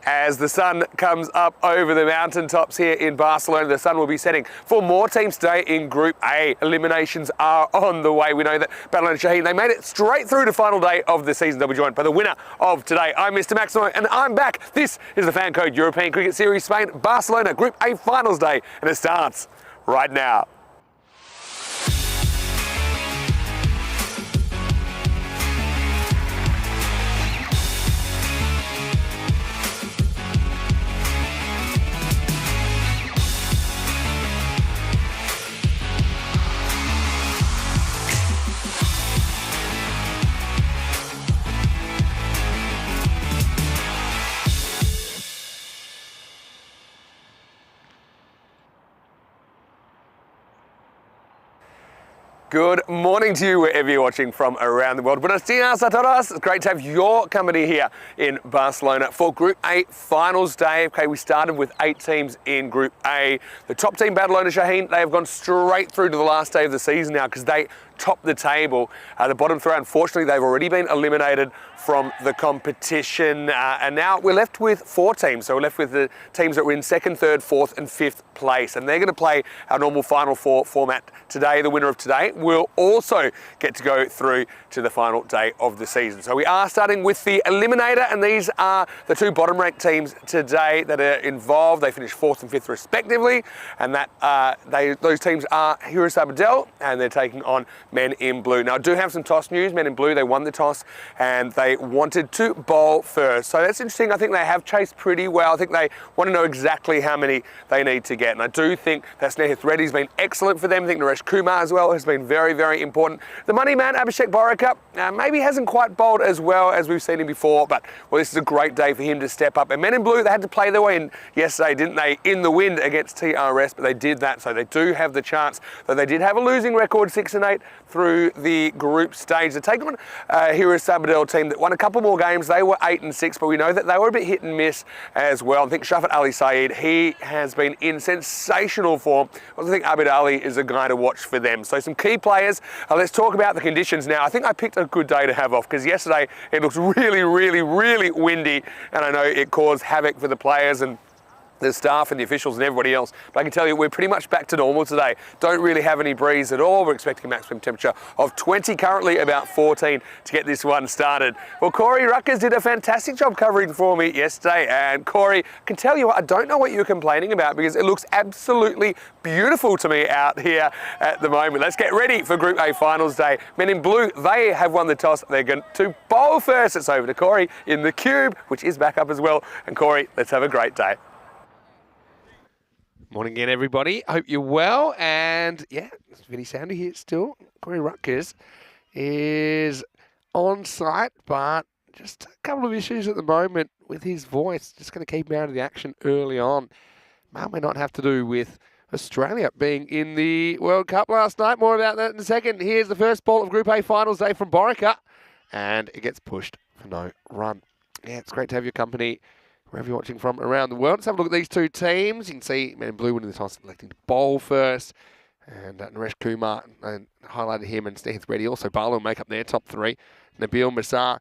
As the sun comes up over the mountaintops here in Barcelona, the sun will be setting for more teams today in Group A. Eliminations are on the way. We know that Barcelona Shaheen, they made it straight through to final day of the season. They'll be joined by the winner of today. I'm Mr. Maximo, and I'm back. This is the FanCode European Cricket Series Spain, Barcelona Group A Finals Day, and it starts right now. Good morning to you wherever you're watching from around the world. Buenos dias a todos. It's great to have your company here in Barcelona for Group A Finals Day. Okay, we started with 8 teams in Group A. The top team, Barcelona Shaheen, they have gone straight through to the last day of the season now because they top the table. The bottom 3, unfortunately, they've already been eliminated from the competition. And now we're left with 4 teams. So we're left with the teams that were in 2nd, 3rd, 4th and 5th place. And they're going to play our normal Final Four format today. The winner of today will also get to go through to the final day of the season. So we are starting with the eliminator, and these are the 2 bottom-ranked teams today that are involved. They finished 4th and 5th respectively, and that those teams are Hero Sabadell, and they're taking on Men in Blue. Now, I do have some toss news. Men in Blue, they won the toss, and they wanted to bowl first. So that's interesting. I think they have chased pretty well. I think they want to know exactly how many they need to get, and I do think that Snehith Reddy's been excellent for them. I think Naresh Kumar as well has been very, very important. The money man, Abhishek Borika, maybe hasn't quite bowled as well as we've seen him before, but well, this is a great day for him to step up. And Men in Blue, they had to play their way in yesterday, didn't they, in the wind against TRS, but they did that, so they do have the chance. Though they did have a losing record, 6-8 through the group stage. They're taking on Hero Sabadell team that won a couple more games. They were 8-6, but we know that they were a bit hit and miss as well. I think Shafat Ali Saeed, he has been in sensational form. I think Abid Ali is a guy to watch for them. So some key players. Let's talk about the conditions now. I think I picked a good day to have off because yesterday it looks really, really, really windy, and I know it caused havoc for the players and the staff and the officials and everybody else. But I can tell you, we're pretty much back to normal today. Don't really have any breeze at all. We're expecting a maximum temperature of 20, currently about 14 to get this one started. Well, Corey Ruckers did a fantastic job covering for me yesterday. And Corey, I can tell you what, I don't know what you're complaining about because it looks absolutely beautiful to me out here at the moment. Let's get ready for Group A Finals Day. Men in Blue, they have won the toss. They're going to bowl first. It's over to Corey in the cube, which is back up as well. And Corey, let's have a great day. Morning again, everybody. Hope you're well. And yeah, it's Vinny Sounder here still. Corey Rutgers is on site, but just a couple of issues at the moment with his voice. Just going to keep him out of the action early on. May not have to do with Australia being in the World Cup last night. More about that in a second. Here's the first ball of Group A Finals Day from Borika, and it gets pushed for no run. Yeah, it's great to have your company wherever you're watching from around the world. Let's have a look at these 2 teams. You can see Men in Blue winning the toss, electing to bowl first. And Naresh Kumar, and highlighted him, and Snehith Reddy, also Bala will make up their top 3. Nabil Masar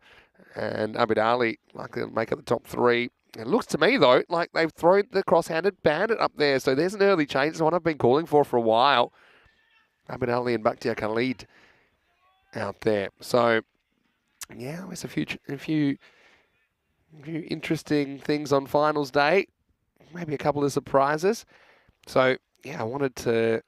and Abid Ali likely to make up the top 3. It looks to me, though, like they've thrown the cross-handed bandit up there. So there's an early change. It's one I've been calling for a while. Abid Ali and Bakhtiar Khalid out there. So, yeah, there's a few interesting things on finals day, maybe a couple of surprises. So yeah, I wanted to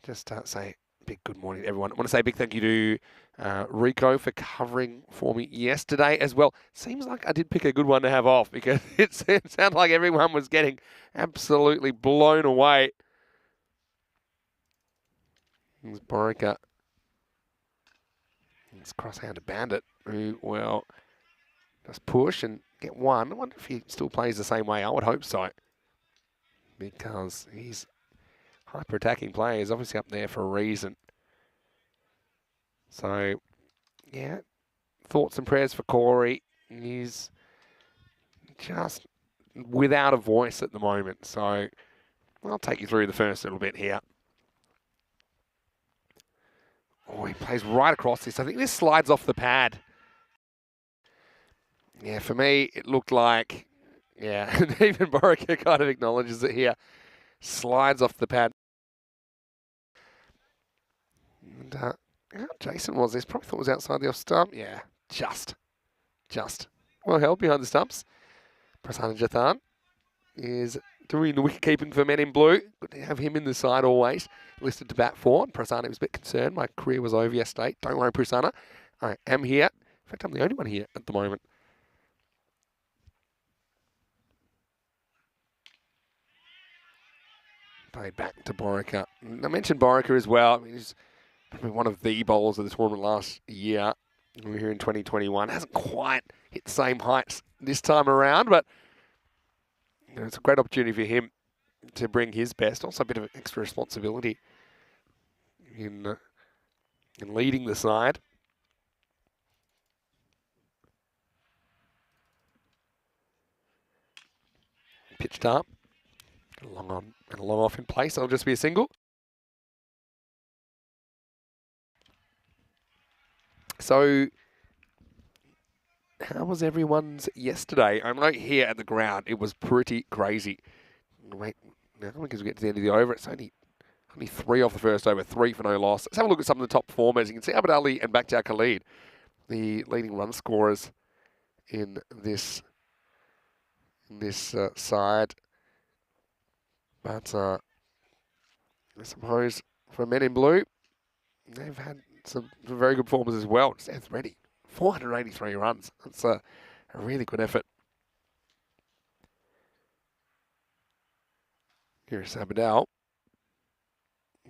just say a big good morning to everyone. I want to say a big thank you to Rico for covering for me yesterday as well. Seems like I did pick a good one to have off because it sounded like everyone was getting absolutely blown away. There's Borika. It's cross-handed bandit who, well, just push and get one. I wonder if he still plays the same way. I would hope so, because he's hyper-attacking player. He's obviously up there for a reason. So, yeah, thoughts and prayers for Corey. He's just without a voice at the moment. So, I'll take you through the first little bit here. Oh, he plays right across this. I think this slides off the pad. Yeah, for me, it looked like Yeah, and even Borica kind of acknowledges it here. Slides off the pad. And how Jason was this? Probably thought it was outside the off stump. Yeah, just. Well held behind the stumps. Prasanna Jathan is doing the wicket keeping for Men in Blue. Good to have him in the side always. Listed to bat for. Prasanna was a bit concerned. My career was over yesterday. Don't worry, Prasanna. I am here. In fact, I'm the only one here at the moment. Played back to Borica. I mentioned Borica as well. I mean, he's probably one of the bowlers of the tournament last year. We were here in 2021. Hasn't quite hit the same heights this time around, but you know, it's a great opportunity for him to bring his best. Also a bit of extra responsibility in leading the side. Pitched up. Long on and a long off in place. That'll just be a single. So, how was everyone's yesterday? I know here at the ground it was pretty crazy. Wait, now because we get to the end of the over, it's only 3 off the first over, 3 for no loss. Let's have a look at some of the top performers. You can see Abid Ali and Bakhtiar Khalid, the leading run scorers in this side. But I suppose for Men in Blue, they've had some very good performers as well. Seth Reddy, 483 runs. That's a really good effort. Here's Abidal.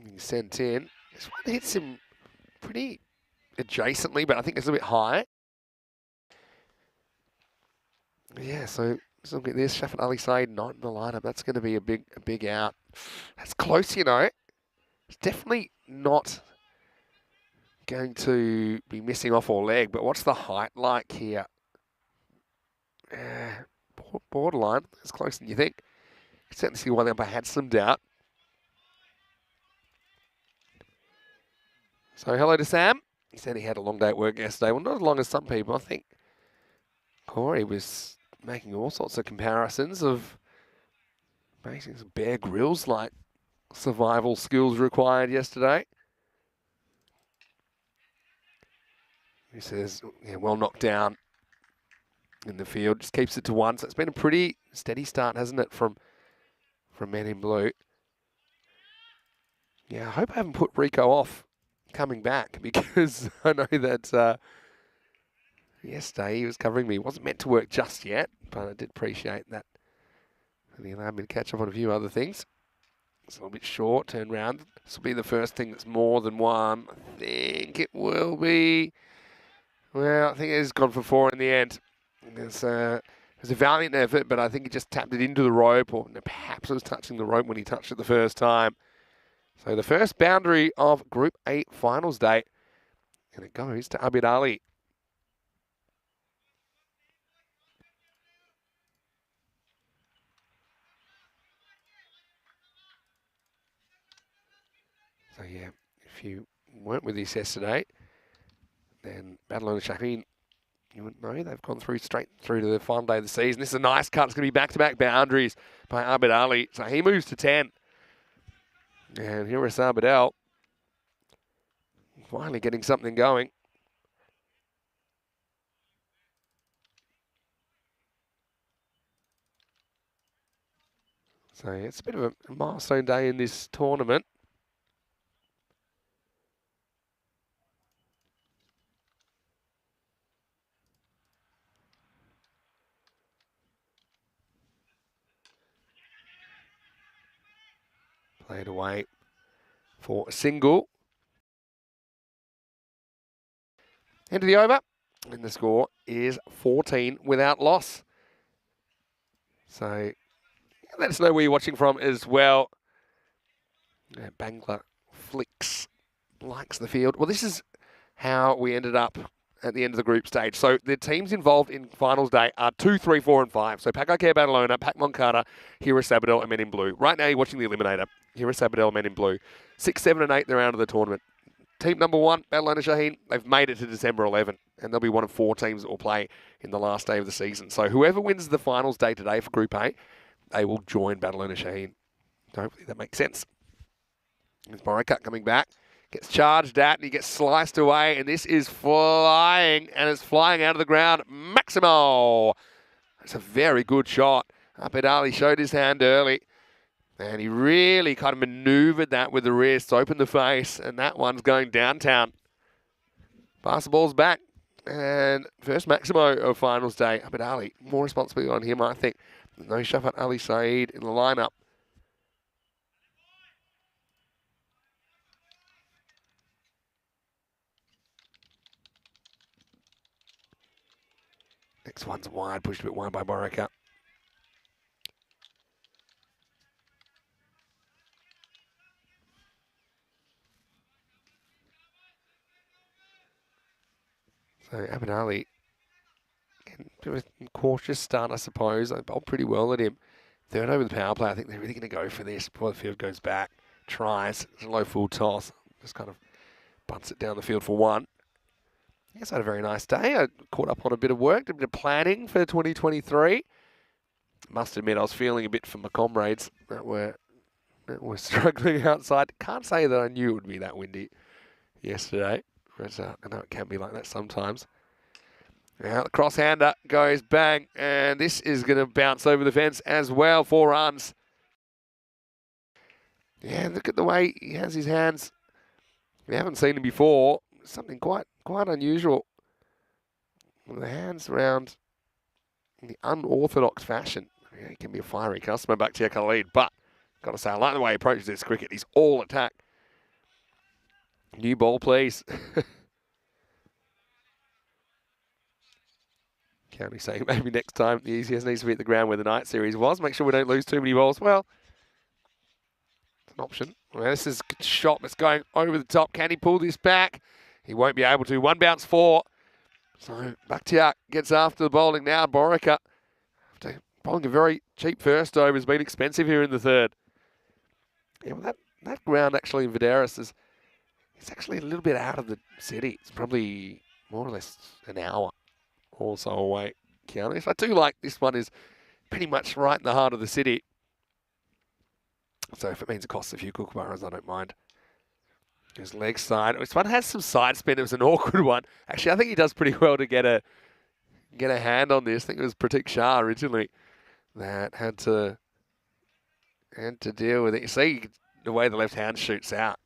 He's sent in. This one hits him pretty adjacently, but I think it's a bit high. Yeah, so let's look at this. Shafat Ali Said not in the lineup. That's going to be a big out. That's close, you know. It's definitely not going to be missing off or leg, but what's the height like here? Borderline. It's closer than you think. You can certainly see why the umpire had some doubt. So hello to Sam. He said he had a long day at work yesterday. Well, not as long as some people. I think Corey was making all sorts of comparisons of making some Bear Grylls like survival skills required yesterday. He says, yeah, well knocked down in the field. Just keeps it to 1. So it's been a pretty steady start, hasn't it, from Men in Blue. Yeah, I hope I haven't put Rico off coming back, because I know that yesterday he was covering me. He wasn't meant to work just yet, but I did appreciate that. And he allowed me to catch up on a few other things. It's a little bit short, turn round. This will be the first thing that's more than 1. I think it will be. Well, I think it's gone for 4 in the end. It was a valiant effort, but I think he just tapped it into the rope, or perhaps it was touching the rope when he touched it the first time. So the first boundary of Group 8 finals day, and it goes to Abid Ali. So yeah, if you weren't with us yesterday, then Barcelona Shaheen, you wouldn't know. They've gone straight through to the final day of the season. This is a nice cut. It's going to be back-to-back boundaries by Abid Ali. So he moves to 10. And here is Abidal. Finally getting something going. So it's a bit of a milestone day in this tournament. Played away for a single. End of the over, and the score is 14 without loss. So let us know where you're watching from as well. Bangla Flicks likes the field. Well, this is how we ended up at the end of the group stage. So the teams involved in finals day are 2, 3, 4, and 5. So Pac Care Barcelona, Pac Moncada, Hira Sabadell, and Men in Blue. Right now you're watching the Eliminator. Hira Sabadell, Men in Blue. 6, 7, and 8, they're out of the tournament. Team number 1, Barcelona Shaheen, they've made it to December 11. and there'll be one of 4 teams that will play in the last day of the season. So whoever wins the finals day today for Group A, they will join Barcelona Shaheen. Hopefully that makes sense. There's Borica coming back. Gets charged at, and he gets sliced away, and this is flying, and it's flying out of the ground. Maximo! That's a very good shot. Abedali showed his hand early, and he really kind of maneuvered that with the wrist, opened the face, and that one's going downtown. Pass the ball's back, and first Maximo of finals day. Abedali, more responsibility on him, I think. No Shafat Ali Saeed in the lineup. Next one's wide, pushed a bit wide by Borica. So Abedali can do a cautious start, I suppose. I bowled pretty well at him. Third over the power play. I think they're really going to go for this before the field goes back. Tries. It's a low full toss. Just kind of bunts it down the field for 1. I guess I had a very nice day. I caught up on a bit of work, did a bit of planning for 2023. Must admit, I was feeling a bit for my comrades that were struggling outside. Can't say that I knew it would be that windy yesterday. But I know it can be like that sometimes. Now the cross-hander goes bang, and this is going to bounce over the fence as well. 4 runs. Yeah, look at the way he has his hands. We haven't seen him before. Something quite unusual. With the hands around in the unorthodox fashion. Yeah, he can be a fiery customer, back to your Khalid, but got to say, I like the way he approaches this cricket. He's all attack. New ball, please. County saying maybe next time the easiest needs to be at the ground where the night series was. Make sure we don't lose too many balls. Well, it's an option. Well, this is a good shot that's going over the top. Can he pull this back? He won't be able to. 1 bounce 4. So Bakhtiar gets after the bowling now. Borica, after bowling a very cheap first over, has been expensive here in the third. Yeah, well, that ground actually in Vidaris is actually a little bit out of the city. It's probably more or less an hour or so away. County. So I do like this one is pretty much right in the heart of the city. So if it means it costs a few kookaburras, I don't mind. His leg side. This one has some side spin. It was an awkward one. Actually, I think he does pretty well to get a hand on this. I think it was Pratik Shah originally that had to deal with it. You see the way the left hand shoots out.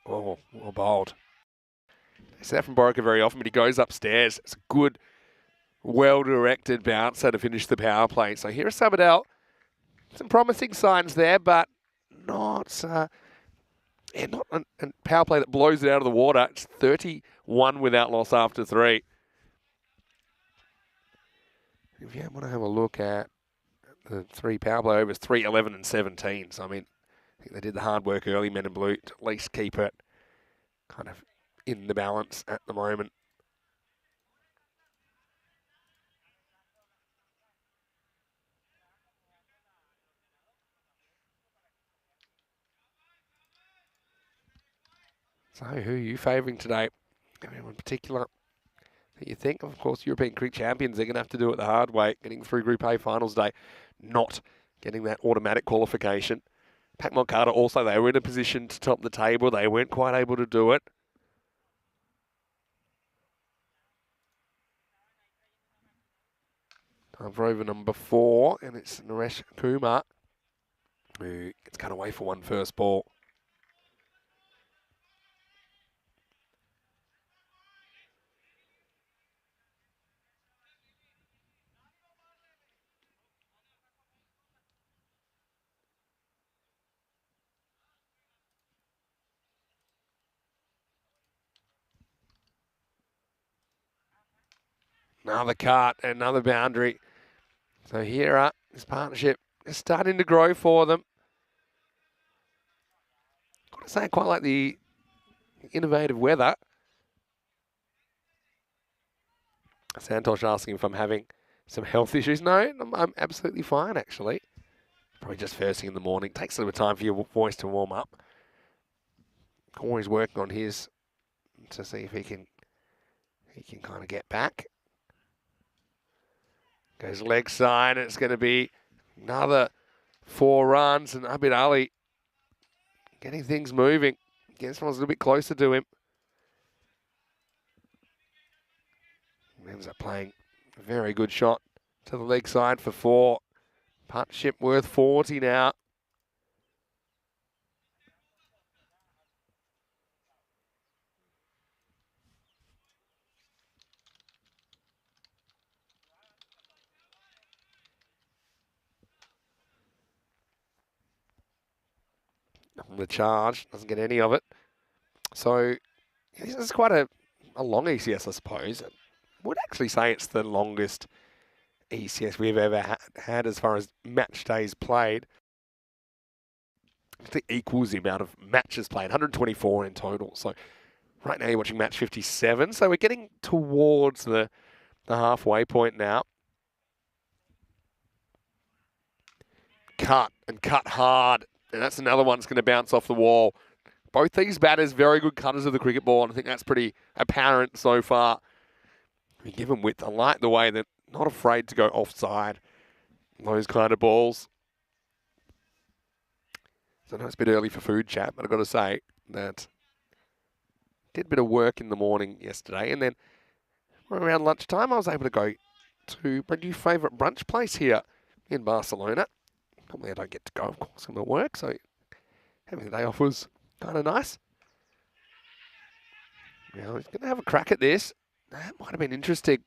Oh, well bowled. I see that from Borica very often, but he goes upstairs. It's a good, well-directed bouncer to finish the power play. So here is Sabadell. Some promising signs there, but not a power play that blows it out of the water. It's 31 without loss after 3. If you want to have a look at the 3 power play overs, 3, 11 and 17. So, I mean, I think they did the hard work early, men in blue, to at least keep it kind of in the balance at the moment. So who are you favouring today? Anyone in particular that you think? Of course, European Cricket champions, they're going to have to do it the hard way, getting through Group A finals day, not getting that automatic qualification. Pac Moncada also, they were in a position to top the table. They weren't quite able to do it. Time for over number 4, and it's Naresh Kumar, who gets cut away for 1 first ball. Another cut, another boundary. So here, this partnership is starting to grow for them. Got to say, I quite like the innovative weather. Santosh asking if I'm having some health issues. No, I'm absolutely fine, actually. Probably just first thing in the morning. Takes a little bit of time for your voice to warm up. Corey's working on his to see if he can kind of get back. Goes leg side. It's going to be another 4 runs, and Abid Ali getting things moving. Gets someone's a little bit closer to him. Ends up playing a very good shot to the leg side for 4. Partnership worth 40 now. The charge, doesn't get any of it. So this is quite a long ECS, I suppose. I would actually say it's the longest ECS we've ever had as far as match days played. I think equals the amount of matches played, 124 in total. So right now you're watching match 57. So we're getting towards the halfway point now. Cut and cut hard. And that's another one that's going to bounce off the wall. Both these batters, very good cutters of the cricket ball. And I think that's pretty apparent so far. We give them width. I like the way they're not afraid to go offside. Those kind of balls. So I know it's a bit early for food chat, but I've got to say that did a bit of work in the morning yesterday. And then around lunchtime, I was able to go to my new favourite brunch place here in Barcelona. Normally I don't get to go, of course, I'm at work, so having the day off was kind of nice. Now he's going to have a crack at this. That might have been interesting.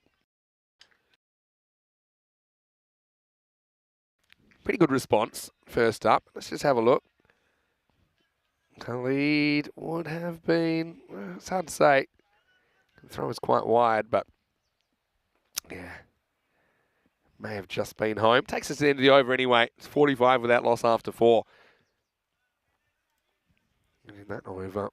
Pretty good response first up. Let's just have a look. Khalid would have been, well, it's hard to say. The throw was quite wide, but yeah. May have just been home. Takes us to the end of the over anyway. It's 45 without loss after 4. And in that over,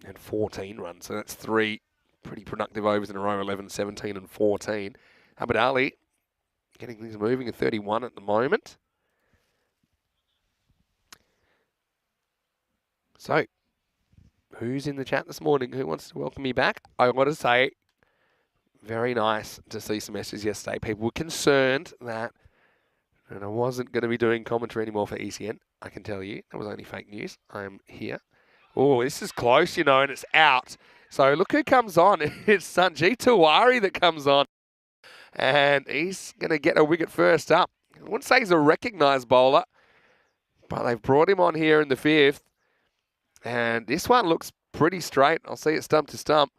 and 14 runs. So that's 3 pretty productive overs in a row, 11, 17 and 14. Abid Ali getting things moving at 31 at the moment. So, who's in the chat this morning? Who wants to welcome me back? I want to say, very nice to see some messages yesterday. People were concerned that I wasn't going to be doing commentary anymore for ECN. I can tell you, that was only fake news. I'm here. Oh, this is close, you know, and it's out. So look who comes on. It's Sanjeev Tiwari that comes on. And he's going to get a wicket first up. I wouldn't say he's a recognised bowler, but they've brought him on here in the 5th. And this one looks pretty straight. I'll see it stump to stump.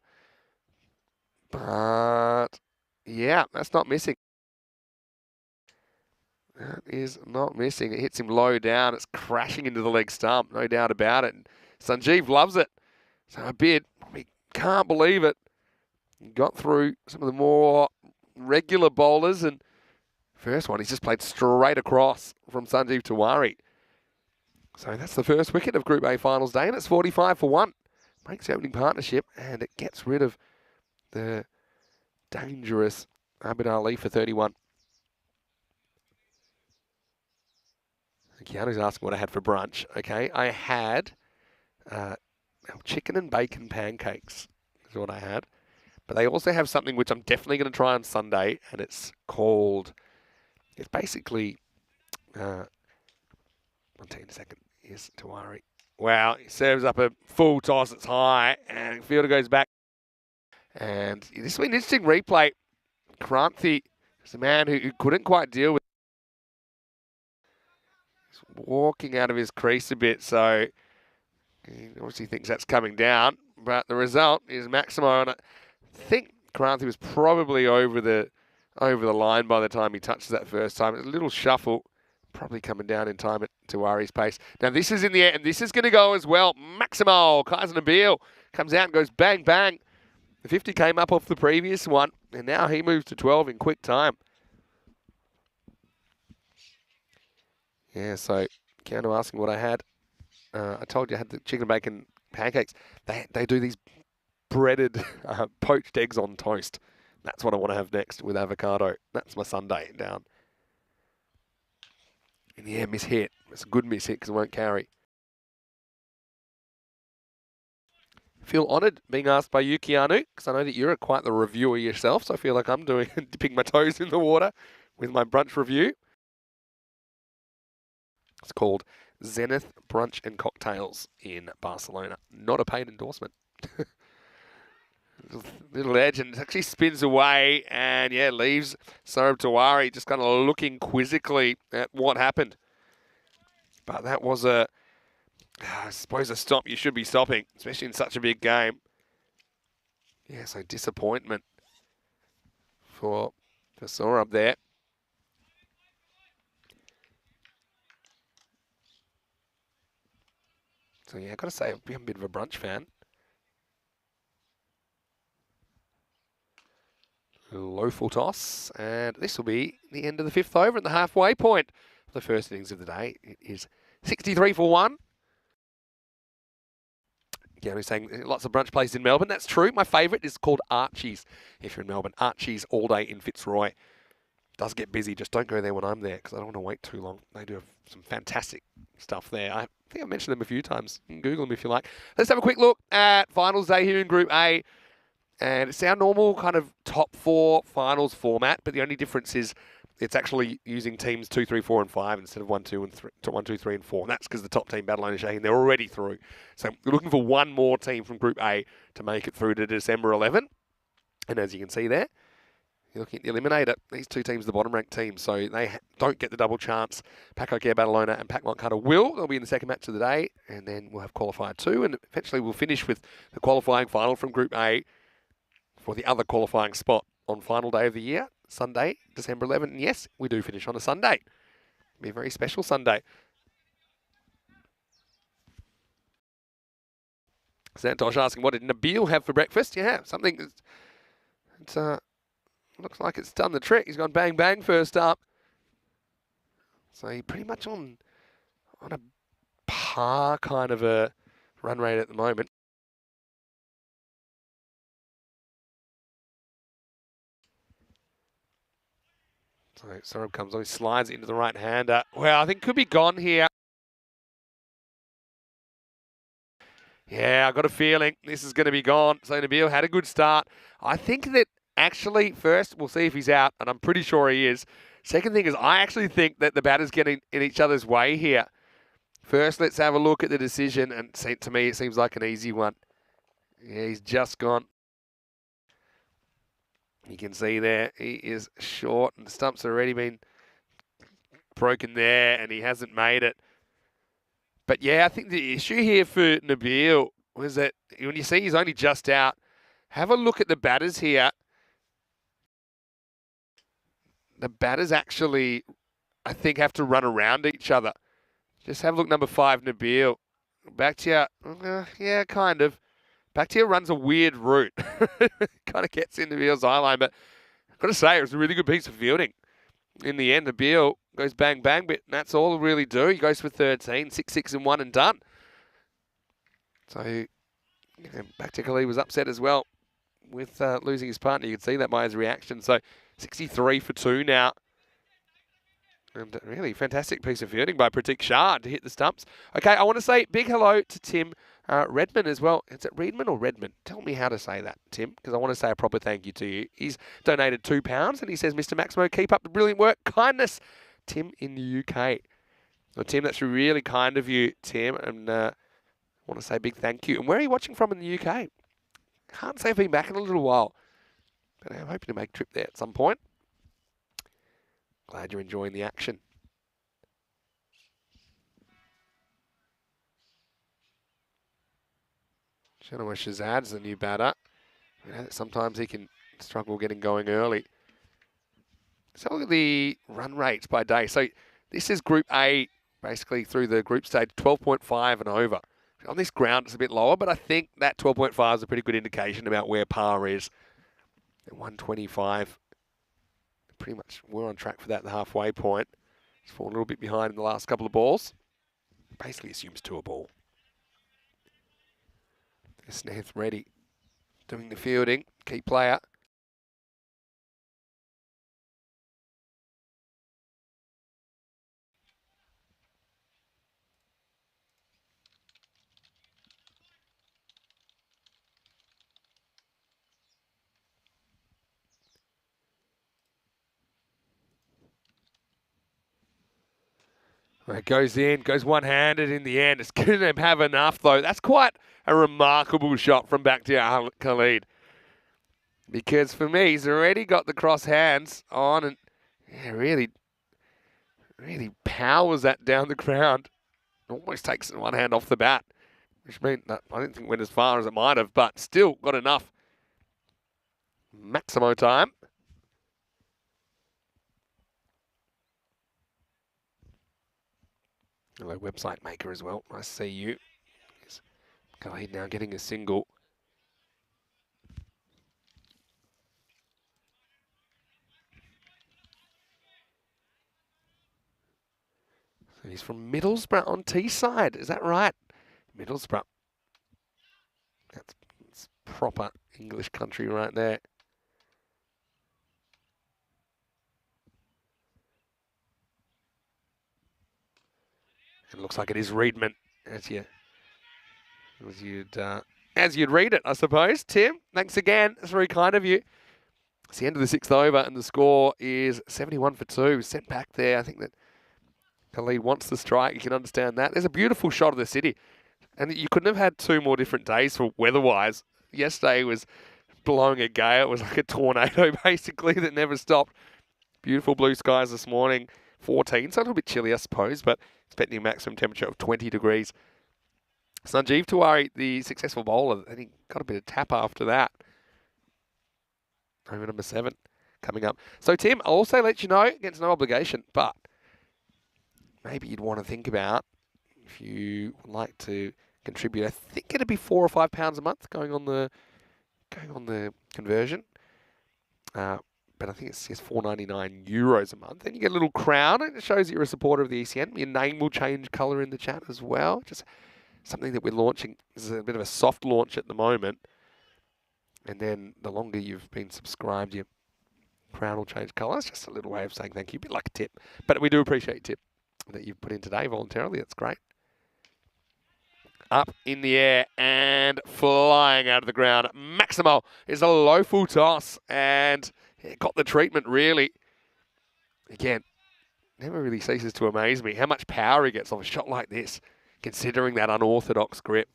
But, yeah, that's not missing. That is not missing. It hits him low down. It's crashing into the leg stump, no doubt about it. And Sanjeev loves it. So Abid, we can't believe it. He got through some of the more regular bowlers. And first one, he's just played straight across from Sanjeev Tiwari. So that's the first wicket of Group A Finals Day, and it's 45 for 1. Breaks the opening partnership, and it gets rid of the dangerous Abid Ali for 31. Keanu's asking what I had for brunch. Okay, I had chicken and bacon pancakes is what I had. But they also have something which I'm definitely going to try on Sunday, and it's basically, I'll tell you in a second. Here's Tiwari. Wow, he serves up a full toss. It's high, and fielder goes back. And this will be an interesting replay. Kranthi is a man who couldn't quite deal with. He's walking out of his crease a bit, so he obviously thinks that's coming down. But the result is Maximo, and I think Kranthi was probably over the line by the time he touches that first time. It's a little shuffle, probably coming down in time at Tiwari's pace. Now this is in the air, and this is going to go as well. Maximo, Kaiser Nabil comes out and goes bang, bang. The 50 came up off the previous one, and now he moves to 12 in quick time. Yeah, so Keanu asking what I had. I told you I had the chicken and bacon pancakes. They do these breaded poached eggs on toast. That's what I want to have next with avocado. That's my Sunday down. And yeah, miss hit. It's a good miss hit because it won't carry. Feel honoured being asked by you, Keanu, because I know that you're quite the reviewer yourself, so I feel like I'm dipping my toes in the water with my brunch review. It's called Zenith Brunch and Cocktails in Barcelona. Not a paid endorsement. Little edge, and it actually spins away and, yeah, leaves Saurabh Tiwari just kind of looking quizzically at what happened. But that was I suppose, a stop you should be stopping, especially in such a big game. Yeah, so disappointment for Saurabh there. So, yeah, I've got to say, I'm a bit of a brunch fan. Low full toss, and this will be the end of the fifth over at the halfway point of the first innings of the day. It is 63 for 1. Yeah, we're saying lots of brunch places in Melbourne. That's true. My favourite is called Archie's if you're in Melbourne. Archie's all day in Fitzroy. Does get busy. Just don't go there when I'm there because I don't want to wait too long. They do have some fantastic stuff there. I think I've mentioned them a few times. You can Google them if you like. Let's have a quick look at finals day here in Group A. And it's our normal kind of top 4 finals format, but the only difference is it's actually using teams 2, 3, 4, and 5 instead of 1, 2, and 3, 1, 2, 3, and 4. And that's because the top team, Barcelona, shaking, they're already through. So we're looking for one more team from Group A to make it through to December 11. And as you can see there, you're looking at the eliminator. These two teams are the bottom-ranked teams, so they don't get the double chance. Paco Care Barcelona and Pac Montcada will. They'll be in the second match of the day, and then we'll have qualifier 2, and eventually we'll finish with the qualifying final from Group A for the other qualifying spot on final day of the year, Sunday, December 11. And yes, we do finish on a Sunday. It'll be a very special Sunday. Santosh asking, what did Nabil have for breakfast? Yeah, something that looks like it's done the trick. He's gone bang, bang first up. So he pretty much on a par kind of a run rate at the moment. So Saurabh comes on, he slides into the right-hander. Well, I think could be gone here. Yeah, I got a feeling this is going to be gone. So Nabil had a good start. I think that actually, first, we'll see if he's out, and I'm pretty sure he is. Second thing is, I actually think that the batter's getting in each other's way here. First, let's have a look at the decision, and to me, it seems like an easy one. Yeah, he's just gone. You can see there, he is short, and the stump's already been broken there, and he hasn't made it. But yeah, I think the issue here for Nabil was that when you see he's only just out, have a look at the batters here. The batters actually, I think, have to run around each other. Just have a look, number 5, Nabil. Bakhtiar, yeah, kind of. Bakhtiar runs a weird route. Kind of gets into Nabil's eye line, but I've got to say, it was a really good piece of fielding. In the end, Nabil goes bang, bang, but that's all he'll really do. He goes for 13, 6, 6, and 1 and done. So, Bakhtiar Khalid was upset as well with losing his partner. You could see that by his reaction. So, 63 for 2 now. And really fantastic piece of fielding by Pratik Shah to hit the stumps. Okay, I want to say big hello to Tim Redman as well. Is it Redman or Redman? Tell me how to say that, Tim, because I want to say a proper thank you to you. He's donated £2 and he says, Mr. Maximo, keep up the brilliant work. Kindness, Tim in the UK. Well, Tim, that's really kind of you, Tim, and I want to say a big thank you. And where are you watching from in the UK? Can't say I've been back in a little while, but I'm hoping to make a trip there at some point. Glad you're enjoying the action. Shanawaz Shazad's the new batter. You know, sometimes he can struggle getting going early. So look at the run rates by day. So this is Group A, basically through the group stage, 12.5 and over. On this ground, it's a bit lower, but I think that 12.5 is a pretty good indication about where par is. At 125. Pretty much we're on track for that at the halfway point. Just fallen a little bit behind in the last couple of balls. Basically assumes 2 a ball. Sneth ready, doing the fielding, key player. It goes in, goes one-handed in the end. It's going to have enough, though. That's quite a remarkable shot from back to Khalid. Because for me, he's already got the cross hands on and really powers that down the ground. Almost takes one hand off the bat, which meant that I didn't think it went as far as it might have, but still got enough. Maximo time. Hello, website maker as well. I see you. Khalid now getting a single. So he's from Middlesbrough on Teesside. Is that right? Middlesbrough. That's proper English country right there. It looks like it is Reedman, as you'd read it, I suppose. Tim, thanks again. That's very kind of you. It's the end of the 6th over, and the score is 71 for 2. Sent back there. I think that Khalid wants the strike. You can understand that. There's a beautiful shot of the city, and you couldn't have had 2 more different days for weather-wise. Yesterday was blowing a gale. It was like a tornado, basically, that never stopped. Beautiful blue skies this morning. 14, so a little bit chilly, I suppose, but expecting a maximum temperature of 20 degrees. Sanjeev Tiwari, the successful bowler, and he got a bit of tap after that. Over number 7 coming up. So, Tim, I'll also let you know, against no obligation, but maybe you'd want to think about if you would like to contribute. I think it'd be £4 or £5 a month going on the conversion. But I think it's €4.99 a month. Then you get a little crown, and it shows you're a supporter of the ECN. Your name will change colour in the chat as well. Just something that we're launching. This is a bit of a soft launch at the moment. And then the longer you've been subscribed, your crown will change colour. It's just a little way of saying thank you, a bit like a tip. But we do appreciate your tip that you've put in today voluntarily. That's great. Up in the air and flying out of the ground. Maximo is a low full toss and got the treatment, really. Again, never really ceases to amaze me how much power he gets off a shot like this, considering that unorthodox grip.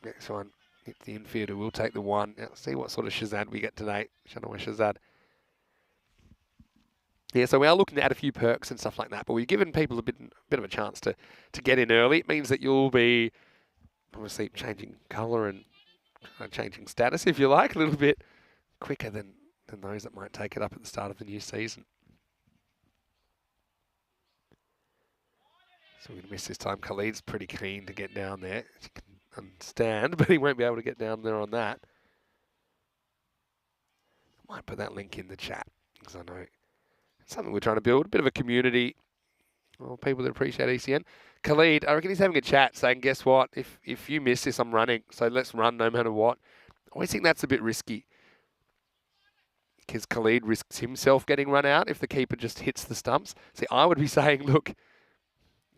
Next one, hit the infielder. We'll take the 1. Now, see what sort of Shazad we get today. Shanawa Shazad. Yeah, so we are looking to add a few perks and stuff like that, but we've given people a bit of a chance to get in early. It means that you'll be obviously changing colour and changing status, if you like, a little bit quicker than those that might take it up at the start of the new season. So we're going to miss this time. Khalid's pretty keen to get down there, as you can understand, but he won't be able to get down there on that. I might put that link in the chat, because I know it's something we're trying to build, a bit of a community of people that appreciate ECN. Khalid, I reckon he's having a chat saying, guess what, if you miss this, I'm running, so let's run no matter what. I always think that's a bit risky, because Khalid risks himself getting run out if the keeper just hits the stumps. See, I would be saying, look,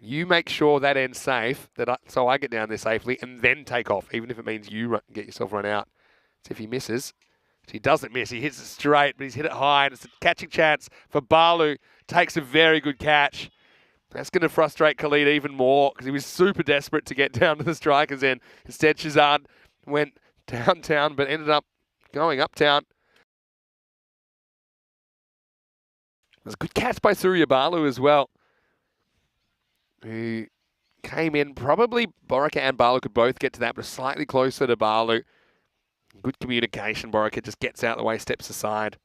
you make sure that ends safe, so I get down there safely, and then take off, even if it means you get yourself run out. So if he misses, he doesn't miss, he hits it straight, but he's hit it high, and it's a catching chance for Balu. Takes a very good catch. That's going to frustrate Khalid even more, because he was super desperate to get down to the striker's end. Instead, Shazad went downtown, but ended up going uptown. It was a good catch by Surya Balu as well, who came in. Probably Borika and Balu could both get to that, but slightly closer to Balu. Good communication. Borika just gets out of the way, steps aside.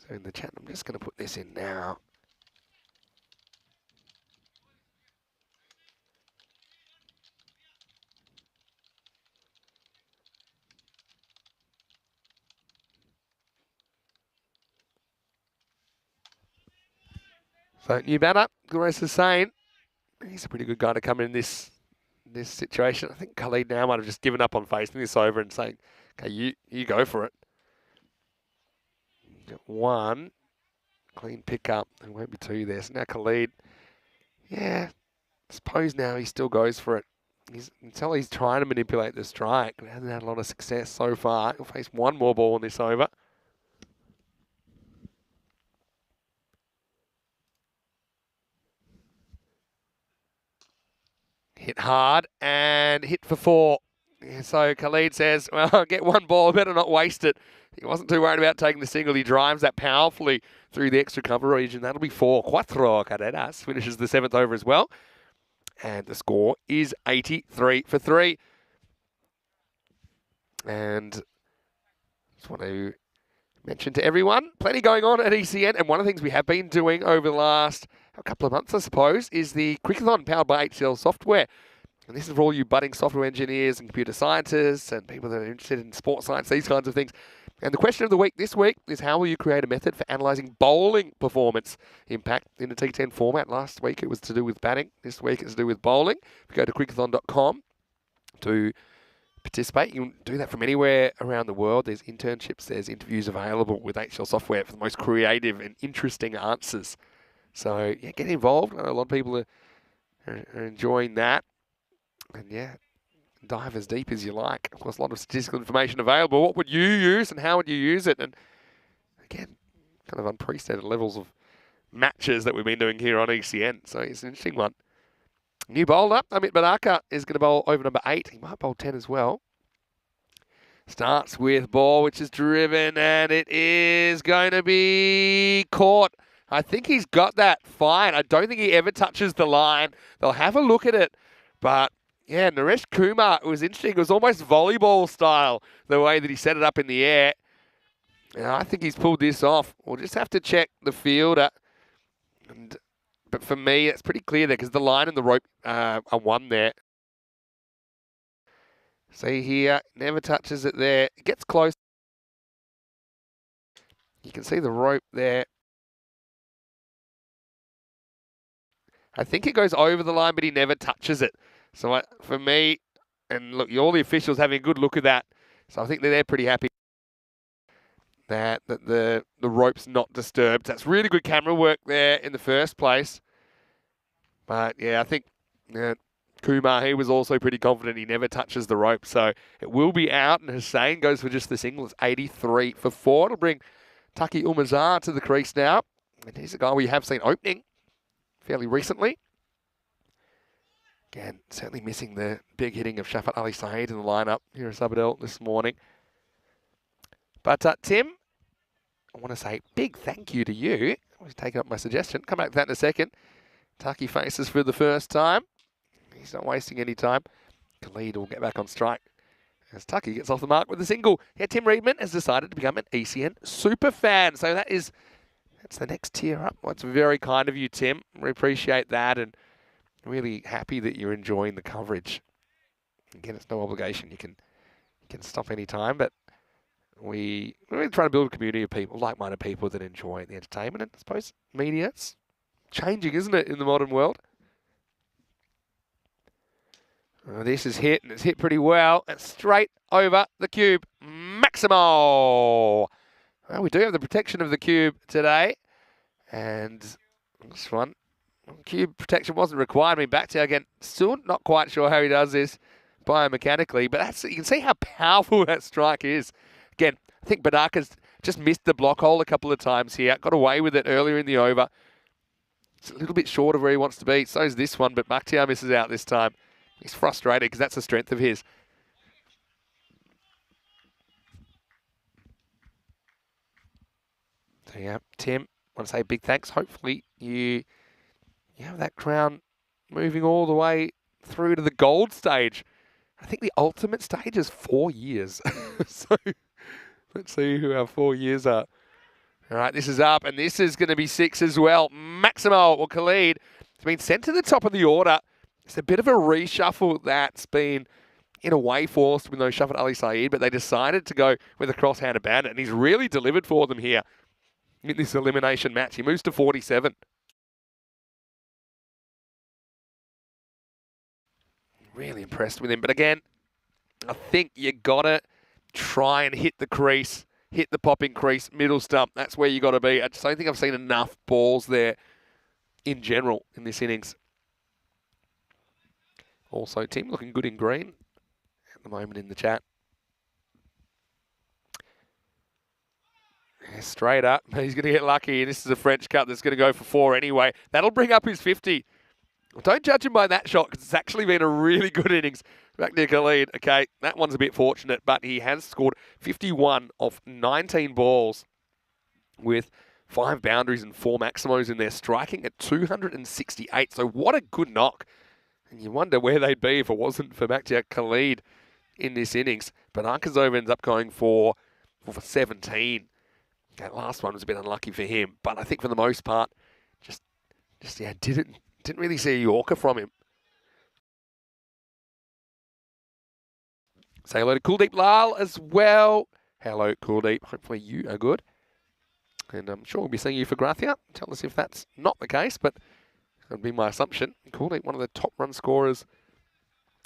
So in the chat, I'm just going to put this in now. So new batter, Gores Hussain. He's a pretty good guy to come in this situation. I think Khalid now might have just given up on facing this over and saying, okay, you go for it. Got one. Clean pickup. There won't be two there. So now Khalid. Yeah. Suppose now he still goes for it. You can tell he's trying to manipulate the strike, but hasn't had a lot of success so far. He'll face one more ball in this over. Hit hard and hit for four. Yeah, so Khalid says, well, I'll get one ball, better not waste it. He wasn't too worried about taking the single. He drives that powerfully through the extra cover region. That'll be four. Cuatro carreras. Finishes the seventh over as well. And the score is 83 for 3. And just want to mention to everyone, plenty going on at ECN. And one of the things we have been doing over the last couple of months, I suppose, is the Quickathon powered by HCL Software. And this is for all you budding software engineers and computer scientists and people that are interested in sports science, these kinds of things. And the question of the week this week is, how will you create a method for analysing bowling performance impact in a T10 format? Last week it was to do with batting. This week it's to do with bowling. If you go to quickathon.com to participate, you can do that from anywhere around the world. There's internships, there's interviews available with HCL Software for the most creative and interesting answers. So, yeah, get involved. I know a lot of people are enjoying that. And, yeah, dive as deep as you like. Of course, a lot of statistical information available. What would you use and how would you use it? And, again, kind of unprecedented levels of matches that we've been doing here on ECN. So, it's an interesting one. New bowler, Amit Badaka, is going to bowl over number 8. He might bowl 10 as well. Starts with ball, which is driven, and it is going to be caught. I think he's got that fine. I don't think he ever touches the line. They'll have a look at it. But, yeah, Naresh Kumar, it was interesting. It was almost volleyball style, the way that he set it up in the air. And I think he's pulled this off. We'll just have to check the fielder. But for me, it's pretty clear there because the line and the rope are one there. See here, never touches it there. It gets close. You can see the rope there. I think it goes over the line, but he never touches it. So for me, and look, all the officials having a good look at that. So I think they're pretty happy that the rope's not disturbed. That's really good camera work there in the first place. But yeah, I think Kumar, he was also pretty confident he never touches the rope. So it will be out, and Hussain goes for just the single. It's 83 for 4. It'll bring Taki Umazar to the crease now. And he's a guy we have seen opening fairly recently. Again, certainly missing the big hitting of Shafat Ali Saeed in the lineup here at Sabadell this morning. But Tim, I want to say big thank you to you. I was taking up my suggestion. Come back to that in a second. Taki faces for the first time. He's not wasting any time. Khalid will get back on strike as Taki gets off the mark with a single. Yeah, Tim Reedman has decided to become an ECN super fan. So that's the next tier up. Well, it's very kind of you, Tim. We appreciate that, and really happy that you're enjoying the coverage. Again, it's no obligation. You can stop any time, but we're really trying to build a community of people, like-minded people that enjoy the entertainment. And I suppose media, it's changing, isn't it, in the modern world? This is hit, and it's hit pretty well. And straight over the cube. Maximo! Well, we do have the protection of the cube today. And this one, cube protection wasn't required. I mean, back to again, still not quite sure how he does this biomechanically, but you can see how powerful that strike is. Again, I think Badaka's just missed the block hole a couple of times here. Got away with it earlier in the over. It's a little bit short of where he wants to be. So is this one, but Bakhtiar misses out this time. He's frustrated because that's the strength of his. So yeah, Tim, I want to say big thanks. Hopefully you have that crown moving all the way through to the gold stage. I think the ultimate stage is 4 years. So let's see who our 4 years are. All right, this is up, and this is going to be 6 as well. Maximo or Khalid has been sent to the top of the order. It's a bit of a reshuffle that's been, in a way, forced with no Shafat Ali Saeed, but they decided to go with a cross-handed bandit, and he's really delivered for them here in this elimination match. He moves to 47. Really impressed with him. But again, I think you got to try and hit the crease hit the popping crease, middle stump. That's where you got to be. I just don't think I've seen enough balls there in general in this innings. Also, Tim looking good in green at the moment in the chat. Yeah, straight up. He's going to get lucky. This is a French cut that's going to go for 4 anyway. That'll bring up his 50. Don't judge him by that shot because it's actually been a really good innings. Back to Khalid. Okay, that one's a bit fortunate, but he has scored 51 off 19 balls with 5 boundaries and 4 maximos in there, striking at 268. So what a good knock. And you wonder where they'd be if it wasn't for Bakhtiar Khalid in this innings. But Arkazov ends up going for 17. That last one was a bit unlucky for him. But I think for the most part, just yeah, didn't really see a Yorker from him. Say hello to Kuldeep Lal as well. Hello, Kuldeep. Hopefully you are good. And I'm sure we'll be seeing you for Grathia. Tell us if that's not the case, but that would be my assumption. Kuldeep, one of the top run scorers.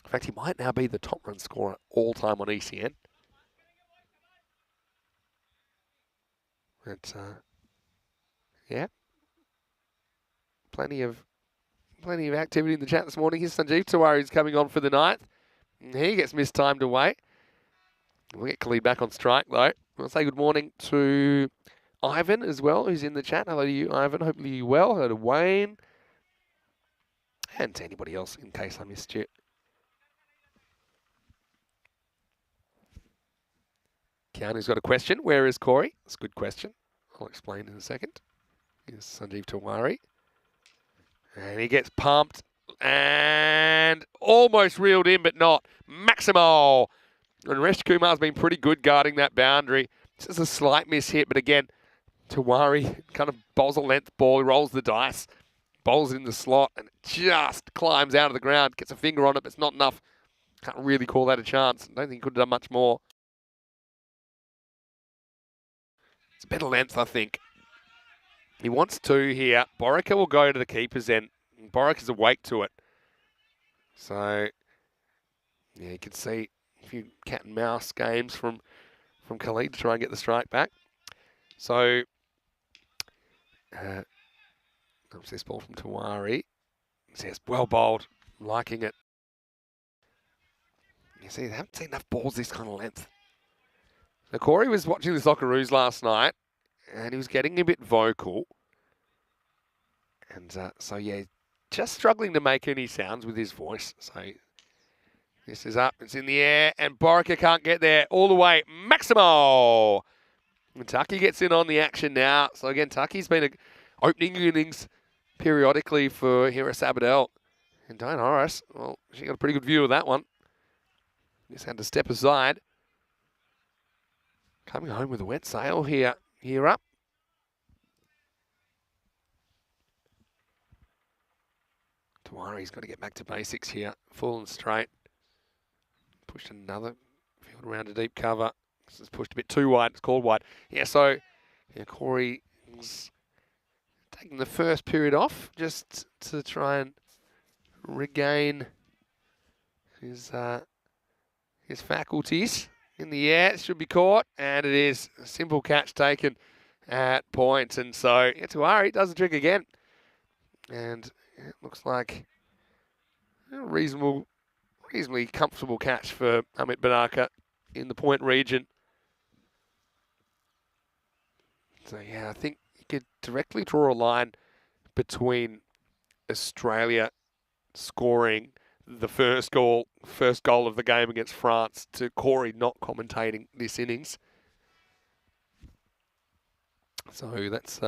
In fact, he might now be the top run scorer all time on ECN. But, yeah. Plenty of activity in the chat this morning. Here's Sanjeev Tiwari who's coming on for the 9th. He gets mistimed away. We'll get Khalid back on strike, though. I'll say good morning to Ivan as well, who's in the chat. Hello to you, Ivan. Hopefully you're well. Hello to Wayne. And to anybody else, in case I missed you. Keanu's got a question. Where is Corey? That's a good question. I'll explain in a second. Here's Sanjeev Tiwari. And he gets pumped and almost reeled in, but not. Maximo. And Resh Kumar's been pretty good guarding that boundary. Just a slight miss hit, but again, Tiwari kind of bowls a length ball. He rolls the dice, bowls it in the slot, and it just climbs out of the ground. Gets a finger on it, but it's not enough. Can't really call that a chance. I don't think he could have done much more. It's a better length, I think. He wants 2 here. Borica will go to the keeper's end. Borica's awake to it. So, yeah, you can see a few cat and mouse games from Khalid to try and get the strike back. So, comes this ball from Tiwari. He says, well bowled, liking it. You see, they haven't seen enough balls this kind of length. So Corey was watching the Socceroos last night, and he was getting a bit vocal. And so, yeah, just struggling to make any sounds with his voice. So this is up, it's in the air, and Borica can't get there all the way. Maximo! And Tucky gets in on the action now. So again, Tucky's been opening innings periodically for Hira Sabadell. And Diane Horace, well, she got a pretty good view of that one. Just had to step aside. Coming home with a wet sail here. Here up. Tiwari's got to get back to basics here. Full and straight. Pushed another field around a deep cover. This is pushed a bit too wide. It's called wide. Yeah, so yeah, Corey's taking the first period off just to try and regain his faculties. In the air, it should be caught, and it is a simple catch taken at point. And so yeah, Tiwari does the trick again. And it looks like a reasonably comfortable catch for Amit Banaka in the point region. So yeah, I think you could directly draw a line between Australia scoring the first goal of the game against France to Corey not commentating this innings. So that's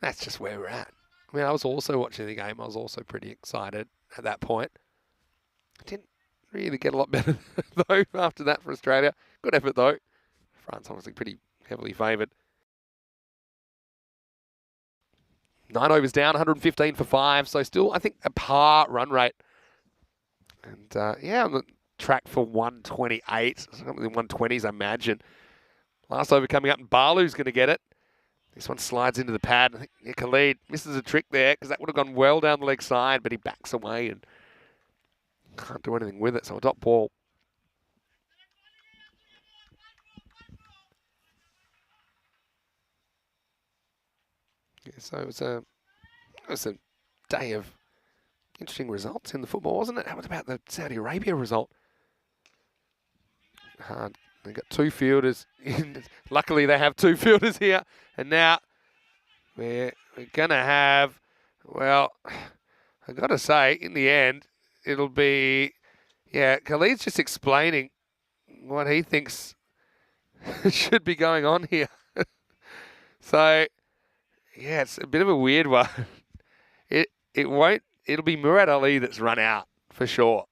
that's just where we're at. I mean, I was also watching the game. I was also pretty excited at that point. I didn't really get a lot better though after that for Australia. Good effort though. France obviously pretty heavily favoured. 9 overs down, 115 for 5. So still, I think, a par run rate. And yeah, on the track for 128. Something in 120s, I imagine. Last over coming up, and Balu's going to get it. This one slides into the pad. I think yeah, Khalid misses a trick there because that would have gone well down the leg side, but he backs away and can't do anything with it. So a dot ball. Yeah, so it was a day of interesting results in the football, wasn't it? How about the Saudi Arabia result? Hard. They've got two fielders. Luckily, they have two fielders here. And now we're going to have, well, I've got to say, in the end, it'll be, yeah, Khalid's just explaining what he thinks should be going on here. So, yeah, it's a bit of a weird one. It'll be Murad Ali that's run out for sure.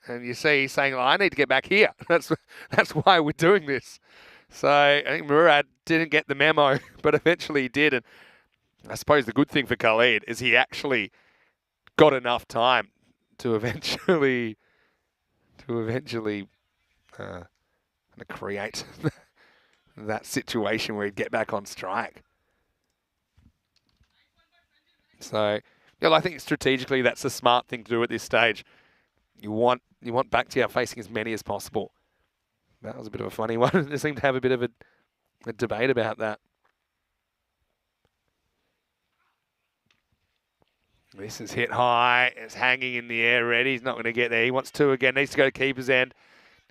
And you see he's saying, well, I need to get back here. That's why we're doing this. So I think Murad didn't get the memo, but eventually he did. And I suppose the good thing for Khalid is he actually got enough time to eventually create that situation where he'd get back on strike. So, yeah, I think strategically that's a smart thing to do at this stage. You want Bakhtiar facing as many as possible. That was a bit of a funny one. They seem to have a bit of a debate about that. This is hit high. It's hanging in the air ready. He's not going to get there. He wants two again. Needs to go to keeper's end.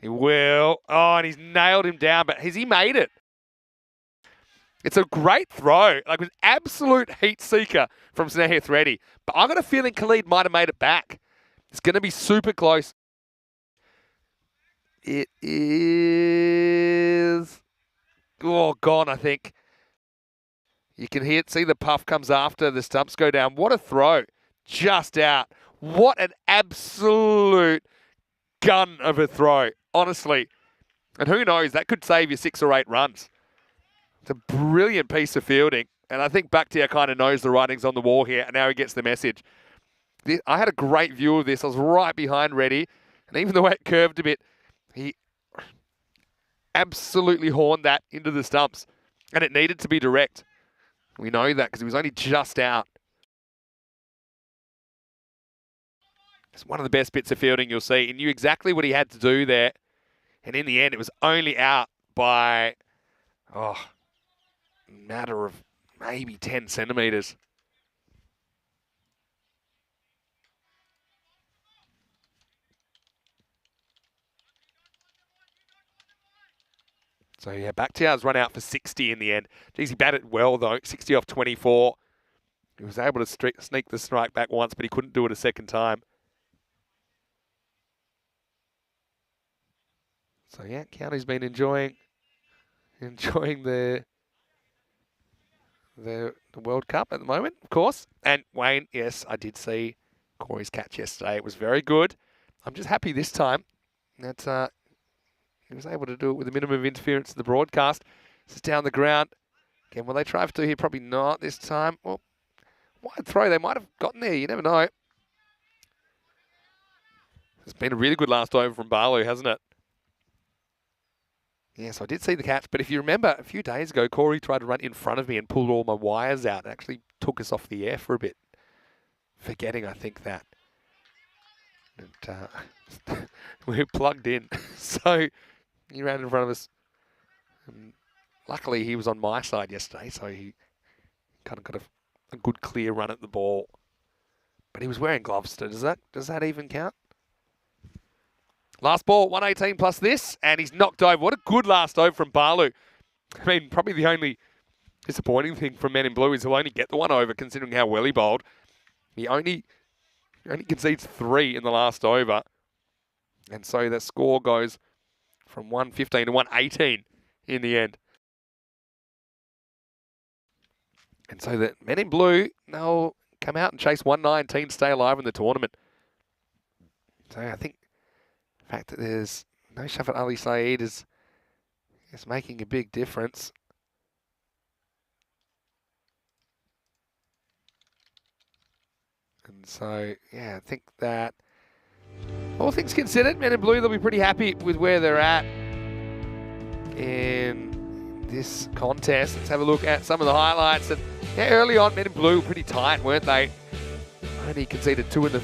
He will. Oh, and he's nailed him down. But has he made it? It's a great throw. Like, an absolute heat seeker from Snehith Reddy. But I've got a feeling Khalid might have made it back. It's going to be super close. It is... oh, gone, I think. You can see the puff comes after the stumps go down. What a throw. Just out. What an absolute gun of a throw, honestly. And who knows, that could save you 6 or 8 runs. It's a brilliant piece of fielding. And I think Bakhtiar kind of knows the writing's on the wall here, and now he gets the message. I had a great view of this. I was right behind Reddy. And even the way it curved a bit, he absolutely horned that into the stumps. And it needed to be direct. We know that because he was only just out. It's one of the best bits of fielding you'll see. He knew exactly what he had to do there. And in the end, it was only out by, a matter of maybe 10 centimetres. So, yeah, Bakhtiar's run out for 60 in the end. Geez, he batted well, though. 60 off 24. He was able to sneak the strike back once, but he couldn't do it a second time. So, yeah, County's been enjoying the World Cup at the moment, of course. And, Wayne, yes, I did see Corey's catch yesterday. It was very good. I'm just happy this time that... he was able to do it with a minimum of interference in the broadcast. This is down the ground. Again, will they try for two here? Probably not this time. Well, wide throw. They might have gotten there. You never know. It's been a really good last over from Barlow, hasn't it? Yes, I did see the catch. But if you remember, a few days ago, Corey tried to run in front of me and pulled all my wires out. It actually took us off the air for a bit. Forgetting, I think, that. And we're plugged in. So... he ran in front of us. And luckily, he was on my side yesterday, so he kind of got a good clear run at the ball. But he was wearing gloves. Does that even count? Last ball, 118 plus this, and he's knocked over. What a good last over from Barlow. I mean, probably the only disappointing thing from Men in Blue is he'll only get the one over, considering how well he bowled. He only concedes 3 in the last over. And so the score goes from 115 to 118 in the end. And so the Men in Blue, they'll come out and chase 119 to stay alive in the tournament. So I think the fact that there's no Shafat Ali Saeed is making a big difference. And so, yeah, I think that all things considered, Men in Blue, they'll be pretty happy with where they're at in this contest. Let's have a look at some of the highlights. And yeah, early on, Men in Blue were pretty tight, weren't they? Only conceded 2 in the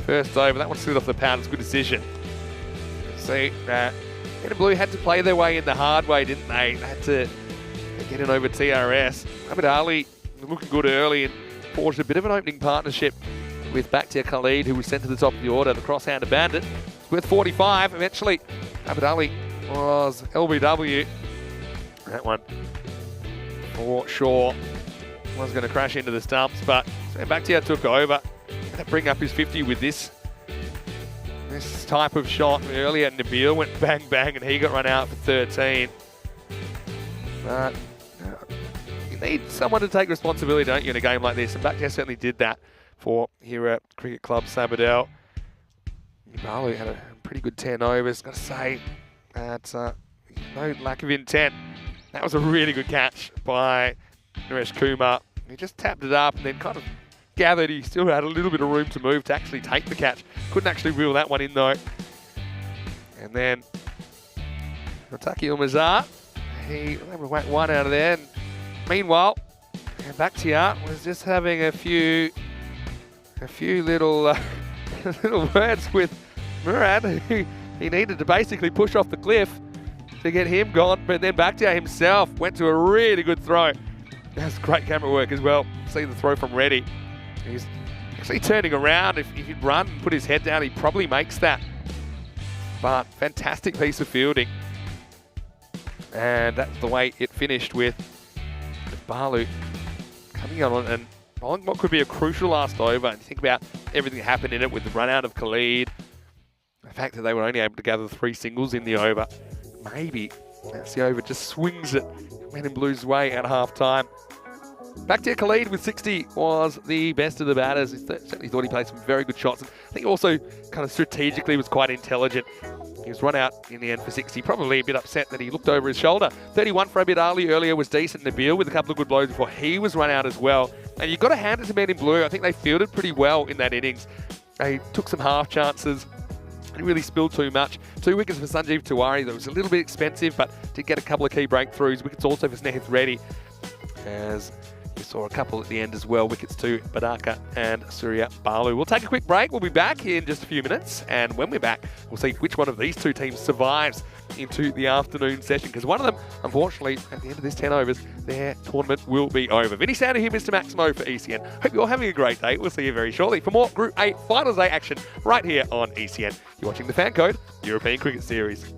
first over. That one slid off the pad. It was a good decision. See, Men in Blue had to play their way in the hard way, didn't they? They had to get in over TRS. Mohamed Ali looking good early and forged a bit of an opening partnership with Bakhtiar Khalid, who was sent to the top of the order, the cross-hander bandit. With 45, eventually, Abid Ali was LBW. That one, for sure, was going to crash into the stumps, but Bakhtiar took over. Going to bring up his 50 with this type of shot. Earlier, Nabil went bang, bang, and he got run out for 13. But you need someone to take responsibility, don't you, in a game like this? And Bakhtiar certainly did that for here at Cricket Club Sabadell. Balu had a pretty good 10 overs. Got to say that no lack of intent. That was a really good catch by Naresh Kumar. He just tapped it up and then kind of gathered he still had a little bit of room to move to actually take the catch. Couldn't actually reel that one in though. And then Rataki Ilmazar, he was able to whack one out of there. And meanwhile, Bakhtiar was just having a few little little words with Murad, who he needed to basically push off the cliff to get him gone. But then Bakhtiar himself went to a really good throw. That's great camera work as well. See the throw from Reddy. He's actually turning around. If he'd run and put his head down, he probably makes that. But fantastic piece of fielding. And that's the way it finished with Balu coming on and on what could be a crucial last over. And think about everything that happened in it with the run out of Khalid. The fact that they were only able to gather 3 singles in the over. Maybe that's the over, just swings it. Men in Blue's way at half-time. Bakhtiar Khalid with 60 was the best of the batters. He certainly thought he played some very good shots. And I think also kind of strategically was quite intelligent. He was run out in the end for 60, probably a bit upset that he looked over his shoulder. 31 for Abid Ali earlier was decent. Nabil with a couple of good blows before he was run out as well. And you've got to hand it to Men in Blue. I think they fielded pretty well in that innings. They took some half chances. Didn't really spill too much. 2 wickets for Sanjeev Tiwari. That was a little bit expensive, but did get a couple of key breakthroughs. Wickets also for Snehith Reddy, as we saw a couple at the end as well. Wickets to Badaka and Surya Balu. We'll take a quick break. We'll be back in just a few minutes. And when we're back, we'll see which one of these 2 teams survives into the afternoon session. Because one of them, unfortunately, at the end of this 10 overs, their tournament will be over. Vinny Sander here, Mr. Maximo for ECN. Hope you're having a great day. We'll see you very shortly for more Group 8 Finals Day action right here on ECN. You're watching the FanCode European Cricket Series.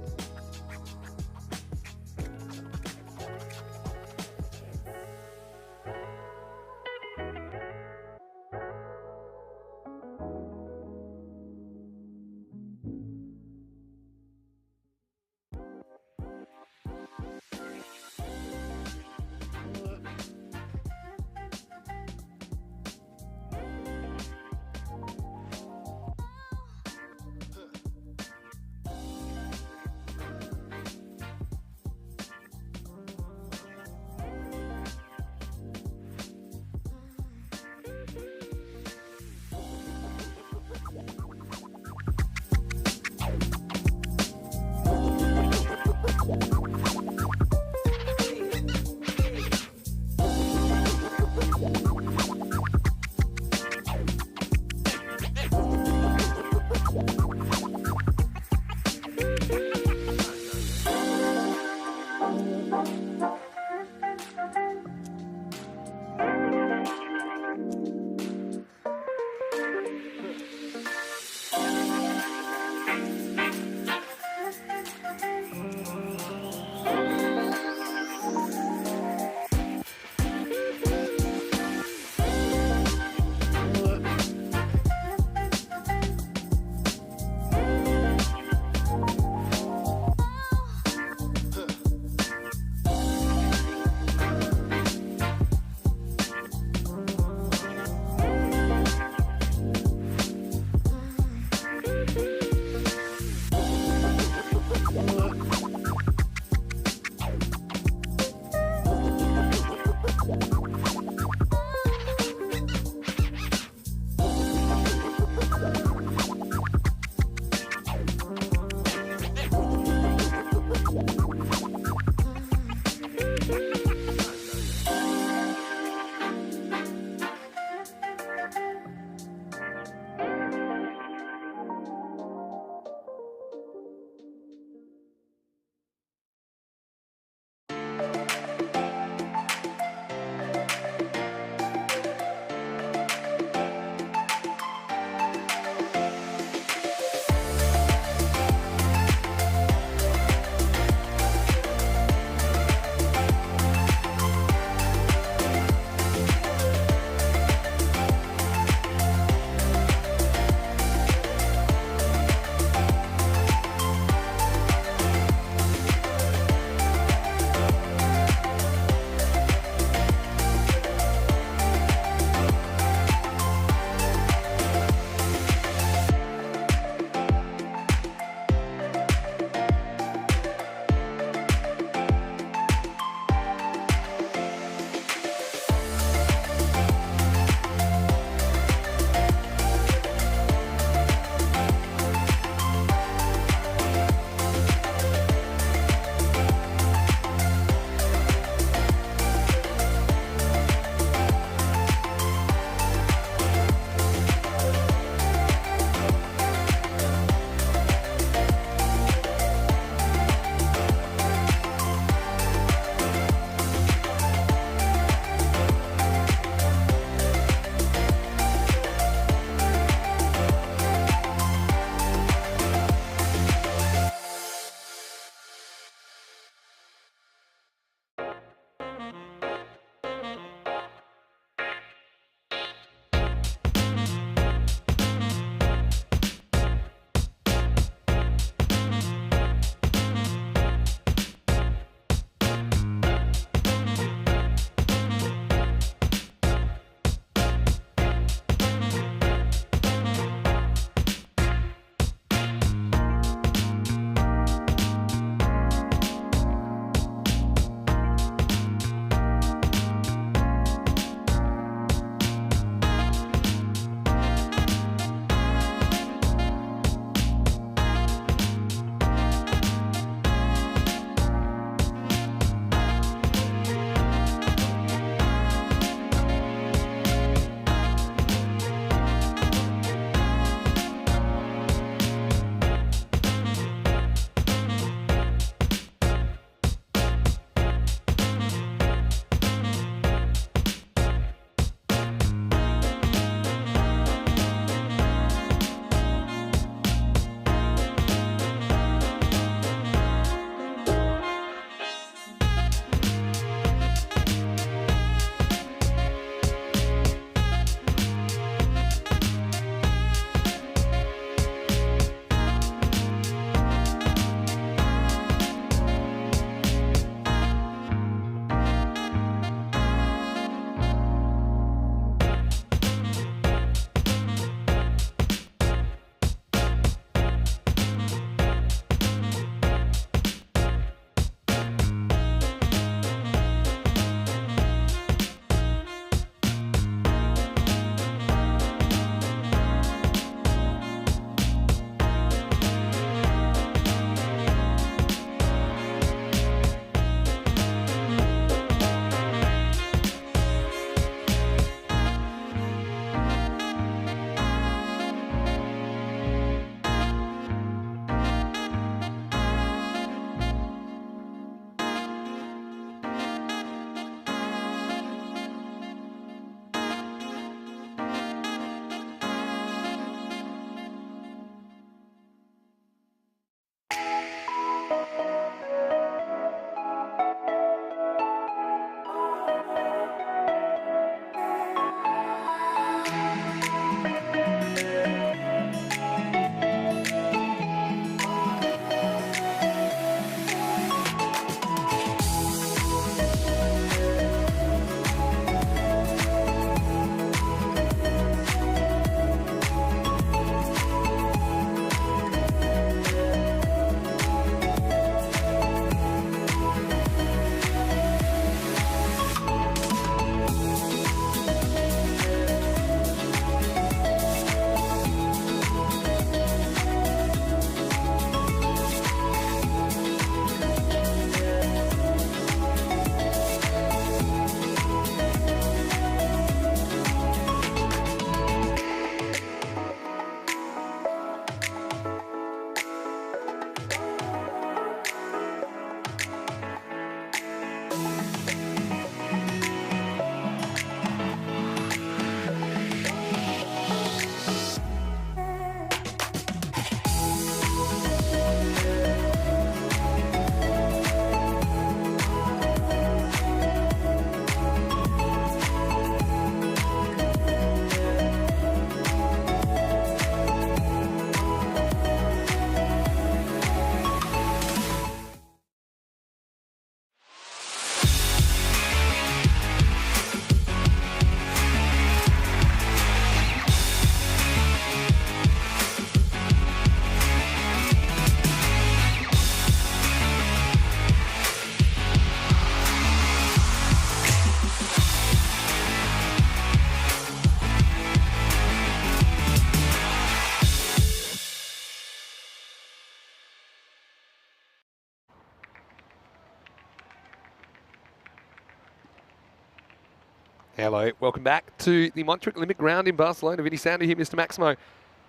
Hello, welcome back to the Montjuic Limit Ground in Barcelona. Vinny Sander here, Mr. Maximo,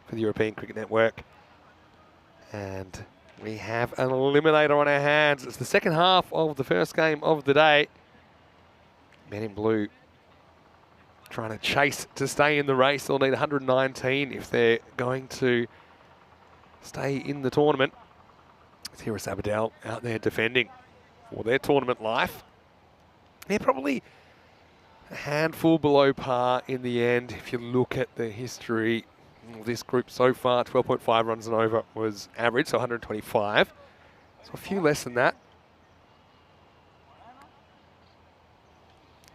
for the European Cricket Network. And we have an eliminator on our hands. It's the second half of the first game of the day. Men in blue trying to chase to stay in the race. They'll need 119 if they're going to stay in the tournament. It's Hiris Abadel out there defending for their tournament life. They're probably a handful below par in the end. If you look at the history of this group so far, 12.5 runs and over was average, so 125. So a few less than that.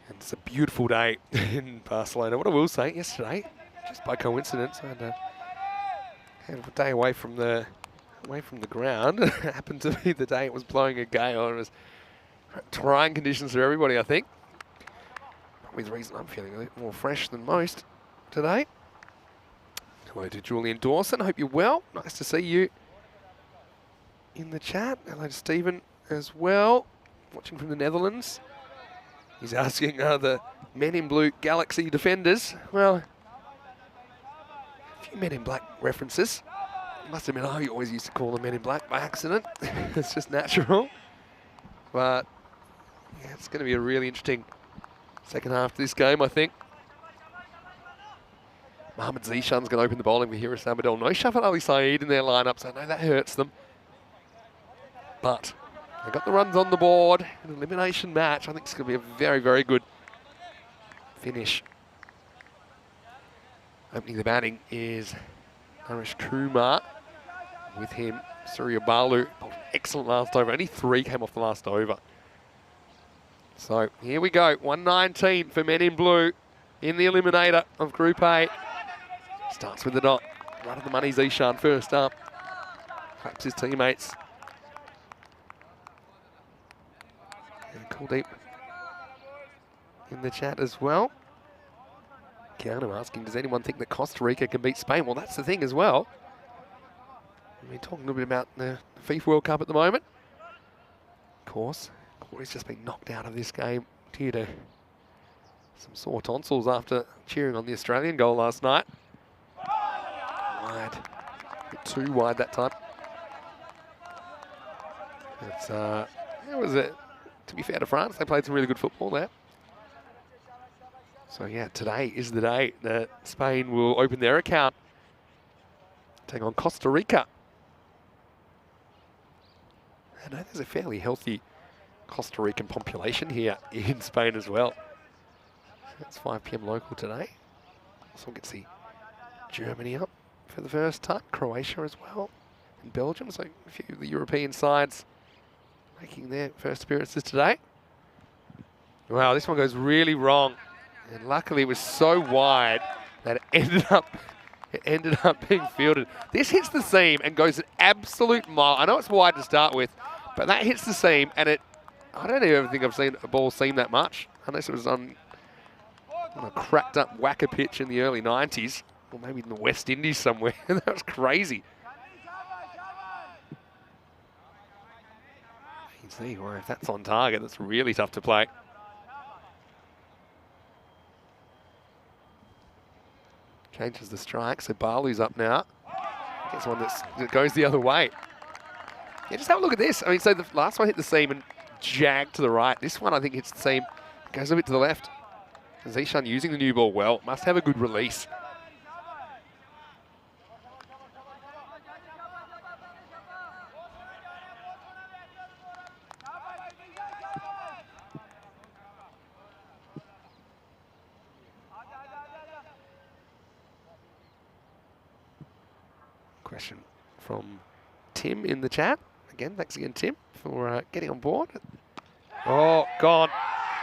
And it's a beautiful day in Barcelona. What I will say, yesterday, just by coincidence, I had a day away from the ground. It happened to be the day it was blowing a gale. It was trying conditions for everybody, I think. Probably the reason I'm feeling a little more fresh than most today. Hello to Julian Dawson. Hope you're well. Nice to see you in the chat. Hello to Stephen as well, watching from the Netherlands. He's asking, are the Men in Blue Galaxy defenders? Well, a few Men in Black references. Must admit, I always used to call them Men in Black by accident. It's just natural. But yeah, it's going to be a really interesting second half to this game, I think. Mohammad Zishan's going to open the bowling for Hiris Abadel. No Shafat Ali Saeed in their lineup, so I know that hurts them. But they got the runs on the board. An elimination match. I think it's going to be a very, very good finish. Opening the batting is Naresh Kumar. With him, Surya Balu. Excellent last over. Only 3 came off the last over. So here we go. 119 for Men in Blue in the eliminator of Group A. Starts with the dot. Right of the money, Zishan first up. Claps his teammates. And Kuldeep in the chat as well. Keanu asking, does anyone think that Costa Rica can beat Spain? Well, that's the thing as well. We're talking a little bit about the FIFA World Cup at the moment. Of course, Corey's just been knocked out of this game due to some sore tonsils after cheering on the Australian goal last night. Wide. A bit too wide that time. It's, how was it? To be fair to France, they played some really good football there. So yeah, today is the day that Spain will open their account, take on Costa Rica. I know there's a fairly healthy Costa Rican population here in Spain as well. It's 5 PM local today. So we'll get to see Germany up for the first time, Croatia as well, and Belgium. So a few of the European sides making their first appearances today. Wow, this one goes really wrong. And luckily it was so wide that it ended up being fielded. This hits the seam and goes an absolute mile. I know it's wide to start with, but that hits the seam and I don't even think I've seen a ball seam that much, unless it was on a cracked up whacker pitch in the early 90s, or maybe in the West Indies somewhere. That was crazy. You can see, well, if that's on target, that's really tough to play. Changes the strike, so Balu's up now. Gets one that goes the other way. Yeah, just have a look at this. I mean, so the last one hit the seam and jagged to the right. This one, I think, hits the seam, goes a bit to the left. Zishan using the new ball well. Must have a good release. Question from Tim in the chat. Again, thanks again, Tim, for getting on board. Oh, gone.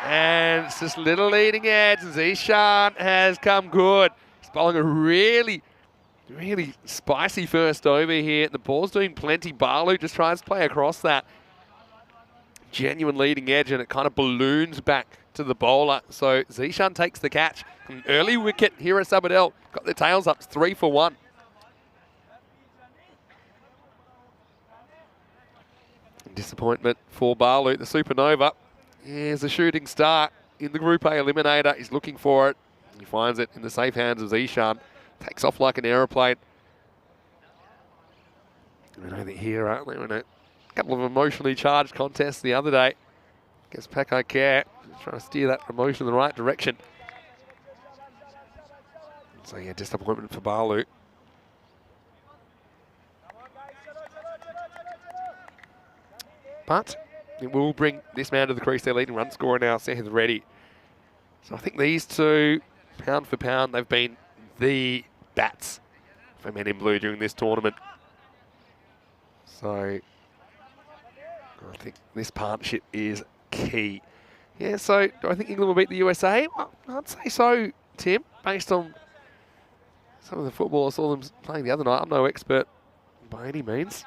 And it's just little leading edge. Zishan has come good. He's bowling a really, really spicy first over here. The ball's doing plenty. Balu just tries to play across that. Genuine leading edge, and it kind of balloons back to the bowler. So Zishan takes the catch. An early wicket here at Abadel. Got their tails up, 3 for 1. Disappointment for Balu, the supernova. Here's a shooting star. in the Group A eliminator. He's looking for it. He finds it in the safe hands of Zishan. Takes off like an aeroplane. I know that here, aren't they? In a couple of emotionally charged contests the other day against Pakai Care. Trying to steer that emotion in the right direction. So yeah, disappointment for Balu. But it will bring this man to the crease. Their leading run scorer now, Seth Reddy. So I think these two, pound for pound, they've been the bats for Men in Blue during this tournament. So I think this partnership is key. Yeah, so do I think England will beat the USA? Well, I'd say so, Tim, based on some of the football I saw them playing the other night. I'm no expert by any means.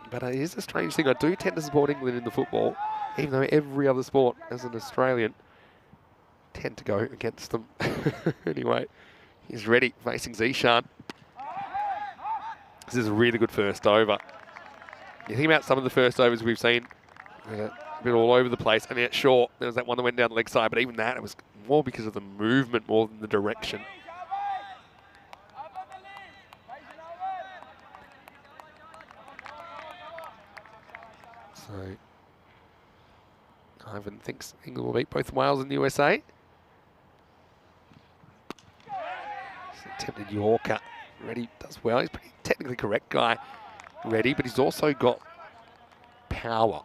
But it is a strange thing. I do tend to support England in the football, even though every other sport, as an Australian, tend to go against them. Anyway, he's ready, facing Zishan. This is a really good first over. You think about some of the first overs we've seen, a bit all over the place. I mean, it's short. There was that one that went down the leg side, but even that, it was more because of the movement more than the direction. So, Ivan thinks England will beat both Wales and the USA. Attempted Yorker. Reddy does well. He's a pretty technically correct guy, Reddy, but he's also got power.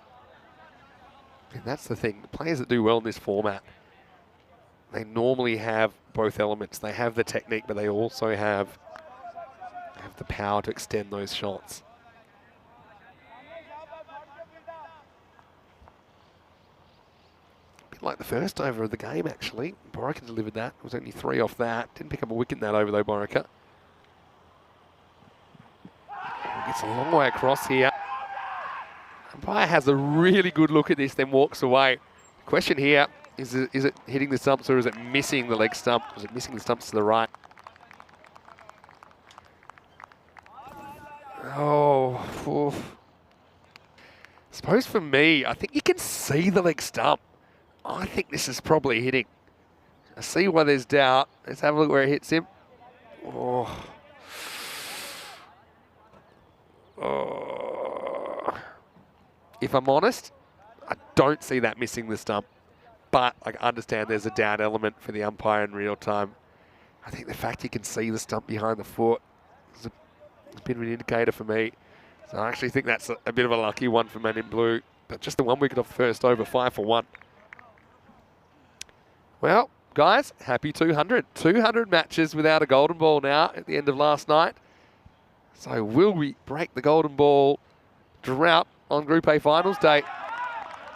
And that's the thing. The players that do well in this format, they normally have both elements. They have the technique, but they also have the power to extend those shots. A bit like the first over of the game, actually. Borica delivered that. It was only 3 off that. Didn't pick up a wicket in that over, though, Borica. Gets a long way across here. Umpire has a really good look at this, then walks away. The question here is it hitting the stumps or is it missing the leg stump? Is it missing the stumps to the right? Oh, oof. I suppose for me, I think you can see the leg stump. I think this is probably hitting. I see why there's doubt. Let's have a look where it hits him. Oh. Oh. If I'm honest, I don't see that missing the stump, but I understand there's a doubt element for the umpire in real time. I think the fact you can see the stump behind the foot is a bit of an indicator for me. So I actually think that's a bit of a lucky one for Men in Blue, but just the 1 wicket off first over, 5 for 1. Well, guys, happy 200. 200 matches without a golden ball now at the end of last night. So will we break the golden ball drought on Group A finals day?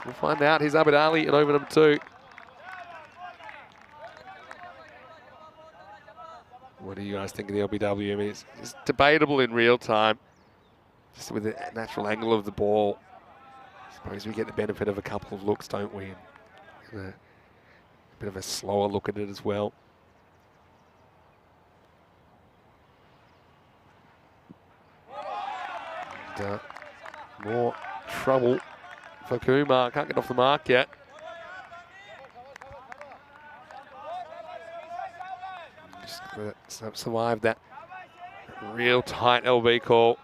We'll find out. Here's Abid Ali in over number 2. What do you guys think of the LBW? I mean, it's debatable in real time. Just with the natural angle of the ball. I suppose we get the benefit of a couple of looks, don't we? And a bit of a slower look at it as well. And, more trouble for Kumar. Can't get off the mark yet. Just survived that real tight LB call.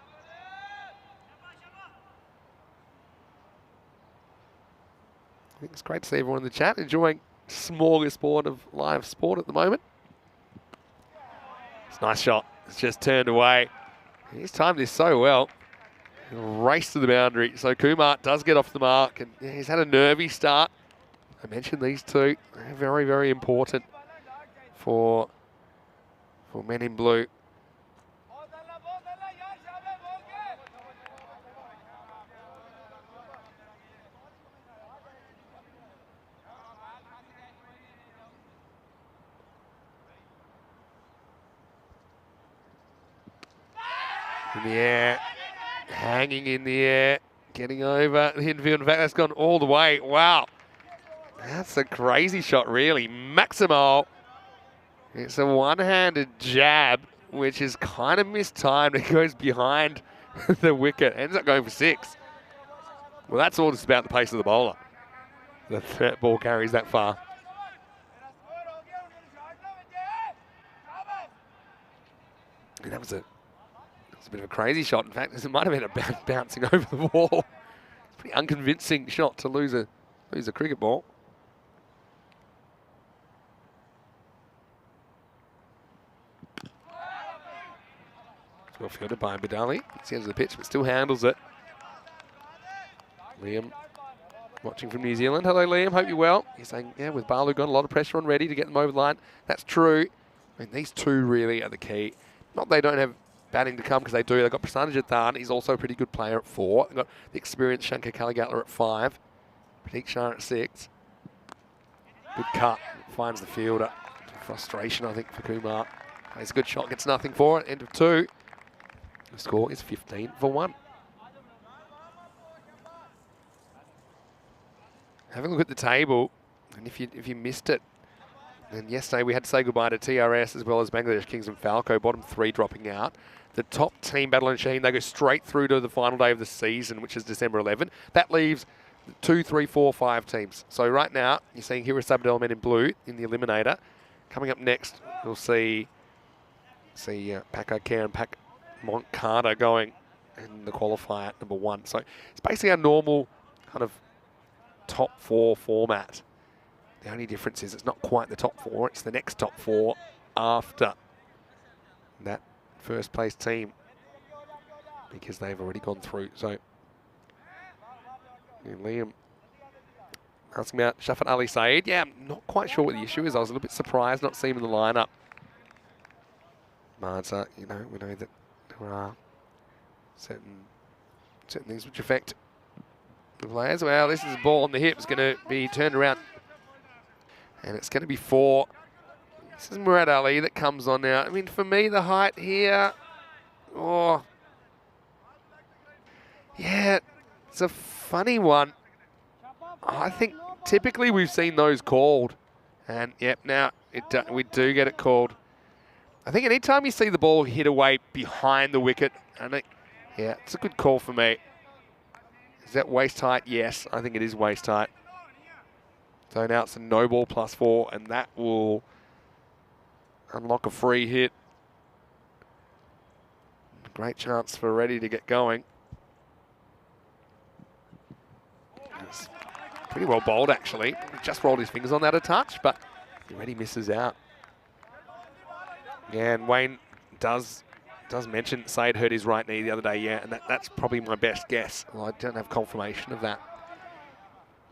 I think it's great to see everyone in the chat enjoying smorgasbord of live sport at the moment. It's a nice shot. It's just turned away. He's timed this so well. Race to the boundary. So Kumar does get off the mark, and yeah, he's had a nervy start. I mentioned these two. They're very, very important for Men in Blue. In the air. Hanging in the air, getting over the infield. In fact, that's gone all the way. Wow. That's a crazy shot, really. Maximo. It's a one-handed jab, which is kind of mistimed. It goes behind the wicket. Ends up going for 6. Well, that's all just about the pace of the bowler. the ball carries that far. And that was a bit of a crazy shot. In fact, it might have been a bouncing over the wall. It's a pretty unconvincing shot to lose a cricket ball. Well fielded by Badali. It's the end of the pitch, but still handles it. Liam watching from New Zealand. Hello, Liam. Hope you're well. He's saying, yeah, with Balu got a lot of pressure on Reddy to get them over the line. That's true. I mean, these two really are the key. Not they don't have batting to come, because they do. They've got Prasanna Jathan. He's also a pretty good player at 4. They've got the experienced Shankar Kaligatla at 5. Pratik Shah at 6. Good cut. Finds the fielder. Frustration, I think, for Kumar. It's a good shot. Gets nothing for it. End of 2. The score is 15 for 1. Having a look at the table, and if you missed it, then yesterday we had to say goodbye to TRS as well as Bangladesh Kings and Falco, bottom 3 dropping out. The top team, Battle and Sheen, they go straight through to the final day of the season, which is December 11. That leaves 2, 3, 4, 5 teams. So right now, you're seeing Hira Sabadell men in blue in the Eliminator. Coming up next, we'll see Paco Care and Pac Moncada going in the qualifier at number 1. So it's basically our normal kind of top 4 format. The only difference is it's not quite the top 4, it's the next top 4 after that first place team, because they've already gone through. So Liam asking about Shafat Ali Saeed. Yeah, I'm not quite sure what the issue is. I was a little bit surprised not seeing him in the lineup. Marza, we know that there are certain things which affect the players. Well, this is a ball on the hip. It's going to be turned around. And it's going to be 4. This is Murad Ali that comes on now. I mean, for me, the height here, yeah, it's a funny one. I think typically we've seen those called. And, yep, now we do get it called. I think any time you see the ball hit away behind the wicket, yeah, it's a good call for me. Is that waist height? Yes, I think it is waist height. So now it's a no ball +4, and that will unlock a free hit. Great chance for Reddy to get going. It's pretty well bowled, actually. Just rolled his fingers on that a touch, but Reddy misses out. Yeah, and Wayne does mention Saeed hurt his right knee the other day, yeah, and that's probably my best guess. Well, I don't have confirmation of that.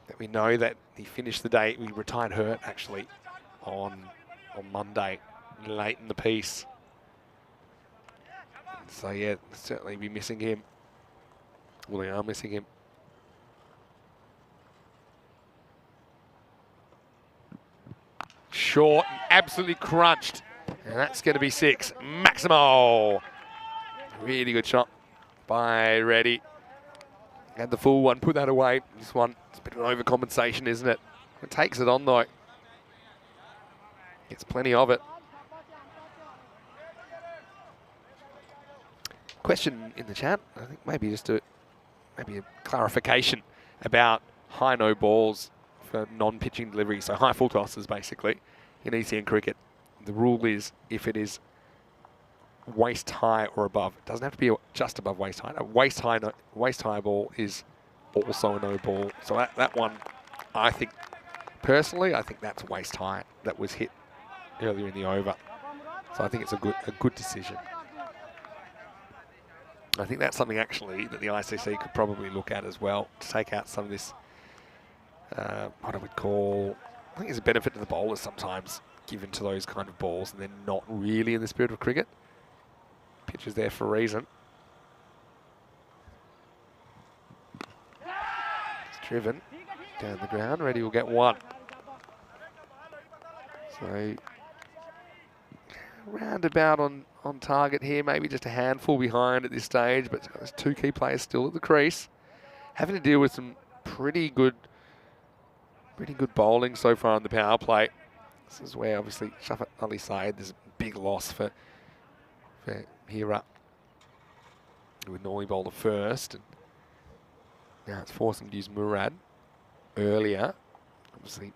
That we know that he finished the day, he retired hurt actually on Monday, late in the piece. So yeah, certainly be missing him. Well, they are missing him. Short, absolutely crunched. And that's going to be 6. Maximo. Really good shot by Reddy. Had the full one, put that away. This one, it's a bit of an overcompensation, isn't it? It takes it on though. Gets plenty of it. Question in the chat, I think maybe just maybe a clarification about high no balls for non-pitching delivery, so high full tosses basically in ECN cricket. The rule is if it is waist high or above, it doesn't have to be just above waist high. A waist high ball is also a no ball. So that one, I think personally, I think that's waist high that was hit earlier in the over. So I think it's a good decision. I think that's something actually that the ICC could probably look at as well, to take out some of this, what I would call, I think there's a benefit to the bowlers sometimes given to those kind of balls, and they're not really in the spirit of cricket. Pitch is there for a reason. It's driven down the ground. Reddy will get 1. So roundabout on target here, maybe just a handful behind at this stage, but there's 2 key players still at the crease, having to deal with some pretty good bowling so far on the power play. This is where obviously Shafat Ali Saeed, there's a big loss for Hira, who would normally bowl the first, and now it's forcing to use Murad earlier. Obviously,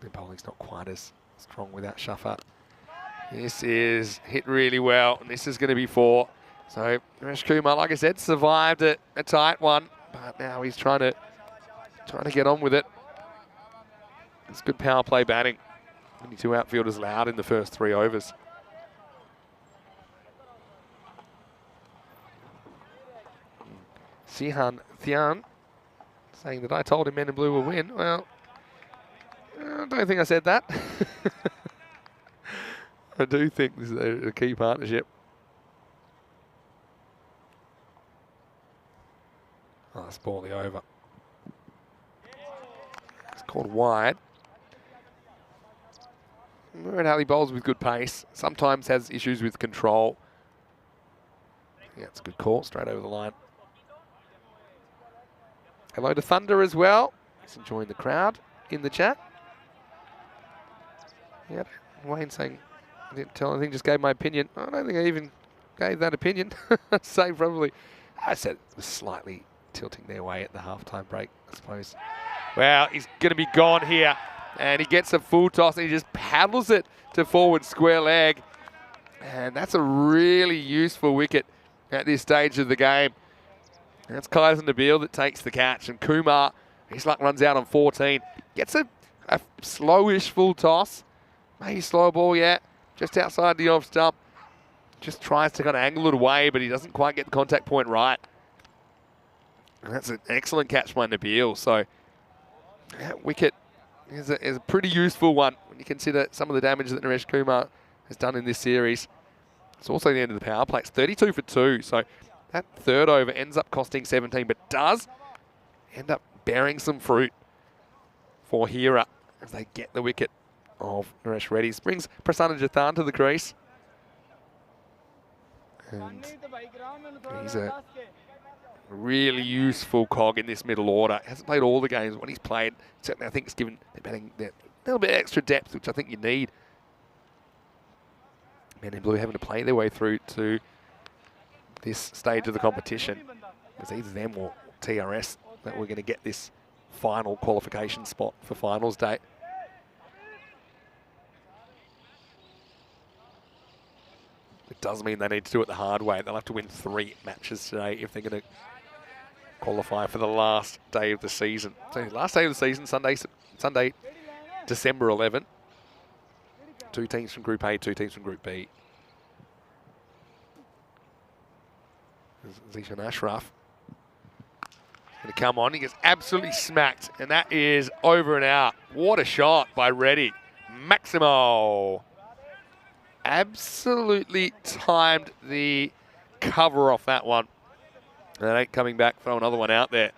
the bowling's not quite as strong without Shuffer. This is hit really well, and this is going to be 4. So Naresh Kumar, like I said, survived a tight one, but now he's trying to get on with it. It's good power play batting. Only 2 outfielders allowed in the first 3 overs. Sihan Thian saying that I told him Men in Blue will win. Well, I don't think I said that. I do think this is a key partnership. Oh, that's ball the over. It's called wide. Murad Ali bowls with good pace. Sometimes has issues with control. Yeah, it's a good call, straight over the line. Hello to Thunder as well. He's enjoying the crowd in the chat. Yeah, Wayne saying, I didn't tell anything, just gave my opinion. I don't think I even gave that opinion. I'd say probably, I said it was slightly tilting their way at the halftime break, I suppose. Well, he's going to be gone here. And he gets a full toss and he just paddles it to forward square leg. And that's a really useful wicket at this stage of the game. And that's Kaiser Nabil that takes the catch. And Kumar, his luck runs out on 14. Gets a slowish full toss. Maybe slow ball, yeah. Just outside the off stump. Just tries to kind of angle it away, but he doesn't quite get the contact point right. And that's an excellent catch by Nabil. So that wicket is a pretty useful one when you consider some of the damage that Naresh Kumar has done in this series. It's also the end of the power play. It's 32 for 2. So that 3rd over ends up costing 17, but does end up bearing some fruit for Hira as they get the wicket of Naresh Reddy. Brings Prasanna Jathan to the crease. And he's a really useful cog in this middle order. Hasn't played all the games. When he's played, certainly I think it's given the batting a little bit extra depth, which I think you need. Men in Blue having to play their way through to this stage of the competition. It's either them or TRS that we're going to get this final qualification spot for finals day. It does mean they need to do it the hard way. They'll have to win 3 matches today if they're going to qualify for the last day of the season. So last day of the season, Sunday, December 11. 2 teams from Group A, 2 teams from Group B. Zishan Ashraf going to come on. He gets absolutely smacked, and that is over and out. What a shot by Reddy. Maximo. Absolutely timed the cover off that one. And it ain't coming back, throw another one out there.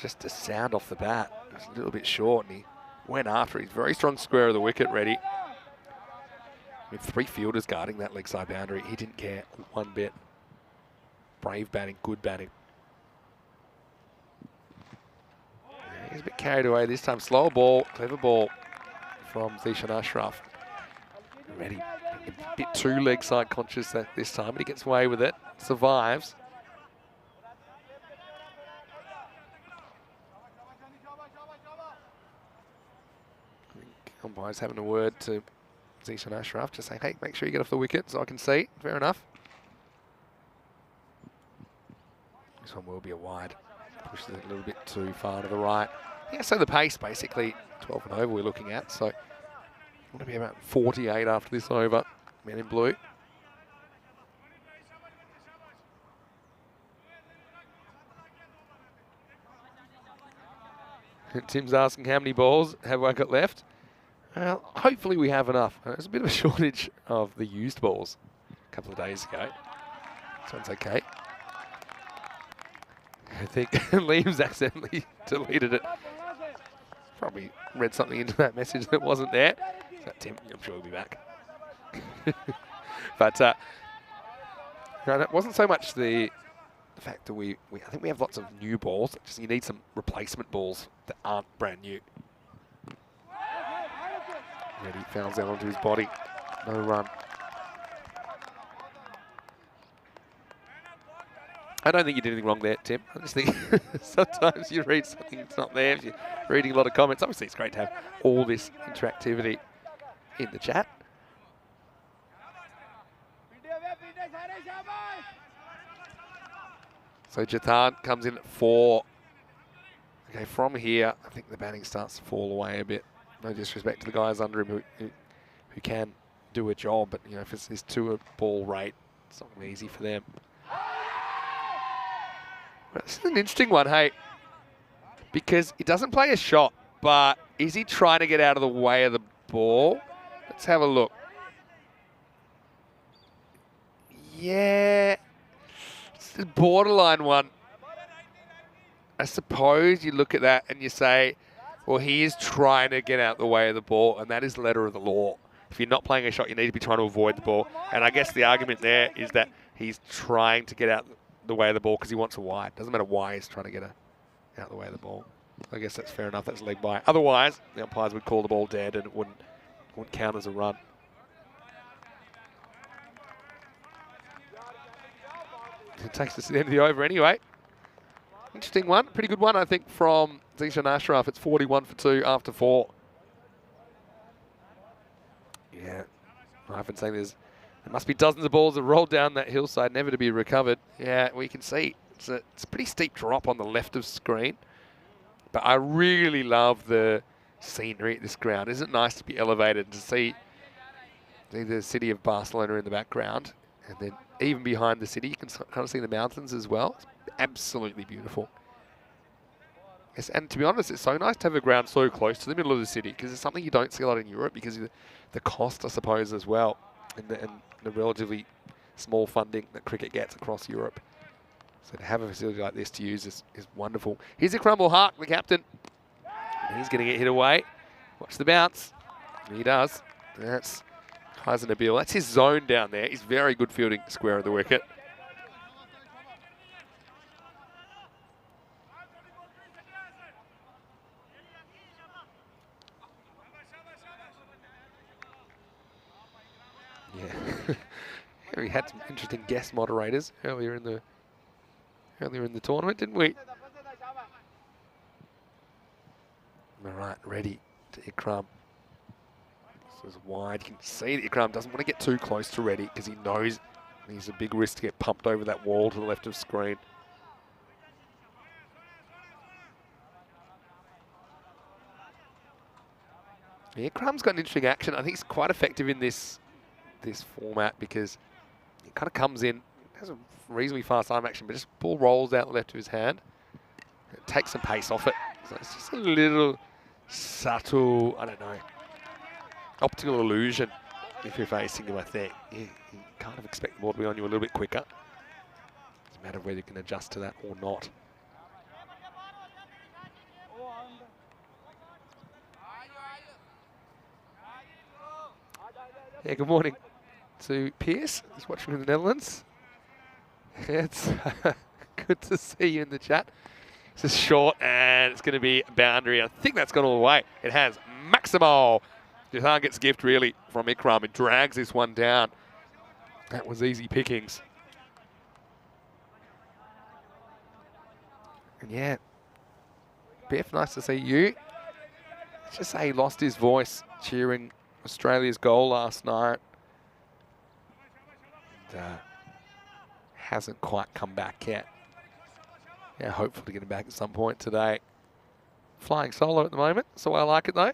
Just a sound off the bat. It was a little bit short, and he went after it. He's very strong square of the wicket, Reddy. With 3 fielders guarding that leg side boundary, he didn't care one bit. Brave batting, good batting. He's a bit carried away this time. Slower ball, clever ball from Zishan Ashraf. Reddy, a bit too leg side conscious this time, but he gets away with it. Survives. Umpire's having a word to Zishan Ashraf, just saying, hey, make sure you get off the wicket so I can see. Fair enough. This one will be a wide. Pushes it a little bit too far to the right. Yeah, so the pace, basically, 12 and over we're looking at. So, want to be about 48 after this over. Men in Blue. And Tim's asking how many balls have I got left? Well, hopefully we have enough. There's a bit of a shortage of the used balls a couple of days ago. This one's okay. I think Liam's accidentally deleted it. Probably read something into that message that wasn't there. So Tim, I'm sure he'll be back. But no, that wasn't so much the fact that I think we have lots of new balls. Just you need some replacement balls that aren't brand new. Reddy fouls out onto his body. No run. I don't think you did anything wrong there, Tim. I just think sometimes you read something that's not there. If you're reading a lot of comments, obviously it's great to have all this interactivity in the chat. So Jathan comes in at 4. Okay, from here, I think the batting starts to fall away a bit. No disrespect to the guys under him who can do a job, but you know, if it's this 2-ball rate, it's not going to be easy for them. Well, this is an interesting one, hey, because he doesn't play a shot, but is he trying to get out of the way of the ball? Let's have a look. Yeah, it's a borderline one. I suppose you look at that and you say, well, he is trying to get out the way of the ball, and that is the letter of the law. If you're not playing a shot, you need to be trying to avoid the ball. And I guess the argument there is that he's trying to get out the way of the ball because he wants a wide. Doesn't matter why he's trying to get out the way of the ball. I guess that's fair enough. That's leg by. Otherwise, the umpires would call the ball dead and it wouldn't count as a run. It takes us to the end of the over anyway. Interesting one. Pretty good one, I think, from Zishan Ashraf. It's 41 for 2 after 4. Yeah, I've been saying there must be dozens of balls that rolled down that hillside, never to be recovered. Yeah, we can see it's a pretty steep drop on the left of screen. But I really love the scenery at this ground. Isn't it nice to be elevated and to see the city of Barcelona in the background? And then even behind the city, you can kind of see the mountains as well. It's absolutely beautiful. Yes, and to be honest, it's so nice to have a ground so close to the middle of the city because it's something you don't see a lot in Europe because of the cost, I suppose, as well, and the relatively small funding that cricket gets across Europe. So to have a facility like this to use is wonderful. Here's Ikram Haq, the captain. And he's going to get hit away. Watch the bounce. He does. That's Kaiser Nabil. That's his zone down there. He's very good fielding square of the wicket. Yeah. We had some interesting guest moderators earlier in the tournament, didn't we? All right, ready to Ikram. This is wide. You can see that Ikram doesn't want to get too close to Reddy because he knows he's a big risk to get pumped over that wall to the left of screen. Yeah, Ikram's got an interesting action. I think he's quite effective in this format because he kind of comes in, has a reasonably fast arm action, but just ball rolls out the left of his hand. It takes some pace off it. So it's just a little subtle, I don't know, optical illusion if you're facing him, I think. You kind of expect the ball to be on you a little bit quicker. It's a matter of whether you can adjust to that or not. Yeah, good morning to Pierce, who's watching from the Netherlands. It's good to see you in the chat. This is short, and it's going to be a boundary. I think that's gone all the way. It has. Maximo. Jathan gets gift, really, from Ikram. It drags this one down. That was easy pickings. And yeah, Biff, nice to see you. Let's just say he lost his voice cheering Australia's goal last night. And, hasn't quite come back yet. Yeah, hopefully to get him back at some point today. Flying solo at the moment, so I like it though.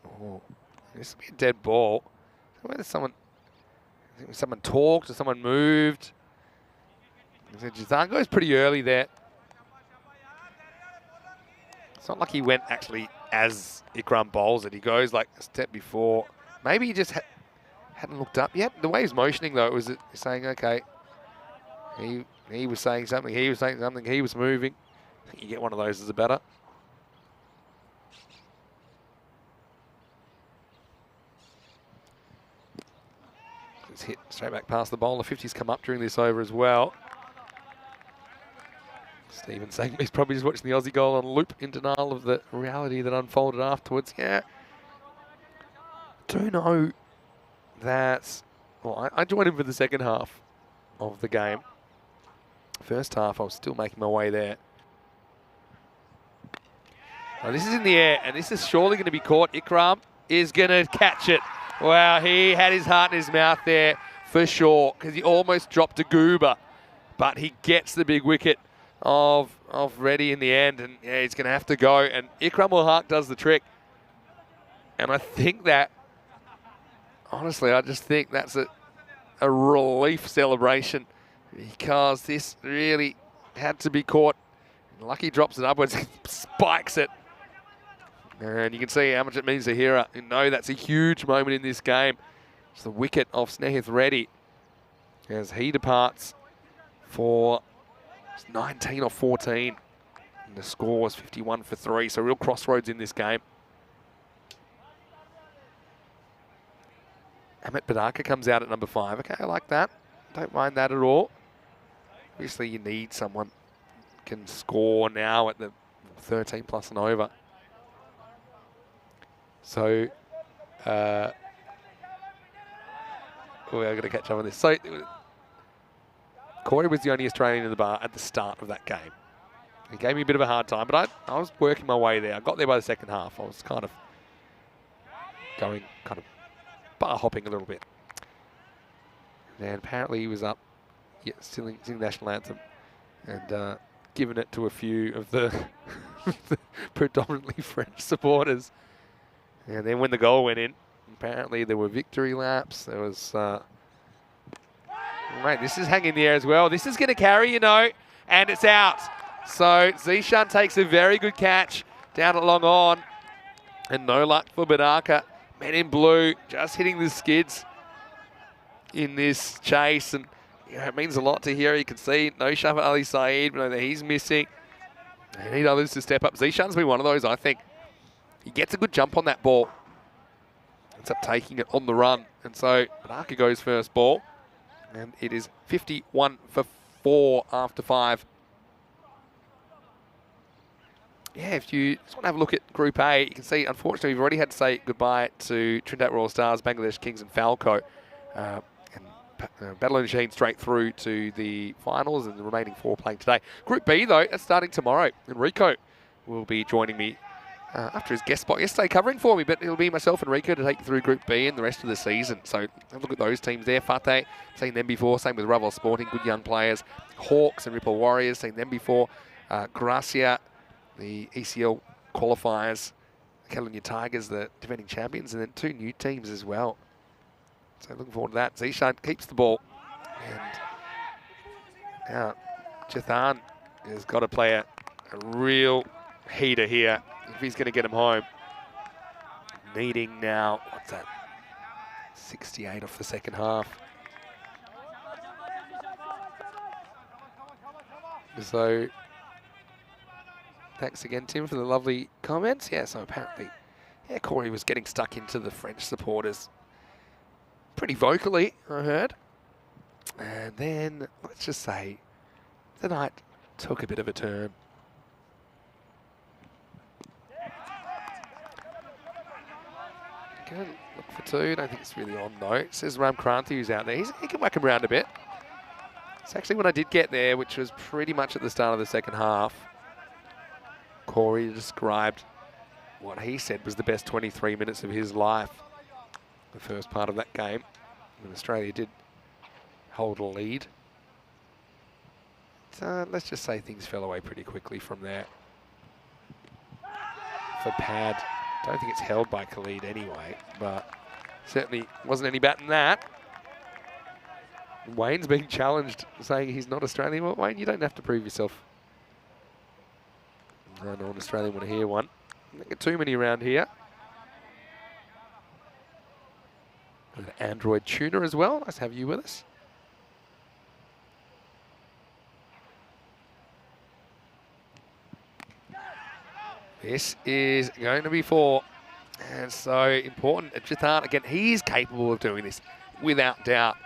Oh, this will be a dead ball. Whether someone talked or someone moved. Jathan goes pretty early there. It's not like he went actually as Ikram bowls it. He goes like a step before. Maybe he just hadn't looked up yet. The way he's motioning though, it was saying, okay, he was saying something, he was saying something, he was moving. I think you get one of those as a batter. It's hit straight back past the bowler. 50's come up during this over as well. Stephen saying he's probably just watching the Aussie goal on loop in denial of the reality that unfolded afterwards. Yeah. Do know that, well, I joined him for the second half of the game. First half, I was still making my way there. Now, this is in the air, and this is surely going to be caught. Ikram is going to catch it. Wow, he had his heart in his mouth there for sure, because he almost dropped a goober. But he gets the big wicket of Reddy in the end, and yeah, he's going to have to go. And Ikram ul Haq does the trick. And I think that, honestly, I just think that's a relief celebration, because this really had to be caught. Lucky drops it upwards, spikes it. And you can see how much it means to Hira. You know that's a huge moment in this game. It's the wicket of Snehith Reddy as he departs for 19 or 14. And the score was 51 for 3, so real crossroads in this game. Amit Badaka comes out at number 5. Okay, I like that. Don't mind that at all. Obviously, you need someone who can score now at the 13 plus and over. So, we're going to catch up on this. So, Corey was the only Australian in the bar at the start of that game. He gave me a bit of a hard time, but I was working my way there. I got there by the second half. I was kind of going bar hopping a little bit. And apparently he was up, singing the national anthem and giving it to a few of the, the predominantly French supporters. And then when the goal went in, apparently there were victory laps. There was, right, this is hanging in the air as well. This is going to carry, you know, and it's out. So Zishan takes a very good catch down at long on. And no luck for Badaka. Men in blue just hitting the skids in this chase. And you know, it means a lot to hear. You can see no Shafat Ali Saeed, but that he's missing. They need others to step up. Zishan's been one of those, I think. He gets a good jump on that ball. Ends up taking it on the run. And so Badaka goes first ball. And it is 51 for 4 after 5. Yeah, if you just want to have a look at Group A, you can see, unfortunately, we've already had to say goodbye to Trinidad Royal Stars, Bangladesh Kings and FanCode. And Barcelona Sheen straight through to the finals, and the remaining 4 playing today. Group B, though, that's starting tomorrow. And Rico will be joining me after his guest spot yesterday covering for me, but it'll be myself and Rico to take you through Group B and the rest of the season. So have a look at those teams there. Fateh, seen them before. Same with Raval Sporting, good young players. Hawks and Ripple Warriors, seen them before. Gracia, the ECL qualifiers. Caledonia Tigers, the defending champions, and then 2 new teams as well. So looking forward to that. Zishan keeps the ball. And now Jathan has got to play a real heater here if he's going to get him home. Needing now, what's that? 68 off the second half. So, thanks again, Tim, for the lovely comments. Yeah, so apparently, yeah, Corey was getting stuck into the French supporters pretty vocally, I heard. And then, let's just say, the night took a bit of a turn. Go look for 2. Don't think it's really on though. It says Ram Kranthi who's out there. He can whack him around a bit. It's actually when I did get there, which was pretty much at the start of the second half. Corey described what he said was the best 23 minutes of his life. The first part of that game, when Australia did hold a lead. So let's just say things fell away pretty quickly from there. For Pad. Don't think it's held by Khalid anyway, but certainly wasn't any better than that. Wayne's being challenged, saying he's not Australian. Well, Wayne, you don't have to prove yourself. I know an Australian want to hear one. Don't get too many around here. An Android tuner as well. Nice to have you with us. This is going to be 4. And so important. Jathan, again, he's capable of doing this without doubt.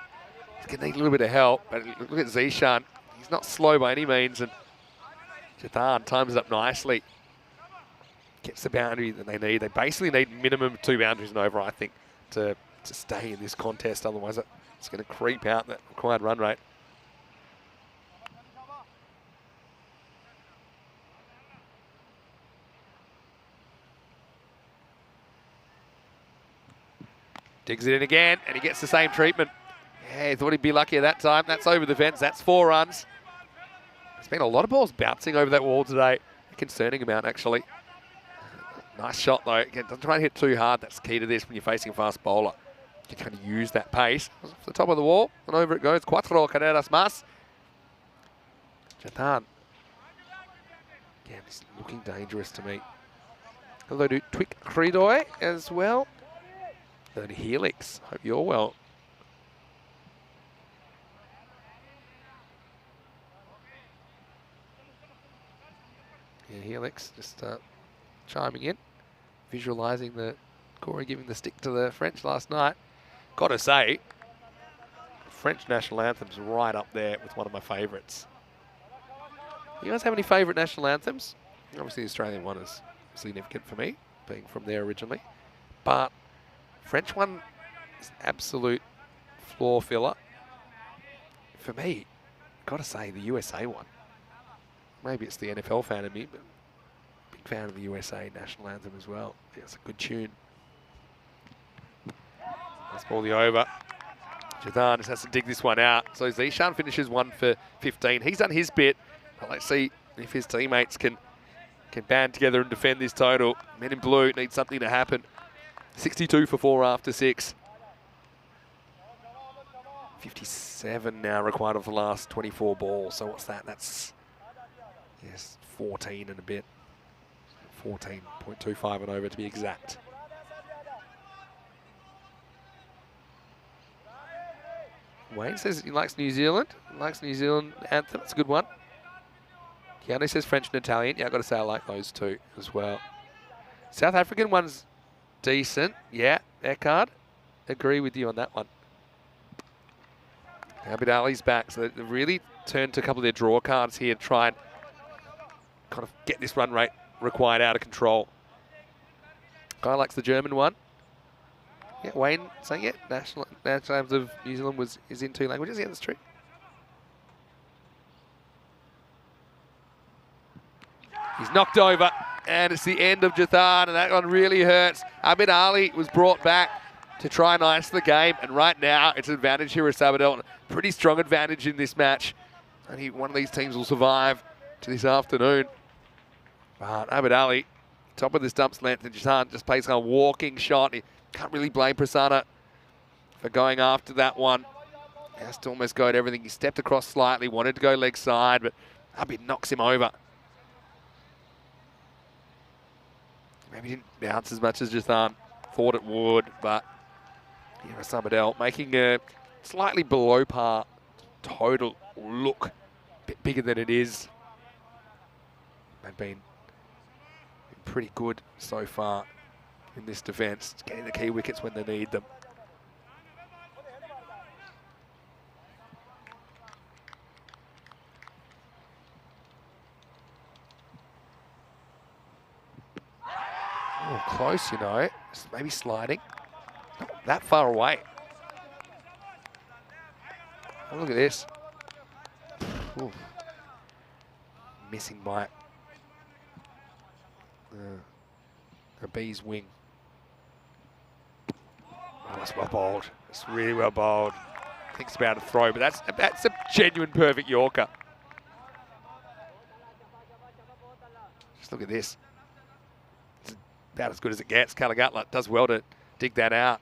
He's going to need a little bit of help. But look at Zishan. He's not slow by any means. And Jathan times it up nicely. Gets the boundary that they need. They basically need minimum 2 boundaries and over, I think, to stay in this contest. Otherwise, it's going to creep out that required run rate. Digs it in again, and he gets the same treatment. Yeah, he thought he'd be luckier that time. That's over the fence. That's 4 runs. There's been a lot of balls bouncing over that wall today. A concerning amount, actually. Nice shot, though. Again, don't try and hit too hard. That's key to this when you're facing a fast bowler. You can kind of use that pace. Off the top of the wall, and over it goes. Cuatro carreras más. Jathan. Again, he's looking dangerous to me. Hello to Twik Kridoy as well. Hello to Helix. Hope you're well. Yeah, Helix just chiming in, visualising the Corey giving the stick to the French last night. Got to say, French national anthem's right up there with one of my favourites. You guys have any favourite national anthems? Obviously the Australian one is significant for me, being from there originally. But French one is absolute floor filler. For me, got to say the USA one. Maybe it's the NFL fan in me, but big fan of the USA national anthem as well. I think it's a good tune. Let's ball the over. Jathan just has to dig this one out. So Zishan finishes 1 for 15. He's done his bit. But let's see if his teammates can band together and defend this total. Men in blue need something to happen. 62 for 4 after 6. 57 now required of the last 24 balls. So what's that? That's, yes, 14 and a bit. 14.25 and over to be exact. Wayne says he likes New Zealand. Likes New Zealand anthem. It's a good one. Keanu says French and Italian. Yeah, I've got to say I like those two as well. South African one's decent. Yeah, Eckhard. Agree with you on that one. Abid Ali's back. So they really turned to a couple of their draw cards here to try and kind of get this run rate required out of control. Guy likes the German one. Yeah, Wayne saying it. National anthems of New Zealand is in 2 languages. Yeah, that's true. He's knocked over, and it's the end of Jathan, and that one really hurts. Abid Ali was brought back to try and ice the game, and right now it's an advantage here at Sabadell. Pretty strong advantage in this match. Only one of these teams will survive to this afternoon. But Abid Ali, top of this dumps length, and Jathan just plays a walking shot. He can't really blame Prasanna for going after that one. He has to almost go at everything. He stepped across slightly, wanted to go leg side, but Abid knocks him over. Maybe didn't bounce as much as Jathan thought it would, but yeah, Sabadell making a slightly below par total look a bit bigger than it is. They've been pretty good so far in this defence, getting the key wickets when they need them. Oh, close, you know. Maybe sliding. Not that far away. Oh, look at this. Ooh. Missing by a bee's wing. Oh, that's well bowled. It's really well bowled. Thinks about a throw, but that's a genuine perfect Yorker. Just look at this. It's about as good as it gets. Kalagutla does well to dig that out.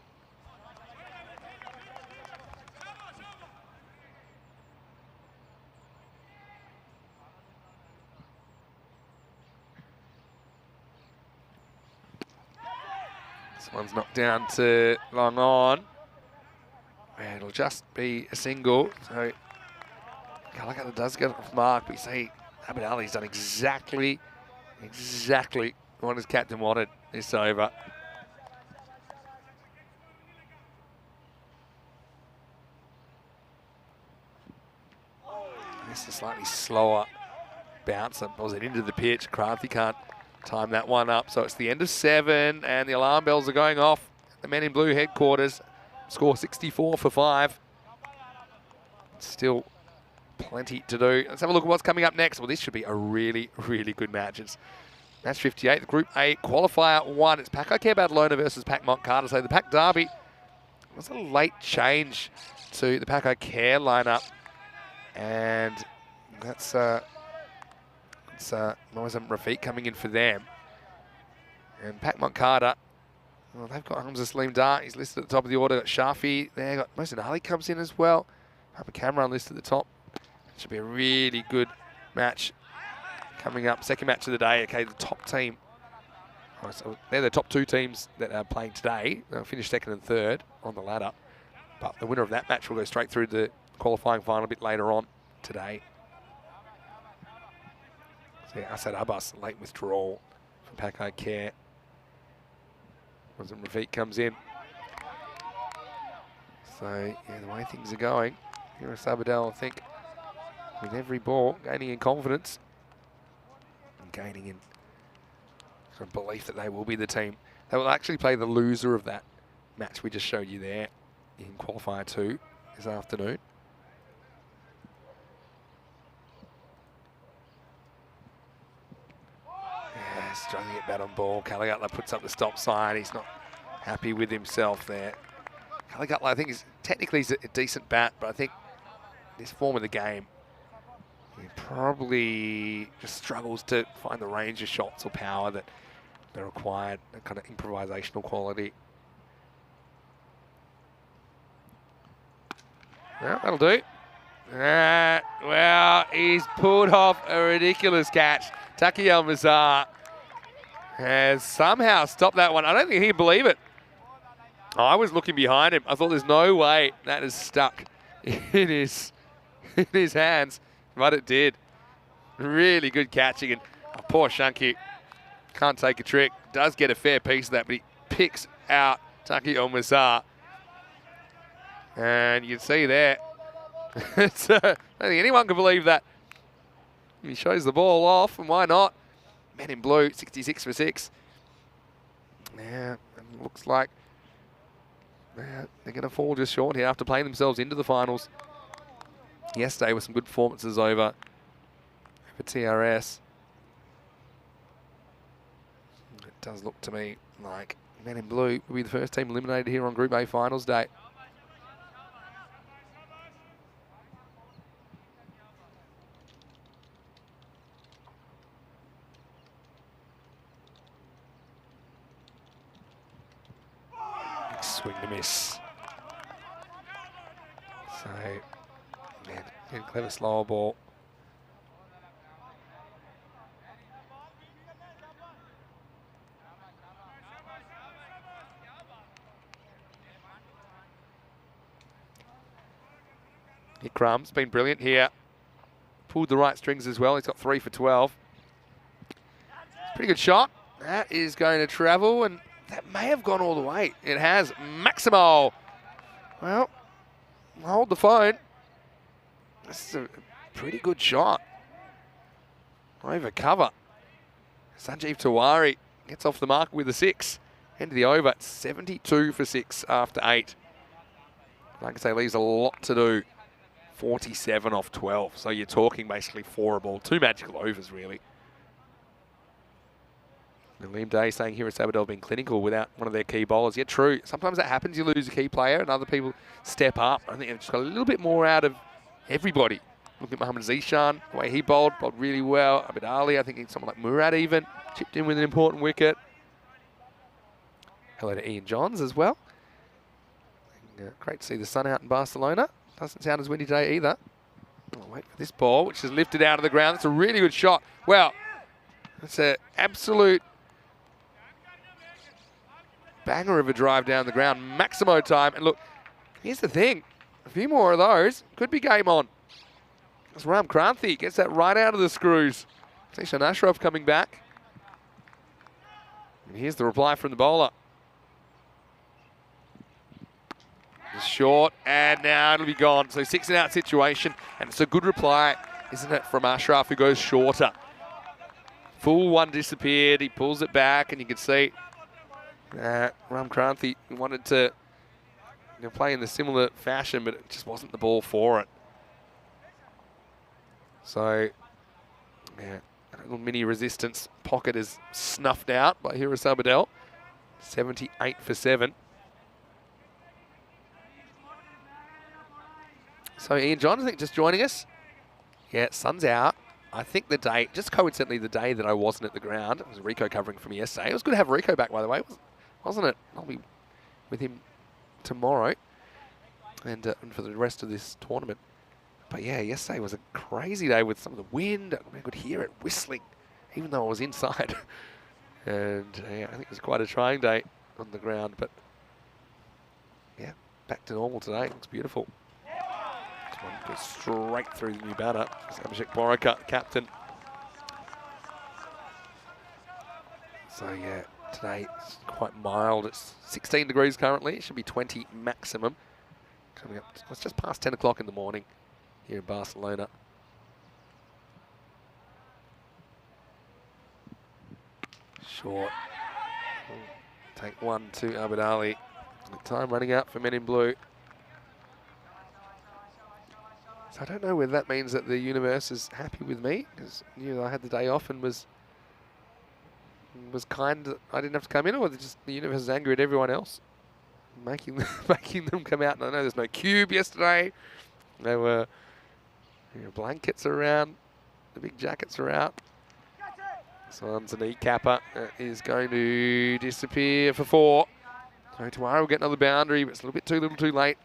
This one's knocked down to long on. And it'll just be a single. So Kalagutla does get off mark, but you see Abid Ali's done exactly what his captain wanted this over. This is a slightly slower bouncer. Was it into the pitch? Kranthi can't time that one up. So it's the end of 7, and the alarm bells are going off. The Men in Blue headquarters score 64 for 5. Still plenty to do. Let's have a look at what's coming up next. Well, this should be a really, really good match. It's match 58, the Group A qualifier 1. It's Pack I Care Barcelona versus Pack Montcarter. So the Pack Derby It was a late change to the Paco Care lineup, and that's Moazam Rafiq coming in for them. And Pat Moncada, well, they've got Hamza Saleem Dar. He's listed at the top of the order. Got Shafi there. Got Mohsen Ali comes in as well. Papa Cameron listed at the top. Should be a really good match coming up. Second match of the day. Okay, the top team. Oh, so they're the top two teams that are playing today. They'll finish second and third on the ladder. But the winner of that match will go straight through to the qualifying final a bit later on today. So yeah, Asad Abbas, late withdrawal from Paco Care. Moazam Rafiq comes in. So yeah, the way things are going, here is Sabadell, I think, with every ball, gaining in confidence and gaining in sort of belief that they will be the team. They will actually play the loser of that match we just showed you there in qualifier 2 this afternoon. Yeah, struggling to get bat on ball. Caligatla puts up the stop sign. He's not happy with himself there. Caligatla, I think, is technically a decent bat, but I think this form of the game, he probably just struggles to find the range of shots or power that are required, that kind of improvisational quality. Well, that'll do. Well, he's pulled off a ridiculous catch. Taki Al-Mazar has somehow stopped that one. I don't think he can believe it. I was looking behind him. I thought there's no way that is stuck in his hands, but it did. Really good catching, and poor Shanky can't take a trick. Does get a fair piece of that, but he picks out Taki Al-Mazar. And you can see there, I don't think anyone can believe that. He shows the ball off, and why not? Men in blue, 66 for 6. Yeah, it looks like they're going to fall just short here after playing themselves into the finals yesterday with some good performances over TRS. It does look to me like Men in Blue will be the first team eliminated here on Group A Finals Day. Swing to miss. So, man, clever slower ball. Ikram's been brilliant here. Pulled the right strings as well. He's got 3 for 12. Pretty good shot. That is going to travel, and that may have gone all the way. It has. Maximo. Well, hold the phone. This is a pretty good shot. Over cover. Sanjeev Tiwari gets off the mark with a 6. End of the over. 72 for 6 after 8. Like I say, leaves a lot to do. 47 off 12. So you're talking basically 4 a ball. 2 magical overs, really. And Liam Day saying here at Sabadell being clinical without one of their key bowlers. Yeah, true. Sometimes that happens. You lose a key player and other people step up. I think they've just got a little bit more out of everybody. Look at Mohammad Zishan, the way he bowled really well. Abid Ali, I think someone like Murad even chipped in with an important wicket. Hello to Ian Johns as well. Great to see the sun out in Barcelona. Doesn't sound as windy today either. I'll wait for this ball, which is lifted out of the ground. That's a really good shot. Well, that's an absolute banger of a drive down the ground. Maximo time. And look, here's the thing. A few more of those. Could be game on. As Ram Kranthi gets that right out of the screws. Zishan Ashraf coming back. And here's the reply from the bowler. It's short, and now it'll be gone. So 6 and out situation. And it's a good reply, isn't it, from Ashraf, who goes shorter. Full one disappeared. He pulls it back, and you can see Ram Kranthi wanted to play in the similar fashion, but it just wasn't the ball for it. So, yeah, a little mini resistance pocket is snuffed out by Hira Sabadell. 78 for 7. So Ian John, I think, just joining us. Yeah, sun's out. I think the day, just coincidentally the day that I wasn't at the ground, it was Rico covering for me yesterday. It was good to have Rico back, by the way, wasn't it? I'll be with him tomorrow and for the rest of this tournament. But yeah, yesterday was a crazy day with some of the wind. I could hear it whistling, even though I was inside. And yeah, I think it was quite a trying day on the ground, but yeah, back to normal today. Looks beautiful. This one goes straight through the new batter. Abhishek Boraka, captain. So yeah, today it's quite mild. It's 16 degrees currently. It should be 20 maximum. Coming up, it's just past 10 o'clock in the morning here in Barcelona. Short. Take one to Abadali. Time running out for men in blue. So I don't know whether that means that the universe is happy with me, because I had the day off and was kind that I didn't have to come in, or just the universe is angry at everyone else, making them come out. And I know there's no cube yesterday. There were blankets around. The big jackets are out. This one's a neat capper. Is going to disappear for 4. So tomorrow we'll get another boundary, but it's a little bit too little too late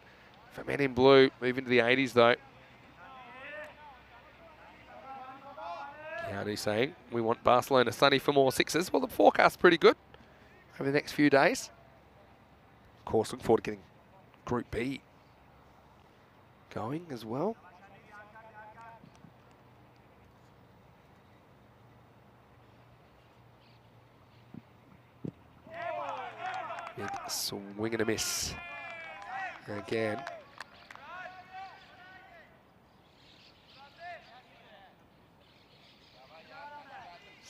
for men in blue. Move into the 80s though. Keanu's saying we want Barcelona sunny for more 6s. Well, the forecast's pretty good over the next few days. Of course, looking forward to getting Group B going as well. Big swing and a miss again.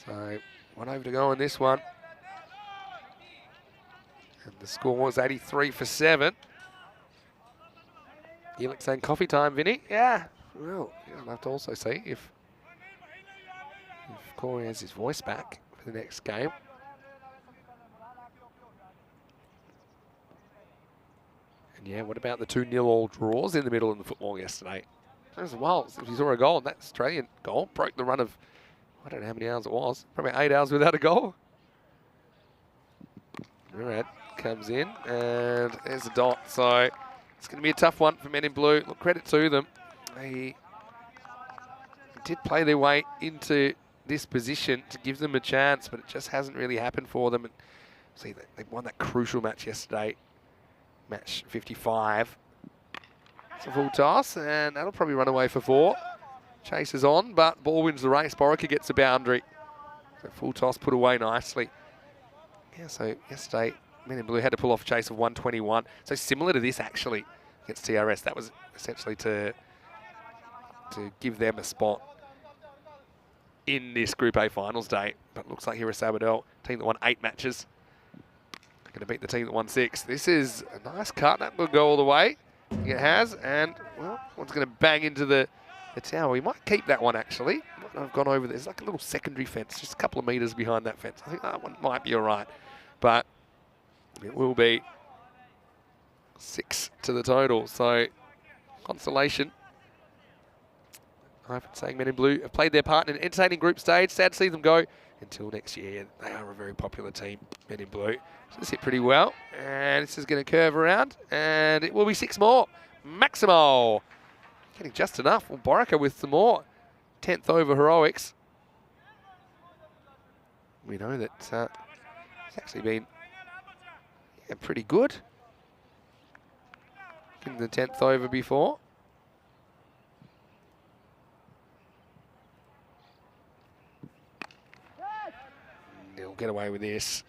So 1 over to go on this one. And the score was 83 for 7. Helix saying coffee time, Vinny. Yeah, well, you'll have to also see if Corey has his voice back for the next game. And yeah, what about the 2-0 all draws in the middle in the football yesterday? That was wild. If you saw a goal, and that Australian goal broke the run of, I don't know how many hours it was, probably 8 hours without a goal. Murad comes in, and there's a dot. So it's going to be a tough one for men in blue. Look, credit to them. They did play their way into this position to give them a chance, but it just hasn't really happened for them. And see, they won that crucial match yesterday. Match 55. It's a full toss, and that'll probably run away for 4. Chases on, but ball wins the race. Boraka gets a boundary. So full toss put away nicely. Yeah, so yesterday, men in blue had to pull off a chase of 121. So similar to this, actually, against TRS. That was essentially to give them a spot in this Group A finals day. But looks like here is Sabadell, team that won 8 matches. Going to beat the team that won 6. This is a nice cut. That will go all the way. I think it has. And, well, one's going to bang into the tower. We might keep that one, actually. I've gone over there. There's like a little secondary fence, just a couple of metres behind that fence. I think that one might be all right. But it will be 6 to the total. So, consolation. I've been saying men in blue have played their part in an entertaining group stage. Sad to see them go. Until next year, they are a very popular team, men in blue. So this hit pretty well, and this is going to curve around, and it will be 6 more. Maximo getting just enough. Well, Boraka with some more. 10th over heroics. We know that it's actually been pretty good in the 10th over before. He'll get away with this.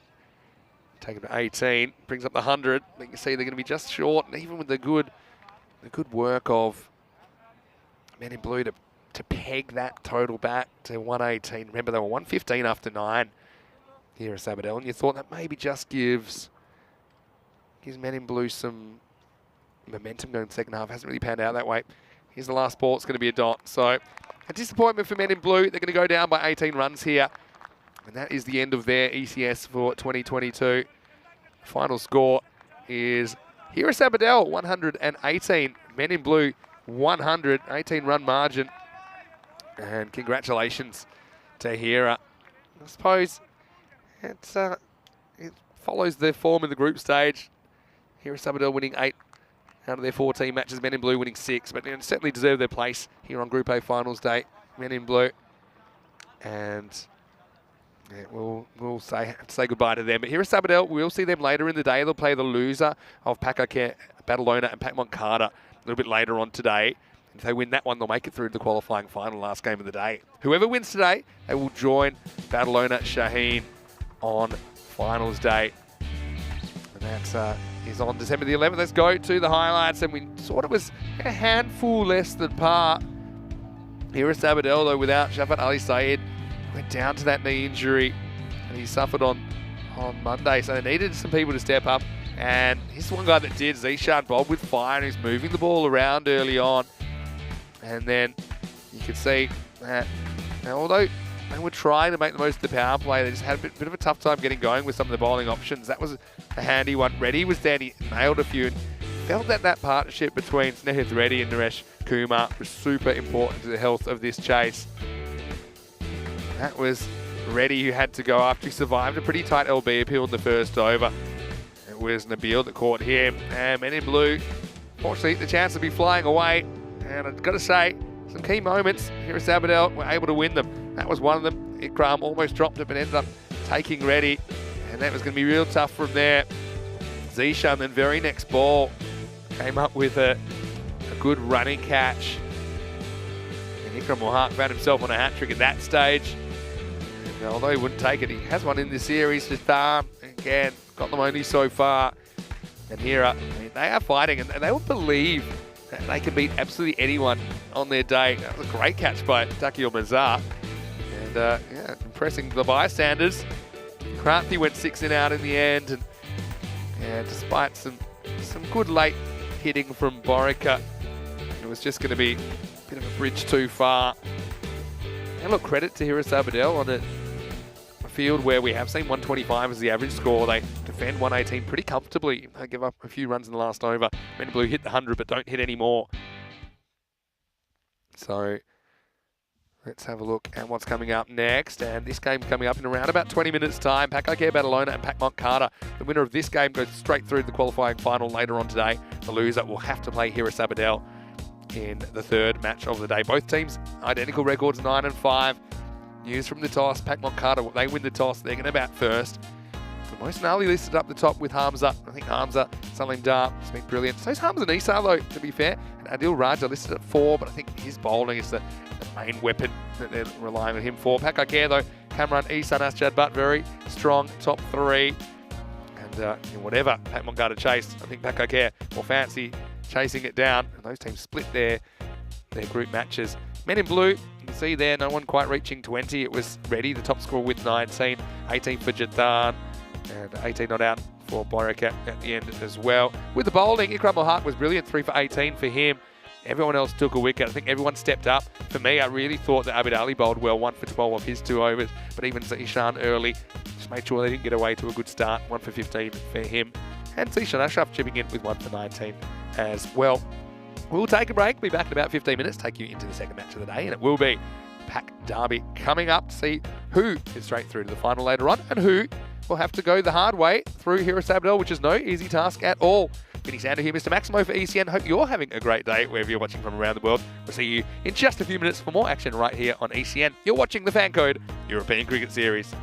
Take him to 18. Brings up the 100. You can see they're going to be just short. And even with the good work of men in blue to peg that total back to 118. Remember, they were 115 after 9 here at Sabadell. And you thought that maybe just gives men in blue some momentum going in the second half. Hasn't really panned out that way. Here's the last ball. It's going to be a dot. So a disappointment for men in blue. They're going to go down by 18 runs here. And that is the end of their ECS for 2022. Final score is here at Sabadell, 118. Men in blue, 100, 18-run margin. And congratulations to Hira. I suppose it follows their form in the group stage. Hira Sabadell winning 8 out of their 14 matches. Men in Blue winning 6, but certainly deserve their place here on Group A Finals Day. Men in Blue. And yeah, we'll say goodbye to them. But Hira Sabadell, we'll see them later in the day. They'll play the loser of Barcelona and Pac Moncada a little bit later on today. If they win that one, they'll make it through to the qualifying final, last game of the day. Whoever wins today, they will join Barcelona Shaheen on finals day. And that is on December the 11th. Let's go to the highlights. And we thought it was a handful less than par. Hira Sabadell, though, without Shafat Ali Saeed, went down to that knee injury. And he suffered on Monday. So they needed some people to step up. And he's the one guy that did. Zishan Bob with fire, and he's moving the ball around early on. And then you can see that although they were trying to make the most of the power play, they just had a bit of a tough time getting going with some of the bowling options. That was a handy one. Reddy was there, he nailed a few, and felt that partnership between Snehith Reddy and Naresh Kumar was super important to the health of this chase. That was Reddy who had to go after. He survived a pretty tight LB appeal in the first over. It was Nabil that caught him. And Men in Blue, fortunately, the chance to be flying away. And I've got to say, some key moments here at Sabadell were able to win them. That was one of them. Ikram almost dropped it, but ended up taking Reddy. And that was going to be real tough from there. Zishan, then very next ball, came up with a good running catch. And Ikram Mohak found himself on a hat-trick at that stage. And although he wouldn't take it, he has one in the series. Just again, got them only so far. And here, they are fighting, and they will believe that they can beat absolutely anyone on their day. That was a great catch by Takio Mazar. And yeah, impressing the bystanders. Kranthi went 6 in out in the end. And yeah, despite some good late hitting from Borica, it was just going to be a bit of a bridge too far. And look, credit to Hira Sabadell on a field where we have seen 125 as the average score. They defend 118 pretty comfortably. They give up a few runs in the last over. Men in Blue hit the 100, but don't hit any more. So let's have a look at what's coming up next. And this game coming up in around about 20 minutes time. Pac Barcelona and Pac Moncada. The winner of this game goes straight through to the qualifying final later on today. The loser will have to play Hira Sabadell in the third match of the day. Both teams identical records, 9 and 5. News from the toss, Pac Moncada, they win the toss, they're going to bat first. The most gnarly listed up the top with Hamza. I think Hamza, Salim Dar has been brilliant. So's Hamza Nisar though, to be fair. And Adil Raja listed at 4, but I think his bowling is the main weapon that they're relying on him for. Pac though, Kamran Isan, Asjad Butt, very strong top 3. And whatever Pac Moncada chased, I think Pac will fancy chasing it down. And those teams split their group matches. Men in Blue, you can see there, no one quite reaching 20. It was Reddy, the top scorer with 19, 18 for Jatan, and 18 not out for Borica at the end as well. With the bowling, Ikram Mohak was brilliant, 3 for 18 for him. Everyone else took a wicket. I think everyone stepped up. For me, I really thought that Abid Ali bowled well, 1 for 12 of his 2 overs, but even Zishan early just made sure they didn't get away to a good start, 1 for 15 for him. And Zishan Ashraf chipping in with 1 for 19 as well. We'll take a break. Be back in about 15 minutes. Take you into the second match of the day, and it will be Pac Derby coming up to see who is straight through to the final later on and who will have to go the hard way through Hira Sabadell, which is no easy task at all. Vinny Sander here, Mr. Maximo for ECN. Hope you're having a great day wherever you're watching from around the world. We'll see you in just a few minutes for more action right here on ECN. You're watching the FanCode European Cricket Series.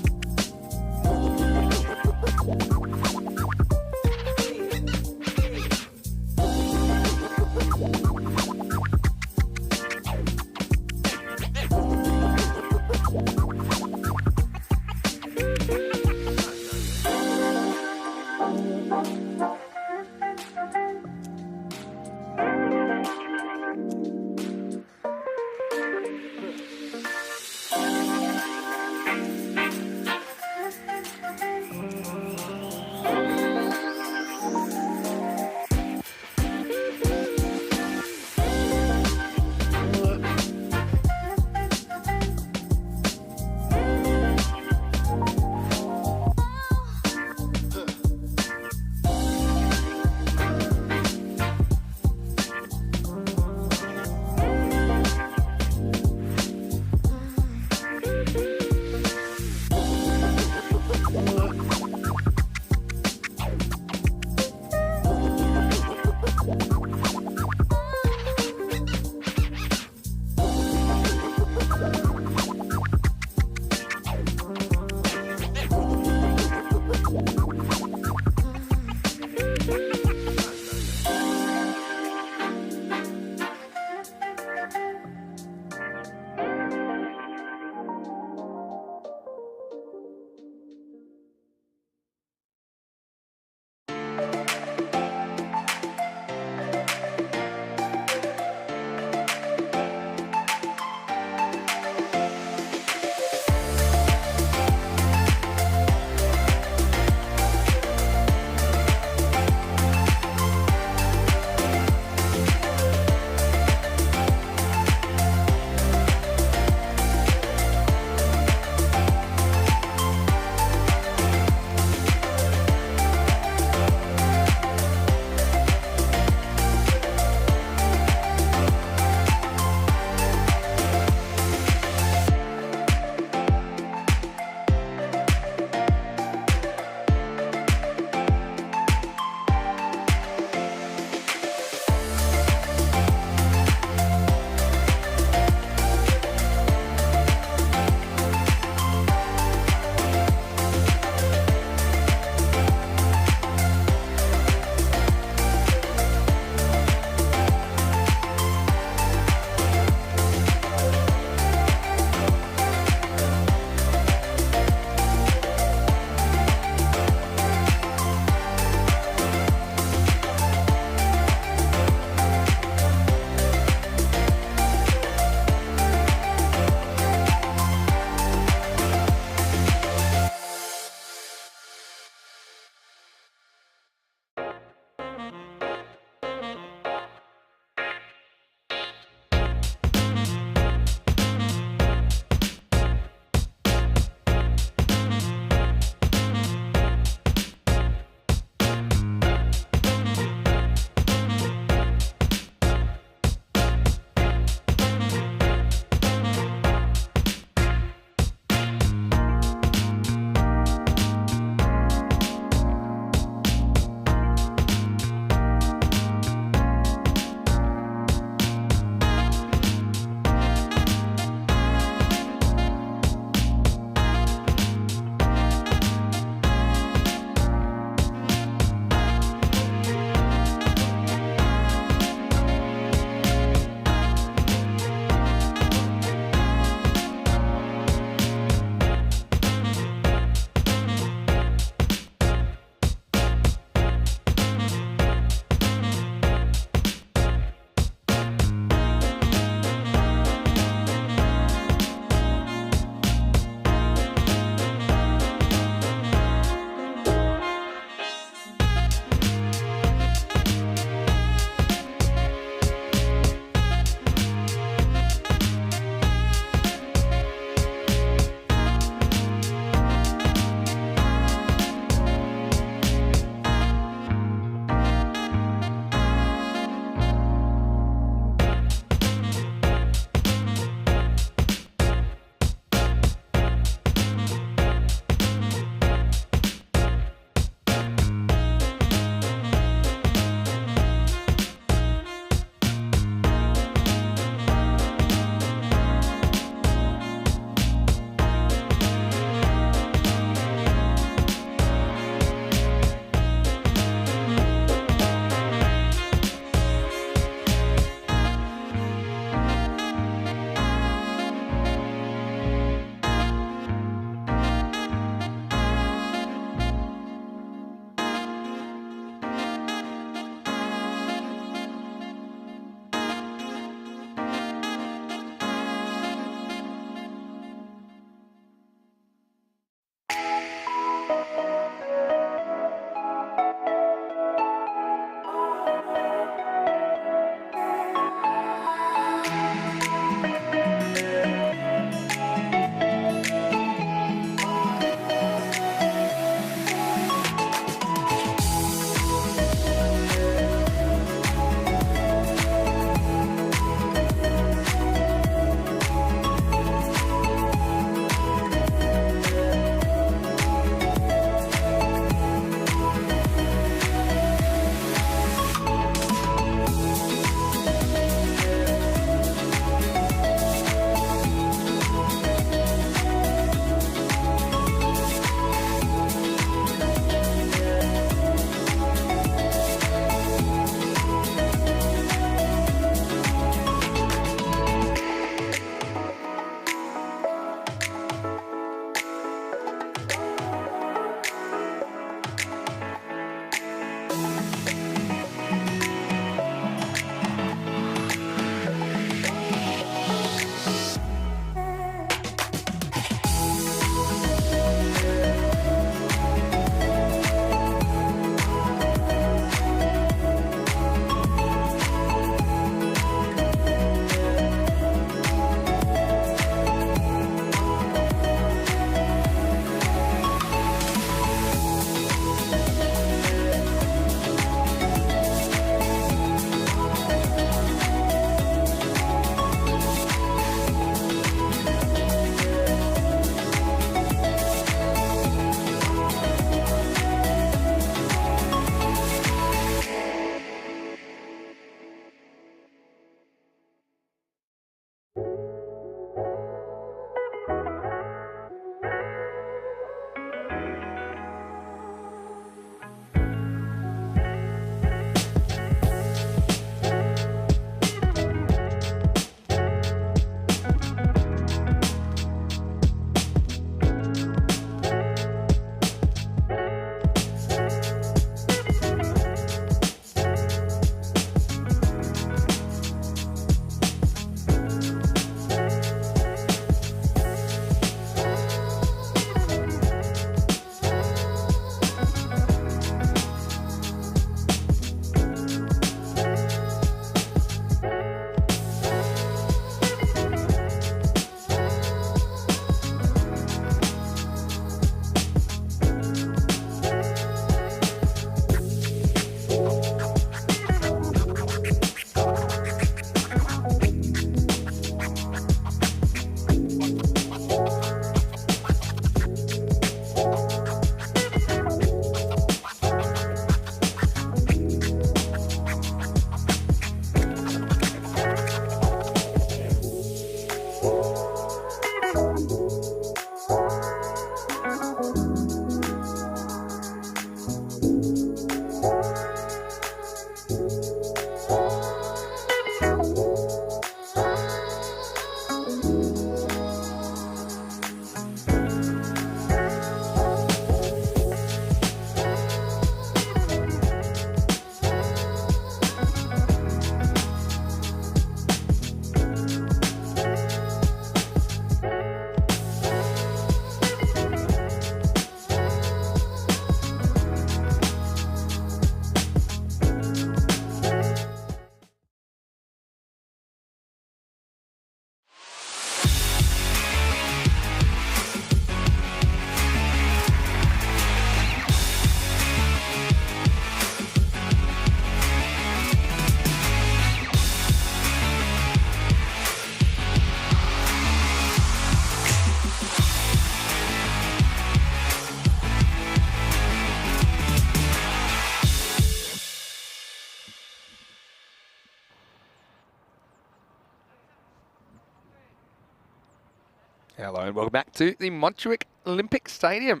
Hello and welcome back to the Montjuic Olympic Stadium.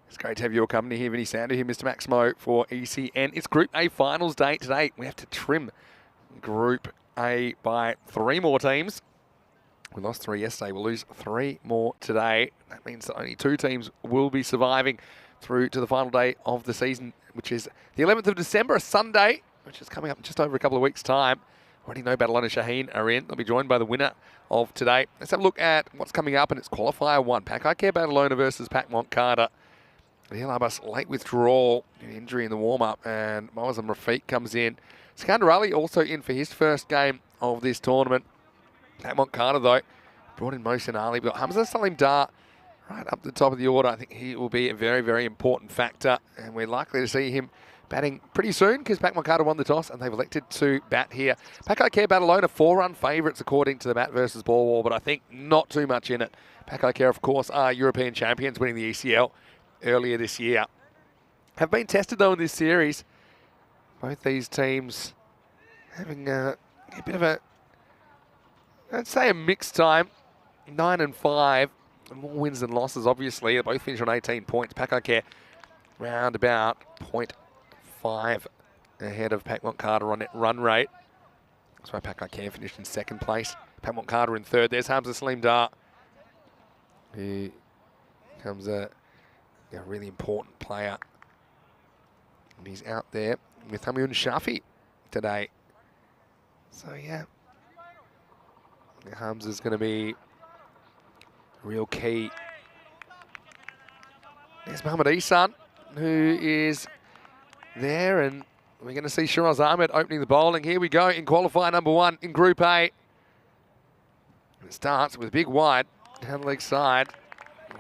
It's great to have your company here, Vinny Sander here, Mr. Maximo for ECN. It's Group A finals day today. We have to trim Group A by 3 more teams. We lost 3 yesterday. We'll lose 3 more today. That means that only 2 teams will be surviving through to the final day of the season, which is the 11th of December, a Sunday, which is coming up in just over a couple of weeks' time. Already know Barcelona Shaheen are in. They'll be joined by the winner of today. Let's have a look at what's coming up, and it's Qualifier 1. Pack Care Barcelona versus Pac Montcarter. The Alabas late withdrawal, an injury in the warm-up, and Moazam Rafiq comes in. Skander Ali also in for his first game of this tournament. Pac Montcarter, though, brought in Mohsen Ali. We've got Hamza Salim Dar right up the top of the order. I think he will be a very, very important factor, and we're likely to see him batting pretty soon because Pac Montcarter won the toss and they've elected to bat here. Pac Care Barcelona 4-run favourites according to the bat versus ball wall, but I think not too much in it. Pac Care, of course, are European champions, winning the ECL earlier this year. Have been tested though in this series. Both these teams having a bit of a, I'd say, a mixed time. 9 and 5, more wins than losses. Obviously, they both finished on 18 points. Pac Care round about 0.5 ahead of Pac Montcarter on net run rate. That's why Pac Care finished in 2nd place. Pac Montcarter in 3rd. There's Hamza Salim Dar, who becomes a really important player. And he's out there with Hamioun Shafi today. So, yeah. Hamza's going to be real key. There's Mohamed Ihsan, who is there, and we're going to see Shiraz Ahmed opening the bowling. Here we go in qualifier number 1 in Group A. It starts with a big wide down the leg side.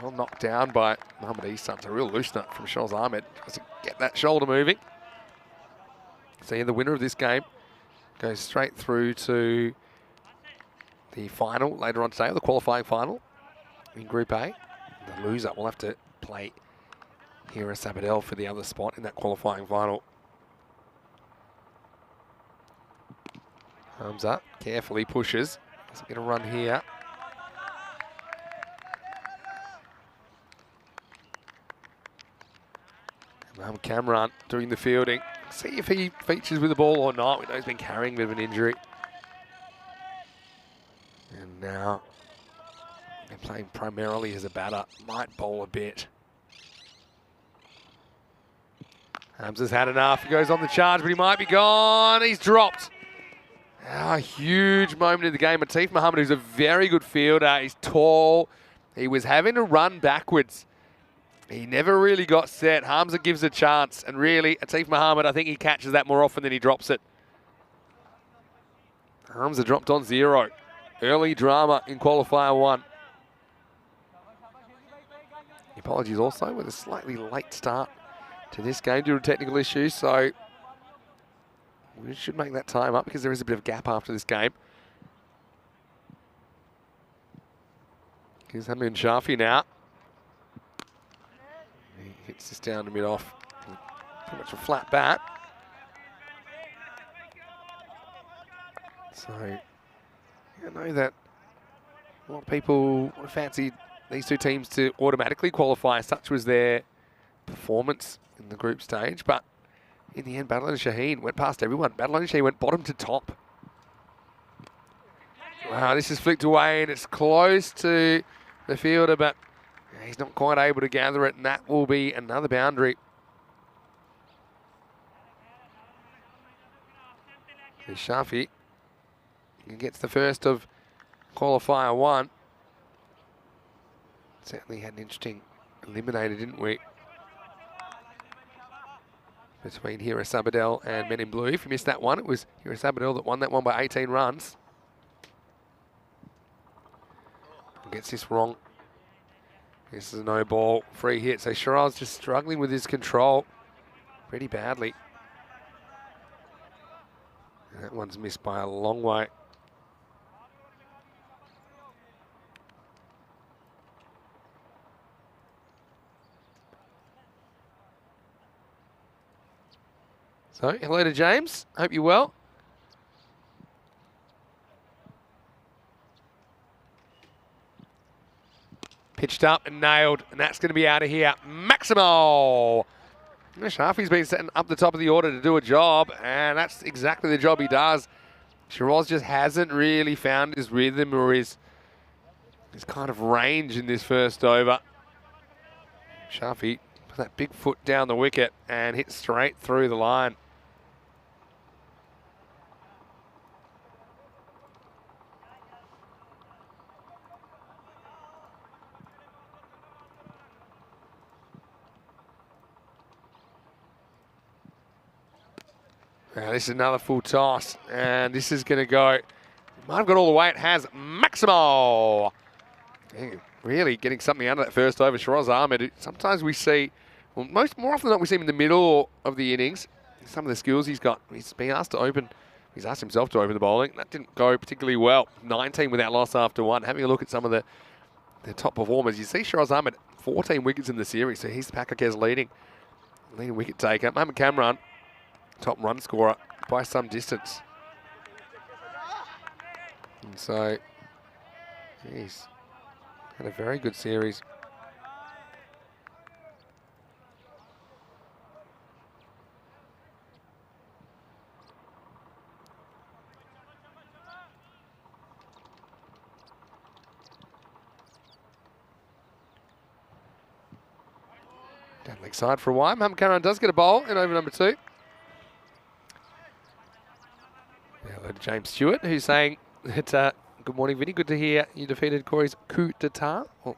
Well knocked down by Mohamed Ihsan. It's a real loosener from Shiraz Ahmed. Tries to get that shoulder moving. So yeah, the winner of this game goes straight through to the final later on today, the qualifying final in Group A. The loser will have to play Hira Sabadell for the other spot in that qualifying final. Arms up, carefully pushes. Doesn't get a run here. Mohamed Kamran doing the fielding. See if he features with the ball or not. We know he's been carrying a bit of an injury. And now they're playing primarily as a batter. Might bowl a bit. Hamza's had enough. He goes on the charge, but he might be gone. He's dropped. A huge moment in the game. Atif Mohammed, who's a very good fielder. He's tall. He was having to run backwards. He never really got set. Hamza gives a chance. And really, Atif Mohammed, I think he catches that more often than he drops it. Hamza dropped on 0. Early drama in qualifier 1. Apologies also with a slightly late start to this game due to technical issues, so we should make that time up because there is a bit of a gap after this game. Here's Hamioun Shafi now. He hits this down to mid-off. Pretty much a flat bat. So, I know that a lot of people fancied these 2 teams to automatically qualify. Such was their performance in the group stage, but in the end, Barcelona Shaheen went past everyone. Barcelona Shaheen went bottom to top. Wow, this is flicked away, and it's close to the fielder, but he's not quite able to gather it, and that will be another boundary. Shafi gets the first of qualifier 1. Certainly had an interesting eliminator, didn't we? Between Hira Sabadell and Men in Blue. If you missed that one, it was Hira Sabadell that won that one by 18 runs. Gets this wrong. This is a no ball, free hit. So Shiraz just struggling with his control pretty badly. And that one's missed by a long way. So, hello to James. Hope you're well. Pitched up and nailed, and that's going to be out of here. Maximo! Shafi's been setting up the top of the order to do a job, and that's exactly the job he does. Shiraz just hasn't really found his rhythm or his kind of range in this first over. Shafi put that big foot down the wicket and hit straight through the line. Now this is another full toss, and this is going to go. Might have got all the way. It has. Maximo! Really getting something out of that first over. Shiraz Ahmed, sometimes we see, well, more often than not, we see him in the middle of the innings. Some of the skills he's got. He's been asked to open. He's asked himself to open the bowling. That didn't go particularly well. 19 without loss after one. Having a look at some of the top performers, you see Shiraz Ahmed, 14 wickets in the series, so he's the Packers leading wicket taker. Mohamed Kamran, top run scorer by some distance. And so he's had a very good series. Down leg side for a while. Mohamed Kamran does get a bowl in over number 2. Hello to James Stewart, who's saying that, good morning, Vinny. Good to hear you defeated Corey's coup d'etat. Well,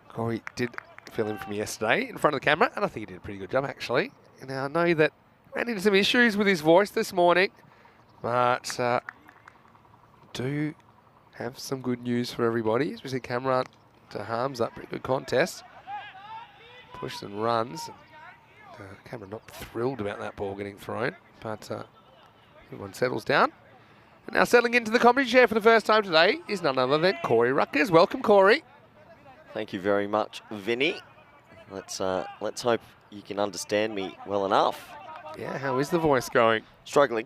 Corey did fill in for me yesterday in front of the camera, and I think he did a pretty good job, actually. Now, I know that he ran into some issues with his voice this morning, but do have some good news for everybody, especially Kamran to Hamza. Pretty good contest. Pushed and runs. Kamran not thrilled about that ball getting thrown, but everyone settles down. And now settling into the commentary chair for the first time today is none other than Corey Ruckers. Welcome, Corey. Thank you very much, Vinny. Let's hope you can understand me well enough. Yeah, how is the voice going? Struggling,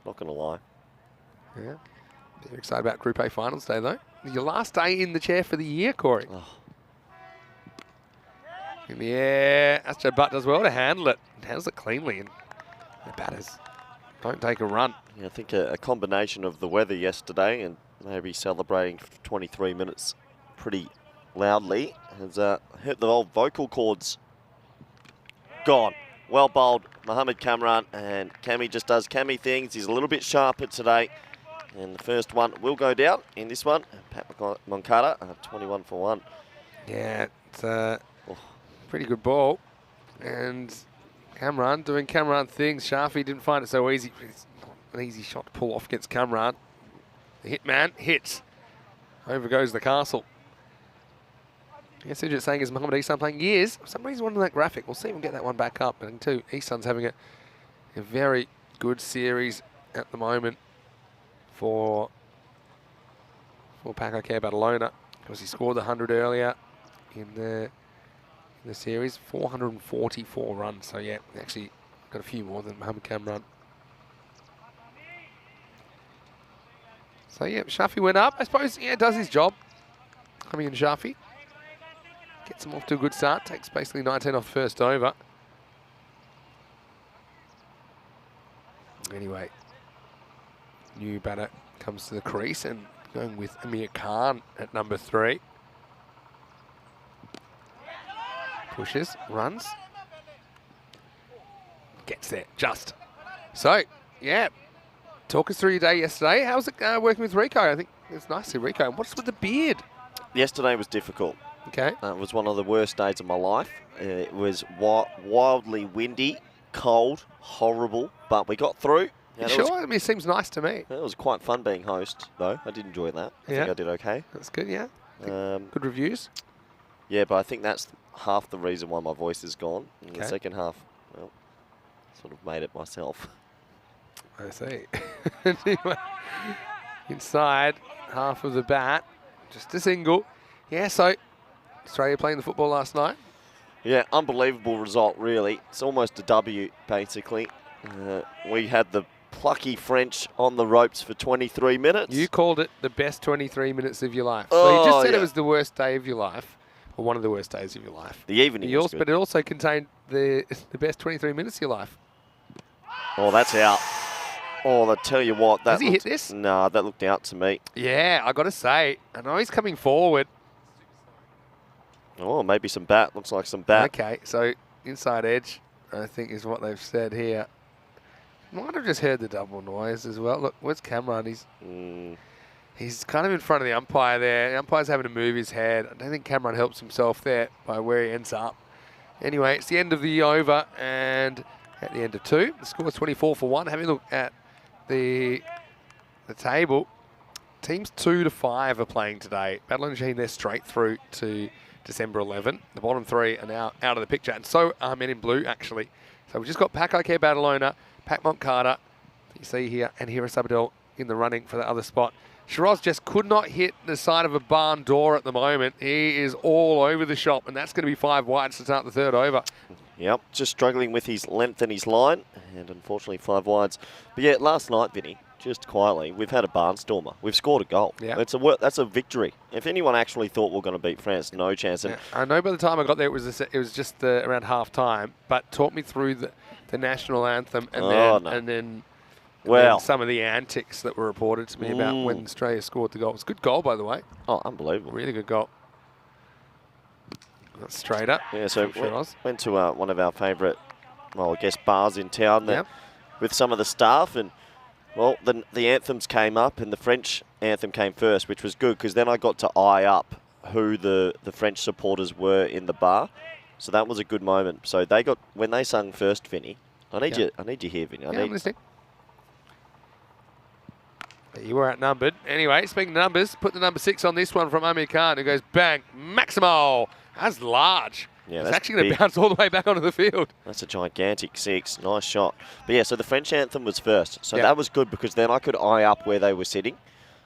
not going to lie. Yeah, very excited about Group A Finals Day, though. Your last day in the chair for the year, Corey. Oh. In the air, Astro Butt does well to handle it. Handles it cleanly, and the batters don't take a run. Yeah, I think a combination of the weather yesterday and maybe celebrating 23 minutes pretty loudly has hurt the old vocal cords. Gone. Well bowled, Mohamed Kamran, and Cammy just does Cammy things. He's a little bit sharper today. And the first one will go down in this one. Pat Moncada, 21 for 1. Yeah, it's pretty good ball. And Kamran doing Kamran things. Shafi didn't find it so easy. It's not an easy shot to pull off against Kamran. The hit man hits. Over goes the castle. Yes, Sujit saying is Mohamed Ihsan playing years. For some reason, one on that graphic. We'll see if we can get that one back up. And too, Ihsan's having a very good series at the moment for Paco Care Barcelona, because he scored the 100 earlier in the series, 444 runs. So yeah, actually got a few more than Mohamed Kamran. So yeah, Shafi went up. I suppose, yeah, does his job. Coming in Shafi. Gets him off to a good start. Takes basically 19 off the first over. Anyway, new batter comes to the crease and going with Amir Khan at number 3. Pushes, runs. Gets there, just. So, yeah. Talk us through your day yesterday. How was it working with Rico? I think it's nice to see Rico. What's with the beard? Yesterday was difficult. Okay. It was one of the worst days of my life. It was wildly windy, cold, horrible, but we got through. You sure? I mean, it seems nice to me. It was quite fun being host, though. I did enjoy that. I think I did okay. That's good, yeah. Good reviews. Yeah, but I think that's half the reason why my voice is gone. In the second half, well, sort of made it myself. I see. Inside, half of the bat, just a single. Yeah, so Australia playing the football last night. Yeah, unbelievable result, really. It's almost a W, basically. We had the plucky French on the ropes for 23 minutes. You called it the best 23 minutes of your life. Oh, Well, you just said yeah. it was the worst day of your life, or one of the worst days of your life. The evening was good. But it also contained the best 23 minutes of your life. Oh, that's out. Oh, I tell you what. Has he hit this? Nah, that looked out to me. Yeah, I got to say, I know he's coming forward. Oh, maybe some bat. Looks like some bat. Okay, so inside edge, I think is what they've said here. Might have just heard the double noise as well. Look, where's Cameron? He's kind of in front of the umpire there. The umpire's having to move his head. I don't think Cameron helps himself there by where he ends up. Anyway, it's the end of the over, and at the end of 2, the score is 24-1. Having a look at the table, teams 2 to 5 are playing today. Battle and Gene, they're straight through to December 11. The bottom 3 are now out of the picture, and so are Men in Blue, actually. So we've just got Paco Care Barcelona, Pac Montcarter, you see here, and Hira Sabadell in the running for the other spot. Shiraz just could not hit the side of a barn door at the moment. He is all over the shop, and that's going to be 5 wides to start the 3rd over. Yep, just struggling with his length and his line, and unfortunately 5 wides. But yeah, last night, Vinny, just quietly, we've had a barnstormer. We've scored a goal. Yeah. That's a victory. If anyone actually thought we're going to beat France, no chance. And I know by the time I got there, it was just around half time, but talk me through the national anthem and then some of the antics that were reported to me about when Australia scored the goal. It was a good goal, by the way. Oh, unbelievable. Really good goal. That's straight up. Yeah, so Shiraz. went to one of our favourite, well, I guess, bars in town with some of the staff, and, well, the anthems came up, and the French anthem came first, which was good, because then I got to eye up who the French supporters were in the bar. So that was a good moment. So they got, when they sung first, Vinny, I need you here, Vinny. I'm listening. You were outnumbered. Anyway, speaking of numbers, put the number 6 on this one from Amir Khan, who goes bang, Maximo. That's large. Yeah, it's actually going to bounce all the way back onto the field. That's a gigantic 6. Nice shot. But yeah, so the French anthem was first. So that was good because then I could eye up where they were sitting.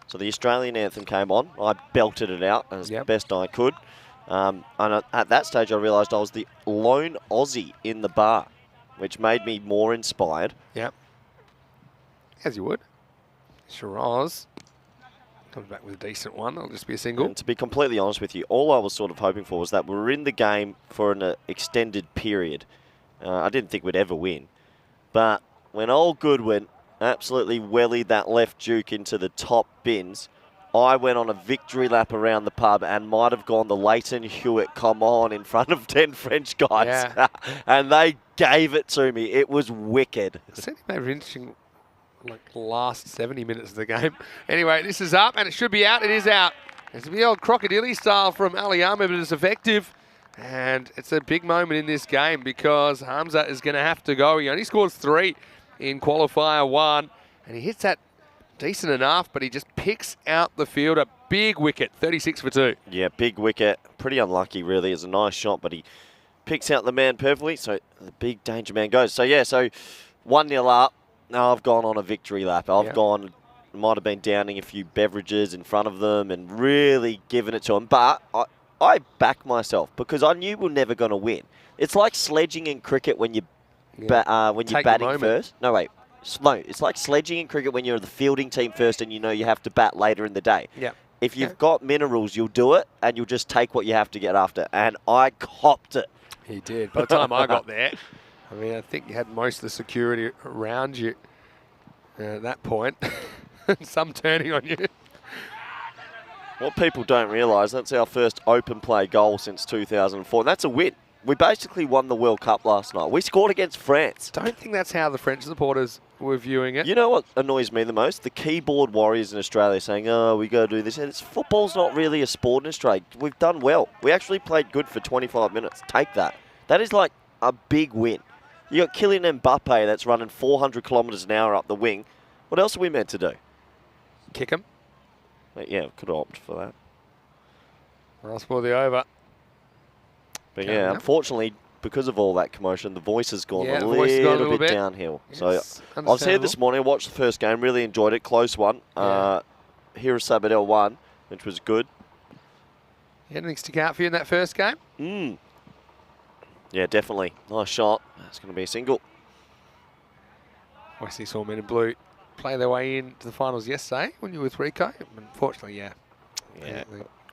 So the Australian anthem came on. I belted it out as best I could. And at that stage, I realised I was the lone Aussie in the bar, which made me more inspired. Yep. As you would. Shiraz comes back with a decent one. It'll just be a single. And to be completely honest with you, all I was sort of hoping for was that we were in the game for an extended period. I didn't think we'd ever win. But when old Goodwin absolutely wellied that left juke into the top bins, I went on a victory lap around the pub and might have gone the Leighton Hewitt come on in front of 10 French guys. Yeah. And they gave it to me. It was wicked. Certainly made an interesting last 70 minutes of the game. Anyway, this is up and it should be out. It is out. It's the old crocodile style from Ali Ahmed, but it's effective. And it's a big moment in this game because Hamza is going to have to go. He only scores 3 in qualifier 1. And he hits that decent enough, but he just picks out the field. A big wicket, 36 for 2. Yeah, big wicket. Pretty unlucky, really. It's a nice shot, but he picks out the man perfectly. So the big danger man goes. So, yeah, so 1-0 up. Now I've gone on a victory lap. I've gone, might have been downing a few beverages in front of them and really given it to them. But I back myself because I knew we were never going to win. It's like sledging in cricket when you're batting first. No, wait. No, it's like sledging in cricket when you're the fielding team first and you know you have to bat later in the day. Yeah. If you've got minerals, you'll do it and you'll just take what you have to get after. And I copped it. He did. By the time I got there, I mean, I think you had most of the security around you at that point. Some turning on you. What people don't realise, that's our first open play goal since 2004. And that's a win. We basically won the World Cup last night. We scored against France. Don't think that's how the French supporters were viewing it. You know what annoys me the most? The keyboard warriors in Australia saying, oh, we got to do this. And football's not really a sport in Australia. We've done well. We actually played good for 25 minutes. Take that. That is like a big win. You got Kylian Mbappe that's running 400 kilometres an hour up the wing. What else are we meant to do? Kick him. Yeah, could have opted for that. Last for the over. But yeah, unfortunately, because of all that commotion, the voice has gone a little bit downhill. Yes, so I was here this morning, watched the first game, really enjoyed it, close one. Here is Sabadell won, which was good. Anything stick out for you in that first game? Yeah, definitely. Nice shot. It's going to be a single. Obviously saw men in blue play their way into the finals yesterday when you were with Rico. Unfortunately, yeah. Yeah.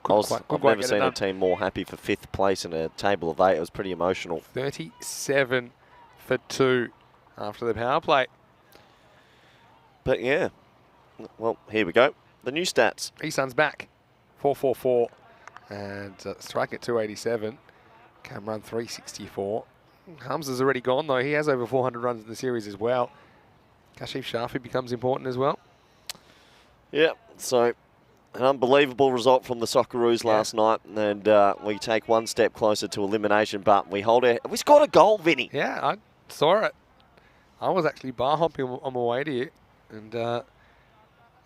Couldn't quite I've get never it seen a done. team more happy for 5th place in a table of 8. It was pretty emotional. 37 for 2 after the power play. But yeah, well, here we go. The new stats. Eason's back, 444, and striking at 287. Can run 364. Hamza's already gone though. He has over 400 runs in the series as well. Kashif Shafi becomes important as well. Yeah, so an unbelievable result from the Socceroos last night, and we take one step closer to elimination, but we hold it. We scored a goal, Vinny. Yeah, I saw it. I was actually bar hopping on my way to you, and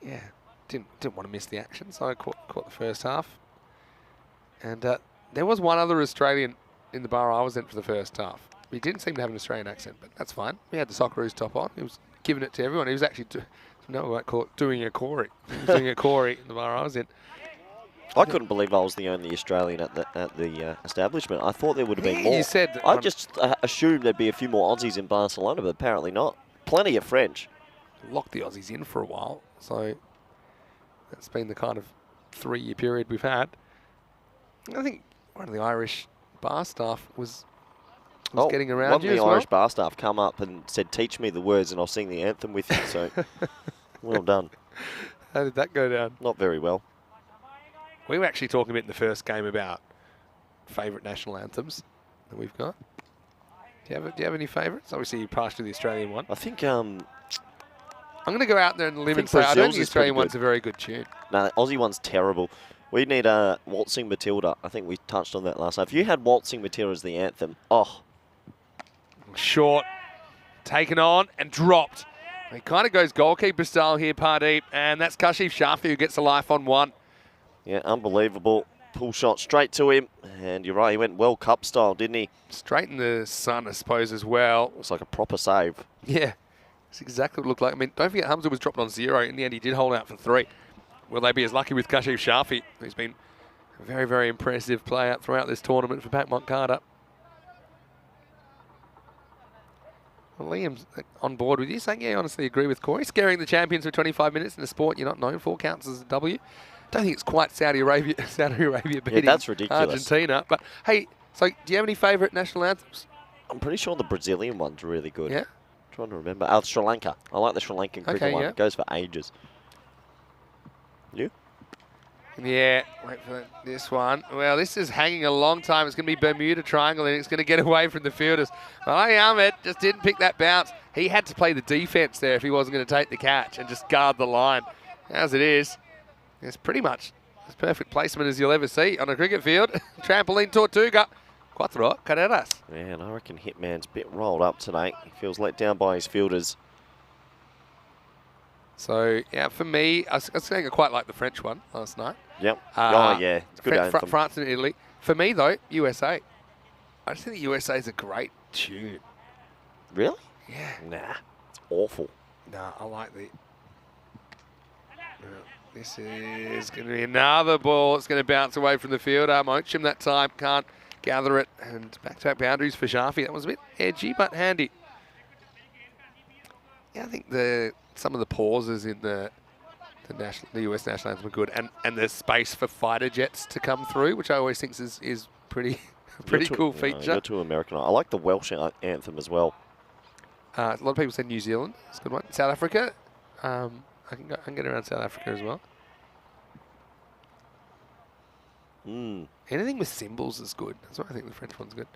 yeah, didn't want to miss the action, so I caught the first half. And there was one other Australian in the bar I was in for the first half. He didn't seem to have an Australian accent, but that's fine. We had the Socceroos top on. He was giving it to everyone. He was actually, we might call it doing a Corey. He was doing a Corey in the bar I was in. I couldn't believe I was the only Australian at the establishment. I thought there would have been more. You said I just assumed there'd be a few more Aussies in Barcelona, but apparently not. Plenty of French. Locked the Aussies in for a while, so that's been the kind of 3-year period we've had. I think one of the Irish bar staff was getting around one you of as the well. Irish bar staff come up and said, "Teach me the words and I'll sing the anthem with you." So, well done. How did that go down? Not very well. We were actually talking a bit in the first game about favourite national anthems that we've got. Do you have any favourites? Obviously, you passed to the Australian one. I think I'm going to go out there and limb and think say I don't Brazil's think the is pretty Australian one's good. a very good tune. no, the Aussie one's terrible. We need a Waltzing Matilda. I think we touched on that last night. If you had Waltzing Matilda as the anthem, Short, taken on and dropped. He kind of goes goalkeeper style here, Pardeep, and that's Kashif Shafi who gets a life on one. yeah, unbelievable. Pull shot straight to him, and you're right, he went World Cup style, didn't he? Straight in the sun, I suppose, as well. Looks like a proper save. Yeah, that's exactly what it looked like. I mean, don't forget Hamza was dropped on 0. In the end, he did hold out for 3. Will they be as lucky with Kashif Shafi, who's been a very, very impressive player throughout this tournament for Pat Moncada? Well, Liam's on board with you, saying, yeah, I honestly agree with Corey. Scaring the champions for 25 minutes in a sport you're not known for counts as a W. Don't think it's quite Saudi Arabia beating that's ridiculous. Argentina. But, hey, so do you have any favourite national anthems? I'm pretty sure the Brazilian one's really good. Yeah? Trying to remember. Sri Lanka. I like the Sri Lankan cricket one. yeah. It goes for ages. You? Yeah, wait for this one. Well, this is hanging a long time. It's going to be Bermuda Triangle, and it's going to get away from the fielders. Ali Ahmed just didn't pick that bounce. He had to play the defence there if he wasn't going to take the catch and just guard the line. As it is, it's pretty much as perfect placement as you'll ever see on a cricket field. Trampoline Tortuga. Cuatro carreras. Yeah, and I reckon Hitman's a bit rolled up today. He feels let down by his fielders. So, yeah, for me, I was saying I quite like the French one last night. Yep. Yeah, it's good anthem. France and Italy. For me, though, USA. I just think the USA is a great tune. Really? Yeah. Nah, it's awful. No, I like the... This is going to be another ball. It's going to bounce away from the fielder. Mochim that time can't gather it. And back-to-back boundaries for Shafi. That was a bit edgy, but handy. Yeah, I think some of the pauses in the US national anthem were good, and the space for fighter jets to come through, which I always think is pretty cool feature. You're too American. I like the Welsh anthem as well. A lot of people said New Zealand. It's a good one. South Africa. I can get around South Africa as well. Anything with symbols is good. That's why I think the French one's good.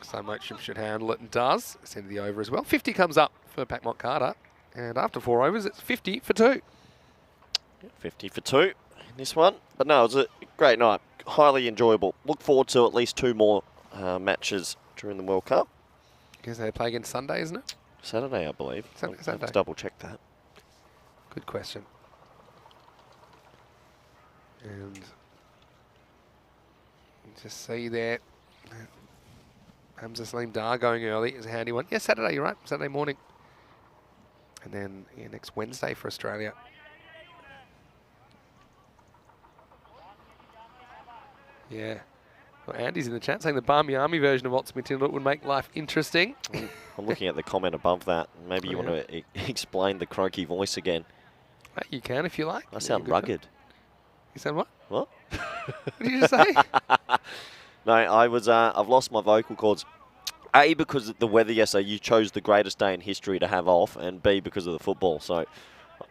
So Mochim should handle it and does. Send the over as well. 50 comes up for Pat Moncada. And after 4 overs, it's 50 for 2. 50 for 2 in this one. But no, it was a great night. Highly enjoyable. Look forward to at least 2 more matches during the World Cup. Because they play again Sunday, isn't it? Saturday, I believe. Saturday. Let's double check that. Good question. And just see there, Hamza Salim Dar going early is a handy one. Yeah, Saturday, you're right. Saturday morning. And then next Wednesday for Australia. Yeah. Well, Andy's in the chat saying the Barmy Army version of Waltzing Matilda would make life interesting. I'm looking at the comment above that. Maybe you Yeah. want to explain the croaky voice again. You can if you like. I sound You're good. rugged. You said what? What? What did you just say? No, I've lost my vocal cords. A, because of the weather yesterday, you chose the greatest day in history to have off, and B, because of the football. So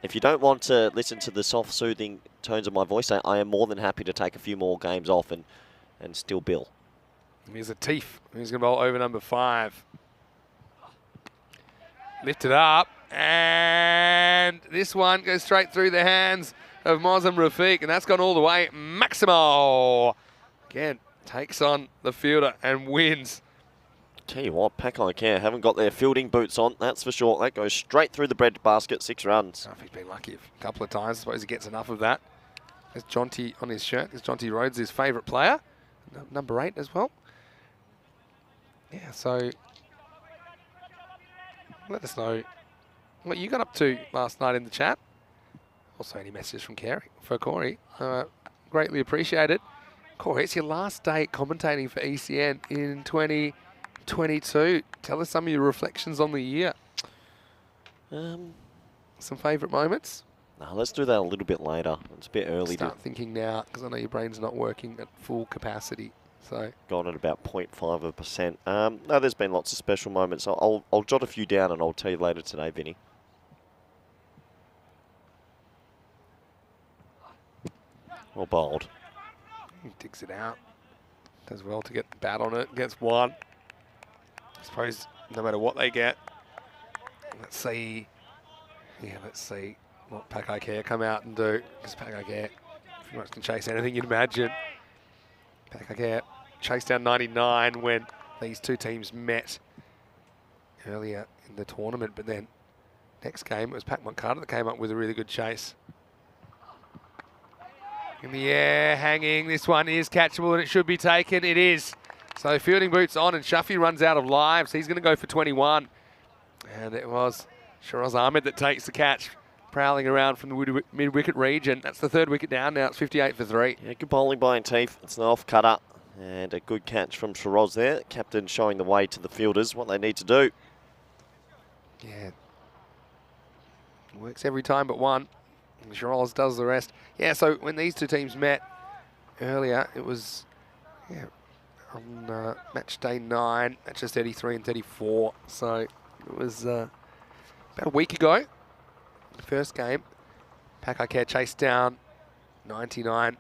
if you don't want to listen to the soft, soothing tones of my voice, I am more than happy to take a few more games off and still bill. Here's a Teef. He's going to bowl over number 5. Lift it up, and this one goes straight through the hands of Mozam Rafiq, and that's gone all the way. Maximo again takes on the fielder and wins. Tell you what, Pack Care haven't got their fielding boots on, that's for sure. That goes straight through the bread basket, 6 runs. He's been lucky a couple of times. I suppose he gets enough of that. There's Jonty on his shirt. There's Jonty Rhodes, his favourite player. Number 8 as well. Yeah, so let us know what you got up to last night in the chat. Also any messages from Corey. Greatly appreciated. Corey, it's your last day commentating for ECN in 2022. Tell us some of your reflections on the year. Some favourite moments? No, let's do that a little bit later. It's a bit early. Start thinking now, because I know your brain's not working at full capacity. So gone at about 0.5%. No, there's been lots of special moments. I'll jot a few down and I'll tell you later today, Vinny. Well bowled. he digs it out. Does well to get the bat on it. Gets 1. I suppose no matter what they get. Let's see. Yeah, let's see what Pack Care come out and do. Because Pack Care pretty much can chase anything you'd imagine. Pack Care chased down 99 when these two teams met earlier in the tournament. But then next game, it was Pac Moncada that came up with a really good chase. In the air, hanging. This one is catchable and it should be taken. It is. So fielding boots on and Shafi runs out of lives. He's going to go for 21. And it was Shiraz Ahmed that takes the catch, prowling around from the mid-wicket region. That's the 3rd wicket down now. It's 58 for 3. Yeah, good bowling by Teef. It's an off-cutter. And a good catch from Shiraz there. Captain showing the way to the fielders what they need to do. Yeah. Works every time but one. And Shiraz does the rest. Yeah, so when these two teams met earlier, it was on match day 9, matches 33 and 34. So it was about a week ago. The first game, Pack Care chased down 99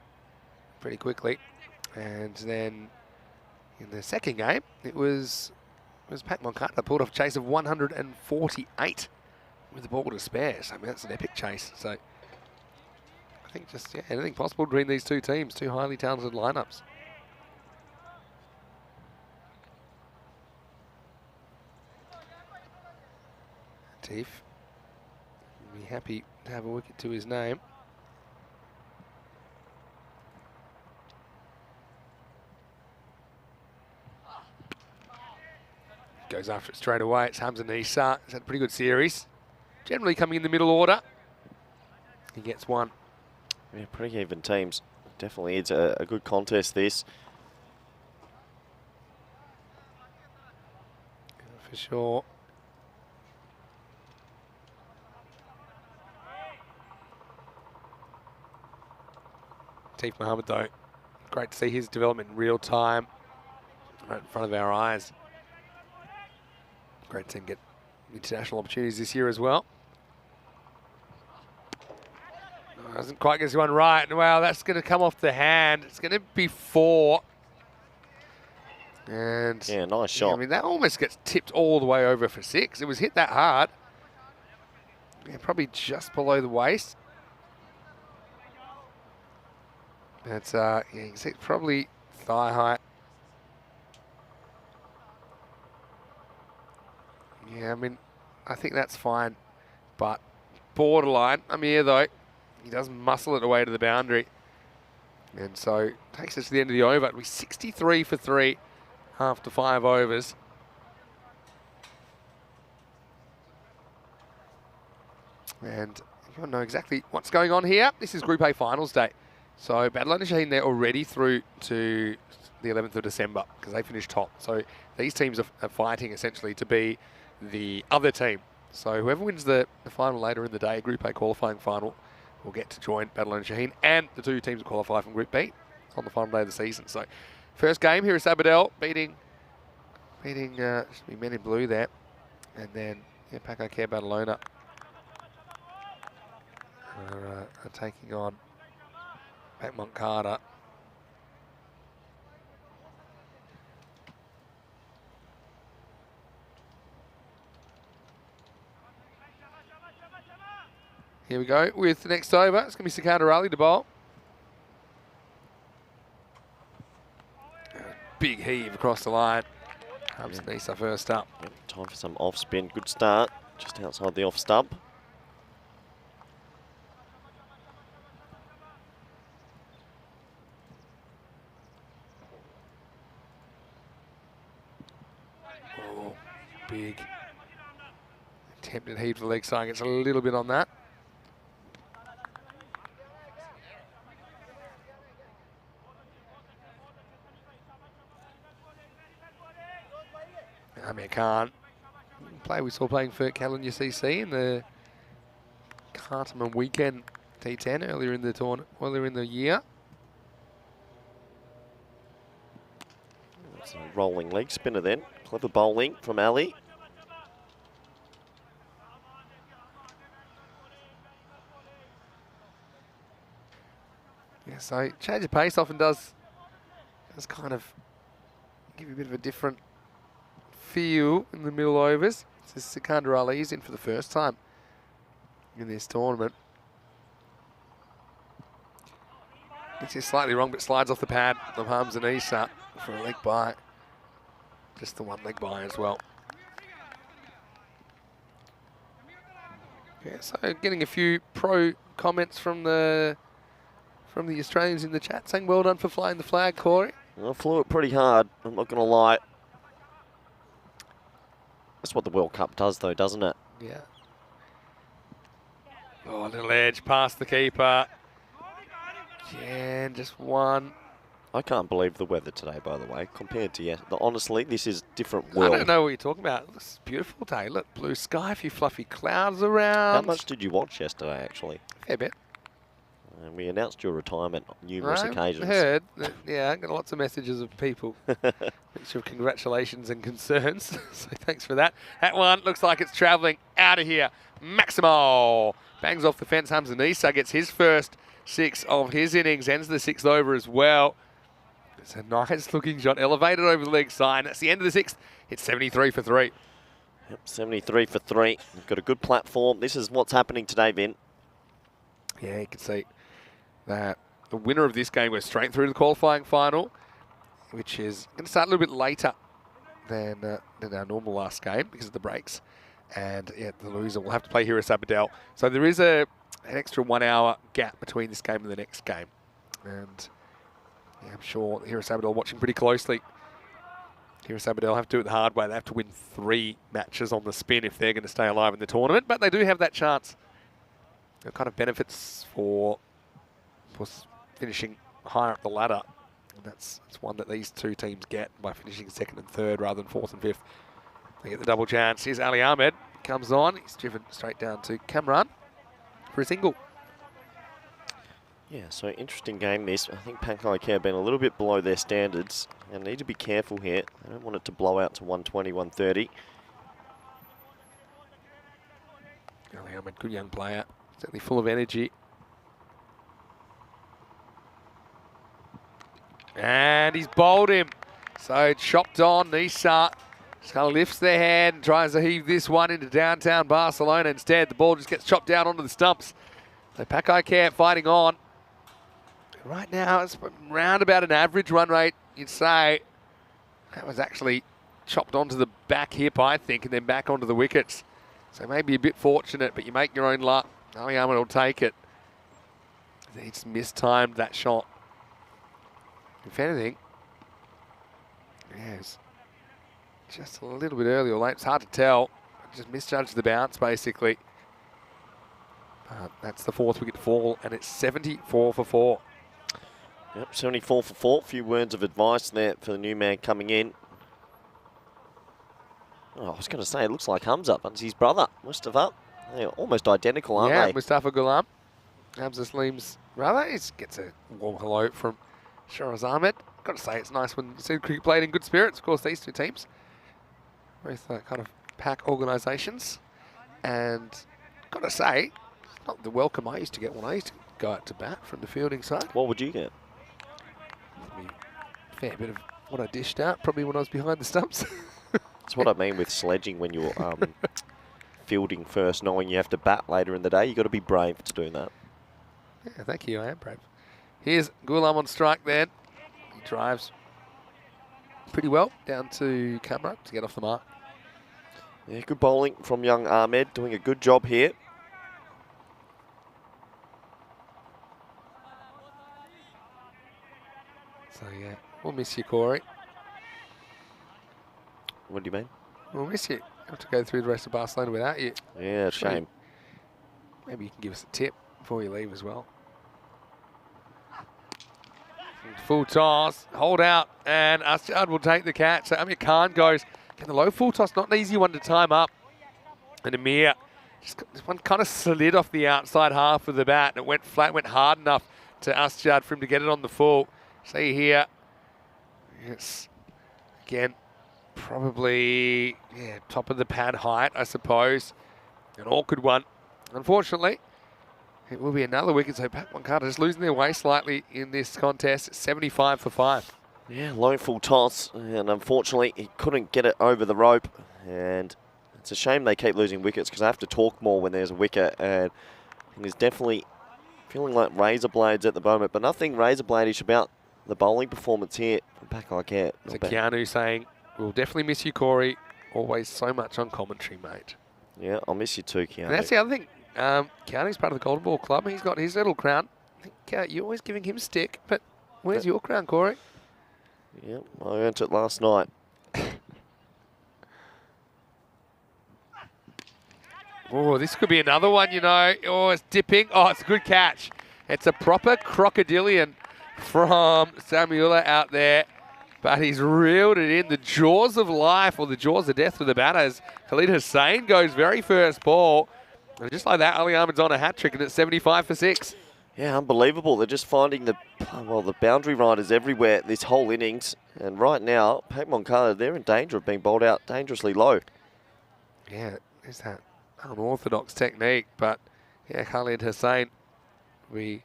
pretty quickly. And then in the second game, it was Pac Moncada pulled off a chase of 148 with the ball to spare. So, I mean, that's an epic chase. So I think just anything possible between these two teams, two highly talented lineups. Teef will be happy to have a wicket to his name. Goes after it straight away. It's Hamza Nisa. He's had a pretty good series. Generally coming in the middle order. He gets 1. Yeah, pretty even teams. Definitely it's a good contest, this. For sure. Teef Mohammed, though, great to see his development in real time, right in front of our eyes. Great to see him get international opportunities this year as well. Doesn't quite get this one right. Wow, that's going to come off the hand. It's going to be 4. And yeah, nice shot. I mean, that almost gets tipped all the way over for 6. It was hit that hard. Yeah, probably just below the waist. That's yeah, you can see it's probably thigh height. Yeah, I mean, I think that's fine, but borderline. I'm here though. He does muscle it away to the boundary, and so takes us to the end of the over. It'll be 63 for 3 after 5 overs. And if you want to know exactly what's going on here, this is Group A Finals Day. So Barcelona Shaheen, they're already through to the 11th of December because they finished top. So these teams are fighting essentially to be the other team. So whoever wins the final later in the day, Group A qualifying final, will get to join Badalona and Shaheen, and the two teams will qualify from Group B on the final day of the season. So first game here is Aberdell beating should be Men in Blue there, and then Paco Care Badalona are taking on Pac Moncada. Here we go with the next over. It's going to be Sekandarali to bowl. Big heave across the line. Comes Nisa first up. Yep, time for some off spin. Good start. Just outside the off stump. Oh, big. Attempted heave for the leg side. Gets a little bit on that. Amir Khan, player we saw playing for Caledonia CC in the Carterman weekend T10 earlier in the tournament, earlier in the year. That's a rolling leg spinner then. Clever bowling from Ali. Yeah, so change of pace often does kind of give you a bit of a different feel in the middle overs. So Sekandarali is in for the first time in this tournament. This is slightly wrong, but slides off the pad of Hamza Nisa for a leg bye. Just the one leg bye as well. Yeah, so getting a few pro comments from the Australians in the chat saying well done for flying the flag, Corey. I flew it pretty hard, I'm not going to lie. That's what the World Cup does though, doesn't it? Yeah. Oh, a little edge past the keeper. Jan, just one. I can't believe the weather today, by the way, compared to yesterday. Honestly, this is different world. I don't know what you're talking about. It's a beautiful day. Look, blue sky, a few fluffy clouds around. How much did you watch yesterday, actually? Fair bit. And we announced your retirement on numerous occasions. I heard. Yeah, I got lots of messages of people. Mixture of congratulations and concerns. So thanks for that. That one looks like it's travelling out of here. Maximo bangs off the fence. Hamza Nisa gets his first 6 of his innings. Ends the 6th over as well. It's a nice looking shot. Elevated over the leg side. That's the end of the 6th. It's 73 for 3. Yep, 73 for 3. We've got a good platform. This is what's happening today, Vin. Yeah, you can see that the winner of this game goes straight through to the qualifying final, which is going to start a little bit later than our normal last game because of the breaks. And yeah, the loser will have to play here at Aberdell. So there is an extra 1 hour gap between this game and the next game. And yeah, I'm sure here at Aberdell watching pretty closely. Here at Aberdell have to do it the hard way. They have to win 3 matches on the spin if they're going to stay alive in the tournament. But they do have that chance. It kind of benefits for finishing higher up the ladder. And that's one that these two teams get by finishing 2nd and 3rd rather than 4th and 5th. They get the double chance. Here's Ali Ahmed. Comes on. He's driven straight down to Kamran for a single. Yeah, so interesting game this. I think Paco Care have been a little bit below their standards and need to be careful here. I don't want it to blow out to 120, 130. Ali Ahmed, good young player. Certainly full of energy. And he's bowled him. So it's chopped on. Nisa just kind of lifts their hand and tries to heave this one into downtown Barcelona. Instead, the ball just gets chopped down onto the stumps. So Paco Care fighting on. Right now, it's around about an average run rate, you'd say. That was actually chopped onto the back hip, I think, and then back onto the wickets. So maybe a bit fortunate, but you make your own luck. Ali Ahmed will take it. He's mistimed that shot. If anything, yes, just a little bit early or late. It's hard to tell. Just misjudged the bounce, basically. That's the 4th wicket fall, and it's 74 for 4. Yep, 74 for 4. A few words of advice there for the new man coming in. Oh, I was going to say, it looks like Hamza, but it's his brother, Mustafa. They're almost identical, aren't Yeah, they? Mustafa Ghulam, Hamza Saleem's brother. He gets a warm hello from Shiraz Ahmed. Got to say, it's nice when you see cricket played in good spirits. Of course, these two teams, both kind of pack organisations. And got to say, it's not the welcome I used to get when I used to go out to bat from the fielding side. What would you get? Fair bit of what I dished out, probably when I was behind the stumps. That's what I mean with sledging when you're fielding first, knowing you have to bat later in the day. You've got to be brave to do that. Yeah, thank you, I am brave. Here's Ghulam on strike then. He drives pretty well down to camera to get off the mark. Yeah, good bowling from young Ahmed, doing a good job here. So yeah, we'll miss you, Corey. What do you mean? We'll miss you. Have to go through the rest of Barcelona without you. Yeah, shame. Maybe you can give us a tip before you leave as well. Full toss, hold out, and Asjad will take the catch. So Amir Khan goes, and the low full toss, not an easy one to time up. And Amir, this one kind of slid off the outside half of the bat, and it went flat, went hard enough to Asjad for him to get it on the full. See here, yes, again, probably top of the pad height, I suppose. An awkward one. Unfortunately, it will be another wicket, so Pakwan Carter just losing their way slightly in this contest. 75 for 5. Yeah, low full toss, and unfortunately he couldn't get it over the rope. And it's a shame they keep losing wickets because I have to talk more when there's a wicket. And he's definitely feeling like razor blades at the moment, but nothing razor bladish about the bowling performance here from Pakwan Carter. So Keanu saying, we'll definitely miss you, Corey. Always so much on commentary, mate. Yeah, I'll miss you too, Keanu. And that's the other thing. Keanu's part of the Golden Ball Club. He's got his little crown. I think you're always giving him stick, but where's your crown, Corey? Yep, I earned it last night. Oh, this could be another one, you know. Oh, it's dipping. Oh, it's a good catch. It's a proper crocodilian from Samuela out there. But he's reeled it in. The jaws of life, or the jaws of death for the batter, as Khalid Hussain goes very first ball. And just like that, Ali Ahmed's on a hat-trick, and it's 75 for 6. Yeah, unbelievable. They're just finding the boundary riders everywhere this whole innings. And right now, Pakwan Carter, they're in danger of being bowled out dangerously low. Yeah, there's that unorthodox technique. But, yeah, Khalid Hussain, we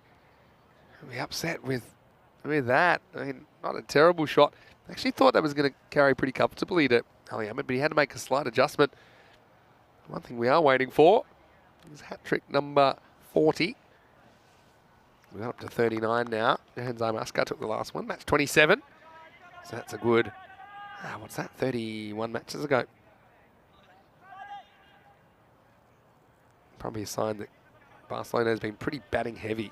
upset with that. I mean, not a terrible shot. I actually thought that was going to carry pretty comfortably to Ali Ahmed, but he had to make a slight adjustment. One thing we are waiting for is hat-trick number 40. We're up to 39 now. Hanzai Maskar took the last one. Match 27. So that's a good, what's that, 31 matches ago. Probably a sign that Barcelona has been pretty batting heavy.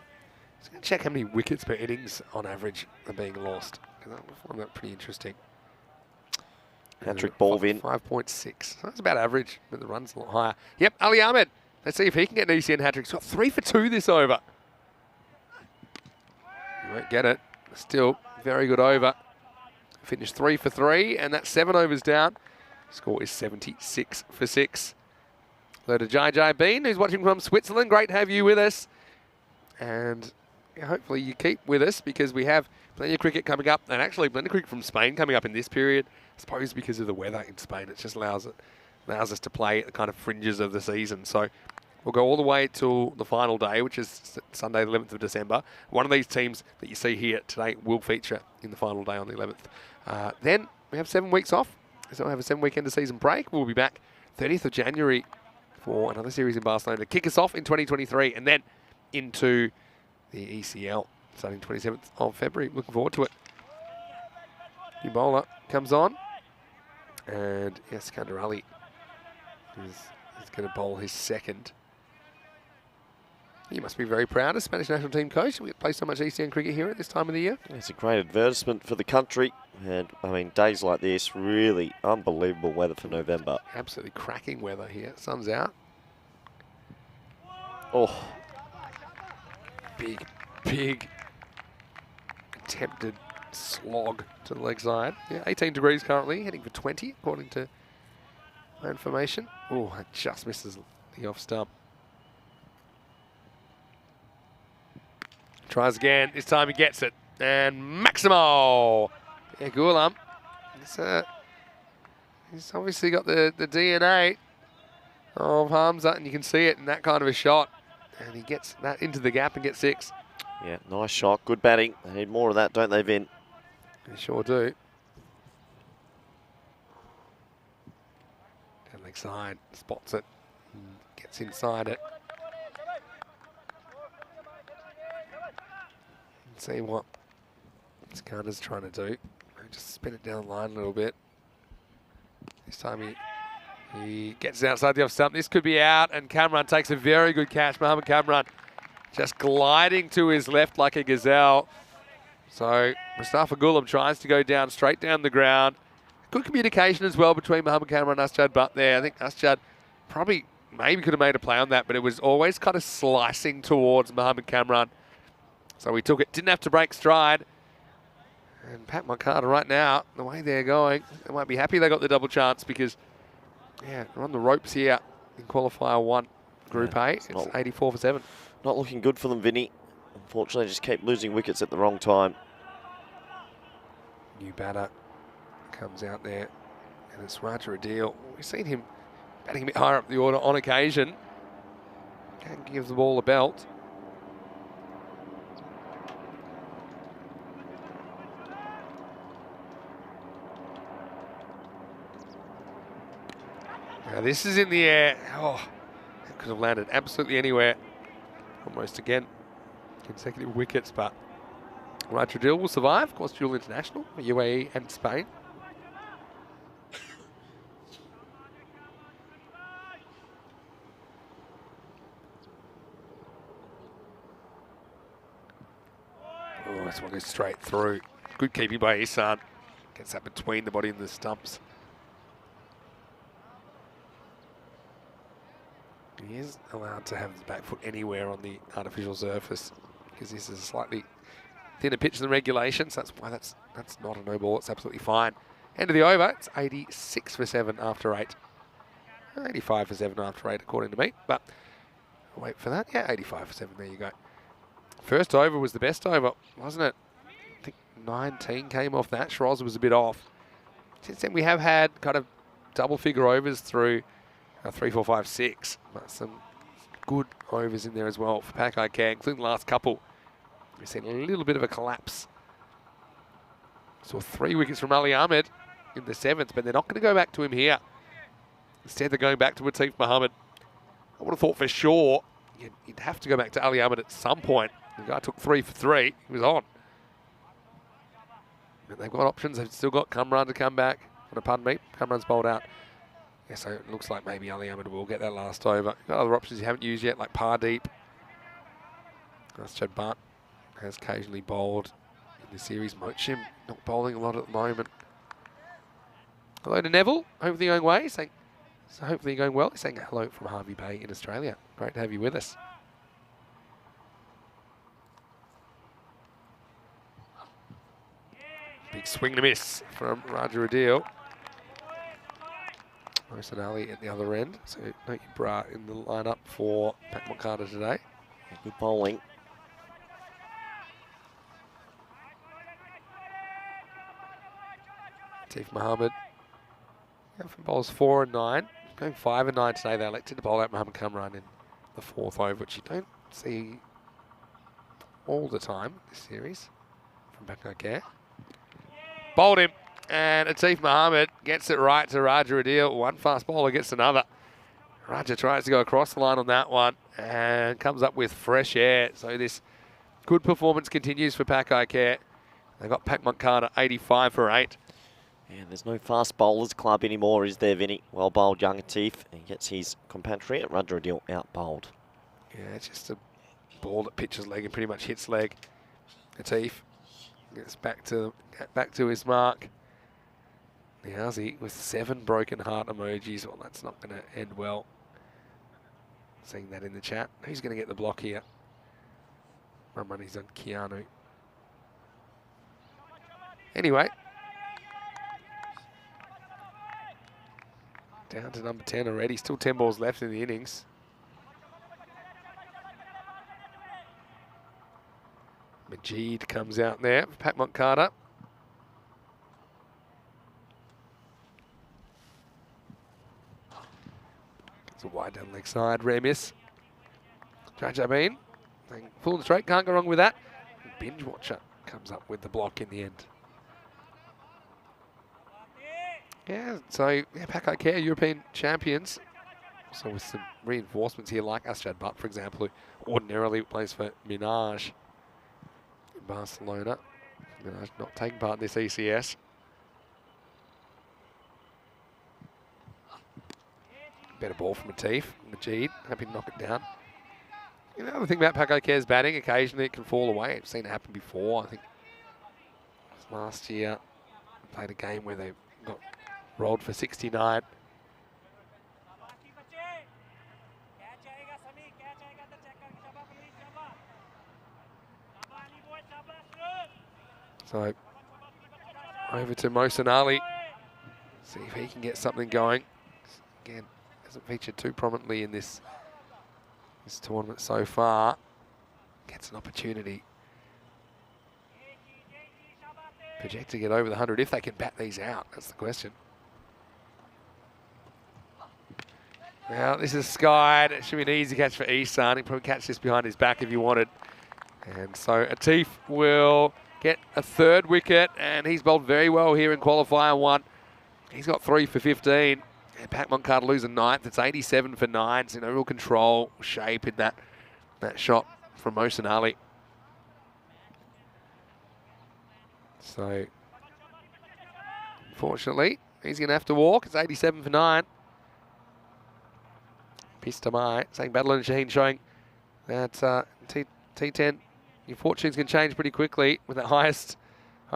Just going to check how many wickets per innings on average are being lost, because I find that pretty interesting. Hat-trick ball in. 5.6. So that's about average, but the run's a lot higher. Yep, Ali Ahmed. Let's see if he can get an ECN hat-trick. He's got 3 for 2 this over. He won't get it. Still, very good over. Finished 3 for 3, and that's 7 overs down. Score is 76 for 6. Hello to JJ Bean, who's watching from Switzerland. Great to have you with us. And hopefully you keep with us, because we have plenty of cricket coming up, and actually plenty of cricket from Spain coming up in this period. I suppose because of the weather in Spain, it just allows us to play at the kind of fringes of the season. So we'll go all the way till the final day, which is Sunday, the 11th of December. One of these teams that you see here today will feature in the final day on the 11th. Then we have 7 weeks off, so we'll have a 7-week end of season break. We'll be back 30th of January for another series in Barcelona to kick us off in 2023, and then into the ECL starting 27th of February. Looking forward to it. New bowler comes on, and Iskander Ali is going to bowl his second. He must be very proud as Spanish national team coach. We play so much ECN cricket here at this time of the year. It's a great advertisement for the country. And, I mean, days like this, really unbelievable weather for November. Absolutely cracking weather here. Sun's out. Oh. Big attempted slog to the leg side. Yeah, 18 degrees currently, heading for 20, according to information. Oh, it just misses the off stump. Tries again. This time he gets it. And Maximo. Yeah, Gulam. He's obviously got the DNA of Hamza, and you can see it in that kind of a shot. And he gets that into the gap and gets 6. Yeah, nice shot. Good batting. They need more of that, don't they, Vin? They sure do. Down leg side, spots it, gets inside it. Let's see what Skarna's trying to do. Just spin it down the line a little bit. This time he gets it outside the off stump. This could be out, and Kamran takes a very good catch. Mohammed Kamran just gliding to his left like a gazelle. So Mustafa Gulam tries to go down, straight down the ground. Good communication as well between Mohammed Kamran and Asjad Butt there. I think Asjad maybe could have made a play on that, but it was always kind of slicing towards Mohammed Kamran. So he took it, didn't have to break stride. And Pat Moncada right now, the way they're going, they might be happy they got the double chance because, yeah, they're on the ropes here in qualifier 1, Group A. It's 84 for 7. Not looking good for them, Vinny. Unfortunately, just keep losing wickets at the wrong time. New batter comes out there, and it's Raja Adil. We've seen him batting a bit higher up the order on occasion. Can give the ball a belt. Now this is in the air. Oh, that could have landed absolutely anywhere. Almost again, consecutive wickets, but Raja Adil will survive. Of course, dual international for UAE and Spain. Oh, this one goes straight through. Good keeping by Isan. Gets that between the body and the stumps. He is allowed to have the back foot anywhere on the artificial surface because this is a slightly thinner pitch than regulation, so that's why that's not a no ball. It's absolutely fine. End of the over. It's 86 for 7 after 8. 85 for 7 after 8, according to me. But I'll wait for that. Yeah, 85 for 7. There you go. First over was the best over, wasn't it? I think 19 came off that. Shiraz was a bit off. Since then, we have had kind of double-figure overs through 3, 4, 5, 6. But some good overs in there as well for Pakai Care, including the last couple. We've seen a little bit of a collapse. Saw 3 wickets from Ali Ahmed in the 7th, but they're not going to go back to him here. Instead, they're going back to Atif Mohammed. I would have thought for sure you'd have to go back to Ali Ahmed at some point. The guy took 3 for 3. He was on. But they've got options. They've still got Kamran to come back. Pardon me, Kamran's bowled out. Yeah, so it looks like maybe Ali Ahmed will get that last over. You've got other options you haven't used yet, like Pardeep. Chad Butt has occasionally bowled in the series. Mochim not bowling a lot at the moment. Hello to Neville. Hopefully you're going well. Hopefully you're going well. He's saying hello from Harvey Bay in Australia. Great to have you with us. Big swing and a miss from Raja Adil. Mohsen Ali at the other end. So Noki Bra in the lineup for Pat Moncada today. Good bowling. Atif Mohammed. From bowls 4 and 9. Going 5 and 9 today. They elected to bowl out Mohammed Kamran in the 4th over, which you don't see all the time this series from Pakai Care. Bowled him, and Atif Mohammed gets it right to Raja Adil. One fast bowler gets another. Raja tries to go across the line on that one and comes up with fresh air. So this good performance continues for Pakai Care. They've got Pat Moncada 85 for 8. Yeah, there's no fast bowlers club anymore, is there, Vinny? Well bowled young Atif, and gets his compatriot Raja Adil out bowled. Yeah, it's just a ball that pitches leg and pretty much hits leg. Atif gets back to his mark. Niazi with 7 broken heart emojis. Well, that's not going to end well. Seeing that in the chat. Who's going to get the block here? My money's on Keanu. Anyway. Down to number 10 already. Still 10 balls left in the innings. Majid comes out there for Pat Moncada. It's a wide down leg side. Rare miss. Judge Abeen. Full and straight. Can't go wrong with that. Binge Watcher comes up with the block in the end. Yeah, so yeah, Paco Care, European champions. Also with some reinforcements here, like Asjad Butt, for example, who ordinarily plays for Minaj in Barcelona. Minaj not taking part in this ECS. Better ball from Atif. Majid, happy to knock it down. You know, the thing about Paco Care's batting, occasionally it can fall away. I've seen it happen before. I think last year, played a game where they got rolled for 69. So, over to Mohsen Ali. See if he can get something going. Again, hasn't featured too prominently in this tournament so far. Gets an opportunity. Project to get over the 100 if they can bat these out. That's the question. Now, this is skied. It should be an easy catch for Ihsan. He'd probably catch this behind his back if he wanted. And so Atif will get a third wicket, and he's bowled very well here in qualifier 1. He's got 3 for 15. And Pat Moncada lose a 9th. It's 87 for 9. So, real control, shape in that shot from Mohsen Ali. So, unfortunately, he's going to have to walk. It's 87 for 9. Pistamai saying Badal and Shaheen showing that T10, your fortunes can change pretty quickly with the highest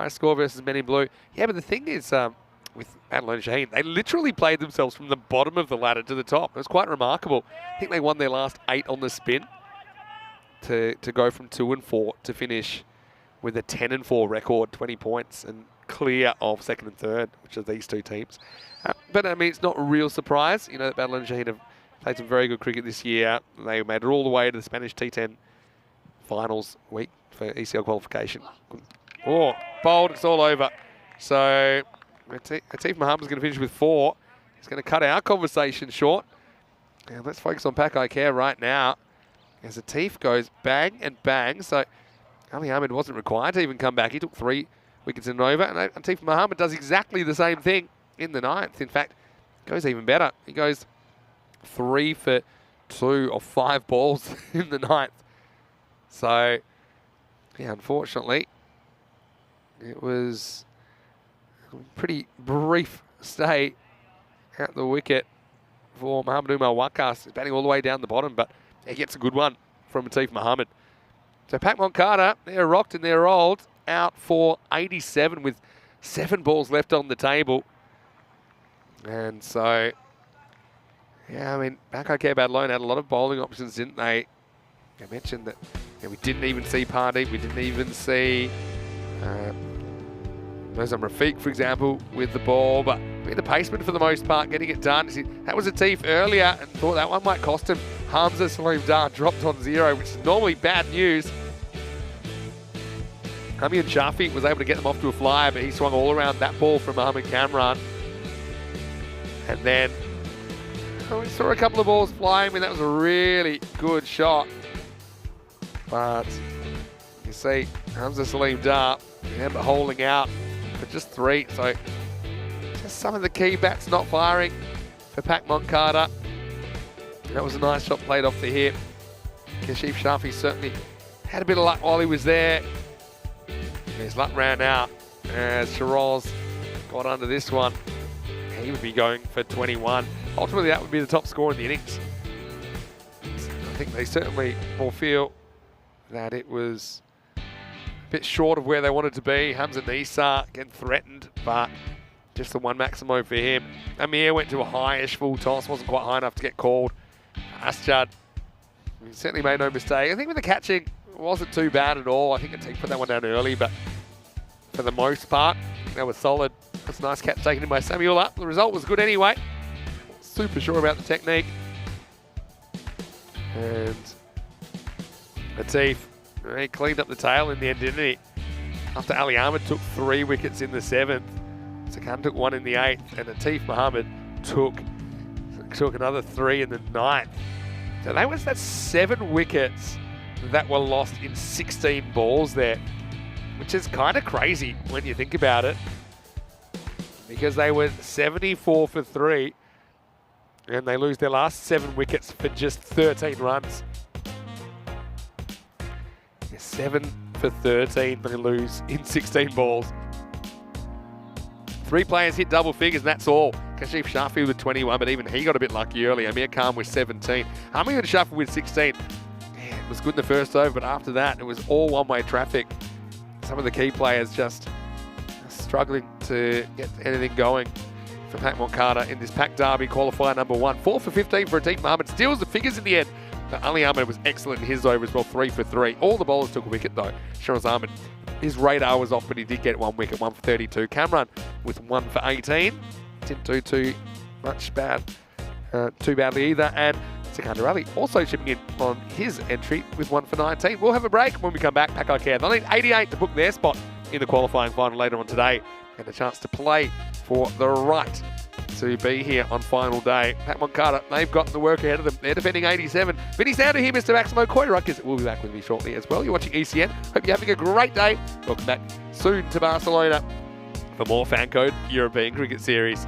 score versus Men in Blue. Yeah, but the thing is, with Badal and Shaheen, they literally played themselves from the bottom of the ladder to the top. It was quite remarkable. I think they won their last 8 on the spin to go from 2 and 4 to finish with a 10 and 4 record, 20 points, and clear of second and third, which are these two teams. But I mean, it's not a real surprise, you know, that Badal and Shaheen have played some very good cricket this year. They made it all the way to the Spanish T10 finals week for ECL qualification. Oh, bowled, it's all over. So Atif Mohammed's going to finish with 4. He's going to cut our conversation short. And let's focus on Paco Care right now. As Atif goes bang and bang. So Ali Ahmed wasn't required to even come back. He took 3 wickets in an over. And Atif Mohammed does exactly the same thing in the 9th. In fact, goes even better. He goes 3 for 2 of 5 balls in the 9th. So, yeah, unfortunately, it was a pretty brief stay at the wicket for Mohamed Umar Waqas. He's batting all the way down the bottom, but he gets a good one from Atif Mohammed. So Pat Moncada, they're rocked and they're rolled, out for 87 with 7 balls left on the table. And so, yeah, I mean, Paco Care Badalona had a lot of bowling options, didn't they? I mentioned that we didn't even see Pardeep, we didn't even see Mozam Rafiq, for example, with the ball, but the paceman for the most part, getting it done. See, that was Atif earlier and thought that one might cost him. Hamza Salim Dar dropped on 0, which is normally bad news. Hami and Shafi was able to get them off to a flyer, but he swung all around that ball from Mohamed Kamran. And then we saw a couple of balls flying. I mean, that was a really good shot. But you see Hamza Salim Dar remember holding out for just 3. So just some of the key bats not firing for Pat Moncada. That was a nice shot played off the hip. Kashif Shafi certainly had a bit of luck while he was there. His luck ran out as Shiraz got under this one. He would be going for 21. Ultimately, that would be the top score in the innings. I think they certainly will feel that it was a bit short of where they wanted to be. Hamza Nisa again threatened, but just the one Maximo for him. Amir went to a high-ish full toss, wasn't quite high enough to get called. Asjad, he certainly made no mistake. I think with the catching, it wasn't too bad at all. I think he put that one down early, but for the most part, that was solid. That's a nice catch taken in by Samuel up. The result was good anyway. super sure about the technique. And Latif, he cleaned up the tail in the end, didn't he? After Ali Ahmed took 3 wickets in the 7th, Sakan took 1 in the 8th, and Latif Mohammed took another 3 in the 9th. So that's 7 wickets that were lost in 16 balls there, which is kind of crazy when you think about it, because they were 74 for 3, and they lose their last 7 wickets for just 13 runs. 7 for 13 they lose in 16 balls. 3 players hit double figures, and that's all. Kashif Shafi with 21, but even he got a bit lucky early. Amir Khan with 17. Hamid Shafi with 16. Yeah, it was good in the first over, but after that, it was all one-way traffic. Some of the key players just struggling to get anything going for Pat Moncada in this Pack Derby qualifier number 1. 4 for 15 for Atif Mohammed. Steals the figures in the end. Ali Ahmed was excellent in his over as well, 3 for 3. All the bowlers took a wicket though. Shiraz Ahmed, his radar was off, but he did get 1 wicket, 1 for 32. Kamran with 1 for 18. Didn't do too badly either. And Sikandar Ali also chipping in on his entry with 1 for 19. We'll have a break. When we come back, Pack I Care. They'll need 88 to book their spot in the qualifying final later on today, and a chance to play for the right to be here on final day. Pat Moncada, they've got the work ahead of them. They're defending 87. Vinny's down to here, Mr. Maximo. Corey Rutgers will be back with me shortly as well. You're watching ECN. Hope you're having a great day. Welcome back soon to Barcelona for more FanCode European Cricket Series.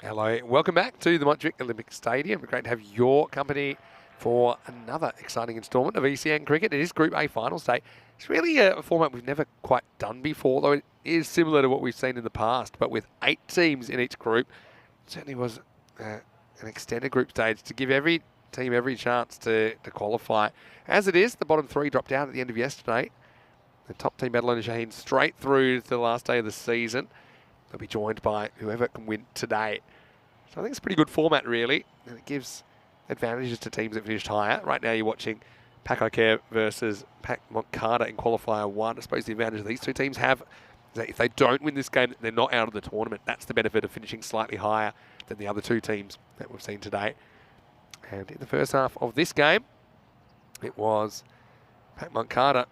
Hello, welcome back to the Montjuic Olympic Stadium. Great to have your company for another exciting instalment of ECN cricket. It is Group A Finals Day. It's really a format we've never quite done before, though it is similar to what we've seen in the past, but with 8 teams in each group. It certainly was an extended group stage to give every team every chance to qualify. As it is, the bottom 3 dropped out at the end of yesterday. The top team, Barcelona Shaheen, straight through to the last day of the season. They'll be joined by whoever can win today. So I think it's a pretty good format, really, and it gives advantages to teams that finished higher. Right now you're watching Pac versus Pac Montcarter in qualifier 1. I suppose the advantage these 2 teams have is that if they don't win this game, they're not out of the tournament. That's the benefit of finishing slightly higher than the other 2 teams that we've seen today. And in the first half of this game, it was Pac Montcarter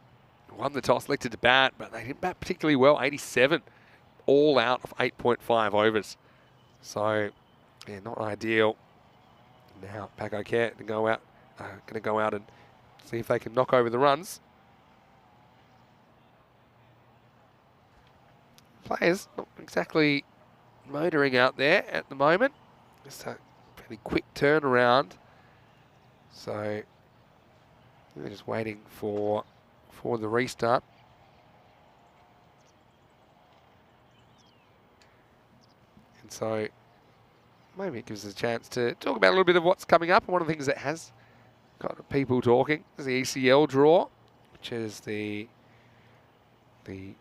won the toss, elected to bat, but they didn't bat particularly well, 87. All out of 8.5 overs. So, yeah, not ideal. Now, Paco Care to go out, going to go out and see if they can knock over the runs. Players not exactly motoring out there at the moment. Just a fairly quick turnaround. So, we're just waiting for the restart. So maybe it gives us a chance to talk about a little bit of what's coming up. And one of the things that has got people talking is the ECL draw, which is the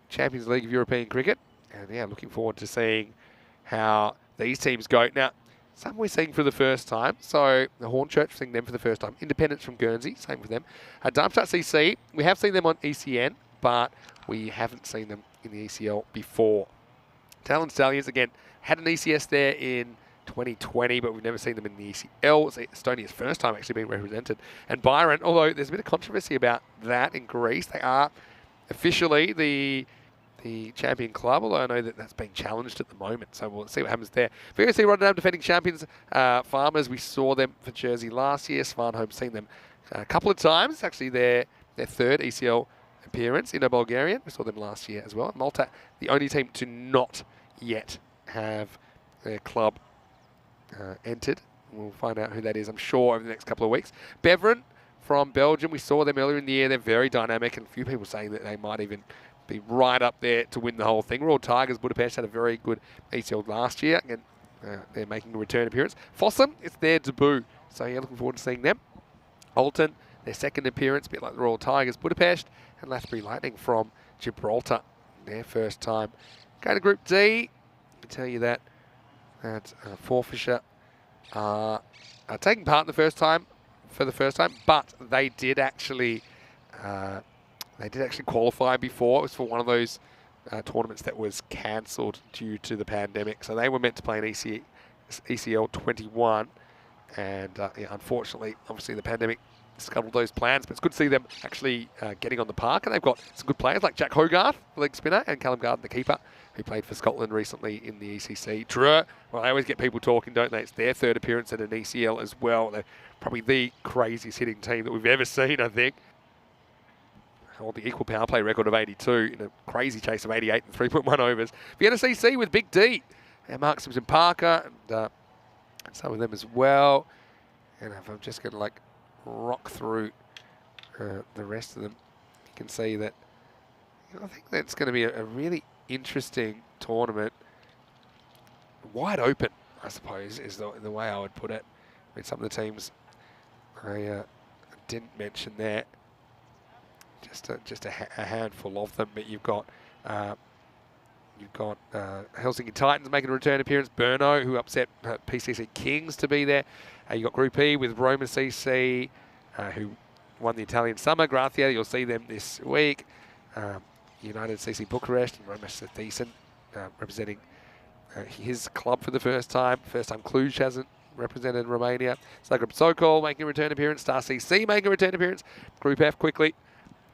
Champions League of European Cricket. And yeah, looking forward to seeing how these teams go. Now, some we're seeing for the first time. So the Hornchurch, seeing them for the first time. Independence from Guernsey, same with them. Darmstadt CC, we have seen them on ECN, but we haven't seen them in the ECL before. Talon Stallions, again, had an ECS there in 2020, but we've never seen them in the ECL. It's Estonia's first time actually being represented. And Byron, although there's a bit of controversy about that in Greece, they are officially the champion club, although I know that that's being challenged at the moment, so we'll see what happens there. VOC Rotterdam defending champions, Farmers, we saw them for Jersey last year. Svanholm seen them a couple of times. It's actually their 3rd ECL appearance. Indo-Bulgarian, we saw them last year as well. Malta, the only team to not yet have their club entered. We'll find out who that is, I'm sure, over the next couple of weeks. Beveren from Belgium, we saw them earlier in the year. They're very dynamic, and a few people saying that they might even be right up there to win the whole thing. Royal Tigers Budapest had a very good ECL last year. Again, they're making a return appearance. Fossum, it's their debut, so yeah, looking forward to seeing them. Alton, their 2nd appearance, a bit like the Royal Tigers Budapest. And Lathbury Lightning from Gibraltar, their first time. Go to Group D, I can tell you that Forfarshire are taking part in the first time, but they did actually qualify before. It was for one of those tournaments that was cancelled due to the pandemic. So they were meant to play in ECL 21, and yeah, unfortunately, obviously the pandemic scuttled those plans, but it's good to see them actually getting on the park, and they've got some good players like Jack Hogarth, the leg spinner, and Callum Garden, the keeper, who played for Scotland recently in the ECC. Dreux, well, they always get people talking, don't they? It's their 3rd appearance at an ECL as well. They're probably the craziest hitting team that we've ever seen, I think. Hold the equal power play record of 82 in a crazy chase of 88 and 3.1 overs. Vienna CC with Big D, and Mark Simpson Parker, and some of them as well. And if I'm just going to rock through the rest of them, you can see that I think that's going to be a really interesting tournament. Wide open, I suppose, is the way I would put it. I mean, some of the teams I didn't mention there, just a handful of them, but you've got Helsinki Titans making a return appearance. Brno, who upset PCC Kings to be there. You've got Group E with Roma CC, who won the Italian Summer. Gracia, you'll see them this week. United CC Bucharest and Roma Thiessen representing his club for the first time. First time Cluj hasn't represented Romania. Zagreb Sokol making a return appearance. Star CC making a return appearance. Group F quickly.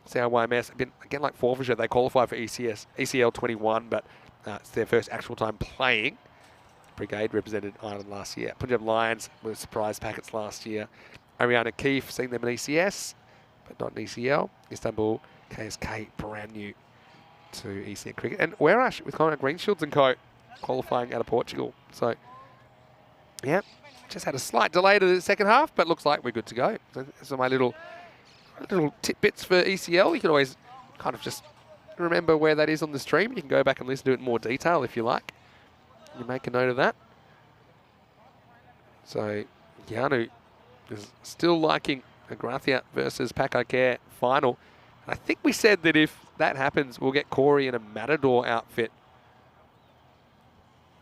CRYMS, again like Forfarshire, they qualify for ECL 21, but it's their first actual time playing. Brigade represented Ireland last year. Punjab Lions were surprise packets last year. Ariana Keefe, seeing them in ECS, but not in ECL. Istanbul, KSK, brand new to ECN cricket. And Werash with Conrad Greenshields and co. qualifying out of Portugal. So Yeah, just had a slight delay to the second half, but looks like we're good to go. So those are my little tidbits for ECL. You can always kind of just remember where that is on the stream. You can go back and listen to it in more detail if you like. You make a note of that. So Yanu is still liking a Gracia versus Pakakare final. And I think we said that if that happens, we'll get Corey in a Matador outfit.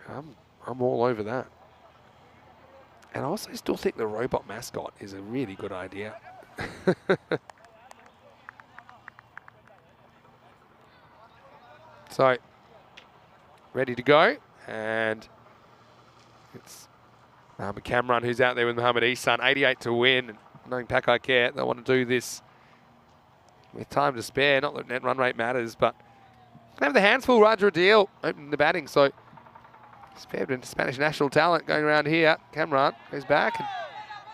I'm all over that. And I also still think the robot mascot is a really good idea. So, ready to go. And it's Mohamed Kamran who's out there with Mohamed Ihsan. 88 to win. And knowing Pakai Care, they want to do this with time to spare. Not that net run rate matters, but they have the hands full. Roger Deal opening the batting. So, spared into Spanish national talent going around here. Kamran goes back. And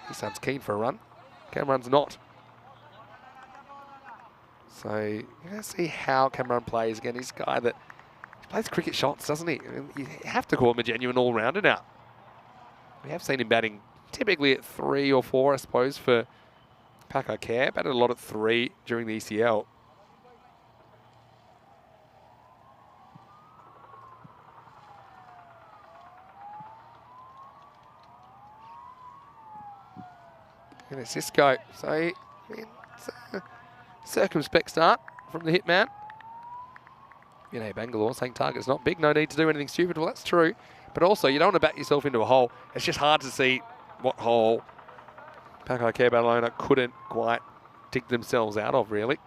Ihsan's keen for a run. Kamran's not. So, you're going to see how Cameron plays. Again, he's a guy that plays cricket shots, doesn't he? I mean, you have to call him a genuine all-rounder now. We have seen him batting typically at 3 or 4, I suppose, for Pakai Care. Batted a lot at 3 during the ECL. And it's Cisco. So, I mean, it's a circumspect start from the hitman. You know, Bangalore saying target's not big, no need to do anything stupid. Well, that's true. But also, you don't want to back yourself into a hole. It's just hard to see what hole Pakai Care Barcelona couldn't quite dig themselves out of, really.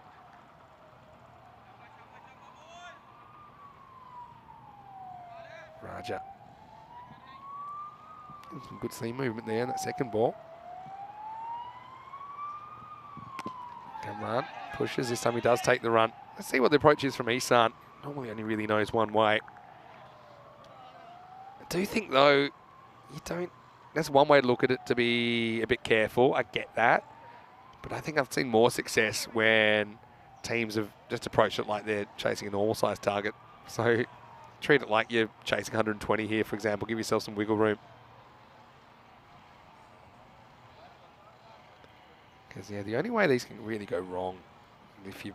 Raja. Some good seam movement there in that second ball. Kamran pushes. This time he does take the run. Let's see what the approach is from Ihsan. Normally only really knows one way. I do think, though, you don't... That's one way to look at it, to be a bit careful. I get that. But I think I've seen more success when teams have just approached it like they're chasing a normal size target. So treat it like you're chasing 120 here, for example. Give yourself some wiggle room. Because, yeah, the only way these can really go wrong, if you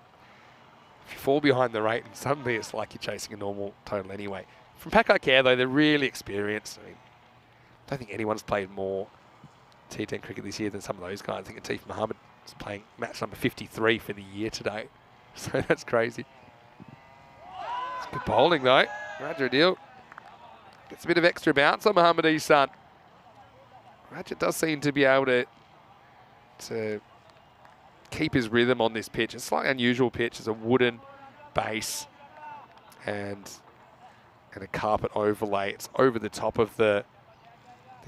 fall behind the rate and suddenly it's like you're chasing a normal total anyway. From Pakai Care, though, they're really experienced. I mean, I don't think anyone's played more T10 cricket this year than some of those guys. I think Atif Mohammed is playing match number 53 for the year today. So that's crazy. It's good bowling, though. Raja Deal gets a bit of extra bounce on Mohamed Ihsan. Raja does seem to be able to keep his rhythm on this pitch. It's a slightly unusual pitch. It's a wooden base and a carpet overlay. It's over the top of the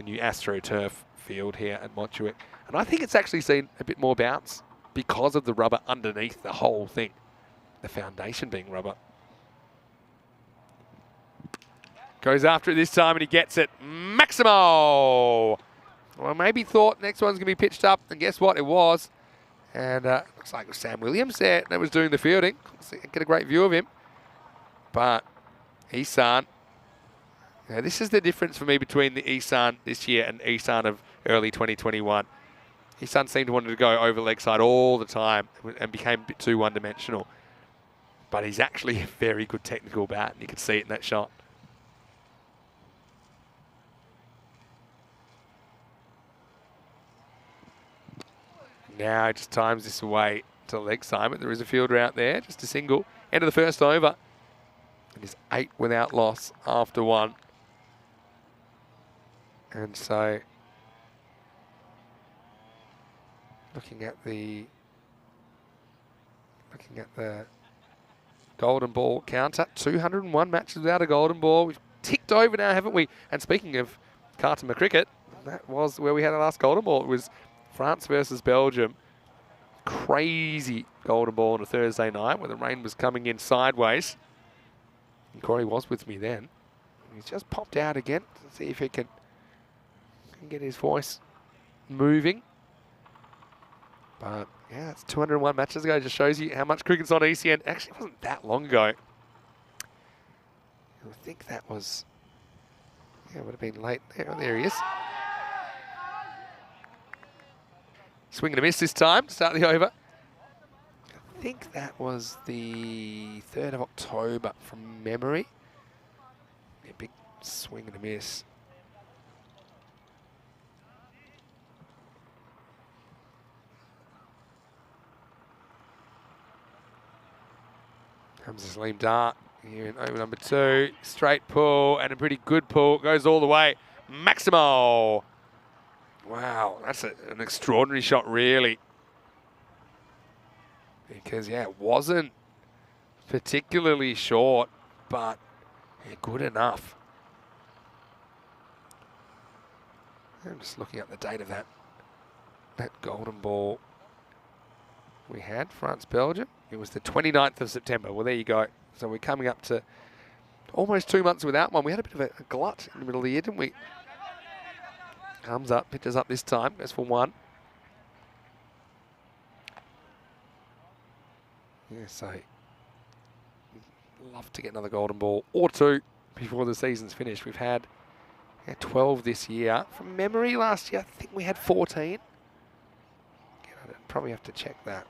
new AstroTurf field here at Montjuic. And I think it's actually seen a bit more bounce because of the rubber underneath the whole thing. The foundation being rubber. Goes after it this time and he gets it. Maximo! Well, maybe thought next one's going to be pitched up, and guess what? It was. And looks like it was Sam Williams there that was doing the fielding. Get a great view of him. But Ihsan, this is the difference for me between the Ihsan this year and Ihsan of early 2021. Ihsan seemed to want to go over leg side all the time and became a bit too one-dimensional. But he's actually a very good technical bat, and you can see it in that shot. Now just times this away to leg side, but there is a fielder out there, just a single. End of the first over. It is 8 without loss after 1. And so, looking at the golden ball counter, 201 matches without a golden ball. We've ticked over now, haven't we? And speaking of Khartoum cricket, that was where we had our last golden ball. It was France versus Belgium. Crazy golden ball on a Thursday night where the rain was coming in sideways. And Corey was with me then. He's just popped out again to see if he can get his voice moving. But yeah, it's 201 matches ago. Just shows you how much cricket's on ECN. Actually, it wasn't that long ago. I think that was, yeah, it would have been late. There he is. Swing and a miss this time to start the over. I think that was the 3rd of October from memory. Yeah, big swing and a miss. Comes the Salim Dart here in over number 2. Straight pull and a pretty good pull. Goes all the way. Maximo. Wow, that's an extraordinary shot, really. Because, yeah, it wasn't particularly short, but yeah, good enough. I'm just looking at the date of that golden ball we had, France-Belgium. It was the 29th of September. Well, there you go. So we're coming up to almost 2 months without one. We had a bit of a glut in the middle of the year, didn't we? Comes up, pitches up this time, goes for 1. Yeah, so love to get another golden ball or 2 before the season's finished. We've had 12 this year. From memory, last year, I think we had 14. Again, I'd probably have to check that.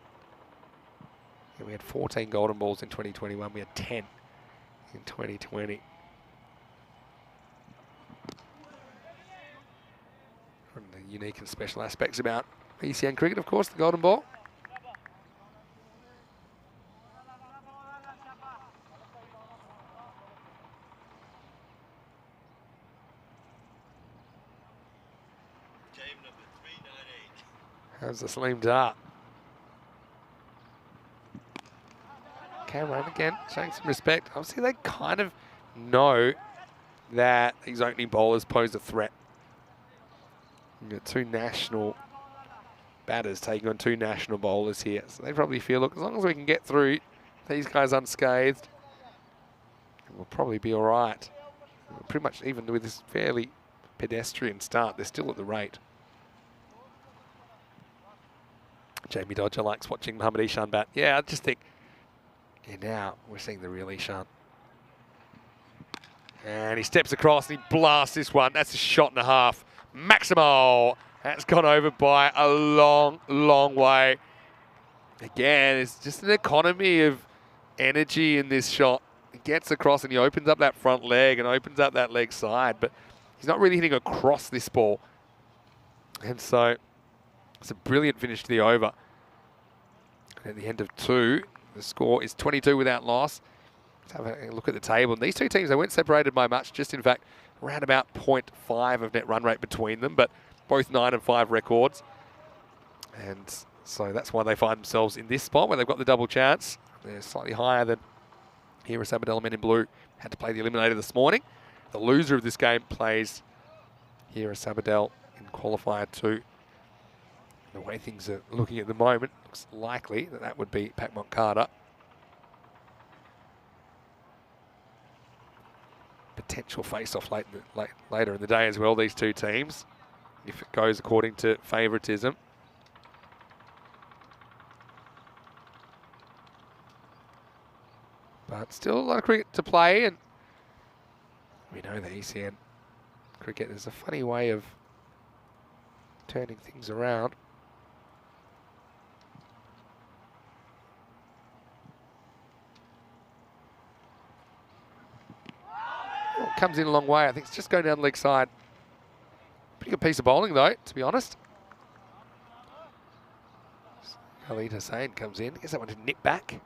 Yeah, we had 14 golden balls in 2021. We had 10 in 2020. One of the unique and special aspects about ECN cricket, of course, the golden ball. How's the Salim Dart? Cameron again showing some respect. Obviously, they kind of know that these opening bowlers pose a threat. You've got 2 national batters taking on 2 national bowlers here. So they probably feel, look, as long as we can get through these guys unscathed, we'll probably be all right. Pretty much even with this fairly pedestrian start, they're still at the rate. Jamie Dodger likes watching Mohammad Ishan bat. Yeah, I just think, yeah, now we're seeing the real Ishan. And he steps across and he blasts this one. That's a shot and a half. Maximo. That's gone over by a long, long way. Again, it's just an economy of energy in this shot. He gets across and he opens up that front leg and opens up that leg side, but he's not really hitting across this ball. And so it's a brilliant finish to the over. And at the end of 2, the score is 22 without loss. Let's have a look at the table. And these 2 teams, they weren't separated by much, just in fact, around about 0.5 of net run rate between them, but both 9 and 5 records. And so that's why they find themselves in this spot where they've got the double chance. They're slightly higher than Hira Sabadell, men in blue, had to play the eliminator this morning. The loser of this game plays Hira Sabadell in qualifier 2. The way things are looking at the moment, looks likely that that would be Pat Moncada. Potential face-off later in the day as well, these 2 teams, if it goes according to favouritism. But still a lot of cricket to play, and we know the ECN cricket is a funny way of turning things around. Comes in a long way. I think it's just going down the leg side. Pretty good piece of bowling, though, to be honest. Khalid Hussain comes in. I guess that one didn't nip back.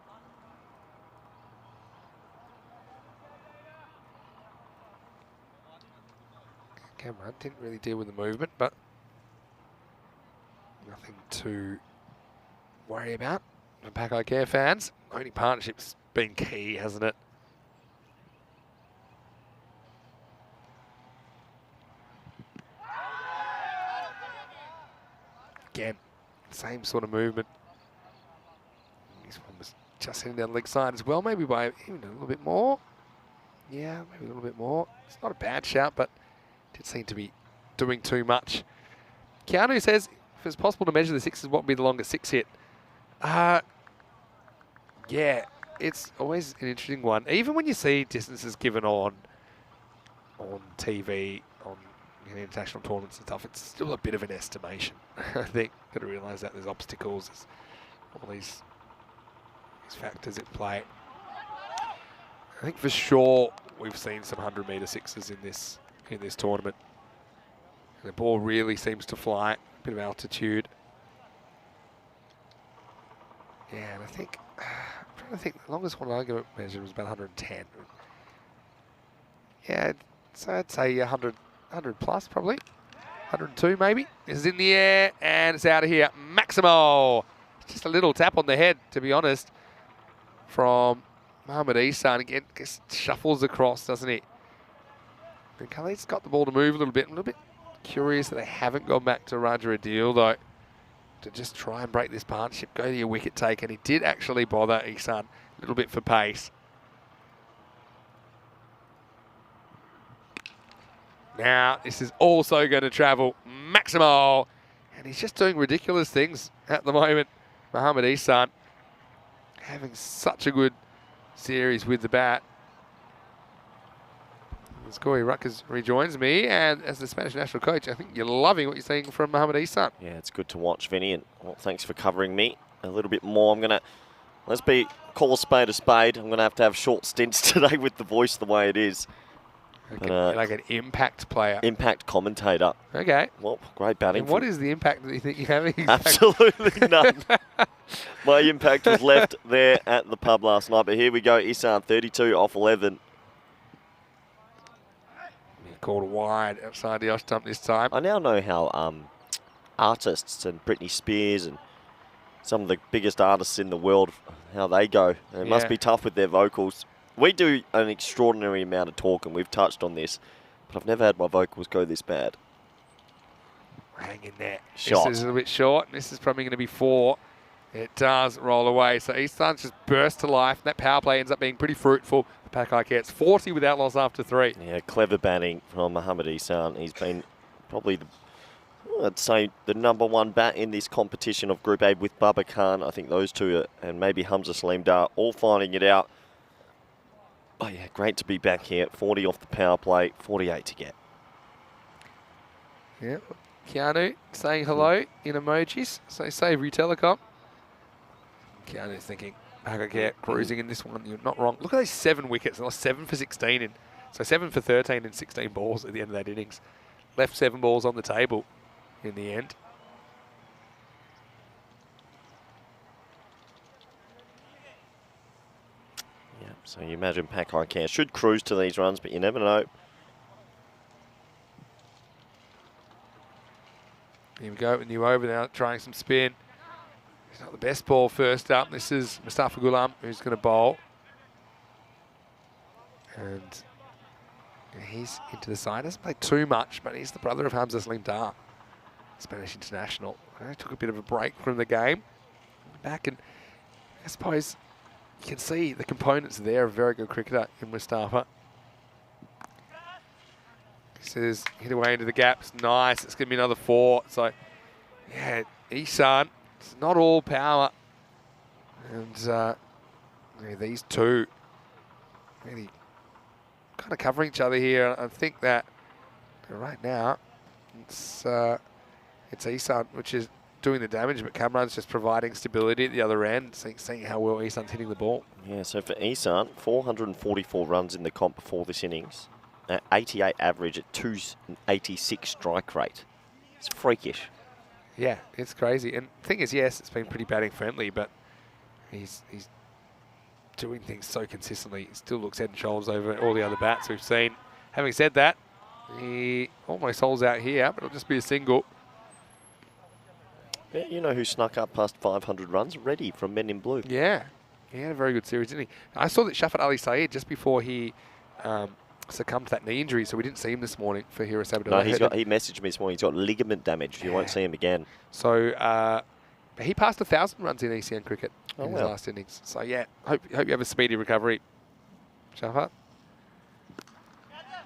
Cameron didn't really deal with the movement, but nothing to worry about. For Paco Care fans, owning partnership's been key, hasn't it? Again, same sort of movement. This one was just heading down the leg side as well, maybe by even a little bit more. Yeah, maybe a little bit more. It's not a bad shout, but did seem to be doing too much. Keanu says, if it's possible to measure the sixes, what would be the longest 6 hit? Yeah, it's always an interesting one. Even when you see distances given on TV, on international tournaments and stuff, it's still a bit of an estimation, I think. Got to realise that there's obstacles, there's all these factors at play. I think for sure we've seen some 100-metre sixes in this tournament. And the ball really seems to fly, a bit of altitude. Yeah, and I'm trying to think, the longest one I measured was about 110. Yeah, so I'd say 100 plus probably. 102 maybe. This is in the air and it's out of here. Maximo. Just a little tap on the head, to be honest, from Mohamed Isan. Again, just shuffles across, doesn't he? And Khalid's got the ball to move a little bit curious that they haven't gone back to Raja Adil, though, to just try and break this partnership, go to your wicket take. And he did actually bother Isan a little bit for pace. Now, this is also going to travel Maximo. And he's just doing ridiculous things at the moment. Mohamed Isan having such a good series with the bat. As Corey Ruckers rejoins me, and as the Spanish national coach, I think you're loving what you're seeing from Mohamed Isan. Yeah, it's good to watch, Vinny, and well, thanks for covering me a little bit more. Let's call a spade. I'm going to have short stints today with the voice the way it is. Like an impact player. Impact commentator. Okay. Well, great batting. And what is the impact that you think you're having? Absolutely none. My impact was left there at the pub last night. But here we go. Isan, 32 off 11. He called a wide outside the off stump this time. I now know how artists and Britney Spears and some of the biggest artists in the world, how they go. And it must be tough with their vocals. We do an extraordinary amount of talking. We've touched on this, but I've never had my vocals go this bad. Hang in there. Shot. This is a little bit short. This is probably going to be 4. It does roll away. So Isan's just burst to life. That power play ends up being pretty fruitful for Pakai Care. It's 40 without loss after 3. Yeah, clever batting from Mohamed Isan. He's been probably, I'd say, the #1 bat in this competition of Group A with Baba Khan. I think those two and maybe Hamza Salim Dar all finding it out. Oh yeah, great to be back here. 40 off the power play, 48 to get. Yeah, Keanu saying hello in emojis. So Savoury Telecom. Keanu's thinking, Pakai cruising in this one. You're not wrong. Look at those 7 wickets. They lost 7 for 16. So 7 for 13 in 16 balls at the end of that innings. Left 7 balls on the table in the end. So you imagine Pakai Care should cruise to these runs, but you never know. Here we go, a new over now, trying some spin. He's not the best ball first up. This is Mustafa Ghulam, who's going to bowl. And he's into the side. Doesn't play too much, but he's the brother of Hamza Salim Dar, Spanish international. He took a bit of a break from the game. Back, and I suppose you can see the components there. A very good cricketer in Mustafa. This is hit away into the gaps. Nice. It's going to be another 4. So, yeah, Isan, it's not all power. And yeah, these two really kind of covering each other here. I think that right now it's Isan, which is doing the damage, but Kamran's just providing stability at the other end, seeing how well Isan's hitting the ball. Yeah, so for Isan, 444 runs in the comp before this innings. 88 average at 286 strike rate. It's freakish. Yeah, it's crazy. And the thing is, yes, it's been pretty batting friendly, but he's doing things so consistently. He still looks head and shoulders over all the other bats we've seen. Having said that, he almost holds out here, but it'll just be a single. Yeah, you know who snuck up past 500 runs? Reddy from Men in Blue. Yeah, he had a very good series, didn't he? I saw that Shafat Ali Saeed just before he succumbed to that knee injury, so we didn't see him this morning for Hero Sabadell. No, he messaged me this morning. He's got ligament damage. You won't see him again. So he passed 1,000 runs in ECN cricket in his last innings. So yeah, hope you have a speedy recovery, Shafat.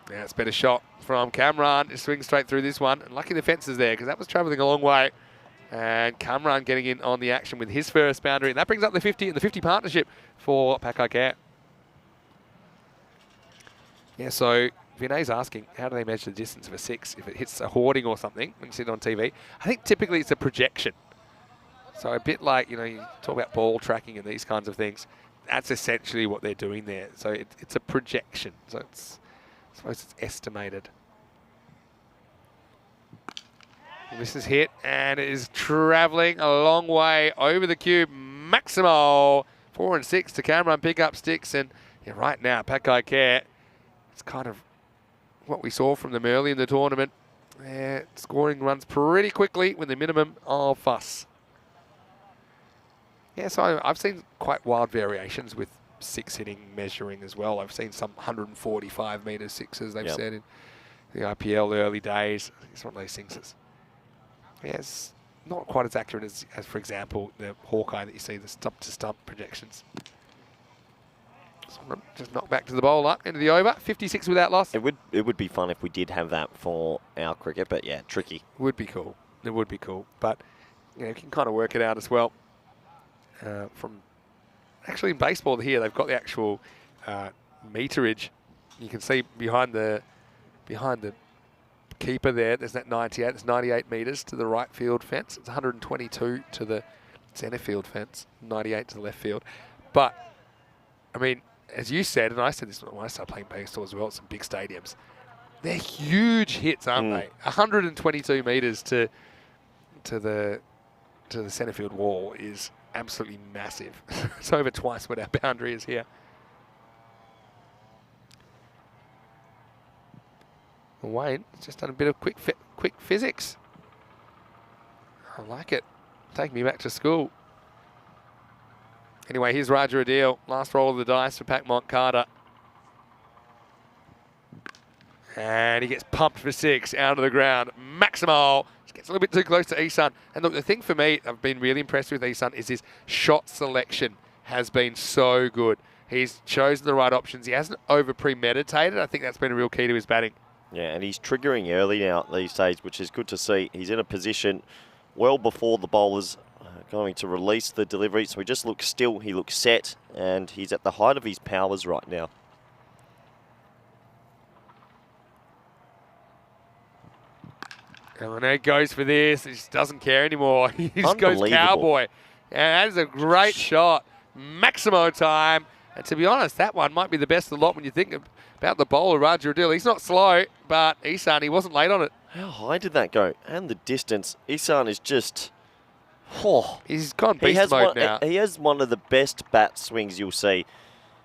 Yeah, it's better shot from Kamran. Just swing straight through this one. And lucky the fence is there because that was travelling a long way. And Kamran getting in on the action with his first boundary. And that brings up the 50 and the 50 partnership for Pakai Care. Yeah, so Vinay's asking, how do they measure the distance of a 6 if it hits a hoarding or something when you see it on TV? I think typically it's a projection. So a bit like, you talk about ball tracking and these kinds of things. That's essentially what they're doing there. So it's a projection. So I suppose it's estimated. And this is hit, and it is travelling a long way over the cube. Maximo, 4 and 6 to Cameron, pick up sticks. And right now, Pakai Care, it's kind of what we saw from them early in the tournament. Scoring runs pretty quickly with the minimum of fuss. Yeah, so I've seen quite wild variations with six hitting measuring as well. I've seen some 145 metre sixes, they've said in the IPL early days. It's one of those things that's it's not quite as accurate as, for example, the Hawkeye that you see, the stump-to-stump projections. So just knock back to the bowler, into the over, 56 without loss. It would be fun if we did have that for our cricket, but yeah, tricky. Would be cool. It would be cool, but you can kind of work it out as well. From actually in baseball here, they've got the actual meterage. You can see behind the keeper there's that 98. It's 98 metres to the right field fence. It's 122 to the centre field fence, 98 to the left field. But I mean, as you said, and I said this when I started playing baseball as well at some big stadiums, they're huge hits, aren't they? 122 metres to the centre field wall is absolutely massive. It's over twice what our boundary is here. Wayne has just done a bit of quick physics. I like it. Take me back to school. Anyway, here's Roger Adil. Last roll of the dice for Pac Montcarter. And he gets pumped for 6 out of the ground. Maximo gets a little bit too close to Isan. And look, the thing for me, I've been really impressed with Isan, is his shot selection has been so good. He's chosen the right options. He hasn't over-premeditated. I think that's been a real key to his batting. Yeah, and he's triggering early now these days, which is good to see. He's in a position well before the bowlers going to release the delivery. So he just looks still, he looks set, and he's at the height of his powers right now. And he goes for this. He just doesn't care anymore. He just goes cowboy. And that is a great shot. Maximo time. And to be honest, that one might be the best of the lot when you think about the bowler, Roger Adil. He's not slow, but Isan, he wasn't late on it. How high did that go? And the distance. Isan is just... He's gone beast mode now. He has one of the best bat swings you'll see.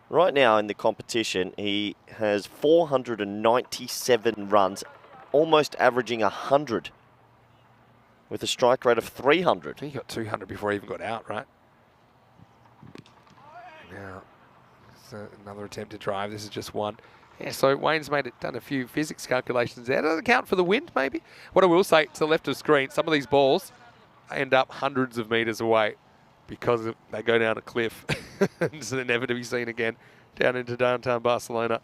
Right now in the competition, he has 497 runs, almost averaging 100, with a strike rate of 300. He got 200 before he even got out, right? Now, another attempt to drive. This is just one. Yeah, so Wayne's done a few physics calculations there. Does it count for the wind, maybe? What I will say, to the left of screen, some of these balls end up hundreds of metres away because they go down a cliff. So they're never to be seen again down into downtown Barcelona.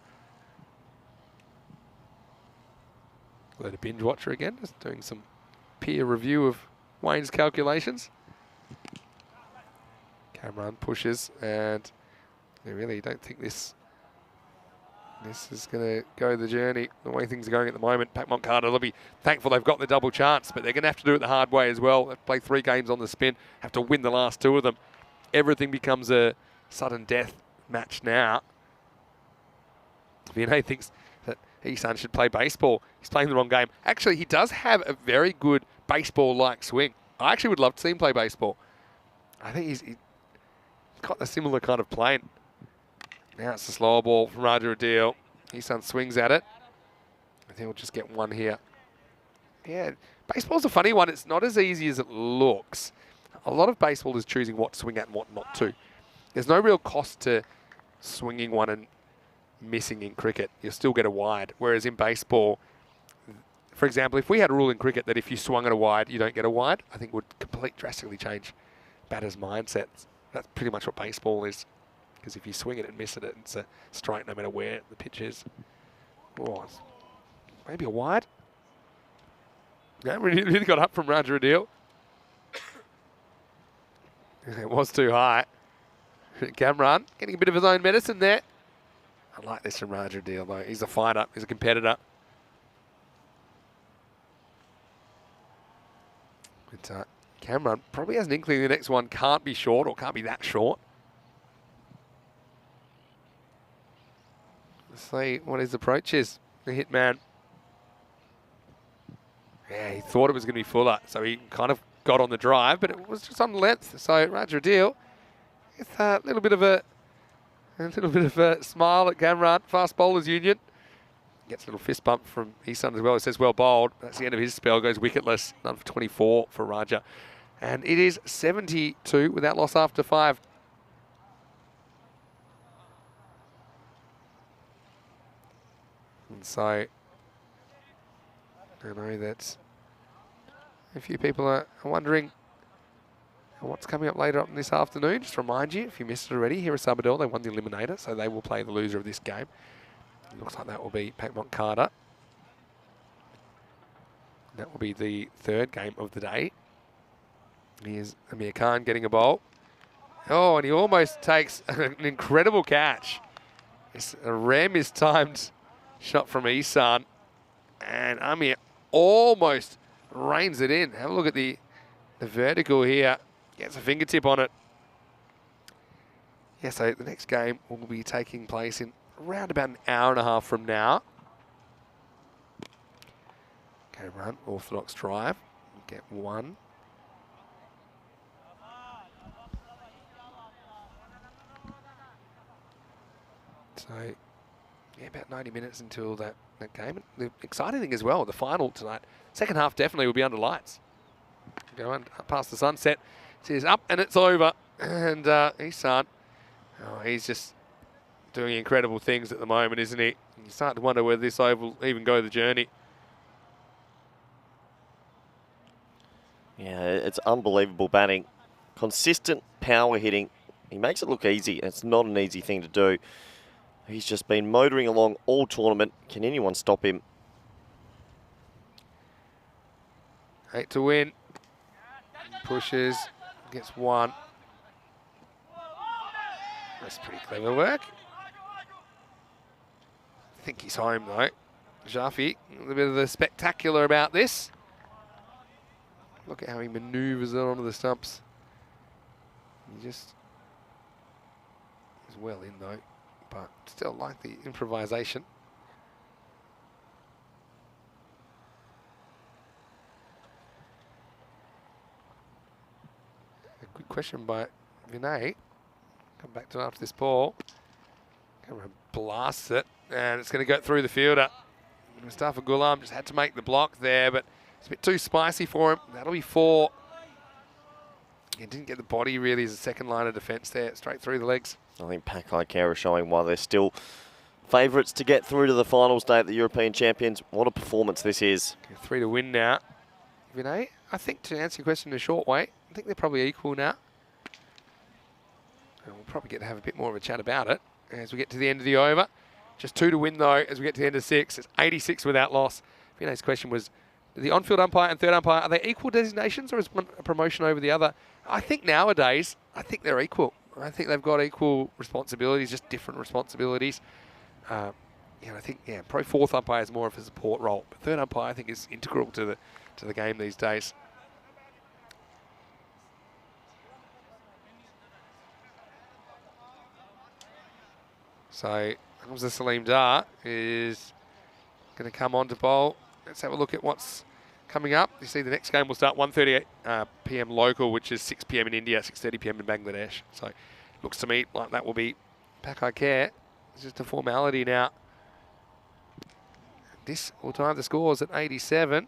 Let a binge watcher again, just doing some peer review of Wayne's calculations. Cameron pushes, and I really don't think this is going to go the journey the way things are going at the moment. Pac Montcarter, they'll be thankful they've got the double chance, but they're going to have to do it the hard way as well. They've played 3 games on the spin, have to win the last 2 of them. Everything becomes a sudden death match now. Vinay thinks that Isan should play baseball. He's playing the wrong game. Actually, he does have a very good baseball-like swing. I actually would love to see him play baseball. I think he's got a similar kind of playing. Now it's a slower ball from Roger Adil. Isan swings at it. I think he'll just get one here. Yeah, baseball's a funny one. It's not as easy as it looks. A lot of baseball is choosing what to swing at and what not to. There's no real cost to swinging one and missing in cricket. You'll still get a wide. Whereas in baseball, for example, if we had a rule in cricket that if you swung at a wide, you don't get a wide, I think it would drastically change batters' mindsets. That's pretty much what baseball is. Because if you swing it and miss it, it's a strike no matter where the pitch is. Oh, maybe a wide. No, really got up from Roger Adil. It was too high. Cameron getting a bit of his own medicine there. I like this from Roger Adil though. He's a fighter. He's a competitor. But Cameron probably has an inkling the next one can't be short or can't be that short. Let's see what his approach is. The hitman. Yeah, he thought it was going to be fuller, so he kind of got on the drive, but it was just on length. So Roger Deal, with a little bit of a smile at Cameron, Fast Bowlers Union. Gets a little fist bump from Isan as well. It says well bowled. That's the end of his spell. Goes wicketless. None for 24 for Raja. And it is 72 without loss after 5. And so I know that a few people are wondering what's coming up later on this afternoon. Just to remind you, if you missed it already, here at Sabadell, they won the Eliminator, so they will play the loser of this game. It looks like that will be Pac Carter. That will be the third game of the day. Here's Amir Khan getting a bowl. Oh, and he almost takes an incredible catch. It's a rare mistimed shot from Isan. And Amir almost reins it in. Have a look at the vertical here. Gets a fingertip on it. Yeah, so the next game will be taking place in around about an hour and a half from now. Okay, run, orthodox drive. Get one. So, yeah, about 90 minutes until that game. And the exciting thing as well, the final tonight, second half definitely will be under lights. Going past the sunset. It is up and it's over. And Isan, he's just doing incredible things at the moment, isn't he? You start to wonder whether this over will even go the journey. Yeah, it's unbelievable batting. Consistent power hitting. He makes it look easy. It's not an easy thing to do. He's just been motoring along all tournament. Can anyone stop him? 8 to win. Pushes. Gets one. That's pretty clever work. I think he's home though. Jafi, a little bit of the spectacular about this. Look at how he manoeuvres it onto the stumps. He just is well in though, but still like the improvisation. A good question by Vinay. Come back to after this ball. Cameron blasts it, and it's going to go through the fielder. Mustafa Ghulam just had to make the block there, but it's a bit too spicy for him. That'll be 4. He didn't get the body really as a second line of defence there, straight through the legs. I think Pac Care are showing why they're still favourites to get through to the finals day at the European Champions. What a performance this is. Okay, 3 to win now. Vinay, I think to answer your question in a short way, I think they're probably equal now. And we'll probably get to have a bit more of a chat about it as we get to the end of the over. Just 2 to win though as we get to the end of 6. It's 86 without loss. Vinay's question was, the on-field umpire and third umpire, are they equal designations or is one a promotion over the other? I think nowadays, I think they're equal. I think they've got equal responsibilities, just different responsibilities. I think pro fourth umpire is more of a support role, but third umpire I think is integral to the game these days. So Hamza Salim Dar is going to come on to bowl. Let's have a look at what's coming up. You see the next game will start 1:38 p.m. local, which is 6 p.m. in India, 6:30 p.m. in Bangladesh. So it looks to me like that will be Pac Care. It's just a formality now. This will time the scores at 87.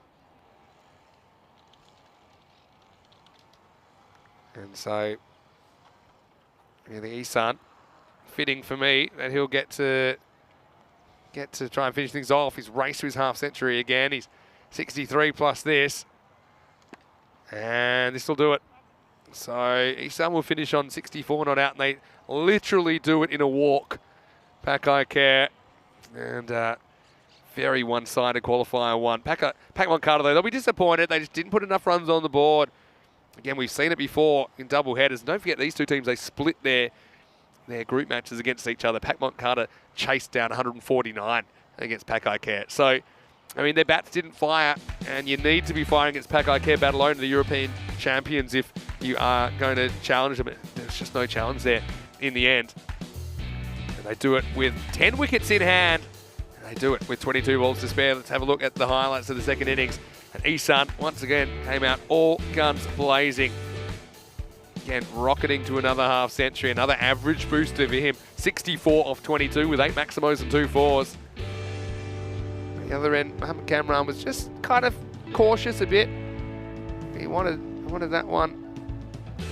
And so, the Isan, fitting for me that he'll get to try and finish things off. He's raced to his half century again. He's 63 plus this. And this will do it. So Isan will finish on 64 not out, and they literally do it in a walk. Pac Care. And very one-sided qualifier one. Pac Carter, though, they'll be disappointed. They just didn't put enough runs on the board. Again, we've seen it before in double headers. Don't forget, these two teams, they split their group matches against each other. Pac Carter chased down 149 against Pac Care. So, I mean, their bats didn't fire, and you need to be firing against Pac Care, bat alone in the European champions if you are going to challenge them. There's just no challenge there in the end. And they do it with 10 wickets in hand. And they do it with 22 balls to spare. Let's have a look at the highlights of the second innings. And Isan, once again, came out all guns blazing. Again, rocketing to another half century, another average booster for him. 64 off 22 with 8 maximos and 2 fours. On the other end, Mohamed Kamran was just kind of cautious a bit. He wanted that one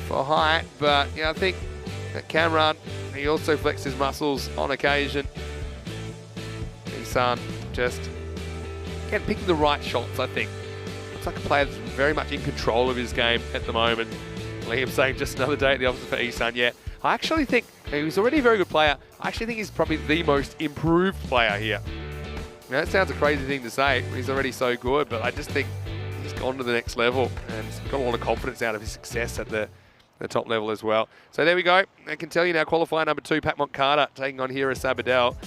for height, but yeah, I think that Kamran, he also flexed his muscles on occasion. Isan just, again, picking the right shots, I think. Looks like a player that's very much in control of his game at the moment. Liam saying just another day at the office for Isan. Yeah, I actually think he was already a very good player. I actually think he's probably the most improved player here. Now, that sounds a crazy thing to say. He's already so good, but I just think he's gone to the next level and he's got a lot of confidence out of his success at the top level as well. So there we go. I can tell you now, qualifier number 2, Pat Moncada taking on Hira Sabadell.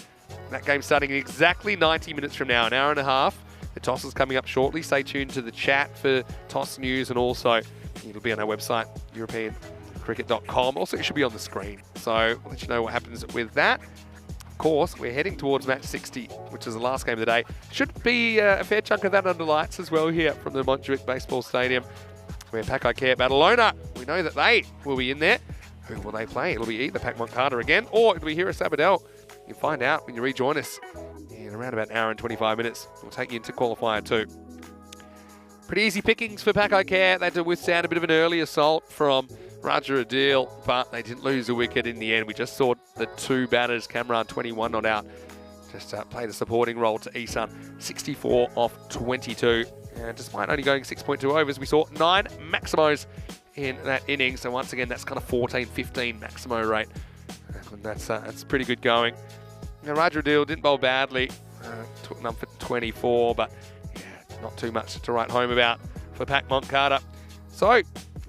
That game starting in exactly 90 minutes from now, an hour and a half. The toss is coming up shortly. Stay tuned to the chat for toss news, and also it'll be on our website, europeancricket.com. Also, it should be on the screen. So I'll let you know what happens with that. Of course, we're heading towards match 60, which is the last game of the day. Should be a fair chunk of that under lights as well here from the Montjuic Baseball Stadium. Where Pack Care Barcelona, we know that they will be in there. Who will they play? It'll be either Pac Moncada again, or it'll be Hira Sabadell. You'll find out when you rejoin us in around about an hour and 25 minutes. We'll take you into qualifier 2. Pretty easy pickings for Pack Care. They had to withstand a bit of an early assault from Roger Adil, but they didn't lose a wicket in the end. We just saw the 2 batters, Kamran 21 not out, just played a supporting role to Isan, 64 off 22. And despite only going 6.2 overs, we saw 9 maximos in that inning. So once again, that's kind of 14-15 maximo rate. And that's pretty good going. Now, Roger Adil didn't bowl badly, took none for 24, but yeah, not too much to write home about for Pac Moncada. So I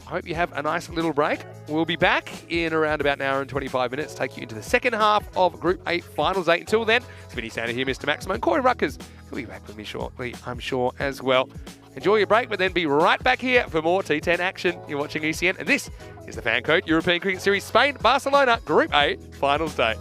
hope you have a nice little break. We'll be back in around about an hour and 25 minutes, take you into the second half of Group 8 Finals 8. Until then, it's Vinny Sander here, Mr. Maximo, and Corey Ruckers. He'll be back with me shortly, I'm sure, as well. Enjoy your break, but then be right back here for more T10 action. You're watching ECN, and this is the FanCode European Cricket Series Spain, Barcelona, Group 8 Finals Day.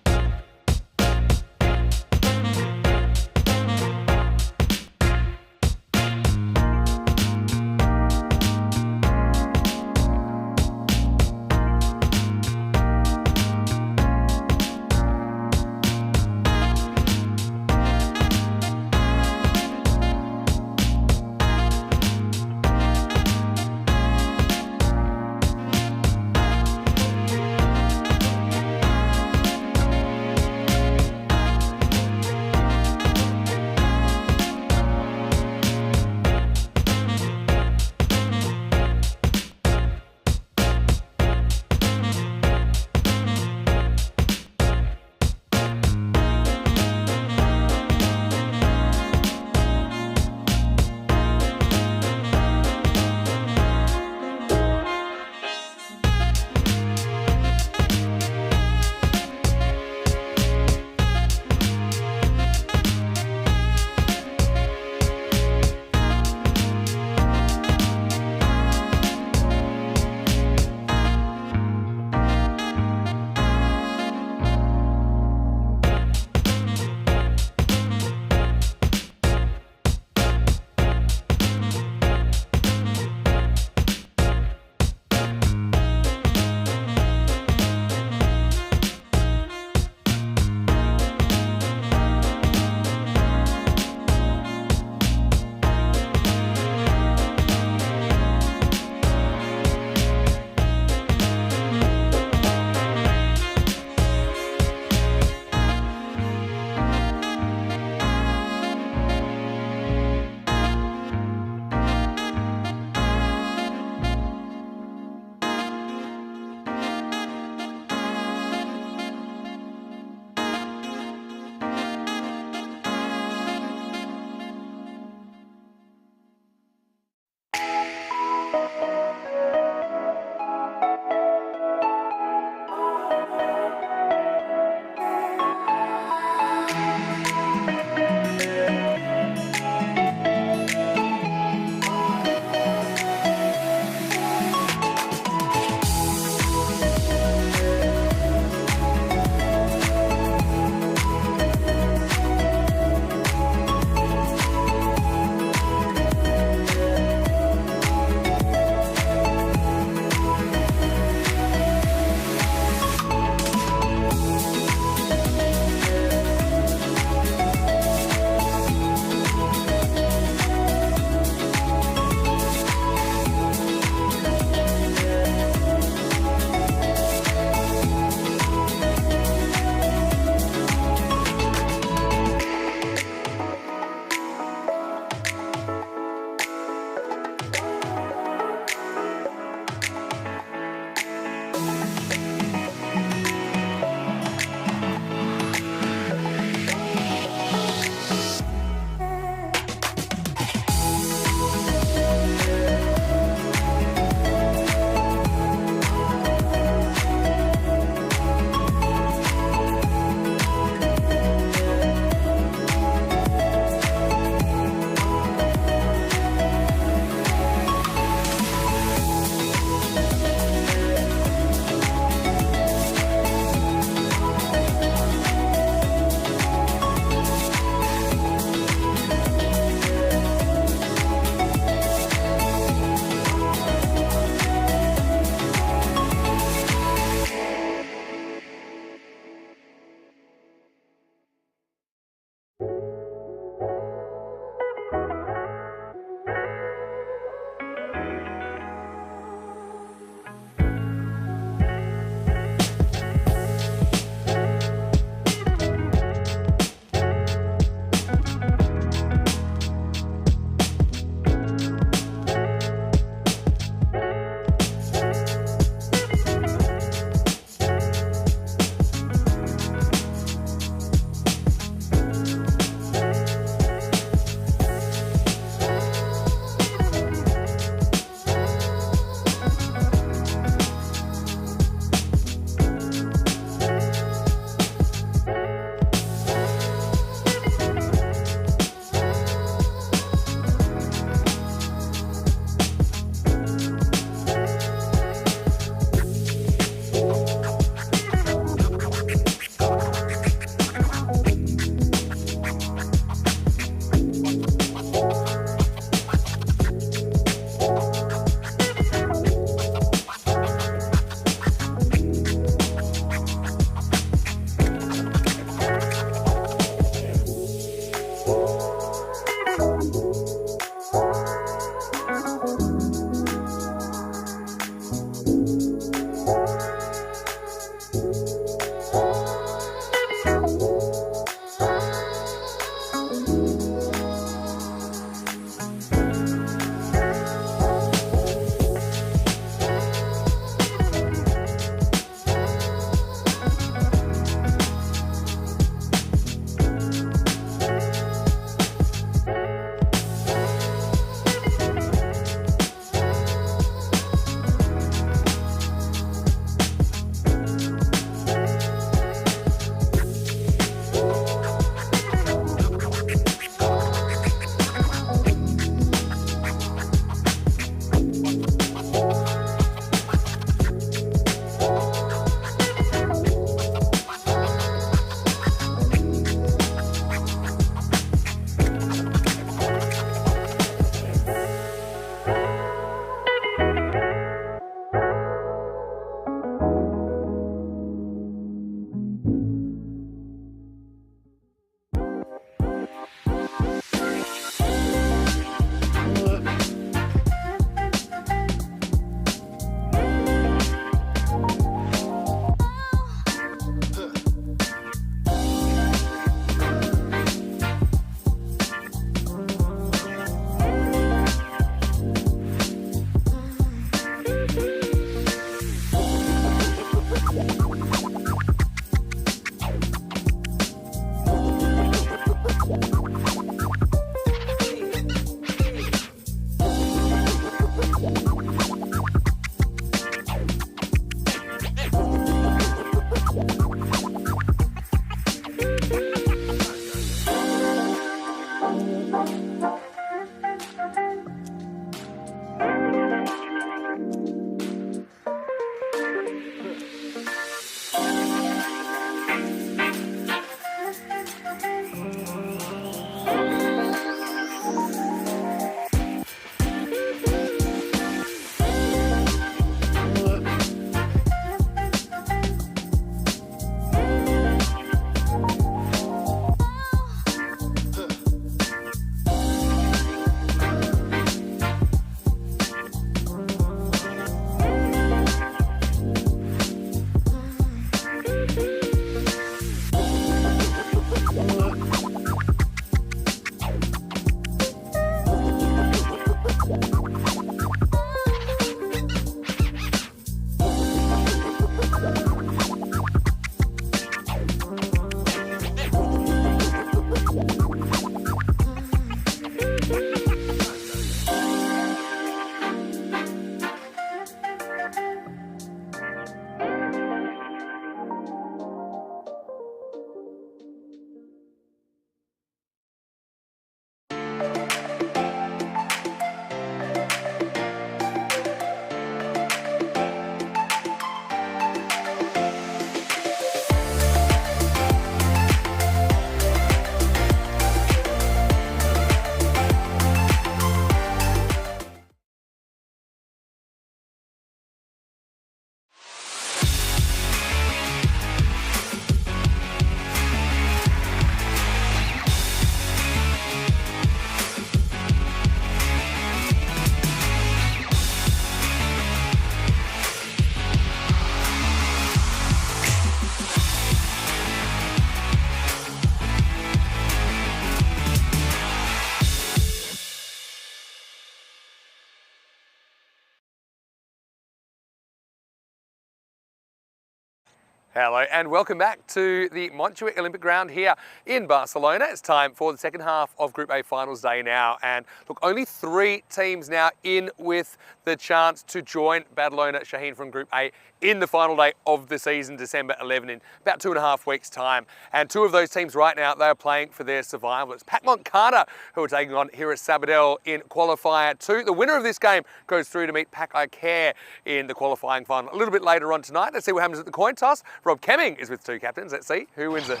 Hello and welcome back to the Montjuic Olympic Ground here in Barcelona. It's time for the second half of Group A Finals Day now. And look, only 3 teams now in with the chance to join Barcelona Shaheen from Group A in the final day of the season, December 11, in about 2.5 weeks' time. And 2 of those teams right now, they are playing for their survival. It's Pac-Mont Carter who are taking on here at Sabadell in qualifier 2. The winner of this game goes through to meet Pac Care in the qualifying final a little bit later on tonight. Let's see what happens at the coin toss. Rob Kemming is with 2 captains. Let's see who wins it.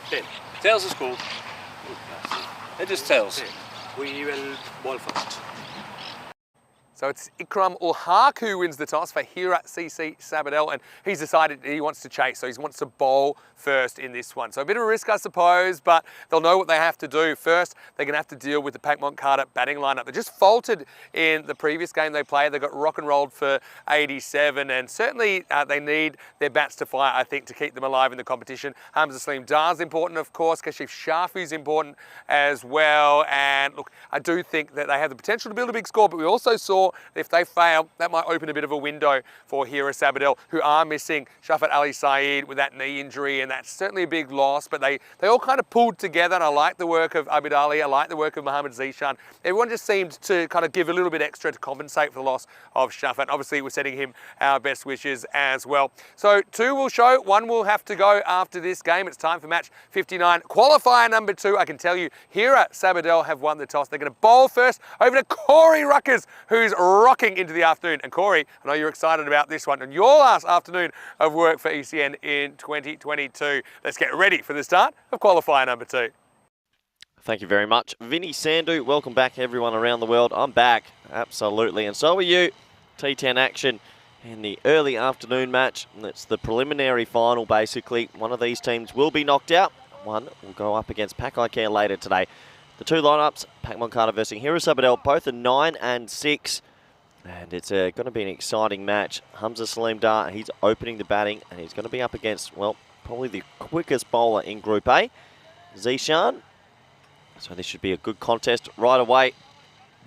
10. Tails is cool. It is tails. We will ball first. So it's Ikram Ulhaq who wins the toss for here at CC Sabadell, and he's decided he wants to chase, so he wants to bowl first in this one. So a bit of a risk, I suppose, but they'll know what they have to do. First, they're going to have to deal with the Pac-Mont Carter batting lineup. They just faltered in the previous game they played. They got rock and rolled for 87, and certainly they need their bats to fire, I think, to keep them alive in the competition. Hamza Saleem Dar is important, of course. Kashif Shafi is important as well. And look, I do think that they have the potential to build a big score, but we also saw if they fail, that might open a bit of a window for here at Sabadell, who are missing Shafat Ali Saeed with that knee injury, and that's certainly a big loss, but they all kind of pulled together, and I like the work of Abid Ali, I like the work of Mohammad Zishan. Everyone just seemed to kind of give a little bit extra to compensate for the loss of Shafat. Obviously, we're sending him our best wishes as well. So 2 will show, 1 will have to go after this game. It's time for match 59. Qualifier number 2, I can tell you, here at Sabadell have won the toss. They're going to bowl first over to Corey Ruckers, who's rocking into the afternoon. And Corey, I know you're excited about this one and your last afternoon of work for ECN in 2022. Let's get ready for the start of qualifier number 2. Thank you very much. Vinny Sandhu, welcome back everyone around the world. I'm back, absolutely, and so are you. T10 action in the early afternoon match. It's the preliminary final, basically. One of these teams will be knocked out. One will go up against Pac Care later today. The 2 lineups, Pac-Mont Carter versus Hira Sabadell, both are 9 and 6. And it's going to be an exciting match. Hamza Saleem Dar, he's opening the batting, and he's going to be up against, well, probably the quickest bowler in Group A, Zishan. So this should be a good contest right away.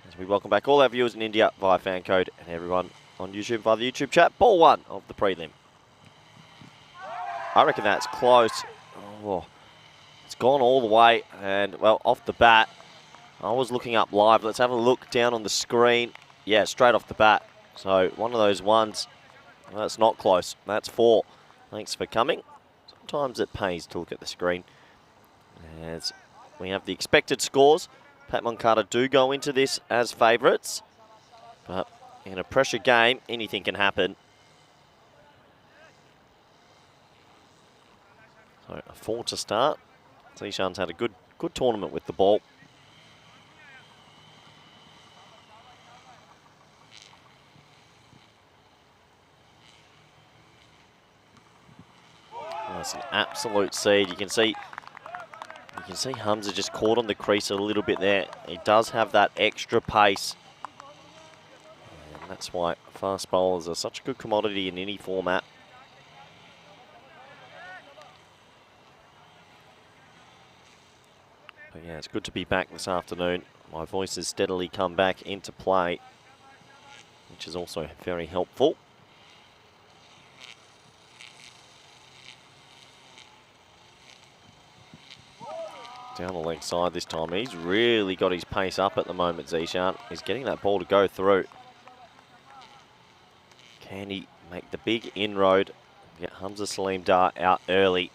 As we welcome back all our viewers in India via FanCode and everyone on YouTube via the YouTube chat. Ball 1 of the prelim. I reckon that's close. Oh, it's gone all the way, and, well, off the bat. I was looking up live. Let's have a look down on the screen. Yeah, straight off the bat. So one of those ones, that's not close. That's 4. Thanks for coming. Sometimes it pays to look at the screen. As we have the expected scores, Pac-Mont Carter do go into this as favourites. But in a pressure game, anything can happen. So a 4 to start. Zishan's had a good tournament with the ball. That's an absolute seed. You can see Hamza just caught on the crease a little bit there. He does have that extra pace. And that's why fast bowlers are such a good commodity in any format. But yeah, it's good to be back this afternoon. My voice has steadily come back into play, which is also very helpful. Down the leg side this time. He's really got his pace up at the moment, Zishan. He's getting that ball to go through. Can he make the big inroad? Get Hamza Saleem Dar out early.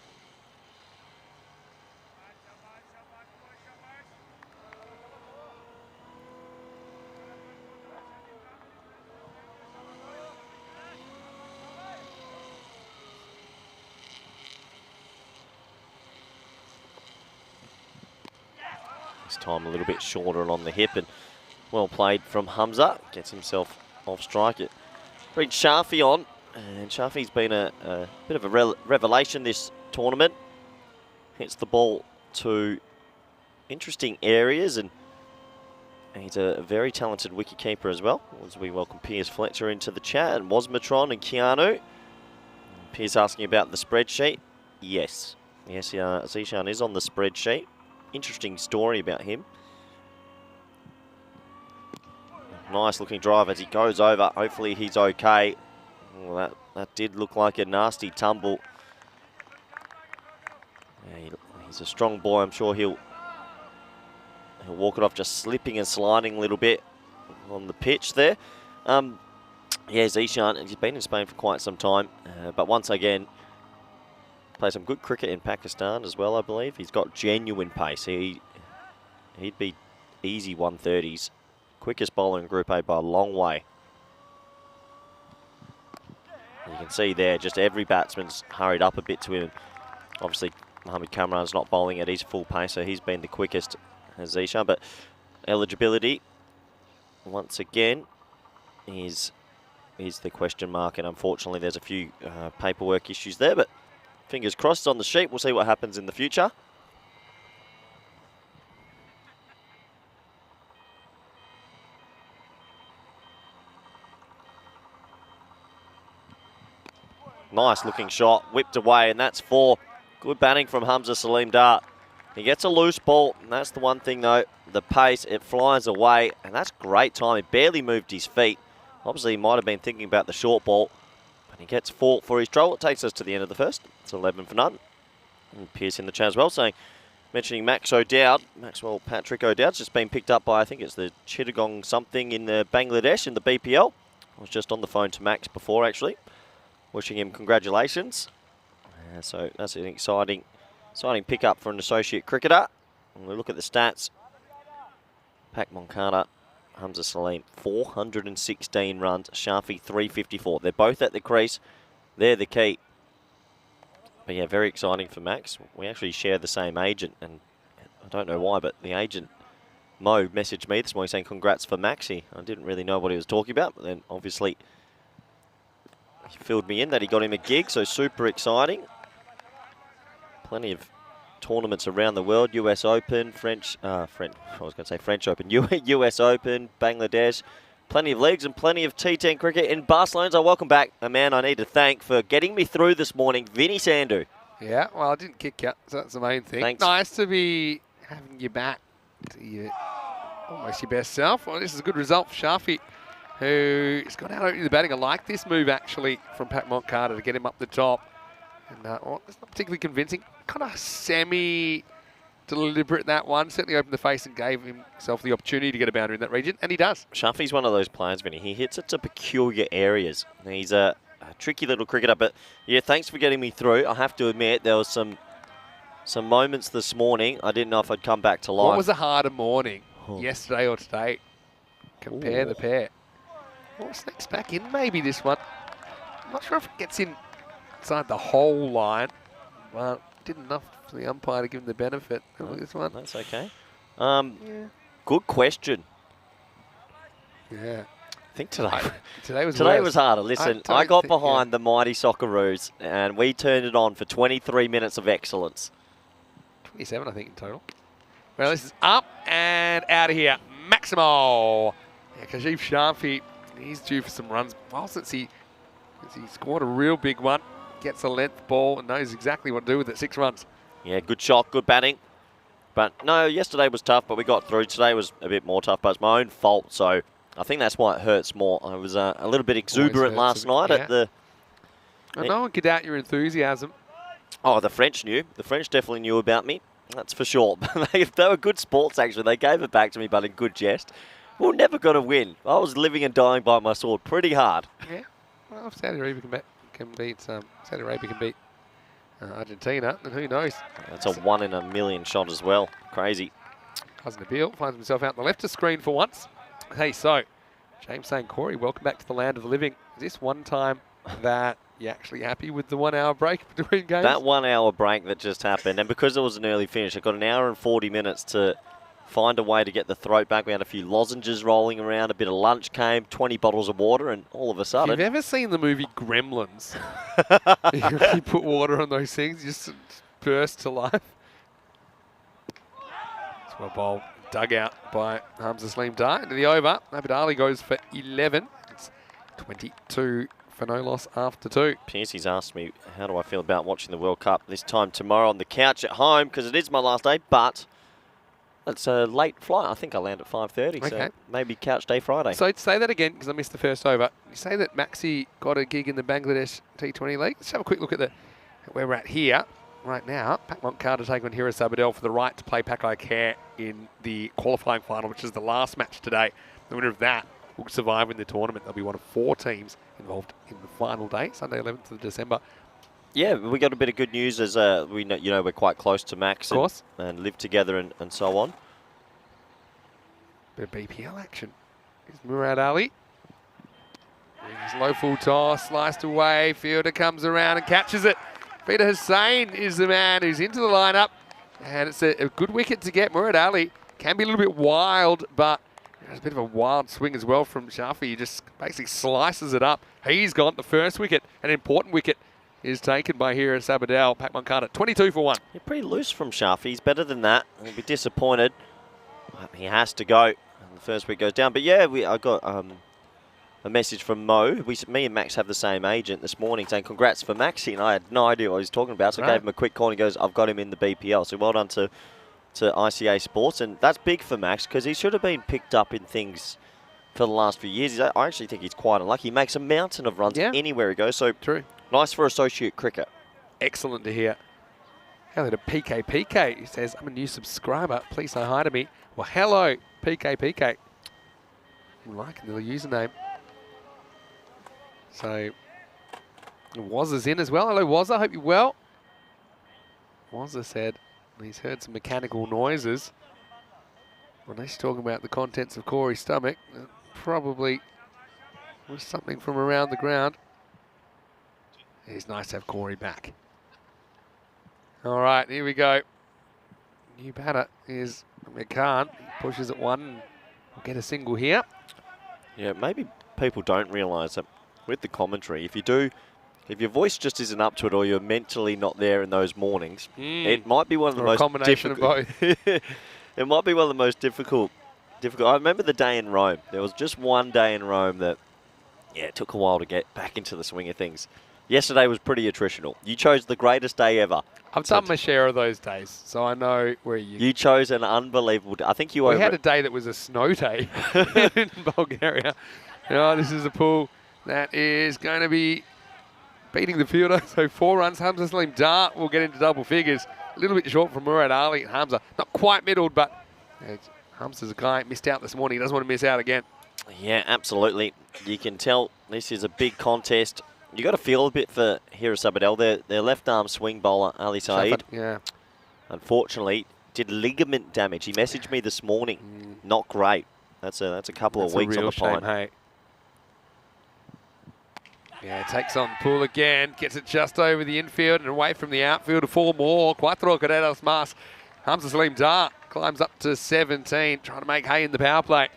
Time a little bit shorter and on the hip, and well played from Hamza. Gets himself off strike. It brings Shafi on, and Shafi's been a bit of a revelation this tournament. Hits the ball to interesting areas, and he's a very talented wicketkeeper as well. As we welcome Piers Fletcher into the chat, and Wasmatron and Keanu. Piers asking about the spreadsheet. Yes, Zishan is on the spreadsheet. Interesting story about him. Nice looking drive as he goes over. Hopefully he's okay. Well, that That did look like a nasty tumble. Yeah, he's a strong boy. I'm sure he'll walk it off, just slipping and sliding a little bit on the pitch there. Yeah, Zishan, he's been in Spain for quite some time, but once again, plays some good cricket in Pakistan as well, I believe. He's got genuine pace. He'd be easy 130s. Quickest bowler in Group A by a long way. You can see there, just every batsman's hurried up a bit to him. Obviously, Mohamed Kamran's not bowling at his full pace, so he's been the quickest as Zishan. But eligibility, once again, is the question mark, and unfortunately there's a few paperwork issues there, but fingers crossed on the sheet. We'll see what happens in the future. Nice looking shot, whipped away, and that's 4. Good batting from Hamza Salim Dar. He gets a loose ball, and that's the one thing though, the pace, it flies away, and that's great time. He barely moved his feet. Obviously, he might have been thinking about the short ball, but he gets 4 for his trouble. It takes us to the end of the first. It's 11 for none. And Pierce in the chat as well, mentioning Maxwell Patrick O'Dowd's just been picked up by, I think it's the Chittagong something in the Bangladesh in the BPL. I was just on the phone to Max before, actually, wishing him congratulations. So that's an exciting pickup for an associate cricketer. And we look at the stats. Pak Moncada, Hamza Salim, 416 runs. Shafi, 354. They're both at the crease. They're the key. But yeah, very exciting for Max. We actually share the same agent, and I don't know why, but the agent, Mo, messaged me this morning saying congrats for Maxi. I didn't really know what he was talking about, but then obviously he filled me in that he got him a gig, so super exciting. Plenty of tournaments around the world, US Open, French Open, US Open, Bangladesh, plenty of leagues and plenty of T10 cricket in Barcelona. So welcome back, a man I need to thank for getting me through this morning, Vinny Sandu. Yeah, well, I didn't kick you, so that's the main thing. Thanks. Nice to be having you back to your, almost your best self. Well, this is a good result for Shafi, who's got out into the batting. I like this move, actually, from Pat Moncada to get him up the top. And it's not particularly convincing. Kind of semi-deliberate, that one. Certainly opened the face and gave himself the opportunity to get a boundary in that region, and he does. Shafi's one of those players, Vinny. He hits it to peculiar areas. He's a tricky little cricketer, but yeah, thanks for getting me through. I have to admit, there was some moments this morning I didn't know if I'd come back to life. What was a harder morning, yesterday or today? Compare the pair. Well, Snake's back in, maybe this one. I'm not sure if it gets inside the whole line. Well, did enough for the umpire to give him the benefit of this one. That's okay. Yeah. Good question. Yeah. I think today was harder. Listen, I got behind the mighty Socceroos, and we turned it on for 23 minutes of excellence. 27, I think, in total. Well, this is up and out of here. Maximo. Yeah, Kashif Shafi, he's due for some runs. Well, since he scored a real big one, gets a length ball and knows exactly what to do with it. 6 runs. Yeah, good shot, good batting. But no, yesterday was tough, but we got through. Today was a bit more tough, but it's my own fault, so I think that's why it hurts more. I was a little bit exuberant last night at the... No one could doubt your enthusiasm. Oh, the French knew. The French definitely knew about me. That's for sure. They were good sports, actually. They gave it back to me, but in good jest. We were never going to win. I was living and dying by my sword pretty hard. Yeah. Well, if Saudi Arabia can beat Argentina, then who knows? That's a 1 in a million shot as well. Crazy. Hasn't Nabil finds himself out on the left of screen for once. Hey, so James saying, Corey, welcome back to the land of the living. Is this one time that you're actually happy with the 1 hour break between games? That 1 hour break that just happened, and because it was an early finish, I got an hour and 40 minutes to find a way to get the throat back. We had a few lozenges rolling around, a bit of lunch came, 20 bottles of water, and all of a sudden... If you've ever seen the movie Gremlins, you put water on those things, you just burst to life. It's well bowled, dug out by Hamza Salim Dar into the over. Abid Ali goes for 11. It's 22 for no loss after 2. Piercy's asked me, how do I feel about watching the World Cup this time tomorrow on the couch at home, because it is my last day, but It's a late flight. I think I land at 5:30, Okay. so maybe couch day Friday. So say that again, because I missed the first over. You say that Maxi got a gig in the Bangladesh T20 League. Let's have a quick look at where we're at here. Right now, Pat Moncada taking on Hira Sabadell for the right to play Pakai Care in the qualifying final, which is the last match today. The winner of that will survive in the tournament. They'll be one of 4 teams involved in the final day, Sunday 11th of December. Yeah, we got a bit of good news as we know, we're quite close to Max Of course. and live together and so on. Bit of BPL action. Here's Murad Ali. His low full toss, sliced away. Fielder comes around and catches it. Peter Hussain is the man who's into the lineup. And it's a good wicket to get. Murad Ali can be a little bit wild, but there's a bit of a wild swing as well from Shafi. He just basically slices it up. He's got the first wicket. An important wicket is taken by Hira Sabadell. Pat Moncada, 22 for 1. You're pretty loose from Shafi. He's better than that. He'll be disappointed. He has to go. The first week goes down. But yeah, I got a message from Mo. Me and Max have the same agent this morning saying congrats for Maxi, and I had no idea what he was talking about. So I gave him a quick call and he goes, I've got him in the BPL. So well done to ICA Sports. And that's big for Max because he should have been picked up in things for the last few years. I actually think he's quite unlucky. He makes a mountain of runs anywhere he goes. So True. Nice for associate cricket. Excellent to hear. Hello to PK. He says, I'm a new subscriber. Please say hi to me. Well, hello, PK. I'm liking the username. So, Wazza's in as well. Hello, Wazza. Hope you're well. Wazza said he's heard some mechanical noises. When he's talking about the contents of Corey's stomach, probably was something from around the ground. It's nice to have Corey back. All right, here we go. New batter is McCann. He pushes at 1 and will get a single here. Yeah, maybe people don't realise that with the commentary, if your voice just isn't up to it or you're mentally not there in those mornings, it might be one of the most combination difficult. of both. It might be one of the most difficult. I remember the day in Rome. There was just one day in Rome that, it took a while to get back into the swing of things. Yesterday was pretty attritional. You chose the greatest day ever. I've done my share of those days, so I know where You chose an unbelievable day. I think you We had a day that was a snow day in Bulgaria. This is a pool that is going to be beating the fielder. So 4 runs. Hamza Salim Dar will get into double figures. A little bit short from Murad Ali and Hamza. Not quite middled, but Hamza's a guy missed out this morning. He doesn't want to miss out again. Yeah, absolutely. You can tell this is a big contest. You got to feel a bit for Hira Sabadell. Their left-arm swing bowler, Ali Saeed, unfortunately, did ligament damage. He messaged me this morning. Not great. That's a couple of weeks on the pine. Hey. Yeah, takes on the pull again. Gets it just over the infield and away from the outfield to 4 more. Cuatro carreras más. Hamza Salim Dar climbs up to 17, trying to make hay in the power play.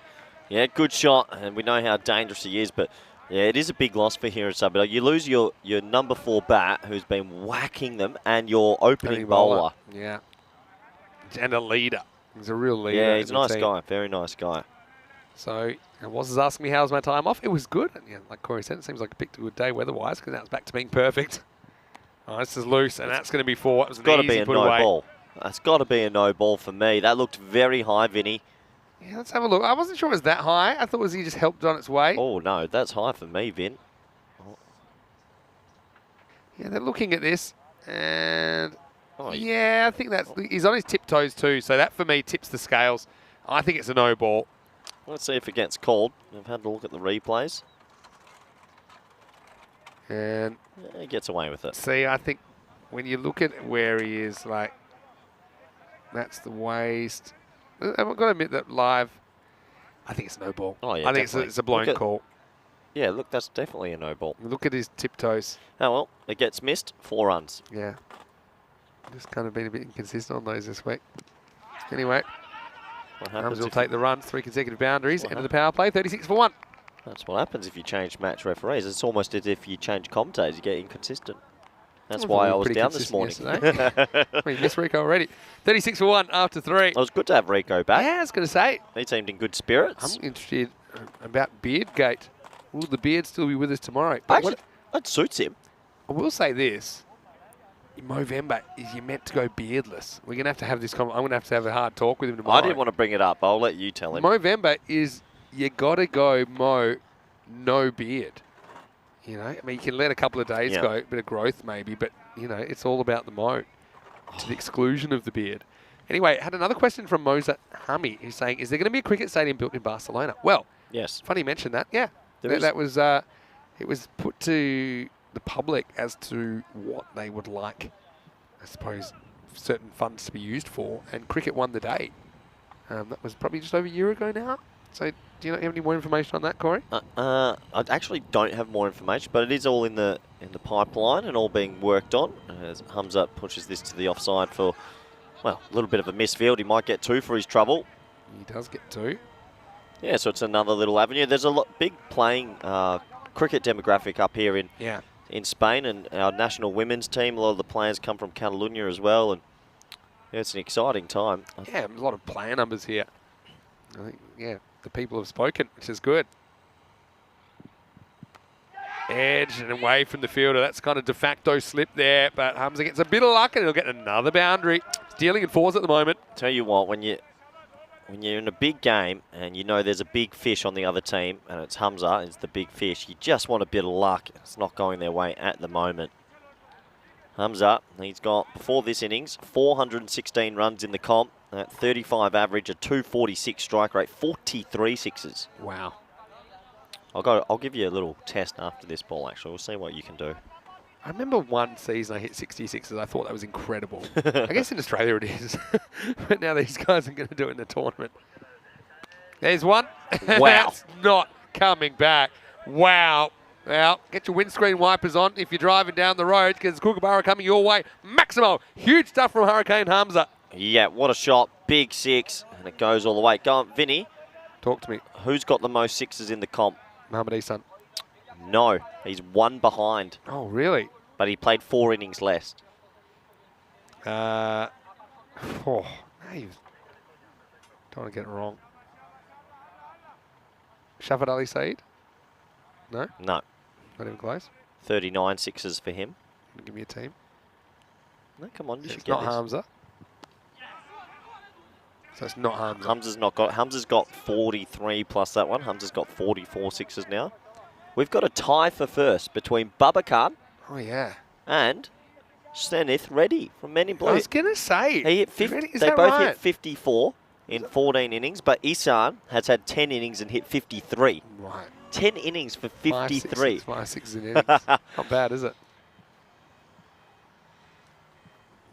Yeah, good shot, and we know how dangerous he is, but yeah, it is a big loss for Hira Sabadell. You lose your number 4 bat, who's been whacking them, and your opening bowler. Yeah. And a leader. He's a real leader. Yeah, he's a nice guy. Very nice guy. So, and was asking me how's my time off. It was good. And yeah, like Corey said, it seems like I picked a good day weather-wise because now it's back to being perfect. Oh, this is loose, and that's going to be 4. It was got to be a no ball. That's got to be a no ball for me. That looked very high, Vinny. Yeah, let's have a look. I wasn't sure it was that high. I thought he just helped on its way. Oh, no, that's high for me, Vin. Oh. Yeah, they're looking at this, and yeah, I think he's on his tiptoes too, so that for me tips the scales. I think it's a no ball. Let's see if it gets called. I've had a look at the replays. And he gets away with it. See, I think when you look at where he is, that's the waist. I've got to admit that live, I think it's no ball. Oh, yeah, I think it's a blown call. Yeah, look, that's definitely a no ball. Look at his tiptoes. Oh, well, it gets missed. 4 runs. Yeah. Just kind of been a bit inconsistent on those this week. Anyway, Rams will take the run. 3 consecutive boundaries. End of the power play. 36 for 1. That's what happens if you change match referees. It's almost as if you change commentators. You get inconsistent. That's why I was down this morning. We missed Rico already. 36 for 1 after 3. It was good to have Rico back. Yeah, I was going to say. He seemed in good spirits. I'm interested about Beardgate. Will the beard still be with us tomorroay? Actually, that suits him. I will say this. in Movember is you're meant to go beardless. We're going to have this. I'm going to have a hard talk with him tomorrow. I didn't want to bring it up. I'll let you tell him. Movember is you got to go no beard. You know, I mean, you can let a couple of days go, a bit of growth maybe, but, you know, it's all about the mo to the exclusion of the beard. Anyway, had another question from Moza Hami, who's saying, is there going to be a cricket stadium built in Barcelona? Well, yes. Funny you mentioned that. Yeah, that was it was put to the public as to what they would like, I suppose, certain funds to be used for, and cricket won the day. That was probably just over a year ago now. So, do you have any more information on that, Corey? I actually don't have more information, but it is all in the pipeline and all being worked on. As Hamza pushes this to the offside for, well, a little bit of a misfield. He might get 2 for his trouble. He does get 2. Yeah, so it's another little avenue. There's a big playing cricket demographic up here in Spain, and our national women's team. A lot of the players come from Catalunya as well, and yeah, it's an exciting time. Yeah, a lot of player numbers here. I think, yeah, the people have spoken, which is good. Edge and away from the fielder. That's kind of de facto slip there, but Hamza gets a bit of luck and he'll get another boundary. He's dealing in 4s at the moment. Tell you what, when you're in a big game and you know there's a big fish on the other team, and it's Hamza, it's the big fish, you just want a bit of luck. It's not going their way at the moment. Hamza, he's got, before this innings, 416 runs in the comp, at 35 average, a 246 strike rate, 43 sixes. Wow. I'll give you a little test after this ball, actually. We'll see what you can do. I remember one season I hit 66s. I thought that was incredible. I guess in Australia it is. But now these guys are going to do it in the tournament. There's one. Wow. That's not coming back. Wow. Well, get your windscreen wipers on if you're driving down the road, because Kookaburra coming your way. Maximo. Huge stuff from Hurricane Hamza. Yeah, what a shot. Big 6. And it goes all the way. Go on, Vinny. Talk to me. Who's got the most 6s in the comp? Mohamed Isan. No, he's 1 behind. Oh, really? But he played 4 innings less. Don't want to get it wrong. Shafat Ali Saeed? No? No. Not even close? 39 6s for him. Give me a team. No, come on, you should It's get not this. Hamza. So it's not Hamza. Hamza's got 43 plus that one. Hamza's got 44 6s now. We've got a tie for first between Babacar Oh, yeah. and Zenith Reddy from Men in Blue. I was going to say. He hit 50, Is they that both right? hit 54 in 14 innings, but Isan has had 10 innings and hit 53. Right. 10 innings for 53. 5 6 in innings. Not bad, is it?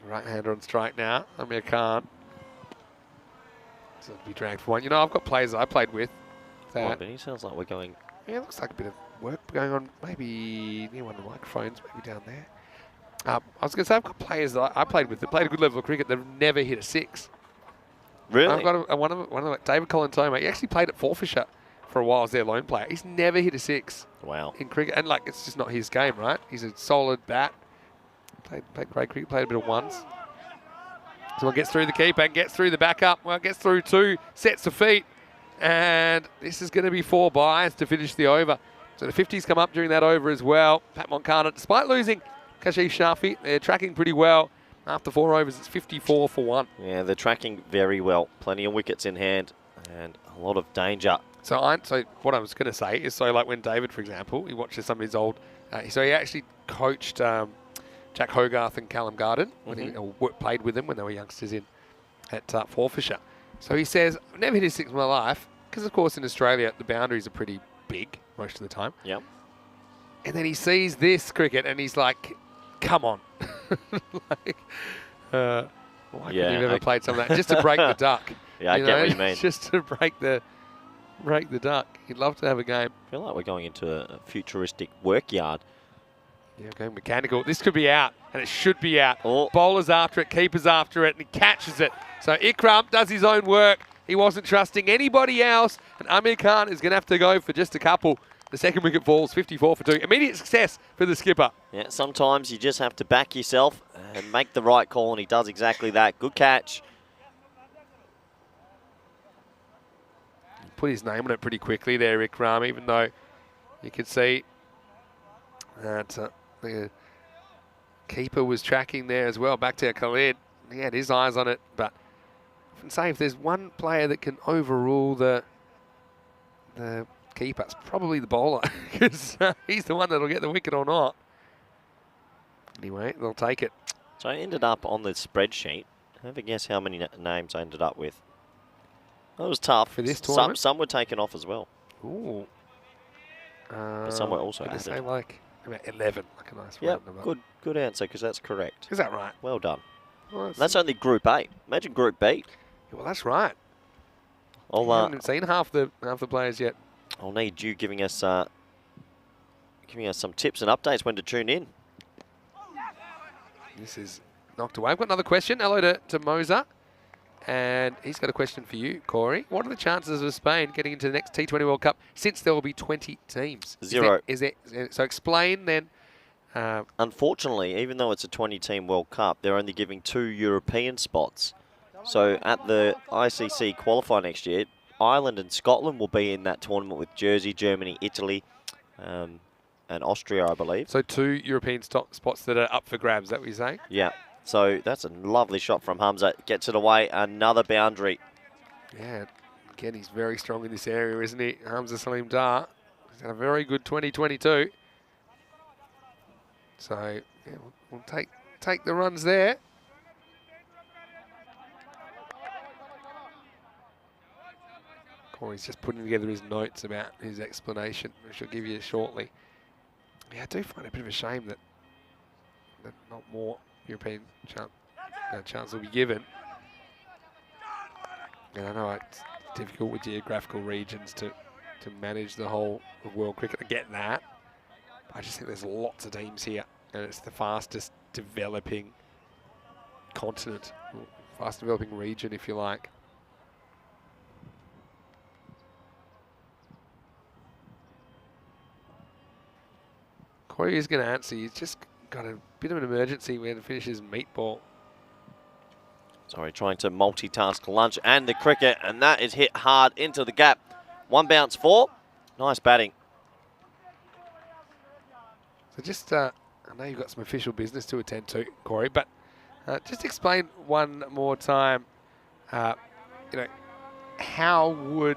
Right-hander on strike now. Amir Khan. So it'll be dragged for one. You know, I've got players that I played with. Come on, That, Benny, sounds like we're going... yeah, it looks like a bit of work going on. Maybe near one of the microphones, maybe down there. I was going to say, I've got players that I played with that played a good level of cricket that have never hit a 6. Really? I've got one of them, David Colintoma. He actually played at Forfisher for a while as their lone player. He's never hit a 6 Wow. in cricket. And, like, it's just not his game, right? He's a solid bat. Played great cricket, played a bit of ones. Someone gets through the keeper, gets through the backup. Well, gets through 2 sets of feet. And this is going to be 4 byes to finish the over. So the 50s come up during that over as well. Pat Moncada, despite losing Kashif Shafi, they're tracking pretty well. After 4 overs, it's 54 for 1. Yeah, they're tracking very well. Plenty of wickets in hand and a lot of danger. So what I was going to say is, so like when David, for example, he watches some of his old, so he actually coached Jack Hogarth and Callum Garden when he played with them when they were youngsters at Forfisher. So he says, I've never hit a 6 in my life, because of course in Australia the boundaries are pretty big most of the time. Yep. And then he sees this cricket and he's like, come on. Like, why couldn't you have ever played some of that? Just to break the duck. Yeah, I get what you mean. Just to break the duck. He'd love to have a game. I feel like we're going into a futuristic work yard. Yeah, going mechanical. This could be out, and it should be out. Oh. Bowler's after it, keeper's after it, and he catches it. So Ikram does his own work. He wasn't trusting anybody else, and Amir Khan is going to have to go for just a couple. The second wicket falls, 54 for 2. Immediate success for the skipper. Yeah, sometimes you just have to back yourself and make the right call, and he does exactly that. Good catch. Put his name on it pretty quickly there, Ikram, even though you could see that keeper was tracking there as well. Back to Khalid. He had his eyes on it, but I often say if there's one player that can overrule the keeper, it's probably the bowler, because he's the one that'll get the wicket or not. Anyway, they'll take it. So I ended up on the spreadsheet. Have a guess how many names I ended up with. That was tough. For this tournament? Some were taken off as well. Ooh. But some were also Did I added. say like about 11, like a nice Yep, round number. good answer, because that's correct. Is that right? Well done. Well, That's only Group A. Imagine Group B. yeah, well, that's right. I I'll, haven't seen half the players yet. I'll need you giving us some tips and updates when to tune in. This is knocked away. I've got another question. Hello to Moser. And he's got a question for you, Corey. What are the chances of Spain getting into the next T20 World Cup since there will be 20 teams? Zero. So explain then. Unfortunately, even though it's a 20-team World Cup, they're only giving 2 European spots. So at the ICC qualifier next year, Ireland and Scotland will be in that tournament with Jersey, Germany, Italy, and Austria, I believe. So 2 European spots that are up for grabs, is that what you're saying? Yeah. So that's a lovely shot from Hamza. Gets it away. Another boundary. Yeah. Again, he's very strong in this area, isn't he? Hamza Salim Dar. He's had a very good 2022. So yeah, we'll take the runs there. Corey's just putting together his notes about his explanation, which I'll give you shortly. Yeah, I do find it a bit of a shame that not more European chance will be given. And I know it's difficult with geographical regions to manage the whole of world cricket. I get that. But I just think there's lots of teams here, and it's the fastest developing continent, fast developing region, if you like. Corey is going to answer. He's just got a bit of an emergency. We had to finish his meatball. Sorry, trying to multitask lunch and the cricket, and that is hit hard into the gap. 1 bounce 4. Nice batting. So just, I know you've got some official business to attend to, Corey, but just explain one more time, how would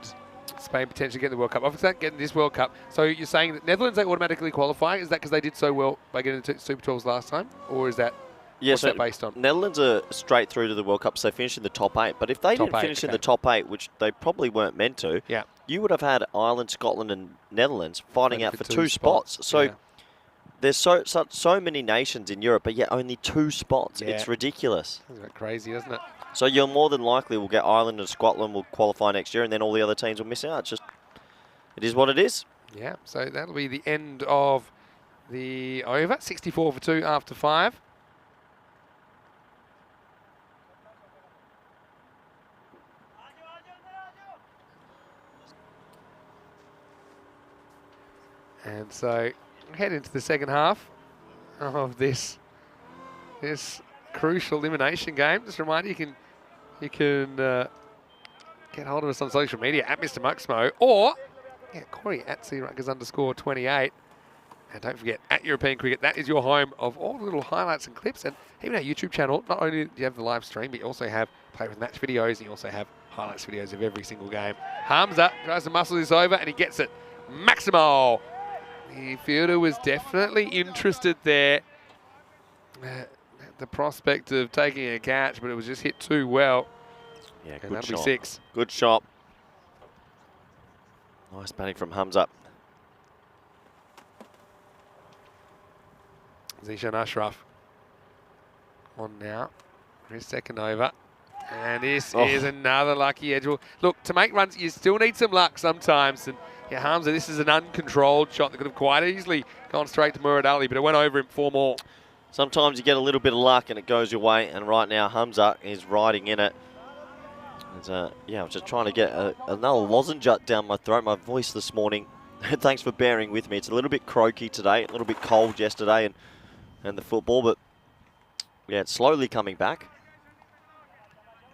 Spain potentially get the World Cup? Obviously, not getting this World Cup. So you're saying that Netherlands, they automatically qualify? Is that because they did so well by getting into Super 12s last time? Or is that, what's that based on? Netherlands are straight through to the World Cup, so they finished in the top 8. But if they didn't finish in the top 8, which they probably weren't meant to, you would have had Ireland, Scotland and Netherlands fighting out for 2 spots. So there's so many nations in Europe, but yet only 2 spots. Yeah. It's ridiculous. Isn't that crazy, isn't it? So you're more than likely will get Ireland and Scotland will qualify next year, and then all the other teams will miss out. It is what it is. Yeah, so that'll be the end of the over. 64 for 2 after 5. And so head into the second half of this crucial elimination game. Just a reminder, you can get hold of us on social media at Mr. Muxmo or Corey at @CRuckers_28. And don't forget, at European Cricket, that is your home of all the little highlights and clips. And even our YouTube channel, not only do you have the live stream, but you also have play with match videos, and you also have highlights videos of every single game. Hamza tries to muscle this over, and he gets it. Maximo! The fielder was definitely interested there. The prospect of taking a catch, but it was just hit too well. Yeah, and good that'll shot. Be 6. Good shot. Nice batting from Hamza. Zishan Ashraf on now for his second over. And this is another lucky edge. Look, to make runs, you still need some luck sometimes. And yeah, Hamza, this is an uncontrolled shot that could have quite easily gone straight to Murad Ali, but it went over him 4 more. Sometimes you get a little bit of luck and it goes your way, and right now Hamza is riding in it. And, yeah, I was just trying to get another lozenge down my throat, my voice this morning. Thanks for bearing with me. It's a little bit croaky today, a little bit cold yesterday and the football, but yeah, it's slowly coming back.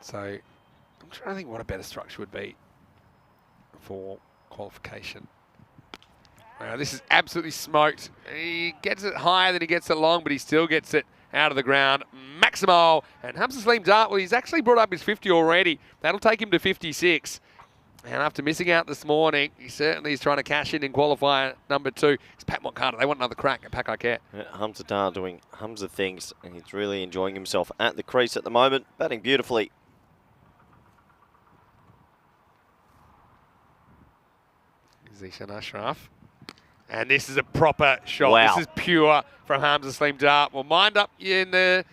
So I'm trying to think what a better structure would be for qualification. This is absolutely smoked. He gets it higher than he gets it long, but he still gets it out of the ground. Maximo and Hamza Saleem Dart, well, he's actually brought up his 50 already. That'll take him to 56. And after missing out this morning, he certainly is trying to cash in qualifier number 2. It's Pat Moncada. They want another crack at Pack I Care. Yeah, Hamza Dar doing Hamza things, and he's really enjoying himself at the crease at the moment, batting beautifully. Zishan Ashraf. And this is a proper shot. Wow. This is pure from Hamza Saleem Dart. Well, mind up in the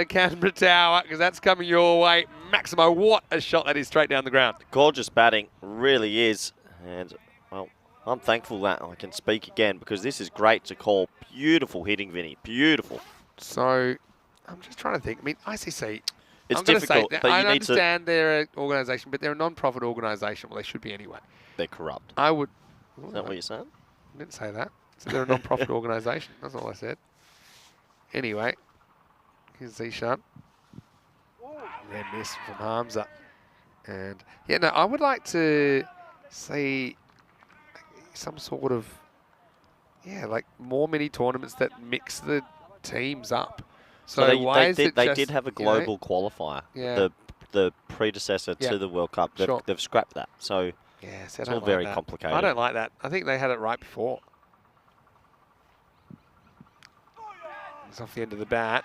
Canberra Tower, because that's coming your way. Maximo, what a shot that is straight down the ground. Gorgeous batting, really is. And, well, I'm thankful that I can speak again, because this is great to call. Beautiful hitting, Vinny. Beautiful. So, I'm just trying to think. I mean, ICC, It's I'm gonna difficult, say, but I you need to... understand they're an organisation, but they're a non-profit organisation. Well, they should be anyway. They're corrupt. I would... Is that what you're saying? I didn't say that. I said they're a non-profit organisation. That's all I said. Anyway, here's Zishan. Then miss from Hamza. And, yeah, no, I would like to see some sort of, yeah, like more mini tournaments that mix the teams up. So they did have a global qualifier, Yeah. the predecessor to the World Cup. They've scrapped that. So yeah, so it's all very complicated. I don't like that. I think they had it right before. It's off the end of the bat.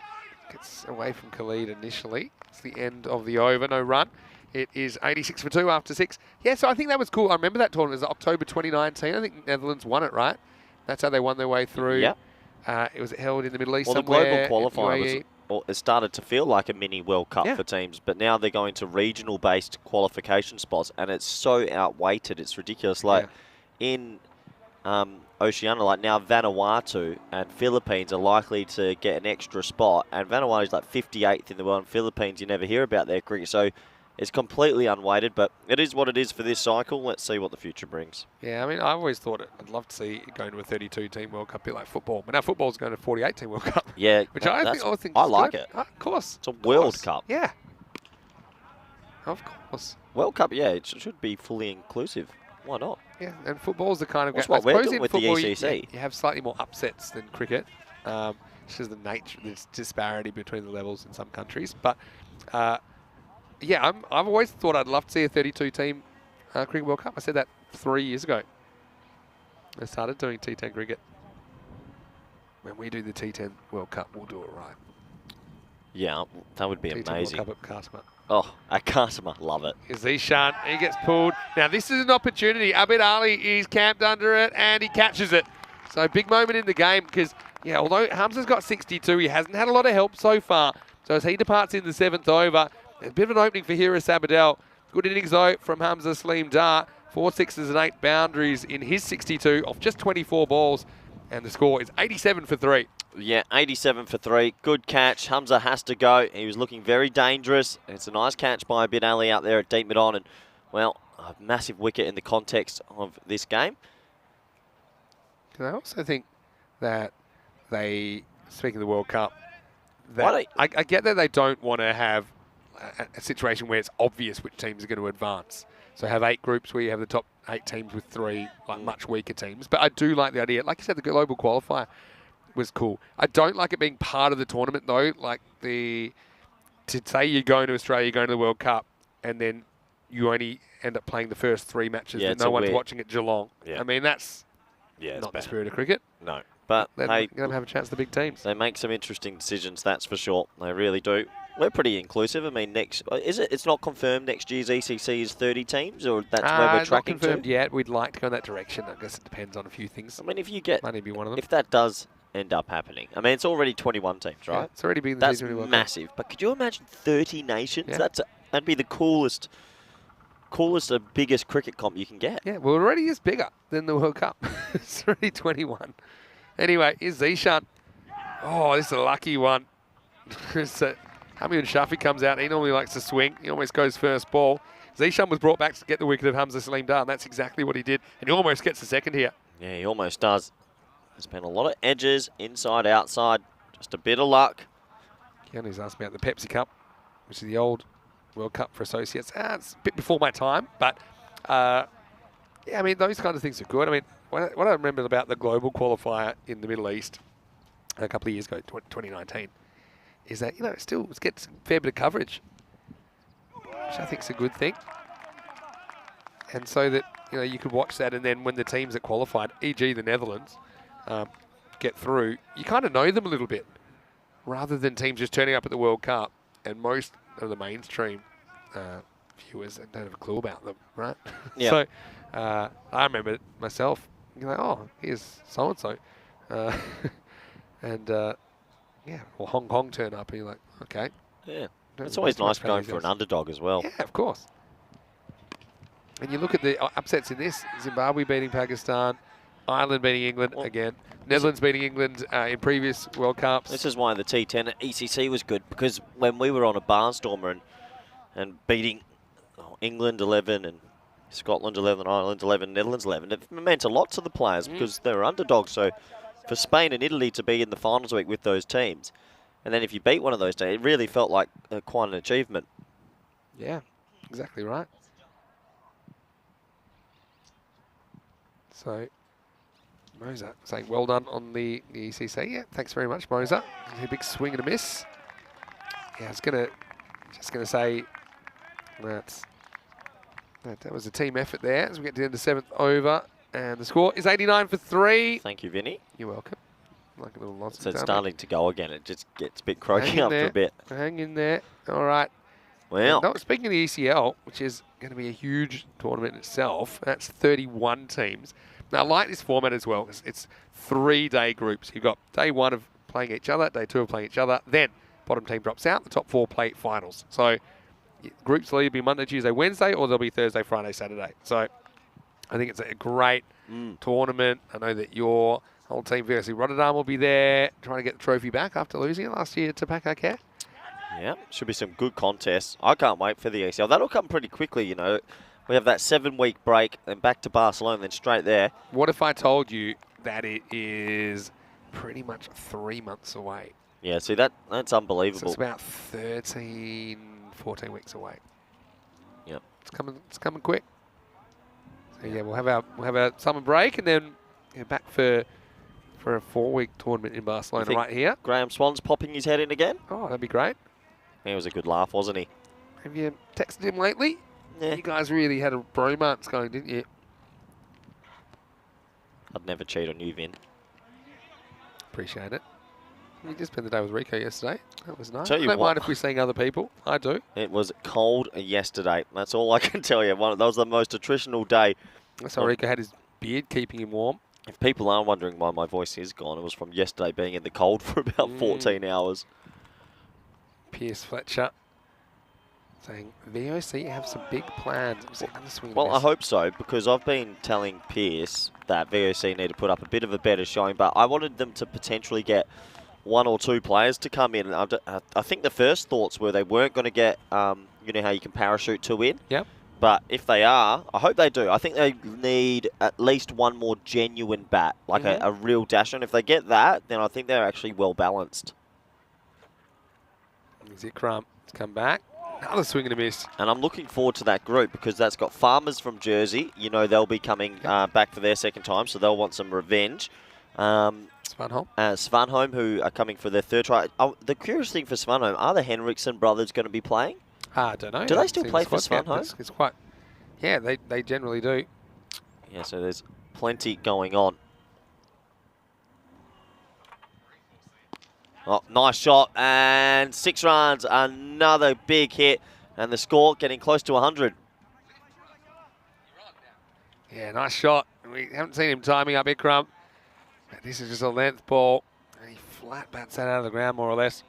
Gets away from Khalid initially. It's the end of the over, no run. It is 86 for 2 after 6. Yeah, so I think that was cool. I remember that tournament. It was October 2019. I think Netherlands won it, right? That's how they won their way through. Yep. It was held in the Middle East Well, the somewhere. global qualifier UAE. it started to feel like a mini World Cup for teams, but now they're going to regional-based qualification spots, and it's so outweighted. It's ridiculous. Like in Oceania, like now Vanuatu and Philippines are likely to get an extra spot, and Vanuatu is like 58th in the world, and Philippines, you never hear about their cricket. So it's completely unweighted, but it is what it is for this cycle. Let's see what the future brings. Yeah, I mean, I always thought I'd love to see it going to a 32-team World Cup, a bit like football. But now football's going to a 48-team World Cup. Yeah, which I think I is like good. it. Of course. It's a World Cup. Yeah. Of course. World Cup, yeah, it should be fully inclusive. Why not? Yeah, and football's the kind of That's game. what we're doing in with the football, ECC. you have slightly more upsets than cricket. It's just the nature, the disparity between the levels in some countries. But yeah, I've always thought I'd love to see a 32-team cricket World Cup. I said that 3 years ago. I started doing T10 cricket. When we do the T10 World Cup, we'll do it right. Yeah, that would be T10 amazing. World Cup at Kastma. Oh, at Kastma, love it. Here's Zishan, he gets pulled. Now this is an opportunity. Abid Ali is camped under it and he catches it. So big moment in the game because, yeah, although Hamza's got 62, he hasn't had a lot of help so far. So as he departs in the 7th over, a bit of an opening for Hiris Abidal. Good innings though from Hamza Saleem Dart. 4 sixes and 8 boundaries in his 62 off just 24 balls. And the score is 87 for 3. Yeah, 87 for 3. Good catch. Hamza has to go. He was looking very dangerous. It's a nice catch by Abid Ali out there at deep mid-on. And, well, a massive wicket in the context of this game. And I also think that they, speaking of the World Cup, that I get that they don't want to have a situation where it's obvious which teams are going to advance. So have 8 groups where you have the top 8 teams with 3 like much weaker teams. But I do like the idea. Like you said, the global qualifier was cool. I don't like it being part of the tournament though. Like to say you're going to Australia, you're going to the World Cup, and then you only end up playing the first 3 matches that no one's watching at Geelong. I mean, that's not the spirit of cricket. No. But let them have a chance, the big teams. They make some interesting decisions, that's for sure. They really do. We're pretty inclusive. I mean, it's not confirmed next year's ECC is 30 teams, or that's where we're tracking not confirmed yet. We'd like to go in that direction. I guess it depends on a few things. I mean, if you get, might be one of them. If that does end up happening, I mean, it's already 21 teams, right? Yeah, it's already been. That's massive. But could you imagine 30 nations? Yeah. That'd be the coolest and biggest cricket comp you can get. Yeah, well, it already is bigger than the World Cup. It's already 21. Anyway, here's Zishan. Oh, this is a lucky one. Hamid Shafi comes out. He normally likes to swing. He almost goes first ball. Zishan was brought back to get the wicket of Hamza Saleem Dart, and that's exactly what he did. And he almost gets the second here. Yeah, he almost does. There's been a lot of edges, inside, outside. Just a bit of luck. Keanu's asked me about the Pepsi Cup, which is the old World Cup for associates. It's a bit before my time, but yeah, I mean, those kind of things are good. I mean, what I remember about the global qualifier in the Middle East a couple of years ago, 2019, is that, it still gets a fair bit of coverage, which I think is a good thing. And so that, you could watch that, and then when the teams that qualified, e.g. the Netherlands, get through, you kind of know them a little bit, rather than teams just turning up at the World Cup, and most of the mainstream viewers don't have a clue about them, right? Yeah. So I remember myself, you're like, oh, here's so-and-so. And, or Hong Kong turn up, and you're like, okay. Yeah. It's always nice going for an underdog as well. Yeah, of course. And you look at the upsets in this, Zimbabwe beating Pakistan, Ireland beating England again, Netherlands beating England in previous World Cups. This is why the T10 at ECC was good, because when we were on a barnstormer and beating England 11 and Scotland 11, Ireland 11, Netherlands 11, it meant a lot to the players because they were underdogs. So for Spain and Italy to be in the finals week with those teams, and then if you beat one of those teams, it really felt like quite an achievement. Yeah, exactly right. So, Moser saying well done on the ECC. Yeah, thanks very much, Moser. A big swing and a miss. Yeah, I was just gonna say that was a team effort there as we get to the end of the 7th over, and the score is 89 for 3. Thanh you, Vinny. You're welcome. Like a little nonsense. So it's starting to go again. It just gets a bit croaky after a bit. Hang in there. All right. Well, now, speaking of the ECL, which is going to be a huge tournament in itself, that's 31 teams. Now, I like this format as well. It's 3-day groups. You've got day 1 of playing each other, day 2 of playing each other. Then, bottom team drops out. The top 4 play finals. So, groups will either be Monday, Tuesday, Wednesday, or they'll be Thursday, Friday, Saturday. So, I think it's a great tournament. I know that your whole team, VOC Rotterdam, will be there trying to get the trophy back after losing it last year to Pakistan. yeah, should be some good contests. I can't wait for the ECL. That'll come pretty quickly, We have that 7-week break, then back to Barcelona, then straight there. What if I told you that it is pretty much 3 months away? Yeah, see, that's unbelievable. So it's about 13, 14 weeks away. Yep. It's coming quick. So yeah, we'll have our summer break, and then back for a 4-week tournament in Barcelona right here. Graham Swan's popping his head in again. Oh, that'd be great. He was a good laugh, wasn't he? Have you texted him lately? Yeah. You guys really had a bromance going, didn't you? I'd never cheat on you, Vin. Appreciate it. You just spent the day with Rico yesterday. That was nice. Tell you I don't what. mind if we're seeing other people. I do. It was cold yesterday. That's all I can tell you. That was the most attritional day. That's why Rico had his beard keeping him warm. If people are wondering why my voice is gone, it was from yesterday being in the cold for about 14 hours. Pierce Fletcher saying, VOC have some big plans. Well, I hope so, because I've been telling Pierce that VOC need to put up a bit of a better showing, but I wanted them to potentially get 1 or 2 players to come in. I think the first thoughts were they weren't going to get, you know how you can parachute 2 in? Yep. But if they are, I hope they do. I think they need at least 1 more genuine bat, like a real dasher. And if they get that, then I think they're actually well balanced. Zikram to come back. Another swing and a miss. And I'm looking forward to that group because that's got Farmers from Jersey. You know they'll be coming back for their second time, so they'll want some revenge. Svanholm, who are coming for their 3rd try. Oh, the curious thing for Svanholm, are the Henriksen brothers going to be playing? I don't know. Do they still play for Svanholm? It's quite... Yeah, they generally do. Yeah, so there's plenty going on. Oh, nice shot, and 6 runs, another big hit, and the score getting close to 100. Yeah, nice shot. We haven't seen him timing up Ikram. This is just a length ball, and he flat bats that out of the ground more or less.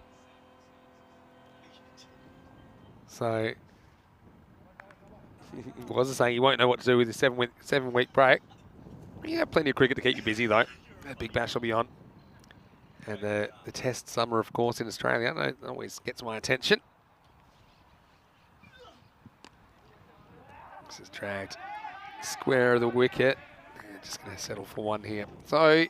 So, was it saying you won't know what to do with the 7-week break? You have plenty of cricket to keep you busy though. That Big Bash will be on. And the test summer, of course, in Australia always gets my attention. This is dragged square of the wicket. Just going to settle for 1 here. So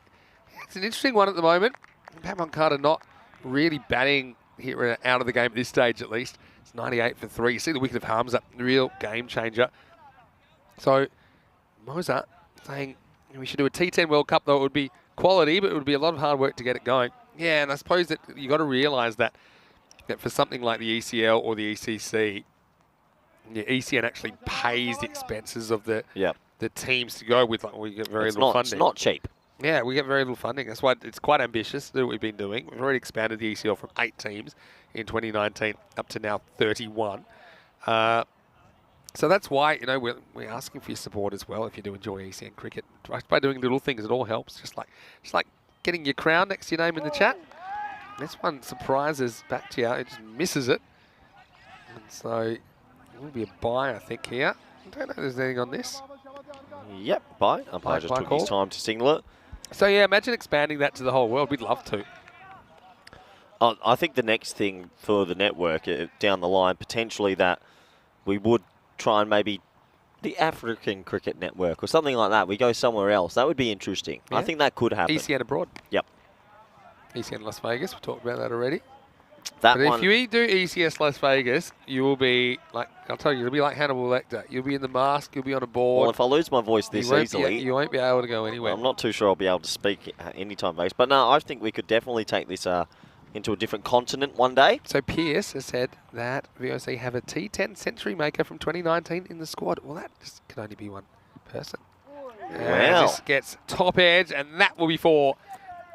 it's an interesting one at the moment. Pat Moncada not really batting here out of the game at this stage, at least. It's 98 for 3. You see the wicket of Hamza, real game changer. So Moser saying we should do a T10 World Cup, though it would be quality, but it would be a lot of hard work to get it going. Yeah, and I suppose that you got to realise that that for something like the ECL or the ECC, ECN actually pays the expenses of the teams to go with. Like, we get very little funding. It's not cheap. Yeah, we get very little funding. That's why it's quite ambitious that we've been doing. We've already expanded the ECL from 8 teams in 2019 up to now 31. So that's why, we're asking for your support as well if you do enjoy ECN cricket. Just by doing little things, it all helps. Just like getting your crown next to your name in the chat. This one surprises back to you. It just misses it. And so it will be a bye, I think, here. I don't know if there's anything on this. Yep, bye. Umpire just took his time to signal it. So, yeah, imagine expanding that to the whole world. We'd love to. I think the next thing for the network down the line, potentially that we would try and maybe the African Cricket Network or something like that. We go somewhere else. That would be interesting. Yeah. I think that could happen. ECN abroad. Yep. ECN Las Vegas. We talked about that already. But if you do ECS Las Vegas, you will be like, I'll tell you, you'll be like Hannibal Lecter. You'll be in the mask. You'll be on a board. Well, if I lose my voice this easily, you won't be able to go anywhere. I'm not too sure I'll be able to speak anytime base. But no, I think we could definitely take this into a different continent one day. So Pierce has said that VOC have a T10 century maker from 2019 in the squad. Well, that just can only be one person. Wow. This gets top edge, and that will be for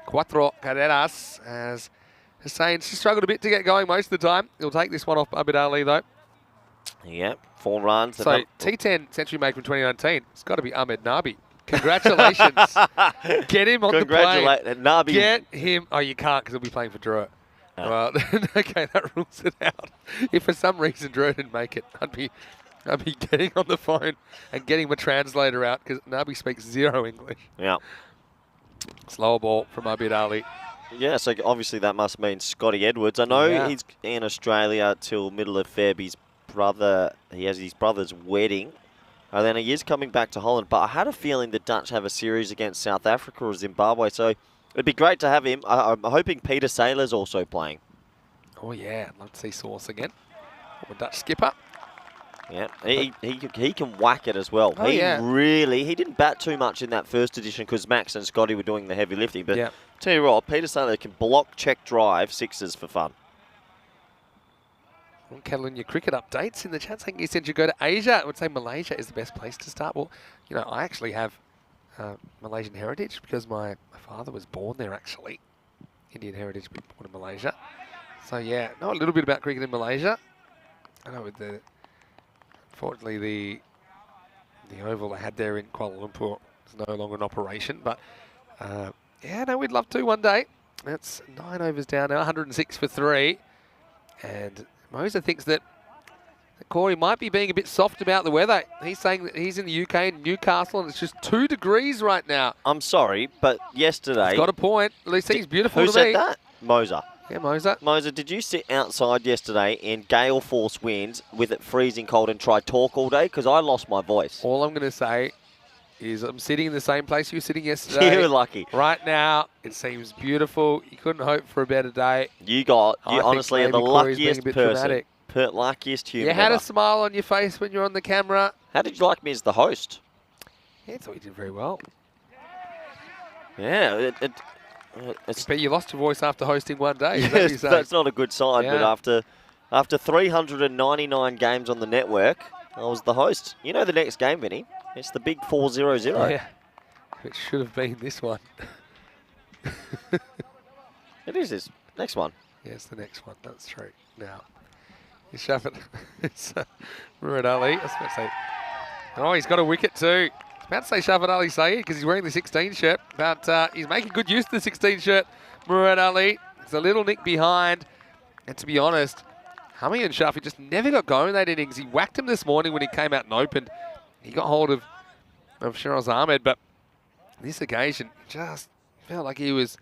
Cuatro Carreras, as Hussain struggled a bit to get going most of the time. He'll take this one off Abid Ali, though. Yep, 4 runs. So T10 century maker from 2019, it's got to be Ahmed Nabi. Congratulations. Get him on the plane. Nabi. Get him. Oh, you can't because he'll be playing for Druitt. Oh. Well, okay, that rules it out. If for some reason Druitt didn't make it, I'd be getting on the phone and getting my translator out because Nabi speaks 0 English. Yeah. Slower ball from Abid Ali. Yeah, so obviously that must mean Scotty Edwards. I know he's in Australia till middle of Feb. He has his brother's wedding. And then he is coming back to Holland. But I had a feeling the Dutch have a series against South Africa or Zimbabwe. So it'd be great to have him. I'm hoping Peter Saylor's also playing. Oh, yeah. I'd love to see Sauce again. Or Dutch skipper. Yeah, he can whack it as well. Oh, he didn't bat too much in that first edition because Max and Scotty were doing the heavy lifting. But tell you what, Peter Saylor can block, check, drive, 6s for fun. Catalonia cricket updates in the chat saying you said you go to Asia. I would say Malaysia is the best place to start. Well, I actually have Malaysian heritage because my father was born there, actually. Indian heritage, but born in Malaysia. So, yeah, know a little bit about cricket in Malaysia. I know unfortunately, the oval they had there in Kuala Lumpur is no longer in operation. But, we'd love to one day. That's 9 overs down now, 106 for 3. And Moser thinks that Corey might be being a bit soft about the weather. He's saying that he's in the UK in Newcastle and it's just 2 degrees right now. I'm sorry, but yesterday... He's got a point. At least he's beautiful to me. Who said that? Moser. Yeah, Moser. Moser, did you sit outside yesterday in gale force winds with it freezing cold and try talk all day? Because I lost my voice. All I'm going to say is I'm sitting in the same place you were sitting yesterday. You're lucky. Right now, it seems beautiful. You couldn't hope for a better day. You honestly are the luckiest person. Luckiest human. You had a smile on your face when you're on the camera. How did you like me as the host? Yeah, I thought you did very well. Yeah, but you lost your voice after hosting one day. Yes, that's not a good sign. Yeah. But after 399 games on the network, I was the host. You know the next game, Vinny. It's the big 4-0-0. Yeah, it should have been this one. It is this next one. Yeah, it's the next one. That's true. Now, you shove it. It's Murad Ali. I was about to say, oh, he's got a wicket too. I was about to say Shafat Ali Saeed because he's wearing the 16 shirt, but he's making good use of the 16 shirt. Murad Ali. It's a little nick behind. And to be honest, Hummy and Shafi just never got going that innings. He whacked him this morning when he came out and opened. He got hold of Shiraz Ahmed, but this occasion just felt like he was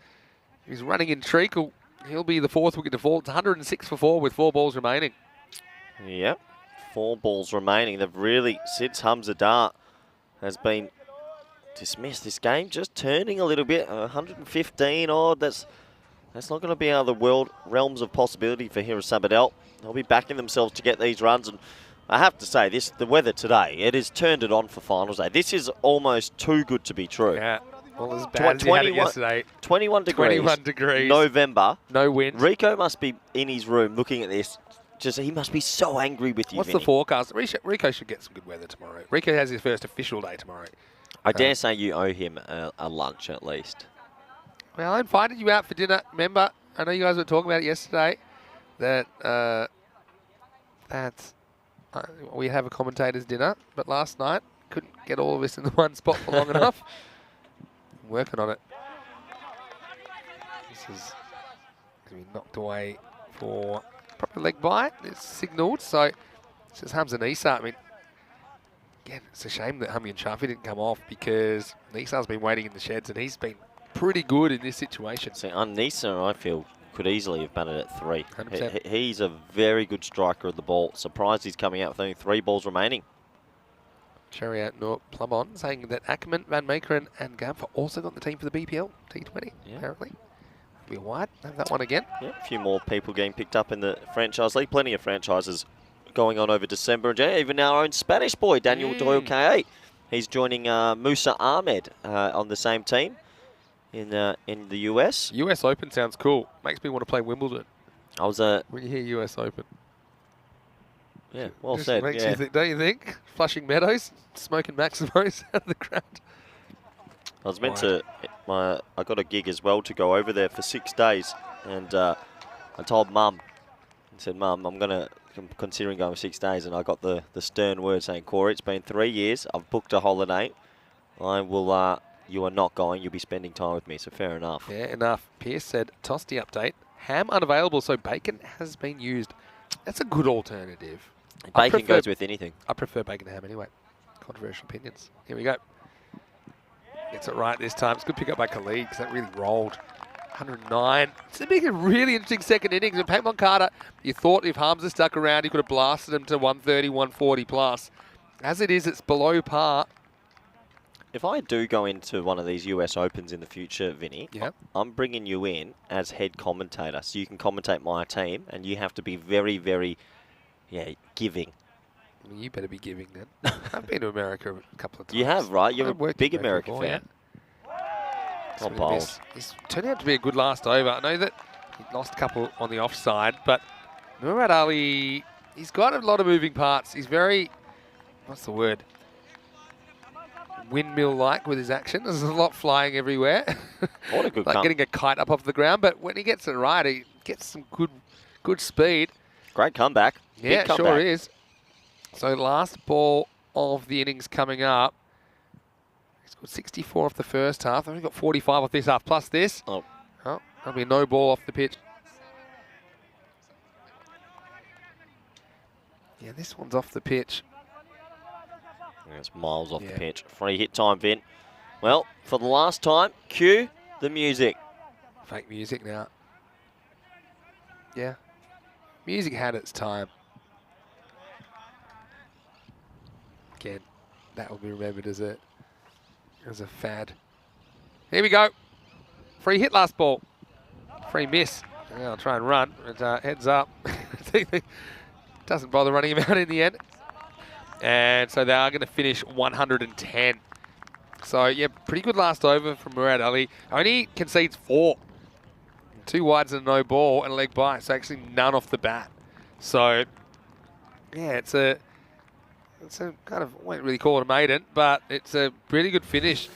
running in treacle. He'll be the 4th wicket to fall. It's 106 for 4 with 4 balls remaining. Yep, 4 balls remaining. They've really, since Hamza has been dismissed, this game just turning a little bit. 115 odd. That's not going to be out of the world realms of possibility for Hiraz Sabadell. They'll be backing themselves to get these runs. And I have to say, the weather today, it has turned it on for finals day. This is almost too good to be true. Yeah, Well, as bad as he had it yesterday. 21 degrees. 21 degrees. November. No wind. Rico must be in his room looking at this. Just he must be so angry with you, What's Vinny. the forecast? Rico should get some good weather tomorrow. Rico has his first official day tomorrow. I dare say you owe him a lunch at least. Well, I invited you out for dinner. Remember, I know you guys were talking about it yesterday, that we have a commentator's dinner, but last night couldn't get all of us in the one spot for long enough. I'm working on it. This is going to be knocked away for proper leg bite. It's signalled, so this is Hamza Nisa. I mean, again, it's a shame that Hummy and Shafi didn't come off because Nisa's been waiting in the sheds and he's been pretty good in this situation. So Nisa, I feel, could easily have batted at 3. 100%. He's a very good striker of the ball. Surprised he's coming out with only 3 balls remaining. Chariot Noor Plumon saying that Ackerman, Van Meekeren and Gamp also got the team for the BPL T20, apparently. Be wide. Have that one again. Yeah, a few more people getting picked up in the franchise league. Plenty of franchises going on over December and January. Even our own Spanish boy, Daniel Doyle K8. He's joining Musa Ahmed on the same team in the US. US Open sounds cool. Makes me want to play Wimbledon. I was when you hear US Open. Yeah, well Just said. makes Yeah. you think, don't you think? Flushing Meadows, smoking Maximos out of the ground. I was meant to. I got a gig as well to go over there for 6 days, and I told Mum. I said, Mum, I'm considering going for 6 days, and I got the stern word saying, Corey, it's been 3 years. I've booked a holiday. I will. You are not going. You'll be spending time with me. So fair enough. Yeah, enough. Pierce said, Tosti update. Ham unavailable, so bacon has been used. That's a good alternative. Bacon goes with anything. I prefer bacon to ham anyway. Controversial opinions. Here we go. Gets it right this time. It's a good pick up by Khalid because that really rolled. 109. It's a really interesting second innings. And Payman Carter, you thought if Hamza stuck around, he could have blasted him to 130, 140 plus. As it is, it's below par. If I do go into one of these US Opens in the future, Vinny, I'm bringing you in as head commentator. So you can commentate my team, and you have to be very, very, giving. Well, you better be giving then. I've been to America a couple of times. You have, right? You're I've a big American before, fan. Yeah. Not bold. He's turned out to be a good last over. I know that he lost a couple on the offside, but Murad Ali, he's got a lot of moving parts. He's very, what's the word? Windmill-like with his action. There's a lot flying everywhere. What a good like getting a kite up off the ground, but when he gets it right, he gets some good speed. Great comeback. Yeah, Big comeback. sure is. So last ball of the innings coming up. He's got 64 off the first half. They've only got 45 off this half, plus this. Oh, that'll be no ball off the pitch. Yeah, this one's off the pitch. it's miles off the pitch. Free hit time, Vin. Well, for the last time, cue the music. Fake music now. Yeah. Music had its time. Again, that will be remembered as a fad. Here we go. Free hit last ball. Free miss. Yeah, I'll try and run. But, heads up. Doesn't bother running him out in the end. And so they are going to finish 110. So, yeah, pretty good last over from Murad Ali. Only concedes 4. 2 wides and no ball and a leg by. So actually none off the bat. So, yeah, it's a kind of, I won't really call it a maiden, but it's a really good finish.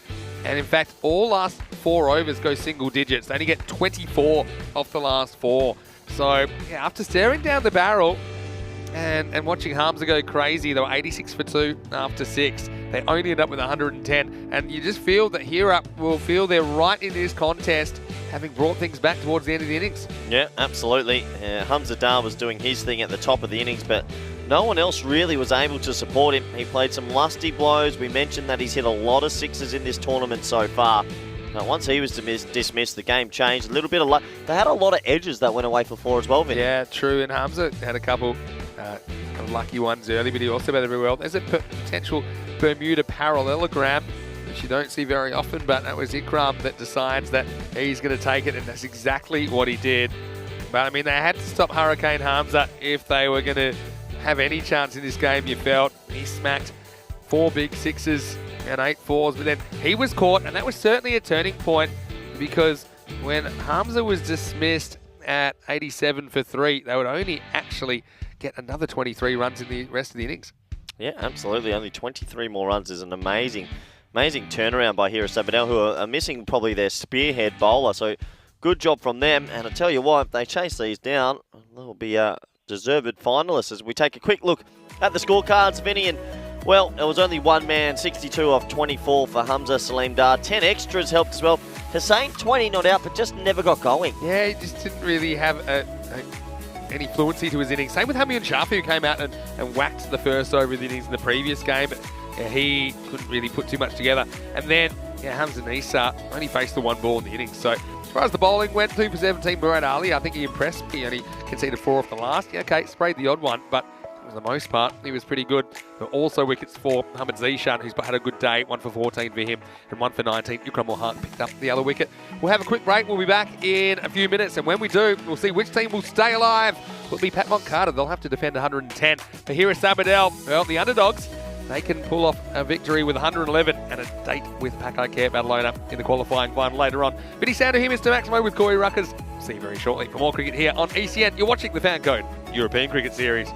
And in fact, all last 4 overs go single digits. They only get 24 off the last 4. So, yeah, after staring down the barrel and watching Hamza go crazy, they were 86 for 2 after 6. They only end up with 110. And you just feel that Here will feel they're right in this contest, having brought things back towards the end of the innings. Yeah, absolutely. Hamza Dar was doing his thing at the top of the innings, but no one else really was able to support him. He played some lusty blows. We mentioned that he's hit a lot of sixes in this tournament so far. But once he was dismissed, the game changed. A little bit of luck. They had a lot of edges that went away for 4 as well, Vin. Yeah, true. And Hamza had a couple kind of lucky ones early, but he also batted very well. There's a potential Bermuda parallelogram, which you don't see very often, but that was Ikram that decides that he's going to take it, and that's exactly what he did. But, I mean, they had to stop Hurricane Hamza if they were going to have any chance in this game, you felt. He smacked 4 big sixes and 8 fours, but then he was caught, and that was certainly a turning point because when Hamza was dismissed at 87 for 3, they would only actually get another 23 runs in the rest of the innings. Yeah, absolutely. Only 23 more runs is an amazing turnaround by Hira Sabadell, who are missing probably their spearhead bowler. So good job from them. And I tell you what, if they chase these down, they'll be deserved finalists. As we take a quick look at the scorecards, Vinny, and well, it was only one man, 62 off 24 for Hamza Salim Dar. 10 extras helped as well. Hussain, 20 not out, but just never got going. Yeah, he just didn't really have any fluency to his innings. Same with Hamian Shafi, who came out and whacked the first over the innings in the previous game. But he couldn't really put too much together. And then Hamza Nisa only faced the one ball in the innings. So as far as the bowling went, 2 for 17, Murad Ali, I think he impressed me. He only conceded 4 off the last. Yeah, okay, sprayed the odd one, but for the most part, he was pretty good. But also wickets for Hamid Zishan, who's had a good day. 1 for 14 for him and 1 for 19. Ikram Mohan picked up the other wicket. We'll have a quick break. We'll be back in a few minutes. And when we do, we'll see which team will stay alive. Will it be Pat Moncada? They'll have to defend 110. For Hira Sabadell, well, the underdogs, they can pull off a victory with 111 and a date with Pakai Care Barcelona in the qualifying final later on. Vinny Sander here, Mr. Maximo with Corey Ruckers. See you very shortly for more cricket here on ECN. You're watching the FanCode European Cricket Series.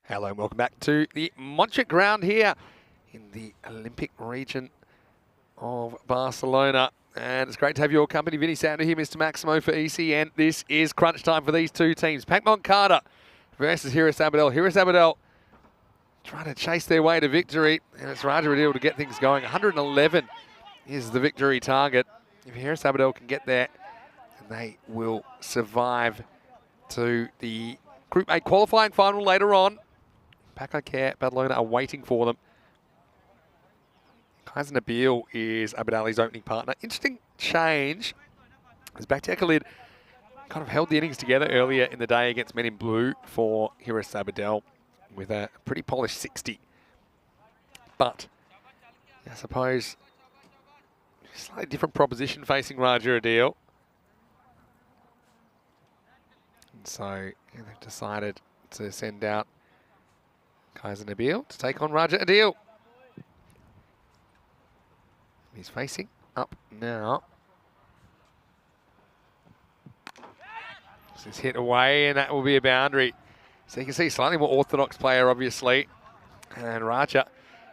Hello and welcome back to the Montjuic ground here in the Olympic region of Barcelona. And it's great to have your company. Vinny Sander here, Mr. Maximo for ECN. This is crunch time for these two teams. Pac Moncada versus Hiris Abadel. Hiris Abadel trying to chase their way to victory. And it's Raja Adil to get things going. 111 is the victory target. If Hiris Abadel can get there, they will survive to the Group A qualifying final later on. Pac Barcelona are waiting for them. Kaiser Nabil is Abadali's opening partner. Interesting change as Bakhtiar Khalid kind of held the innings together earlier in the day against Men in Blue for Hiris Abadel with a pretty polished 60. But I suppose slightly different proposition facing Raja Adil. And so they've decided to send out Kaiser Nabil to take on Raja Adil. He's facing up now. This is hit away, and that will be a boundary. So you can see slightly more orthodox player, obviously. And Raja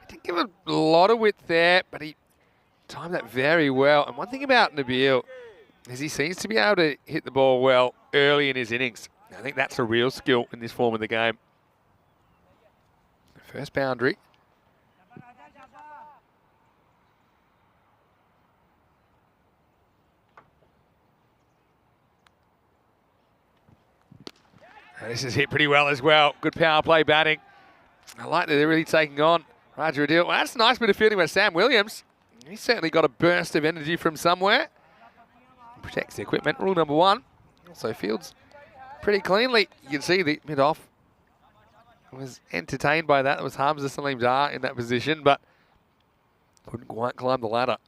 didn't give a lot of width there, but he timed that very well. And one thing about Nabil is he seems to be able to hit the ball well early in his innings. I think that's a real skill in this form of the game. First boundary. And this is hit pretty well as well. Good power play batting. I like that they're really taking on Raja Adil. Well, that's a nice bit of fielding by Sam Williams. He's certainly got a burst of energy from somewhere. Protects the equipment. Rule number one. Also fields pretty cleanly. You can see the mid-off was entertained by that. It was Hamza Salim Dar in that position, but couldn't quite climb the ladder.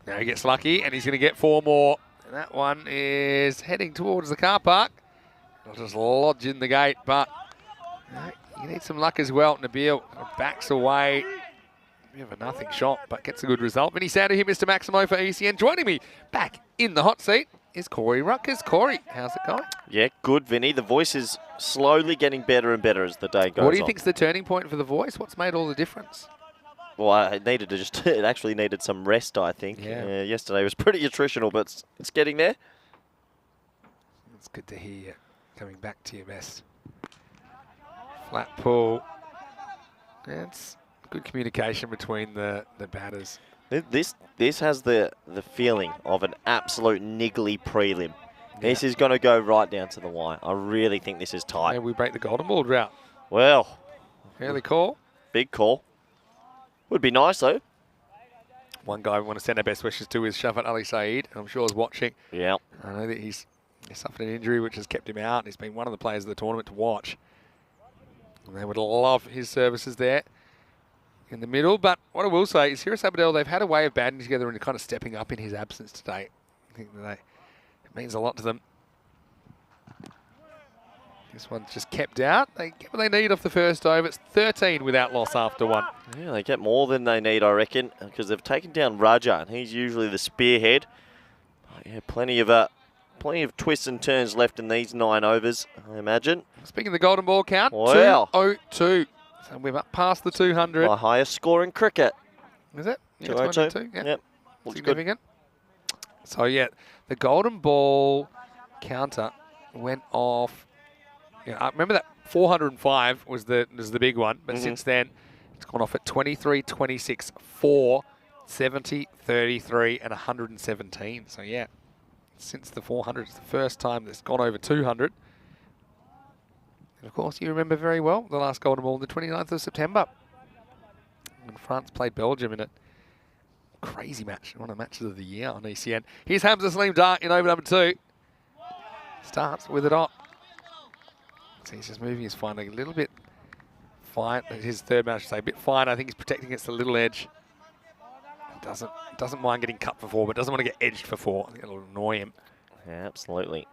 Now he gets lucky, and he's going to get 4 more. And that one is heading towards the car park. It'll just lodge in the gate, but you need some luck as well. Nabil backs away. We have a nothing shot, but gets a good result. Vinny Sander here, Mr. Maximo for ECN. Joining me back in the hot seat is Corey Ruckers. Corey, how's it going? Yeah, good, Vinny. The voice is slowly getting better and better as the day goes on. What do you think's the turning point for the voice? What's made all the difference? Well, it actually needed some rest, I think. Yeah. Yesterday was pretty attritional, but it's getting there. It's good to hear you coming back to your best. Flat pull. It's good communication between the batters. This has the feeling of an absolute niggly prelim. Yeah. This is going to go right down to the wire. I really think this is tight. And we break the golden ball drought. Well. Early call. Big call. Would be nice, though. One guy we want to send our best wishes to is Shafat Ali Saeed. I'm sure is watching. Yeah. I know that he suffered an injury which has kept him out. He's been one of the players of the tournament to watch. And they would love his services there in the middle. But what I will say is Hiris Abadel, they've had a way of batting together and kind of stepping up in his absence today. I think that it means a lot to them. This one's just kept out. They get what they need off the first over. It's 13 without loss after one. Yeah, they get more than they need, I reckon, because they've taken down Raja, and he's usually the spearhead. Yeah, plenty of twists and turns left in these 9 overs, I imagine. Speaking of the golden ball count, wow. 202. So we're up past the 200. My highest score in cricket. Is it? Yeah, 202. Yeah. Yep. Looks significant. Good. So yeah, the golden ball counter went off. Yeah, I remember that 405 was the big one, but since then it's gone off at 23, 26, 4, 70, 33, and 117. So yeah, since the 400, it's the first time that's gone over 200. And of course, you remember very well the last golden ball on the 29th of September when France played Belgium in a crazy match, one of the matches of the year on ECN. Here's Hamza Salim Dar in over number 2. Starts with it on. So he's just moving his fine a little bit fine. His third man, I should say, a bit fine. I think he's protecting against the little edge. Doesn't mind getting cut for 4, but doesn't want to get edged for 4. I think it'll annoy him. Yeah, absolutely.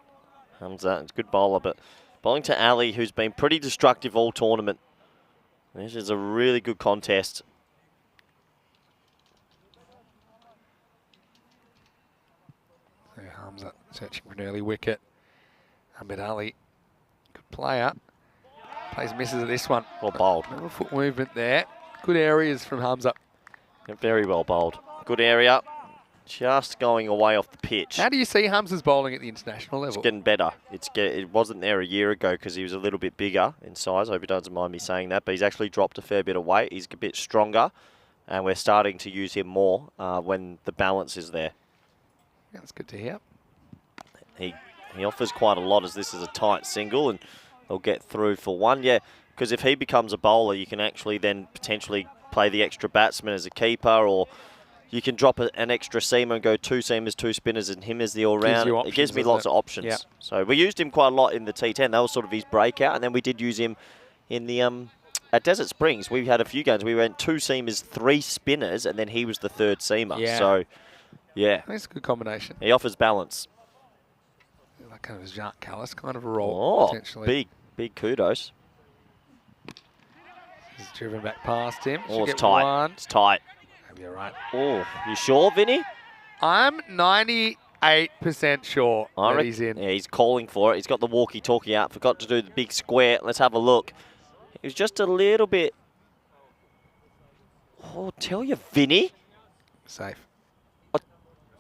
Hamza, it's a good bowler, but bowling to Ali, who's been pretty destructive all tournament. This is a really good contest. searching for an early wicket. Ahmed Ali, good player. Plays misses at this one. Well bowled. Little foot movement there. Good areas from Hamza. Very well bowled. Good area. Just going away off the pitch. How do you see Hamza's bowling at the international It's level? getting better. It wasn't there a year ago because he was a little bit bigger in size. I hope he doesn't mind me saying that. But he's actually dropped a fair bit of weight. He's a bit stronger. And we're starting to use him more when the balance is there. Yeah, that's good to hear. He offers quite a lot as this is a tight single and they'll get through for one. Yeah, because if he becomes a bowler, you can actually then potentially play the extra batsman as a keeper, or you can drop an extra seamer and go 2 seamers, 2 spinners and him as the all-round. It gives me lots of options. Yeah. So we used him quite a lot in the T10. That was sort of his breakout. And then we did use him in the at Desert Springs. We had a few games. We went 2 seamers, 3 spinners, and then he was the 3rd seamer. Yeah. So, yeah. That's a good combination. He offers balance. Like kind of a Jacques Callis kind of a role, potentially. Big kudos. He's driven back past him. Oh, Should it's get tight. one. It's tight. Maybe you're right. Oh, you sure, Vinny? I'm 98% sure that he's in. Yeah, he's calling for it. He's got the walkie-talkie out. Forgot to do the big square. Let's have a look. He was just a little bit... Oh, tell you, Vinny. Safe. I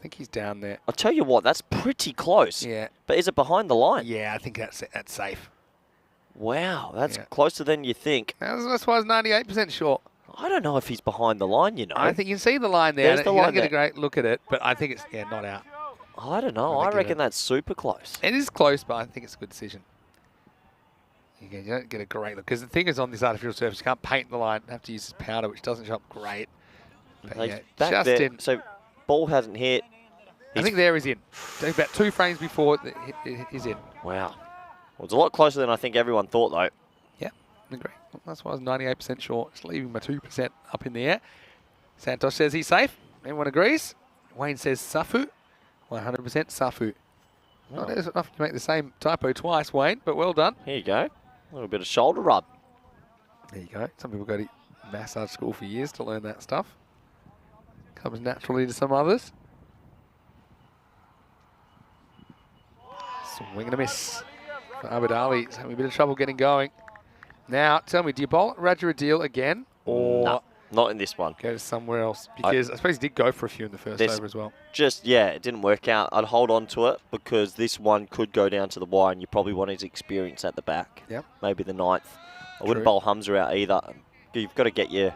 think he's down there. I'll tell you what, that's pretty close. Yeah. But is it behind the line? Yeah, I think that's safe. Wow, that's closer than you think. That's why I was 98% sure. I don't know if he's behind the line, you know. I think you can see the line there. There's the you line don't get there. a great look at it, but I think it's, not out. I don't know. I reckon that's super close. It is close, but I think it's a good decision. You don't get a great look. Because the thing is, on this artificial surface, you can't paint the line. You have to use this powder, which doesn't show up great. But He's yeah, back just there. in. So, ball hasn't hit. I think there he's in. So about 2 frames before he's in. Wow. Well, it's a lot closer than I think everyone thought, though. Yeah, I agree. Well, that's why I was 98% sure. Just leaving my 2% up in the air. Santosh says he's safe. Everyone agrees. Wayne says Safu. 100% Safu. Not as often you make the same typo twice, Wayne, but well done. Here you go. A little bit of shoulder rub. There you go. Some people go to massage school for years to learn that stuff. Comes naturally to some others. Swing and a miss for Ahmed Ali. He's having a bit of trouble getting going. Now, tell me, do you bowl at Roger Adil again? Or No, not in this one. go to somewhere else? Because I suppose he did go for a few in the first over as well. Just, it didn't work out. I'd hold on to it because this one could go down to the wire and you probably want his experience at the back. Yep. Maybe the 9th. I wouldn't True. bowl Hamza out either. You've got to get your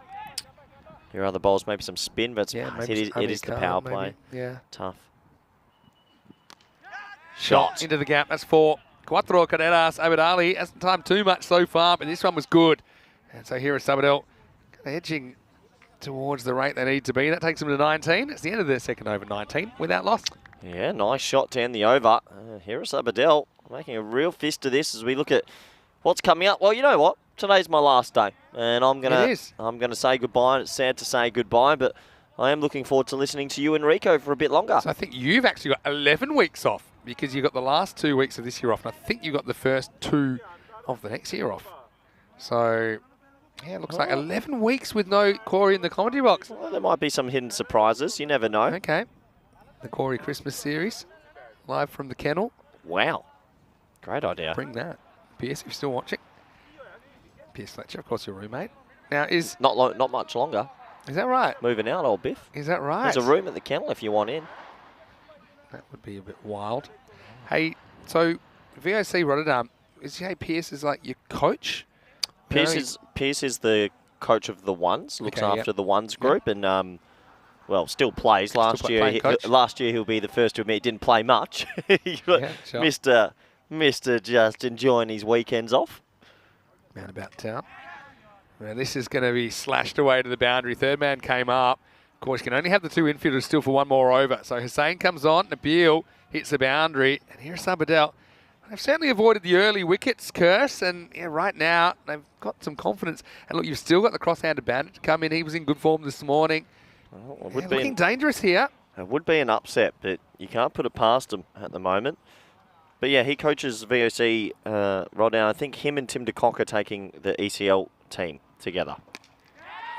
other bowls, maybe some spin, but maybe it is the power play. Yeah. Tough. Shot into the gap. That's 4. Cuatro carreras. Ahmed Ali hasn't timed too much so far, but this one was good. And so here is Sabadell edging towards the rate they need to be. That takes them to 19. It's the end of their second over, 19, without loss. Yeah, nice shot to end the over. Harris Abadell making a real fist of this as we look at what's coming up. Well, you know what? Today's my last day, and I'm gonna say goodbye. And it's sad to say goodbye, but I am looking forward to listening to you, Enrico, for a bit longer. So I think you've actually got 11 weeks off because you got the last 2 weeks of this year off, and I think you got the first 2 of the next year off. So yeah, it looks like 11 weeks with no Corey in the commentary box. Well, there might be some hidden surprises. You never know. Okay. The Corey Christmas series, live from the kennel. Wow. Great idea. Bring that. Pierce, if you're still watching. Pierce Fletcher, of course, your roommate. Now, Not much longer. Is that right? Moving out, old Biff. Is that right? There's a room at the kennel if you want in. That would be a bit wild. Hey, so VOC Rotterdam, is Pierce is like your coach? Pierce is the coach of the ones, looks after the ones group, and still plays. Last year he'll be the first to admit he didn't play much. Sure. Mr. just enjoying his weekends off. Man about town. Now this is going to be slashed away to the boundary. Third man came up. Of course, you can only have the 2 infielders still for 1 more over. So Hussain comes on. Nabil hits the boundary. And here's Sabadell. They've certainly avoided the early wickets curse. And right now, they've got some confidence. And look, you've still got the cross-handed bandit to come in. He was in good form this morning. Well, looking dangerous here. It would be an upset, but you can't put it past him at the moment. But yeah, he coaches VOC Rotterdam. I think him and Tim de Kock are taking the ECL team together.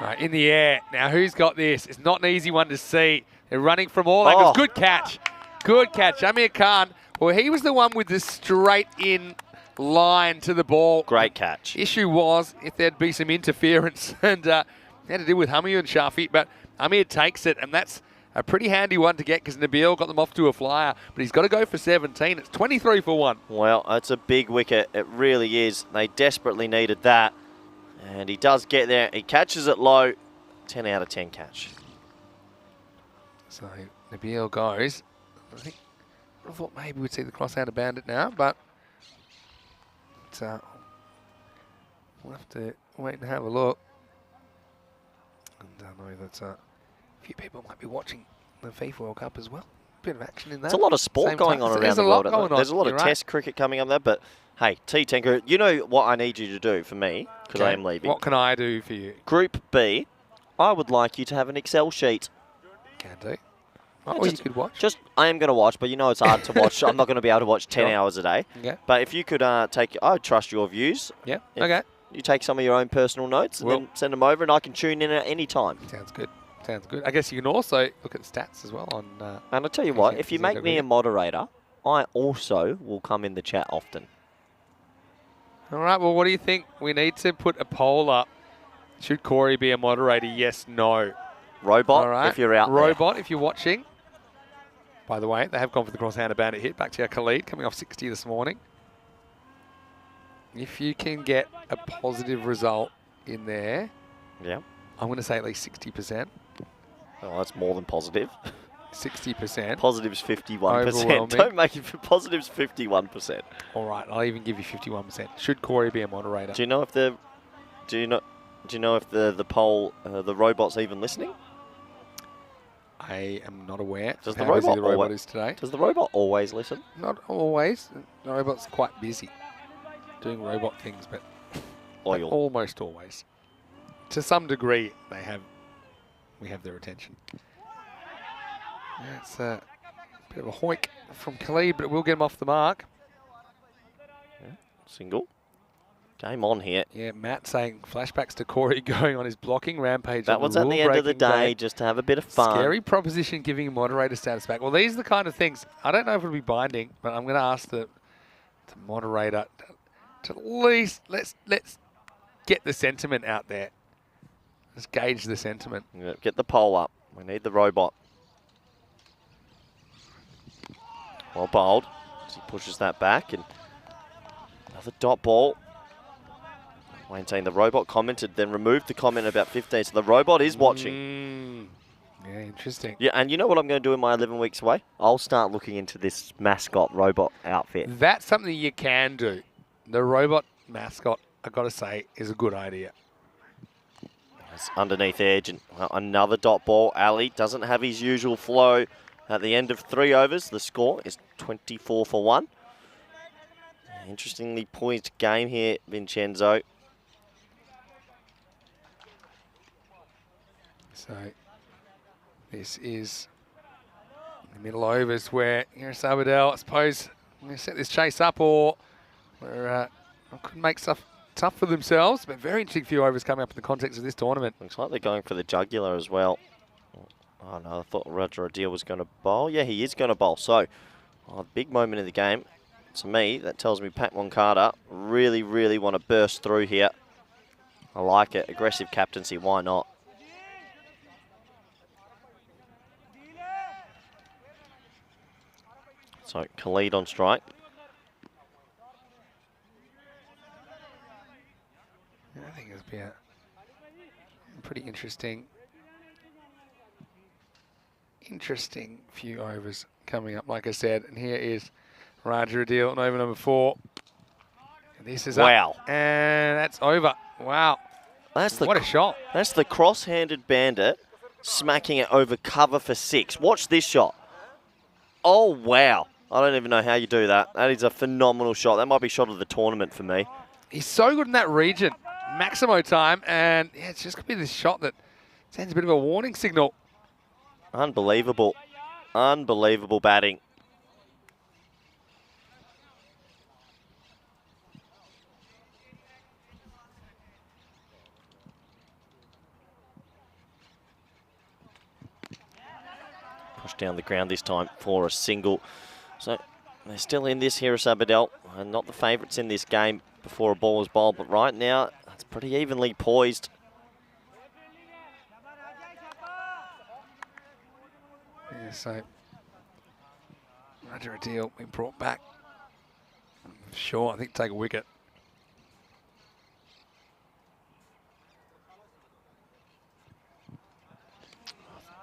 Right, in the air. Now, who's got this? It's not an easy one to see. They're running from all angles. Good catch. Good catch. Amir Khan Well, he was the one with the straight in line to the ball. Great catch. Issue was if there'd be some interference, and had to deal with Hamir and Shafi, but Hamir takes it, and that's a pretty handy one to get because Nabil got them off to a flyer, but he's got to go for 17. It's 23 for 1. Well, that's a big wicket. It really is. They desperately needed that. And he does get there. He catches it low. 10 out of 10 catch. So Nabil goes. I thought maybe we'd see the cross out of Bandit now, but we'll have to wait and have a look. And I know that a few people might be watching the FIFA World Cup as well. Bit of action in that. There's a lot of sport going on around the world. There's a lot of Test cricket coming up there, but hey, T10 Group, you know what I need you to do for me, because I am leaving. What can I do for you? Group B, I would like you to have an Excel sheet. Can do. Oh, you could watch. I am going to watch, but you know it's hard to watch. I'm not going to be able to watch 10 hours a day. Okay. But if you could take, I trust your views. Yeah, okay. You take some of your own personal notes and then send them over, and I can tune in at any time. Sounds good. Sounds good. I guess you can also look at the stats as well on... and I'll tell you what, if you make me a moderator, I also will come in the chat often. All right, well, what do you think? We need to put a poll up. Should Corey be a moderator? Yes, no. Robot, all right. if you're out Robot, there. if you're watching. By the way, they have gone for the cross-handed bandit hit. Back to our Khalid, coming off 60 this morning. If you can get a positive result in there, yeah, I'm going to say at least 60%. Oh, that's more than positive. 60%. Positive's 51%. Don't make it for positive's 51%. All right, I'll even give you 51%. Should Corey be a moderator? Do you know if the poll the robot's even listening? I am not aware. Does how the robot, busy the robot is today? Does the robot always listen? Not always. The robot's quite busy doing robot things, but almost always. To some degree, we have their attention. That's a bit of a hoik from Khalid, but it will get him off the mark. Yeah. Single. Game on here. Yeah, Matt saying flashbacks to Corey going on his blocking rampage. That was at the end of the day, just to have a bit of fun. Scary proposition giving moderator status back. Well, these are the kind of things, I don't know if it'll be binding, but I'm going to ask the moderator to at least, let's get the sentiment out there. Let's gauge the sentiment. Yeah, get the poll up. We need the robot. Well bowled as he pushes that back, and another dot ball. Maintain the robot commented, then removed the comment about 15. So the robot is watching. Yeah, interesting. Yeah, and you know what I'm going to do in my 11 weeks away? I'll start looking into this mascot robot outfit. That's something you can do. The robot mascot, I've got to say, is a good idea. It's underneath edge, and another dot ball. Ali doesn't have his usual flow. At the end of 3 overs, the score is 24 for 1. Interestingly poised game here, Vincenzo. So this is the middle overs where Sabadell, I suppose, going to set this chase up, or could make stuff tough for themselves. But very interesting few overs coming up in the context of this tournament. Looks like they're going for the jugular as well. Oh no, I thought Roger Adil was going to bowl. Yeah, he is going to bowl. So, a big moment in the game. To me, that tells me Pat Moncada really, really want to burst through here. I like it. Aggressive captaincy, why not? So, Khalid on strike. I think it'll be a pretty interesting few overs coming up, like I said. And here is Roger Adil on over number 4. And this is wow. Up, and that's over. Wow. What a shot. That's the cross-handed bandit smacking it over cover for 6. Watch this shot. Oh, wow. I don't even know how you do that. That is a phenomenal shot. That might be shot of the tournament for me. He's so good in that region. Maximo time, and yeah, it's just going to be this shot that sends a bit of a warning signal. Unbelievable. Unbelievable batting. Pushed down the ground this time for a single. So They're still in this here, Sabadell, and not the favourites in this game before a ball is bowled, but right now it's pretty evenly poised. Yeah, so Roger Adil been brought back. Sure, I think take a wicket.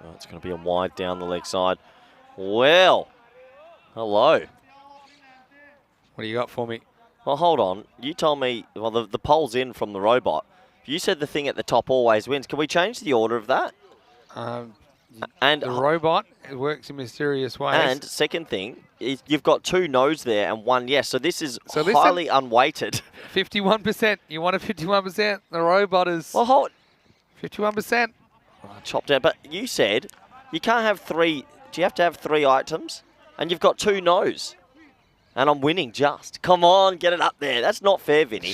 Oh, it's going to be a wide down the leg side. Well, hello. What do you got for me? Well, hold on. You told me, well, the poll's in from the robot. You said the thing at the top always wins. Can we change the order of that? And The robot, it works in mysterious ways. And second thing, is you've got 2 no's there and 1 yes. So this is So listen. highly unweighted. 51%. You want a 51%? The robot is Well, hold. 51%. Chopped out. But you said you can't have 3. Do you have to have 3 items? And you've got 2 no's. And I'm winning just. Come on, get it up there. That's not fair, Vinny.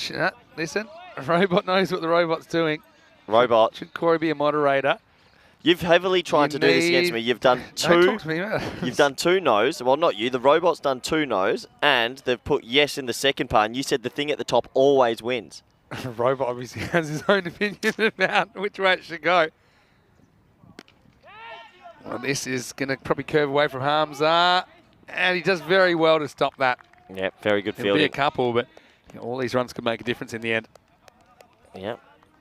Listen, the robot knows what the robot's doing. Robot. Should Corey be a moderator? You've heavily tried to do this against me. You've done 2. Don't talk to me about it. You've done 2 no's. Well, not you. The robot's done 2 no's, and they've put yes in the second part. And you said the thing at the top always wins. The robot obviously has his own opinion about which way it should go. Well, this is going to probably curve away from Hamza, and he does very well to stop that. Yep, very good It'll be a fielding. couple, but all these runs could make a difference in the end. Yep.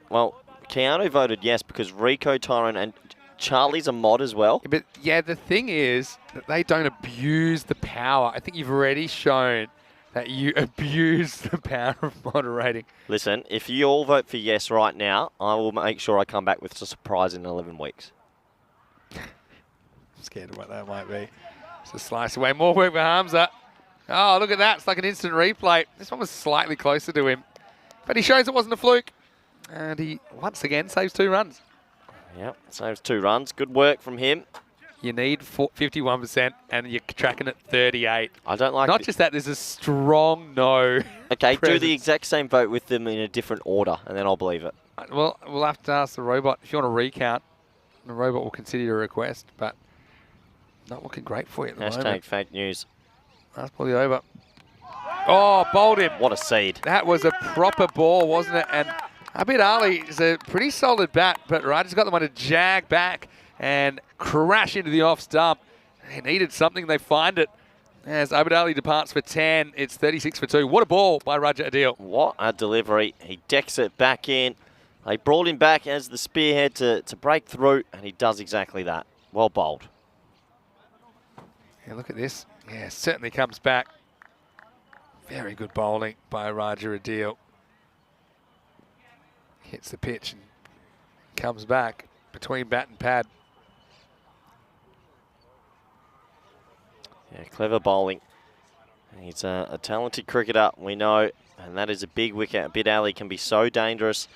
Well, Keanu voted yes because Rico, Tyrone, and Charlie's a mod as well. But yeah, the thing is that they don't abuse the power. I think you've already shown that you abuse the power of moderating. Listen, if you all vote for yes right now, I will make sure I come back with a surprise in 11 weeks. I'm scared of what that might be. It's a slice away. More work for Hamza. Oh, look at that. It's like an instant replay. This one was slightly closer to him. But he shows it wasn't a fluke. And he, once again, saves 2 runs. Yep, saves 2 runs. Good work from him. You need 51%, and you're tracking at 38. I don't like Not just that, there's a strong no. Okay, do presence. the exact same vote with them in a different order, and then I'll believe it. Well, we'll have to ask the robot. If you want to recount, the robot will consider your request, but not looking great for you at the Hashtag moment. fake news. Last ball over. Oh, bowled him. What a seed. That was a proper ball, wasn't it? And Abid Ali is a pretty solid bat, but Raja's got the one to jag back and crash into the off stump. They needed something, they find it. As Abid Ali departs for 10, it's 36 for 2. What a ball by Raja Adil. What a delivery. He decks it back in. They brought him back as the spearhead to break through, and he does exactly that. Well bowled. Yeah, look at this. Yeah, certainly comes back. Very good bowling by Raja Adil. Hits the pitch and comes back between bat and pad. Yeah, clever bowling. He's a talented cricketer, we know, and that is a big wicket. Abid Ali can be so dangerous.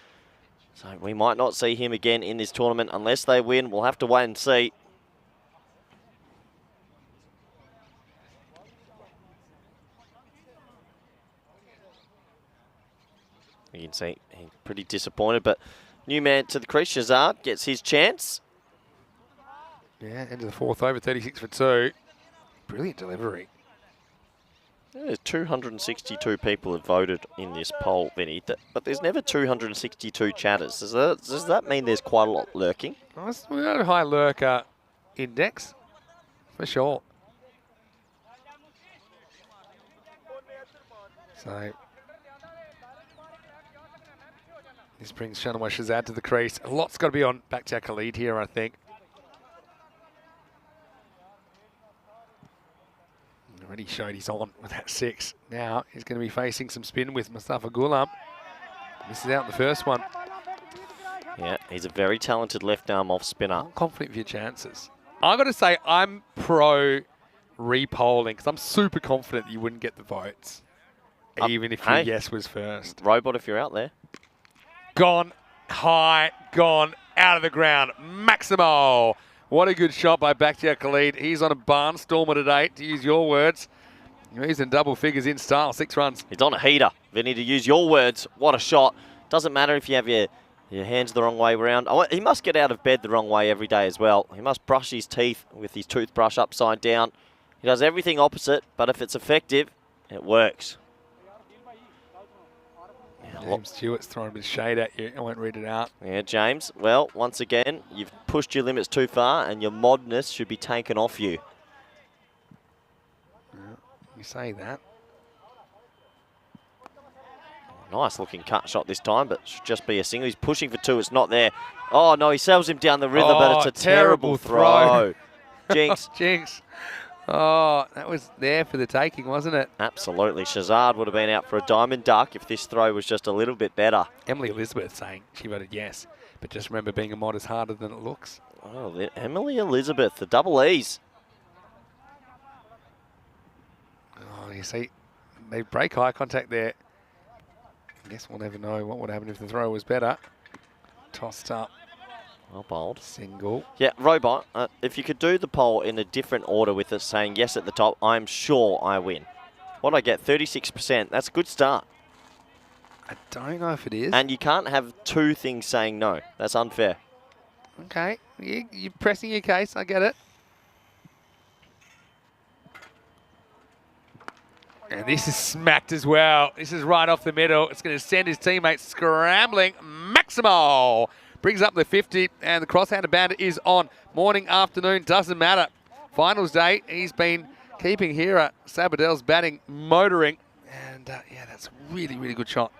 So we might not see him again in this tournament unless they win. We'll have to wait and see. You can see he's pretty disappointed, but new man to the crease, Shazad, gets his chance. Yeah, into the 4th over, 36 for 2. Brilliant delivery. There's 262 people have voted in this poll, Vinny, but there's never 262 chatters. Does that mean there's quite a lot lurking? We've got a high lurker index, for sure. So this brings Shanawaz Shazad to the crease. A lot's got to be on Bakhtiar Khalid here, I think. Already showed he's on with that 6. Now he's going to be facing some spin with Mustafa Ghulam. Misses out in the first one. Yeah, he's a very talented left arm off spinner. I'm confident of your chances. I've got to say I'm pro repolling because I'm super confident that you wouldn't get the votes, even if your yes was first. Robot, if you're out there. Gone high, gone out of the ground. Maximo. What a good shot by Bakhtiar Khalid. He's on a barnstormer today, to use your words. He's in double figures in style, 6 runs. He's on a heater. Vinny, to use your words, what a shot. Doesn't matter if you have your hands the wrong way around. He must get out of bed the wrong way every day as well. He must brush his teeth with his toothbrush upside down. He does everything opposite, but if it's effective, it works. James Stewart's throwing a bit of shade at you. I won't read it out. Yeah, James. Well, once again, you've pushed your limits too far, and your modness should be taken off you. You say that. Nice looking cut shot this time, but should just be a single. He's pushing for 2. It's not there. Oh, no, he sails him down the river, but it's a terrible throw. Jinx. Jinx. Oh, that was there for the taking, wasn't it? Absolutely. Shazad would have been out for a diamond duck if this throw was just a little bit better. Emily Elizabeth saying she voted yes. But just remember, being a mod is harder than it looks. Oh, Emily Elizabeth, the double E's. Oh, you see, they break eye contact there. I guess we'll never know what would happen if the throw was better. Tossed up. Well bowled. Single. Yeah, Robot, if you could do the poll in a different order with us saying yes at the top, I'm sure I win. What do I get? 36%. That's a good start. I don't know if it is. And you can't have 2 things saying no. That's unfair. Okay, you're pressing your case. I get it. And this is smacked as well. This is right off the middle. It's going to send his teammates scrambling. Maximo brings up the 50, and the cross-handed bandit is on. Morning, afternoon, doesn't matter. Finals day, he's been keeping here at Sabadell's batting motoring. And yeah, that's a really, really good shot.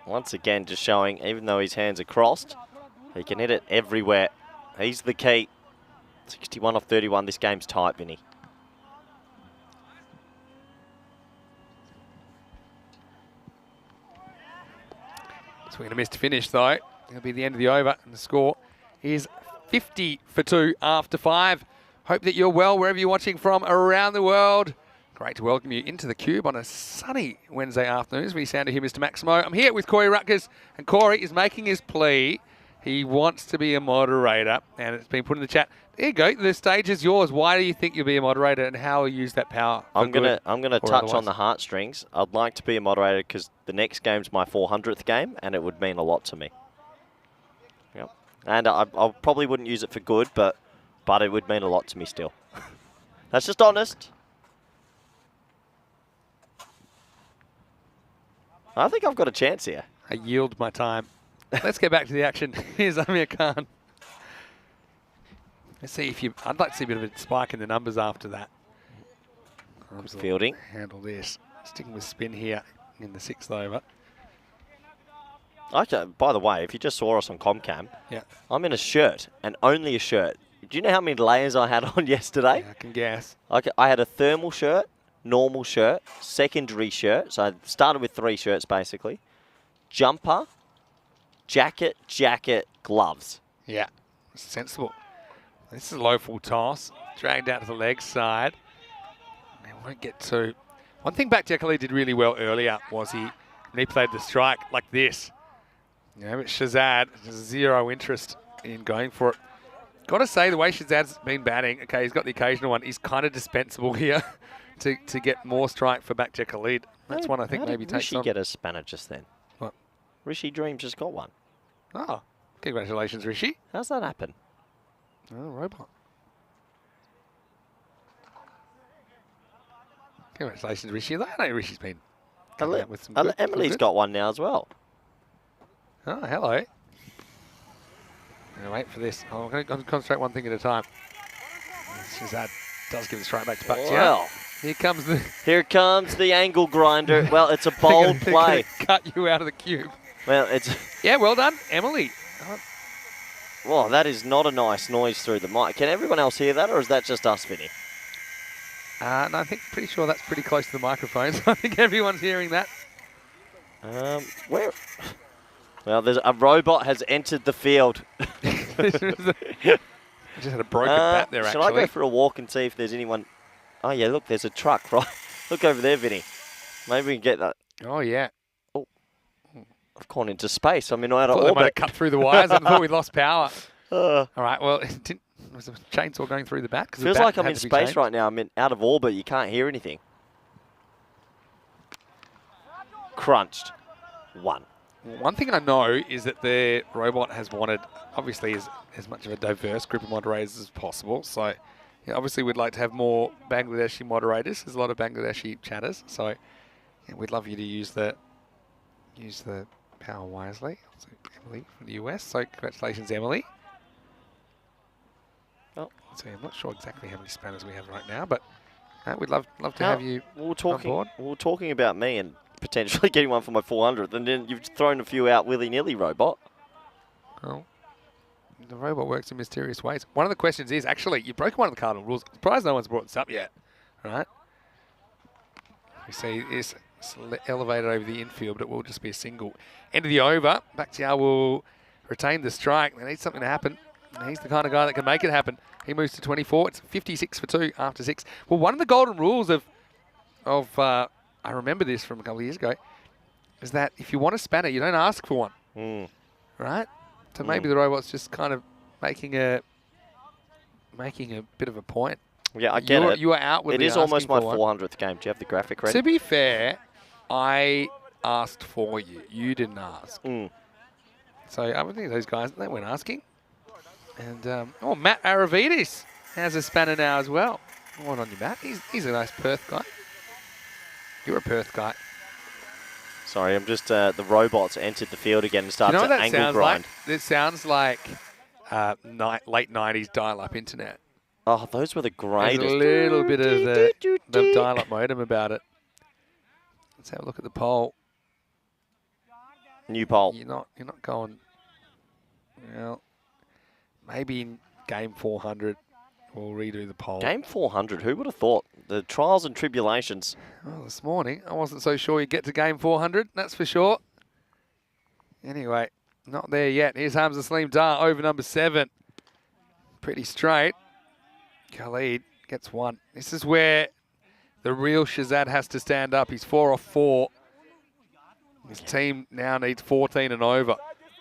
Once again, just showing, even though his hands are crossed, he can hit it everywhere. He's the key. 61 off 31. This game's tight, Vinny. Swing and a miss to finish, though. It'll be the end of the over, and the score is 50 for 2 after 5. Hope that you're well wherever you're watching from around the world. Great to welcome you into the Cube on a sunny Wednesday afternoon. As we sound to hear Mr. Maximo. I'm here with Corey Rutgers, and Corey is making his plea. He wants to be a moderator, and it's been put in the chat. There you go. The stage is yours. Why do you think you'll be a moderator, and how will you use that power? I'm gonna touch on the heartstrings. I'd like to be a moderator because the next game's my 400th game, and it would mean a lot to me. Yep. And I probably wouldn't use it for good, but it would mean a lot to me still. That's just honest. I think I've got a chance here. I yield my time. Let's get back to the action. Here's Amir Khan. Let's see if you... I'd like to see a bit of a spike in the numbers after that. Fielding. Handle this. Sticking with spin here in the 6th over. By the way, if you just saw us on Comcam, yeah, I'm in a shirt, and only a shirt. Do you know how many layers I had on yesterday? Yeah, I can guess. I had a thermal shirt, normal shirt, secondary shirt. So I started with 3 shirts, basically. Jumper, jacket, gloves. Yeah, sensible. This is a low full toss. Dragged out to the leg side. They won't get to... One thing Bakhtiar Khalid did really well earlier was he played the strike like this. You know, but Shazad has 0 interest in going for it. Got to say, the way Shazad's been batting, okay, he's got the occasional one. He's kind of dispensable here to get more strike for Bakhtiar Khalid. That's one I think maybe takes on. Rishi get a spanner just then? What? Rishi Dream just got one. Oh, congratulations, Rishi. How's that happen? Oh, robot. Congratulations, Rishi. I know Rishi's been coming out with some good. Emily's got one now as well. Oh, hello. I'm going to wait for this. I'm going to concentrate one thing at a time. Shazad does give the straight back to Bakhtiar. Well, here comes the angle grinder. Well, it's a bold play. Cut you out of the cube. Well, it's... Yeah, well done, Emily. Well, that is not a nice noise through the mic. Can everyone else hear that, or is that just us, Vinny? No, I think pretty sure that's pretty close to the microphone, so I think everyone's hearing that. Where? Well, there's a robot has entered the field. I just had a broken bat there, actually. Should I go for a walk and see if there's anyone? Oh, yeah, look, there's a truck, right? Look over there, Vinny. Maybe we can get that. Oh, yeah. Oh, I've gone into space. I'm in out of orbit. They might have cut through the wires. I thought we lost power. All right, well, was a chainsaw going through the bat? Feels like I'm in space right now. I'm out of orbit. You can't hear anything. Crunched. 1. One thing I know is that the robot has wanted, obviously, as much of a diverse group of moderators as possible. So Yeah, obviously, we'd like to have more Bangladeshi moderators. There's a lot of Bangladeshi chatters, so yeah, we'd love you to use the power wisely. So Emily from the US. So congratulations, Emily. Oh. So I'm not sure exactly how many spanners we have right now, but we'd love to have you on board. We were talking about me and potentially getting one for my 400, and then you've thrown a few out willy-nilly, Robot. Well, the robot works in mysterious ways. One of the questions is, actually, you broke one of the cardinal rules. I'm surprised no one's brought this up yet, right? We see it's elevated over the infield, but it will just be a single. End of the over. Bakhtiar will retain the strike. They need something to happen. He's the kind of guy that can make it happen. He moves to 24. It's 56 for 2 after 6. Well, one of the golden rules of I remember this from a couple of years ago, is that if you want a spanner, you don't ask for one, right? So maybe the robot's just kind of making a bit of a point. Yeah, I get it. You are outwardly It is almost my one. 400th game. Do you have the graphic ready? To be fair, I asked for you. You didn't ask. So I would think those guys, they weren't asking. And, Matt Aravidis has a spanner now as well. What on you, Matt? He's a nice Perth guy. You're a Perth guy. Sorry, I'm just, the robots entered the field again and started You know what to that angle sounds grind. like? It sounds like late 90s dial-up internet. Oh, those were the greatest. There's a little bit of the dial-up modem about it. Let's have a look at the poll. New poll. You're not going. Well, maybe in game 400 we'll redo the poll. Game 400, who would have thought? The trials and tribulations. Well, this morning I wasn't so sure you'd get to game 400. That's for sure. Anyway, not there yet. Here's Hamza Saleem Dar over number 7. Pretty straight. Khalid gets 1. This is where the real Shazad has to stand up. He's 4 off 4. His team now needs 14 and over.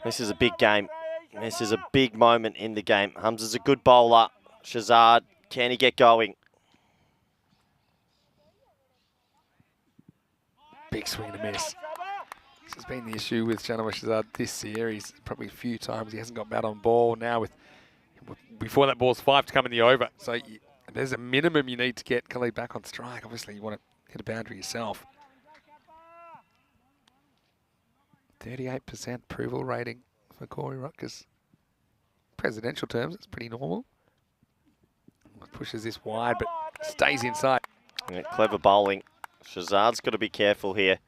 This is a big game. This is a big moment in the game. Hamza's a good bowler. Shazad, can he get going? Big swing and a miss. This has been the issue with Shanawaz Shazad this series. Probably a few times he hasn't got bat on ball. Now before that ball's 5 to come in the over. So there's a minimum you need to get Khalid back on strike. Obviously you want to hit a boundary yourself. 38% approval rating for Corey Rutgers. Presidential terms, it's pretty normal. Pushes this wide, but stays inside. Yeah, clever bowling. Shazad's got to be careful here.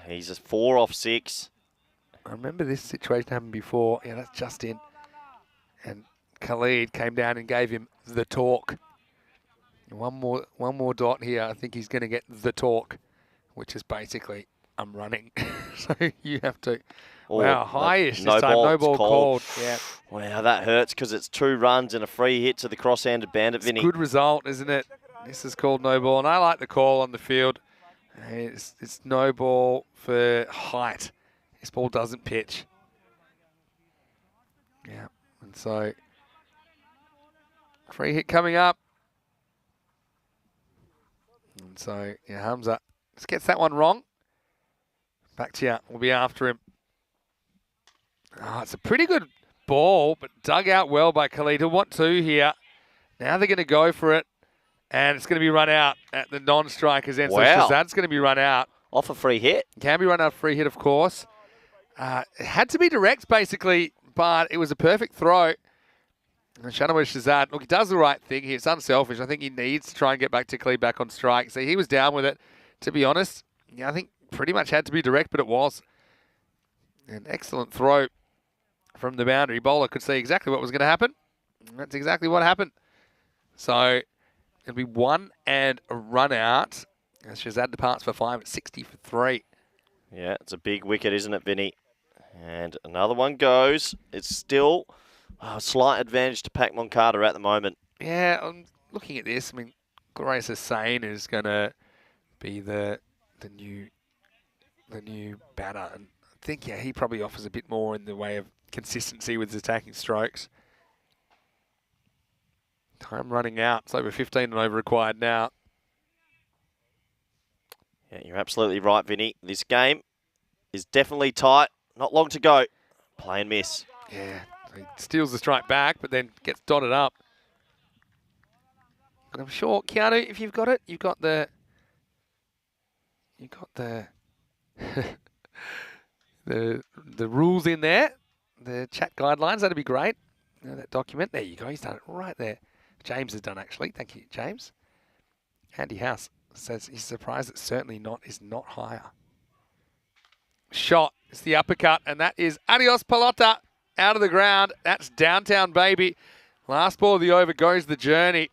He's a 4 off 6. I remember this situation happened before. Yeah, that's just in. And Khalid came down and gave him the talk. One more dot here. I think he's going to get the talk, which is basically, I'm running. So you have to. Oh, wow, high-ish no this time. ball, No it's ball called. called. Yeah. Wow, that hurts because it's 2 runs and a free hit to the cross-handed bandit, Vinny. Good result, isn't it? This is called no ball, and I like the call on the field. It's no ball for height. This ball doesn't pitch. Yeah, and so free hit coming up. And so, yeah, Hamza just gets that one wrong. Bakhtiar will be after him. Oh, it's a pretty good ball, but dug out well by Khalid. He'll want 2 here. Now they're going to go for it, and it's going to be run out at the non-strikers end. Wow. So Shazad's going to be run out. Off a free hit. Can be run out free hit, of course. It had to be direct, basically, but it was a perfect throw. And Shanawaz Shazad, look, he does the right thing here. It's unselfish. I think he needs to try and get back to Khalid back on strike. So he was down with it. To be honest, yeah, I think pretty much had to be direct, but it was. An excellent throw from the boundary. Bowler could see exactly what was going to happen. And that's exactly what happened. So it'll be 1 and a run out. As Shazad departs for 5 at 60 for 3. Yeah, it's a big wicket, isn't it, Vinny? And another one goes. It's still a slight advantage to Pac Moncada at the moment. Yeah, I'm looking at this. I mean, Grace Hussain is going to be the new batter, and I think he probably offers a bit more in the way of consistency with his attacking strokes. Time running out. It's over 15 and over required now. Yeah, you're absolutely right, Vinny. This game is definitely tight. Not long to go. Play and miss. Yeah, he steals the strike back, but then gets dotted up. But I'm sure, Keanu, if you've got it, you've got the the rules in there, the chat guidelines. That'd be great. That document. There you go. He's done it right there. James has done actually. Thank you, James. Andy House says he's surprised that certainly not is not higher. Shot. It's the uppercut, and that is adios pelota out of the ground. That's downtown, baby. Last ball of the over goes the journey.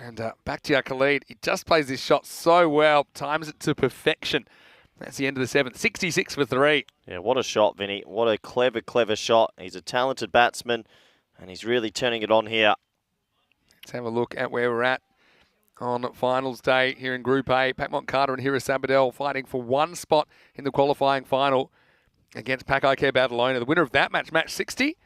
And back to Khalid. He just plays this shot so well. Times it to perfection. That's the end of the seventh. 66 for 3. Yeah, what a shot, Vinny. What a clever, clever shot. He's a talented batsman, and he's really turning it on here. Let's have a look at where we're at on finals day here in Group A. Pat Carter and Hira Sabadell fighting for one spot in the qualifying final against Pakai Care Barcelona. The winner of that match, match 60,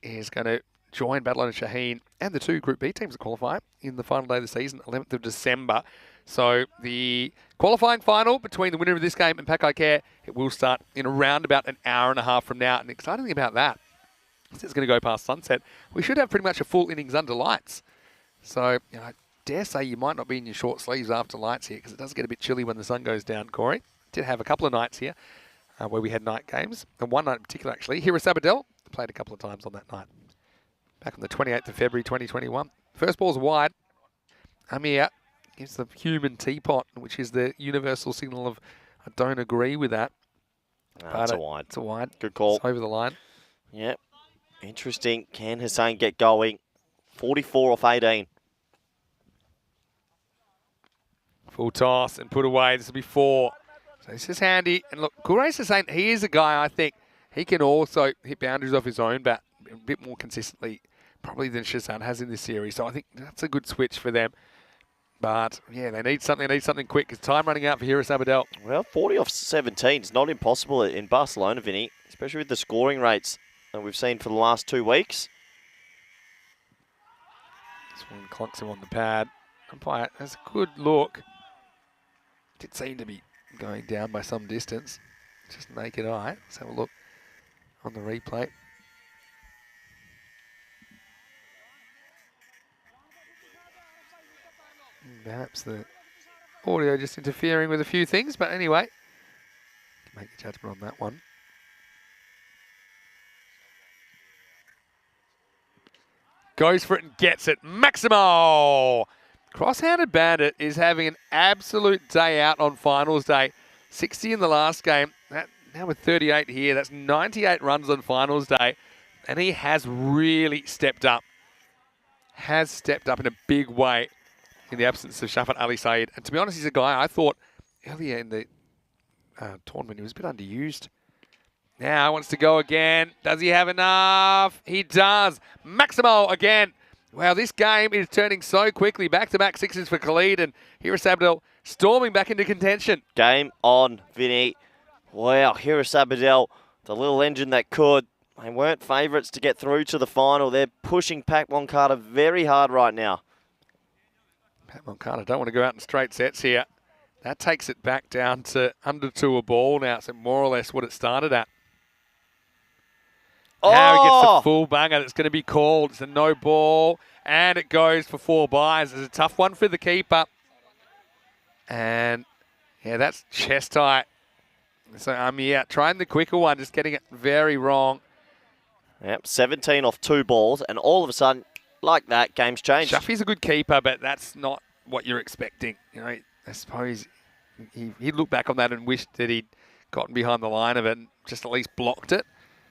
is going to join Barcelona Shaheen and the two Group B teams that qualify in the final day of the season, 11th of December. So the qualifying final between the winner of this game and Pakai Care, it will start in around about an hour and a half from now. And the exciting thing about that is it's going to go past sunset. We should have pretty much a full innings under lights. So I dare say you might not be in your short sleeves after lights here because it does get a bit chilly when the sun goes down, Corey. Did have a couple of nights here where we had night games. And one night in particular, actually. Hira Sabadell played a couple of times on that night. Back on the 28th of February 2021. First ball's wide. Amir gives the human teapot, which is the universal signal of I don't agree with that. It's a wide. It's a wide. Good call. It's over the line. Yep. Interesting. Can Hussain get going? 44 off 18. Full toss and put away. This will be 4. So this is handy. And look, Gurace is saying he is a guy I think he can also hit boundaries off his own bat a bit more consistently probably than Shazan has in this series. So I think that's a good switch for them. But, yeah, they need something quick. It's time running out for Hira Sabadell. Well, 40 off 17 is not impossible in Barcelona, Vinny, especially with the scoring rates that we've seen for the last 2 weeks. This one clocks him on the pad. Umpire has a good look. Did seem to be going down by some distance. Just naked eye. Let's have a look on the replay. Perhaps the audio just interfering with a few things, but anyway, make a judgment on that one. Goes for it and gets it. Maximo! Cross-handed Bandit is having an absolute day out on finals day. 60 in the last game. Now with 38 here, that's 98 runs on finals day. And he has really stepped up. Has stepped up in a big way in the absence of Shafat Ali Saeed. And to be honest, he's a guy I thought earlier in the tournament he was a bit underused. Now wants to go again. Does he have enough? He does. Maximo again. Wow, this game is turning so quickly. Back-to-back sixes for Khalid, and Hira Sabadell storming back into contention. Game on, Vinny. Wow, Hira Sabadell, the little engine that could. They weren't favourites to get through to the final. They're pushing Pat Moncada very hard right now. Pat Moncada don't want to go out in straight sets here. That takes it back down to under 2 a ball now, so more or less what it started at. Now he gets the full banger that's going to be called. It's a no ball, and it goes for 4 byes. It's a tough one for the keeper. And, yeah, that's chest tight. So, yeah, trying the quicker one, just getting it very wrong. Yep, 17 off 2 balls, and all of a sudden, like that, game's changed. Shuffy's a good keeper, but that's not what you're expecting. You know, I suppose he'd look back on that and wish that he'd gotten behind the line of it and just at least blocked it,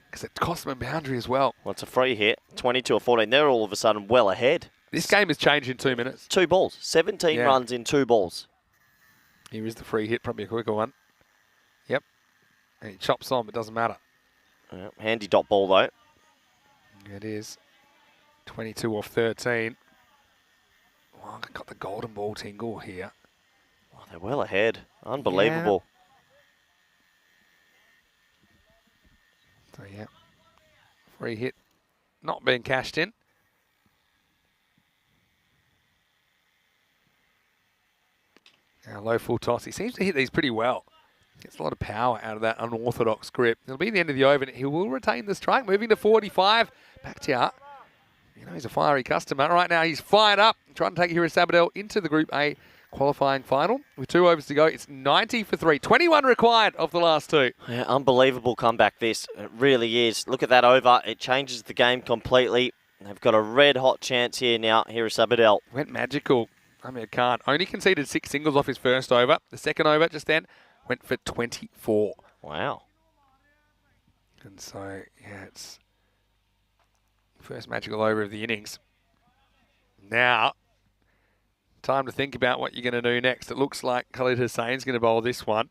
because it cost him a boundary as well. Well, it's a free hit, 22 or 14. They're all of a sudden well ahead. This game has changed in 2 minutes. 2 balls, 17 runs in 2 balls. Here is the free hit, probably a quicker one. Yep. And he chops on, but doesn't matter. Yep. Handy dot ball, though. It is. 22 off 13. Oh, I've got the golden ball tingle here. Oh, they're well ahead. Unbelievable. So, yeah. Free hit not being cashed in. Now, low full toss. He seems to hit these pretty well. Gets a lot of power out of that unorthodox grip. It'll be the end of the over, and he will retain the strike. Moving to 45. Back to you. You know, he's a fiery customer. Right now, he's fired up. trying to take Hira Sabadell into the Group A qualifying final. With 2 overs to go, it's 90 for 3. 21 required of the last 2. Yeah, unbelievable comeback this. It really is. Look at that over. It changes the game completely. They've got a red-hot chance here now. Hira Sabadell. Went magical. Amir Khan only conceded 6 singles off his first over. The second over just then went for 24. Wow. And so, yeah, it's first magical over of the innings. Now, time to think about what you're going to do next. It looks like Khalid Hussein's going to bowl this one.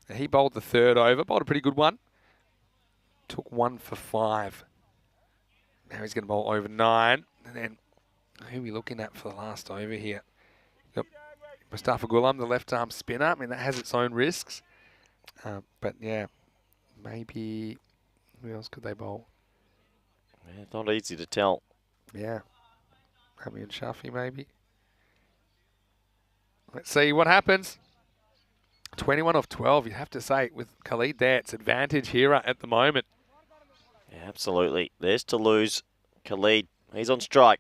Now, he bowled the third over, bowled a pretty good one. Took 1 for 5. Now he's going to bowl over 9. And then, who are we looking at for the last over here? Yep. Mustafa Ghulam, the left-arm spinner. I mean, that has its own risks. But, yeah, maybe who else could they bowl? Yeah, not easy to tell. Yeah. Hami and Shafi, maybe. Let's see what happens. 21 off 12, you have to say. With Khalid there, it's advantage Hira at the moment. Yeah, absolutely. There's to lose. Khalid, he's on strike.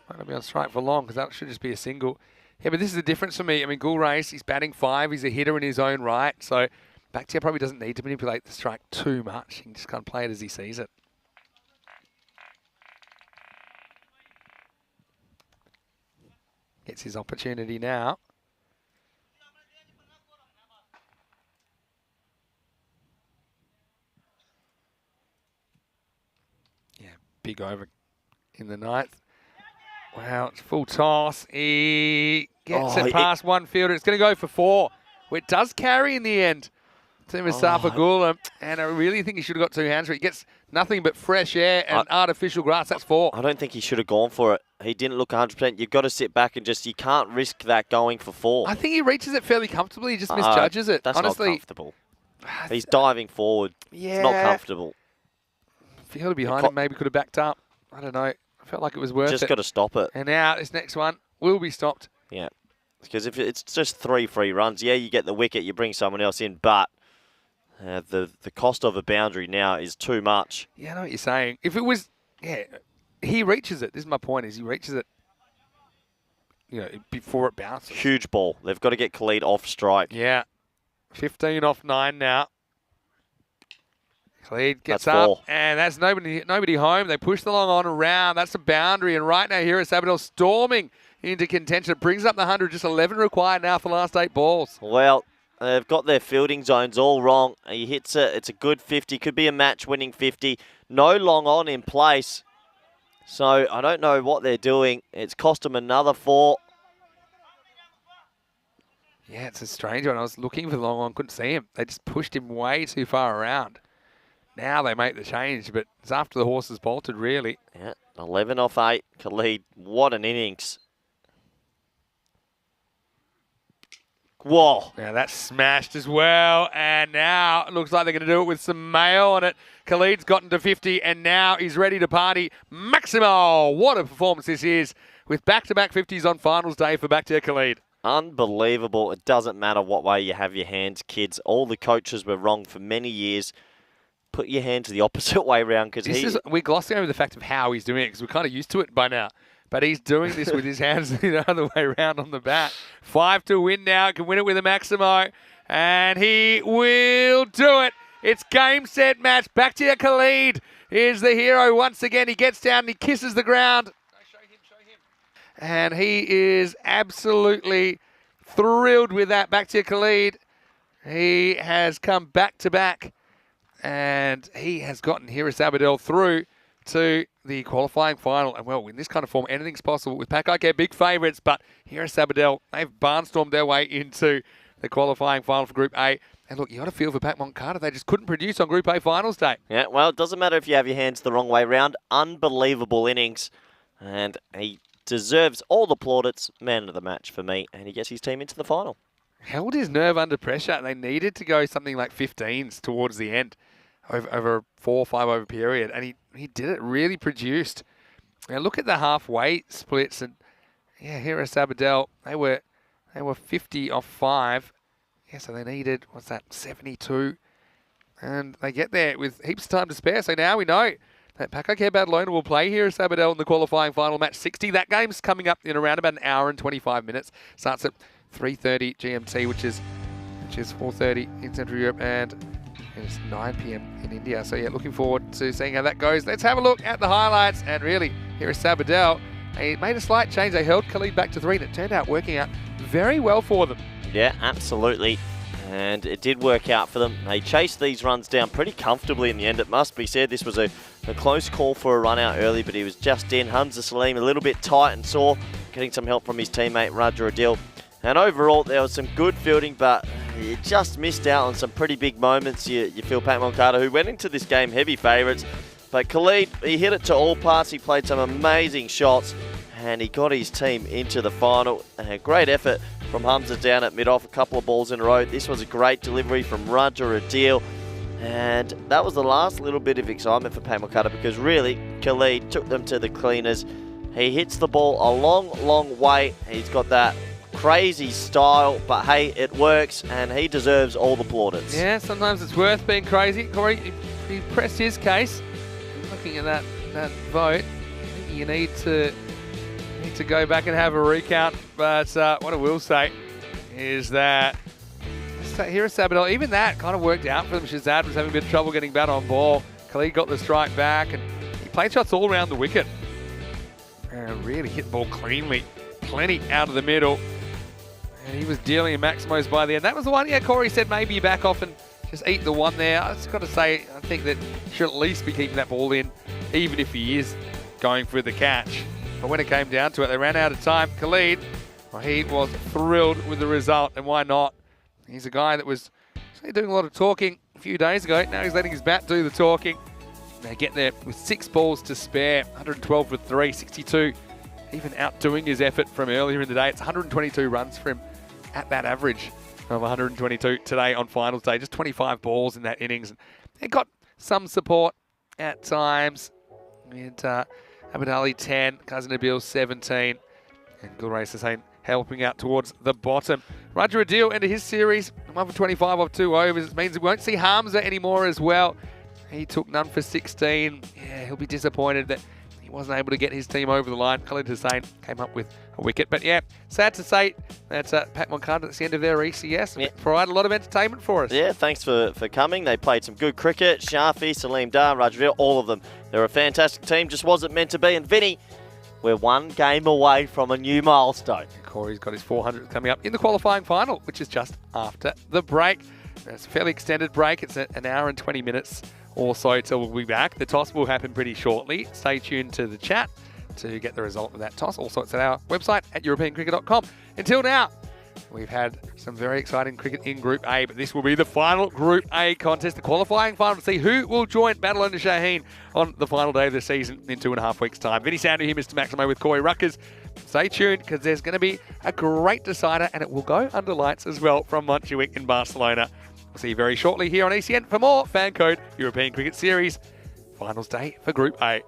Might not be on strike for long because that should just be a single. Yeah, but this is the difference for me. I mean, Gulrace, he's batting 5. He's a hitter in his own right. So Bakhtiar probably doesn't need to manipulate the strike too much. He can just kind of play it as he sees it. Gets his opportunity now. Yeah, big over in the 9th. Wow, it's full toss. He gets it past one fielder. It's going to go for 4. Well, it does carry in the end to Mustafa Ghulam. And I really think he should have got 2 hands for it. He gets nothing but fresh air and artificial grass. That's 4. I don't think he should have gone for it. He didn't look 100%. You've got to sit back and just, you can't risk that going for 4. I think he reaches it fairly comfortably. He just misjudges it. That's honestly, not comfortable. He's diving forward. Yeah. It's not comfortable. Fielder behind him maybe could have backed up. I don't know. I felt like it was worth it. Just got to stop it. And now this next one will be stopped. Yeah. Because if it's just 3 free runs, yeah, you get the wicket, you bring someone else in, but the cost of a boundary now is too much. Yeah, I know what you're saying. If it was, yeah, he reaches it. This is my point, is he reaches it, you know, before it bounces. Huge ball. They've got to get Khalid off strike. Yeah. 15 off 9 now. Khalid gets That's up, 4. and that's nobody home. They push the long on around. That's a boundary, and right now Hira Sabadell storming into contention. It brings up the 100, just 11 required now for the last 8 balls. Well, they've got their fielding zones all wrong. He hits it. It's a good 50. Could be a match-winning 50. No long on in place. So I don't know what they're doing. It's cost them another 4. Yeah, it's a strange one. I was looking for the long on, couldn't see him. They just pushed him way too far around. Now they make the change, but it's after the horses bolted, really. Yeah, 11 off 8. Khalid, what an innings. Whoa. Now that's smashed as well, and now it looks like they're going to do it with some mail on it. Khalid's gotten to 50, and now he's ready to party. Maximo! What a performance this is, with back-to-back 50s on finals day for Bakhtiar Khalid. Unbelievable. It doesn't matter what way you have your hands, kids. All the coaches were wrong for many years. Put your hands the opposite way around, because we're glossing over the fact of how he's doing it, because we're kind of used to it by now. But he's doing this with his hands the other way around on the bat. 5 to win now. Can win it with a Maximo. And he will do it. It's game, set, match. Bakhtiar Khalid is the hero once again. He gets down and he kisses the ground. Show him. And he is absolutely thrilled with that. Bakhtiar Khalid, he has come back to back. And he has gotten Hira Sabadell through to the qualifying final. And, well, in this kind of form, anything's possible. With Pack IK, big favourites, but Hira Sabadell, they've barnstormed their way into the qualifying final for Group A. And, look, you got to feel for Pat Moncada. They just couldn't produce on Group A finals day. Yeah, well, it doesn't matter if you have your hands the wrong way round. Unbelievable innings. And he deserves all the plaudits. Man of the match for me. And he gets his team into the final. Held his nerve under pressure. They needed to go something like 15s towards the end over a 4 or 5 over period. And he did it, really produced. Now look at the halfway splits. And yeah, Hira Sabadell, they were 50 off 5. Yeah, so they needed, 72. And they get there with heaps of time to spare. So now we know that Pakokea Barcelona will play here at Sabadell in the qualifying final match 60. That game's coming up in around about an hour and 25 minutes. Starts at 3:30 GMT, which is 4:30 in Central Europe, and it's 9 p.m. in India. So yeah, looking forward to seeing how that goes. Let's have a look at the highlights. And really, here is Sabadell. They made a slight change. They held Khalid back to 3, and it turned out working out very well for them. Yeah, absolutely. And it did work out for them. They chased these runs down pretty comfortably in the end. It must be said this was a close call for a run out early, but he was just in. Hamza Salim a little bit tight and sore, getting some help from his teammate Raja Adil. And overall, there was some good fielding, but you just missed out on some pretty big moments. You feel Pat Moncada, who went into this game heavy favourites. But Khalid, he hit it to all parts. He played some amazing shots, and he got his team into the final. A great effort from Hamza down at mid-off, a couple of balls in a row. This was a great delivery from Raja Adil. And that was the last little bit of excitement for Pat Moncada, because really, Khalid took them to the cleaners. He hits the ball a long, long way. He's got that crazy style, but hey, it works, and he deserves all the plaudits. Yeah, sometimes it's worth being crazy. Corey, he pressed his case. Looking at that vote, I think you need to go back and have a recount. But what I will say is that here at Sabadell, even that kind of worked out for them. Shazad was having a bit of trouble getting bat on ball. Khalid got the strike back, and he played shots all around the wicket. And really hit the ball cleanly. Plenty out of the middle. And he was dealing in Maximos by the end. That was the one, yeah, Corey said maybe you back off and just eat the one there. I just got to say, I think that he should at least be keeping that ball in, even if he is going for the catch. But when it came down to it, they ran out of time. Khalid, well, he was thrilled with the result, and why not? He's a guy that was doing a lot of talking a few days ago. Now he's letting his bat do the talking. They get there with 6 balls to spare, 112 for 3, 62. Even outdoing his effort from earlier in the day. It's 122 runs for him at that average of 122 today on finals day. Just 25 balls in that innings. They got some support at times. And Abid Ali 10, Cousin Nabil 17, and Gulray Hussain helping out towards the bottom. Raja Adil ended his series 1 for 25 off 2 overs. It means we won't see Hamza anymore as well. He took none for 16. Yeah, he'll be disappointed that he wasn't able to get his team over the line. Khalid Hussain came up with a wicket. But yeah, sad to say that's Pat Moncada at the end of their ECS. Yeah. Provided a lot of entertainment for us. Yeah, thanks for coming. They played some good cricket. Shafi, Salim Dar, Rajvir, all of them. They're a fantastic team, just wasn't meant to be. And Vinny, we're 1 game away from a new milestone. Corey's got his 400 coming up in the qualifying final, which is just after the break. It's a fairly extended break. It's an hour and 20 minutes or so till we'll be back. The toss will happen pretty shortly. Stay tuned to the chat to get the result of that toss. Also, it's at our website at europeancricket.com. Until now, we've had some very exciting cricket in Group A, but this will be the final Group A contest, the qualifying final, to see who will join Barcelona Shaheen on the final day of the season in 2.5 weeks' time. Vinny Sandu here, Mr. Maximo with Corey Ruckers. Stay tuned, because there's going to be a great decider, and it will go under lights as well from Montjuic in Barcelona. We'll see you very shortly here on ECN for more FanCode European Cricket Series Finals Day for Group A.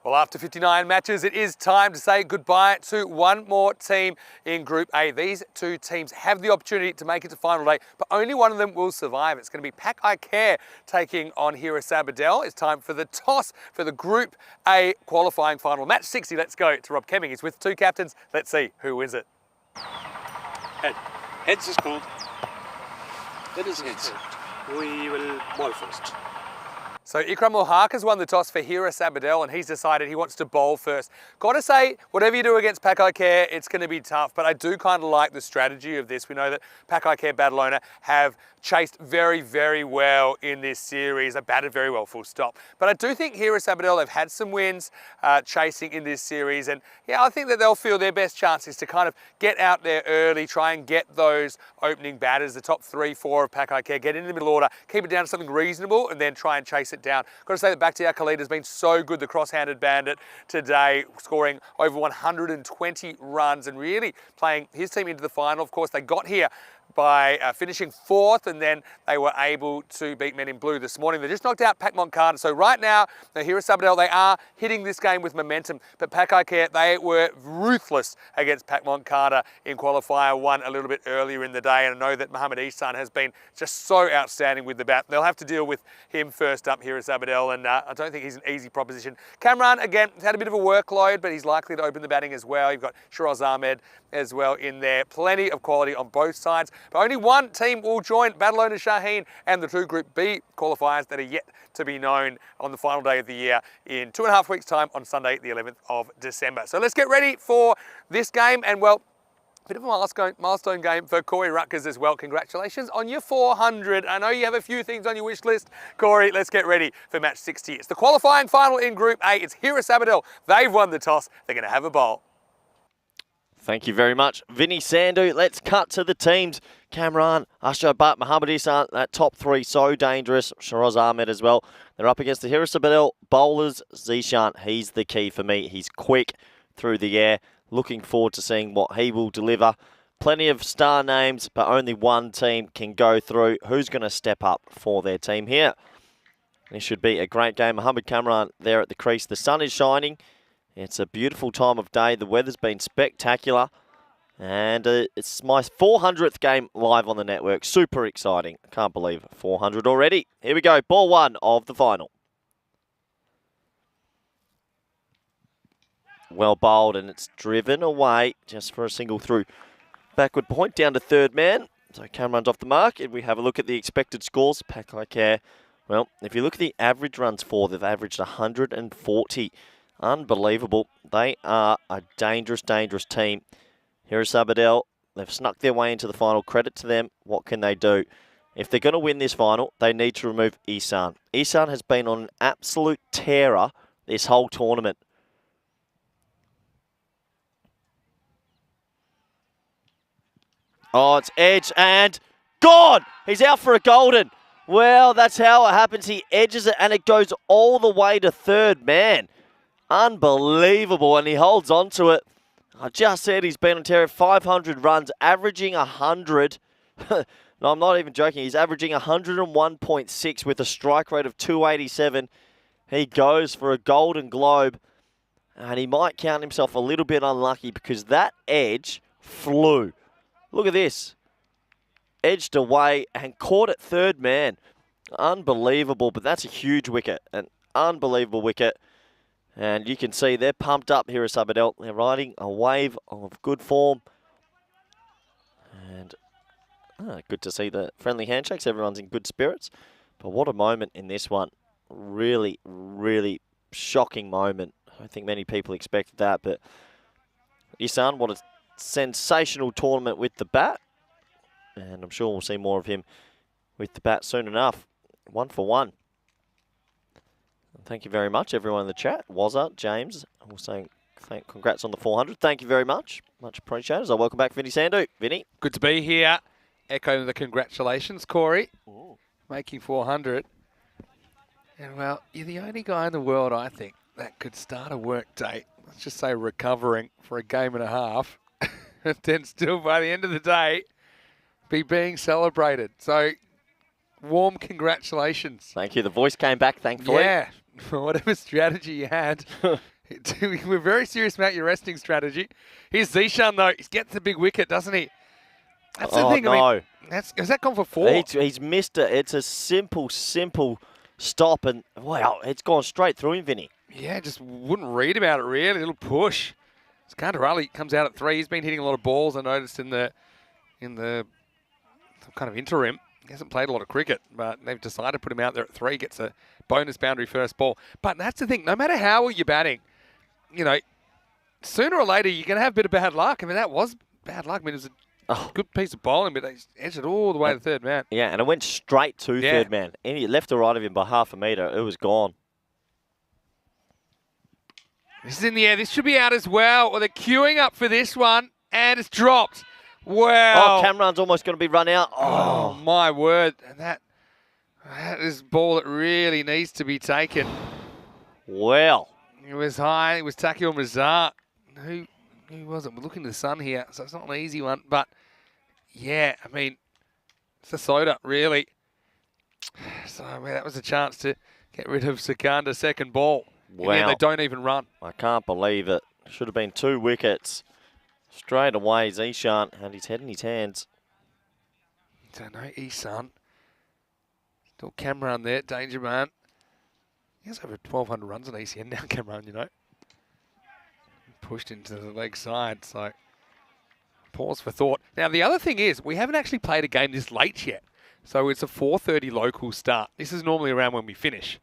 Well, after 59 matches, it is time to say goodbye to one more team in Group A. These two teams have the opportunity to make it to final day, but only one of them will survive. It's going to be Pack Care taking on Hira Sabadell. It's time for the toss for the Group A qualifying final. Match 60, let's go to Rob Kemming. He's with two captains. Let's see who wins it. Head. Heads is called. That is heads. We will ball first. So Ikram Mulhaq has won the toss for Hira Sabadell, and he's decided he wants to bowl first. Got to say, whatever you do against Pack Care, it's going to be tough, but I do kind of like the strategy of this. We know that Pack Care Barcelona have chased very, very well in this series. They batted very well, full stop. But I do think Hira Sabadell have had some wins chasing in this series, and yeah, I think that they'll feel their best chance is to kind of get out there early, try and get those opening batters, the top 3, 4 of Pack Care, get in the middle order, keep it down to something reasonable, and then try and chase it down. Got to say that Bakhtiar Khalid has been so good, the cross-handed bandit today, scoring over 120 runs and really playing his team into the final. Of course, they got here by finishing 4th, and then they were able to beat Men in Blue this morning. They just knocked out Pac Moncada. So right now, the Hira Sabadell, they are hitting this game with momentum, but Pack Care, they were ruthless against Pac Moncada in qualifier 1 a little bit earlier in the day, and I know that Mohammad Ihsan has been just so outstanding with the bat. They'll have to deal with him first up, Hira Sabadell, and I don't think he's an easy proposition. Kamran, again, had a bit of a workload, but he's likely to open the batting as well. You've got Shiraz Ahmed as well in there. Plenty of quality on both sides. But only one team will join Barcelona Shaheen and the two Group B qualifiers that are yet to be known on the final day of the year in 2.5 weeks' time on Sunday, the 11th of December. So let's get ready for this game, and well, a bit of a milestone game for Corey Rutgers as well. Congratulations on your 400. I know you have a few things on your wish list. Corey, let's get ready for match 60. It's the qualifying final in Group A. It's Hira Sabadell. They've won the toss. They're going to have a bowl. Thank you very much, Vinny Sandhu. Let's cut to the teams. Kamran, Ashar Butt, Mohammad Ihsan, that top 3 so dangerous. Shiraz Ahmed as well. They're up against the Hira Sabadell bowlers. Zishan, he's the key for me. He's quick through the air. Looking forward to seeing what he will deliver. Plenty of star names, but only one team can go through. Who's going to step up for their team here? This should be a great game. Mohammad Kamran there at the crease. The sun is shining. It's a beautiful time of day. The weather's been spectacular. And it's my 400th game live on the network. Super exciting. I can't believe 400 already. Here we go. Ball 1 of the final. Well bowled, and it's driven away just for a single through. Backward point down to third man. So Cameron's off the mark. And we have a look at the expected scores. Pack Care. Well, if you look at the average runs for, they've averaged 140. Unbelievable. They are a dangerous, dangerous team. Hira Sabadell, they've snuck their way into the final. Credit to them. What can they do? If they're going to win this final, they need to remove Ihsan. Ihsan has been on an absolute tearer this whole tournament. Oh, it's edge and gone! He's out for a golden. Well, that's how it happens. He edges it and it goes all the way to third man. Unbelievable, and he holds on to it. I just said he's been on tear, 500 runs, averaging 100. No, I'm not even joking. He's averaging 101.6 with a strike rate of 287. He goes for a Golden Globe, and he might count himself a little bit unlucky because that edge flew. Look at this. Edged away and caught it third man. Unbelievable, but that's a huge wicket, an unbelievable wicket. And you can see they're pumped up here at Sabadell. They're riding a wave of good form. And good to see the friendly handshakes. Everyone's in good spirits. But what a moment in this one. Really, really shocking moment. I don't think many people expected that. But Ihsan, what a sensational tournament with the bat. And I'm sure we'll see more of him with the bat soon enough. 1 for 1. Thank you very much, everyone in the chat. Wazza, James, all saying congrats on the 400. Thank you very much. Much appreciated. So welcome back, Vinny Sandhu. Vinny. Good to be here. Echoing the congratulations, Corey. Ooh. Making 400. And, well, you're the only guy in the world, I think, that could start a work day, let's just say recovering for a game and a half, and then still, by the end of the day, be being celebrated. So, warm congratulations. Thank you. The voice came back, thankfully. Yeah. For whatever strategy you had, We're very serious about your resting strategy. Here's Zishan, though. He gets the big wicket, doesn't he? That's the thing. No. I mean, has that gone for 4? He's missed it. It's a simple stop, and wow, it's gone straight through him, Vinny. Yeah, just wouldn't read about it really. A little push. Skandarali comes out at 3. He's been hitting a lot of balls. I noticed in the kind of interim. He hasn't played a lot of cricket, but they've decided to put him out there at 3. Gets a bonus boundary first ball. But that's the thing. No matter how well you're batting, you know, sooner or later you're going to have a bit of bad luck. I mean, that was bad luck. I mean, it was a good piece of bowling, but they edged it all the way to third man. Yeah, and it went straight to third man. Any left or right of him by half a metre, it was gone. This is in the air. This should be out as well. Well, they're queuing up for this one, and it's dropped. Wow. Oh, Cameron's almost going to be run out. Oh, my word. And that is a ball that really needs to be taken. Well. It was high. It was Takio Mazar. Who was it? We're looking to the sun here, so it's not an easy one. But, yeah, I mean, it's a soda, really. So, I mean, that was a chance to get rid of Sekanda's second ball. Wow. And they don't even run. I can't believe it. Should have been 2 wickets. Straight away, Zishan had his head in his hands. Don't know, Isan. Still Cameron there, danger man. He has over 1,200 runs on ECN now, Cameron, you know. Pushed into the leg side, so pause for thought. Now, the other thing is, we haven't actually played a game this late yet. So it's a 4:30 local start. This is normally around when we finish.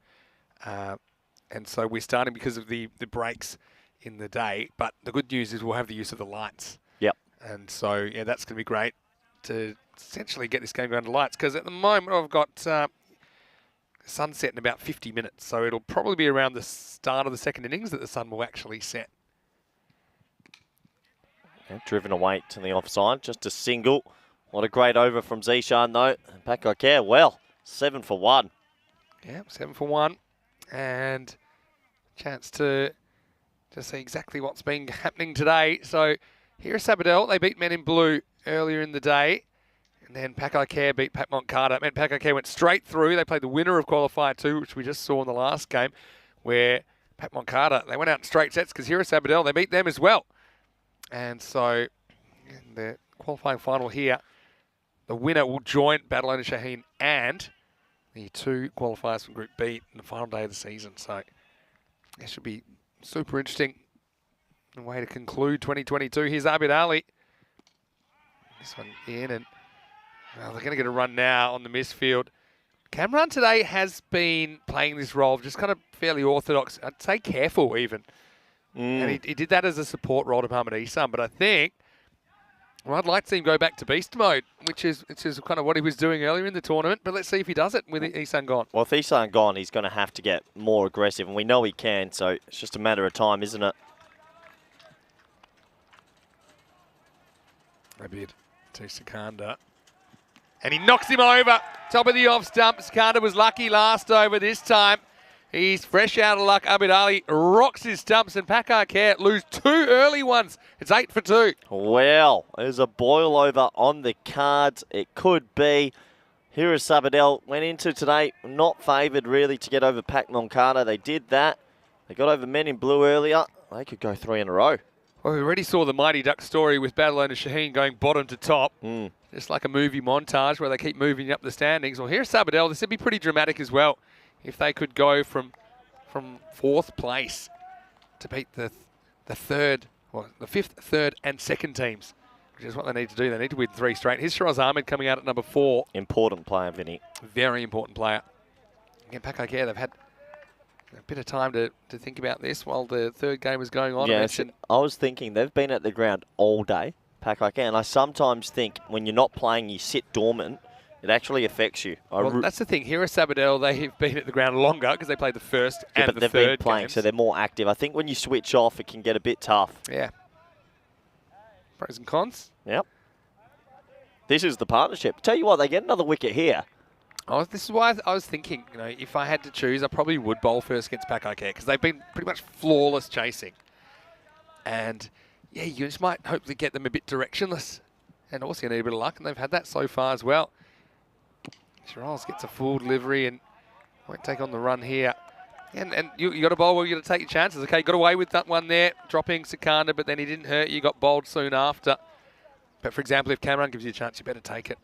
And so we're starting because of the breaks in the day. But the good news is we'll have the use of the lights. Yep. And so, yeah, that's going to be great to essentially get this game going to lights. Because at the moment, I've got sunset in about 50 minutes. So it'll probably be around the start of the second innings that the sun will actually set. Yeah, driven away to the offside, just a single. What a great over from Zishan, though. And Pakakare, well, 7 for 1. Yeah, 7 for 1. And chance to see exactly what's been happening today. So here is Sabadell. They beat Men in Blue earlier in the day. And then Pakakare beat Pat Moncada. And Pakakare went straight through. They played the winner of Qualifier 2, which we just saw in the last game, where Pat Moncada, they went out in straight sets because here is Sabadell. They beat them as well. And so in the qualifying final here, the winner will join Barcelona Shaheen and the 2 qualifiers from Group B in the final day of the season. So it should be super interesting. A way to conclude 2022. Here's Abid Ali. This one in, and well, they're going to get a run now on the misfield. Cameron today has been playing this role of just kind of fairly orthodox. I'd say careful even. And he did that as a support role to Mohamed Isan. But I think, well, I'd like to see him go back to beast mode, which is kind of what he was doing earlier in the tournament. But let's see if he does it with Isan gone. Well, if Isan gone, he's going to have to get more aggressive, and we know he can, so it's just a matter of time, isn't it? Abid to Sikanda. And he knocks him over. Top of the off stump. Sikanda was lucky last over this time. He's fresh out of luck. Abid Ali rocks his stumps, and Pakakare lose 2 early ones. It's 8 for 2. Well, there's a boil over on the cards. It could be. Here is Sabadell. Went into today not favoured really to get over Pac Moncada. They did that. They got over Men in Blue earlier. They could go 3 in a row. Well, we already saw the Mighty Duck story with Barcelona Shaheen going bottom to top. Just like a movie montage where they keep moving up the standings. Well, here's Sabadell. This would be pretty dramatic as well. If they could go from 4th place to beat the 5th, 3rd, and 2nd teams, which is what they need to do. They need to win 3 straight. Here's Shiraz Ahmed coming out at number 4. Important player, Vinny. Very important player. Again, Pakakare, they've had a bit of time to think about this while the 3rd game was going on. Yes, I was thinking they've been at the ground all day, Pakakare, and I sometimes think when you're not playing, you sit dormant. It actually affects you. Well, that's the thing. Here at Sabadell, they've been at the ground longer because they played the 1st and but the 3rd they've been playing, games. so they're more active. I think when you switch off, it can get a bit tough. Yeah. Pros and cons. Yep. This is the partnership. Tell you what, they get another wicket here. Oh, this is why I was thinking, you know, if I had to choose, I probably would bowl first against Pakakare because they've been pretty much flawless chasing. And, yeah, you just might hopefully get them a bit directionless. And also you need a bit of luck, and they've had that so far as well. Shiraz gets a full delivery and won't take on the run here. And you got a bowl where you got to take your chances. Okay, got away with that one there, dropping Sikanda, but then he didn't hurt you, got bowled soon after. But for example, if Cameron gives you a chance, you better take it.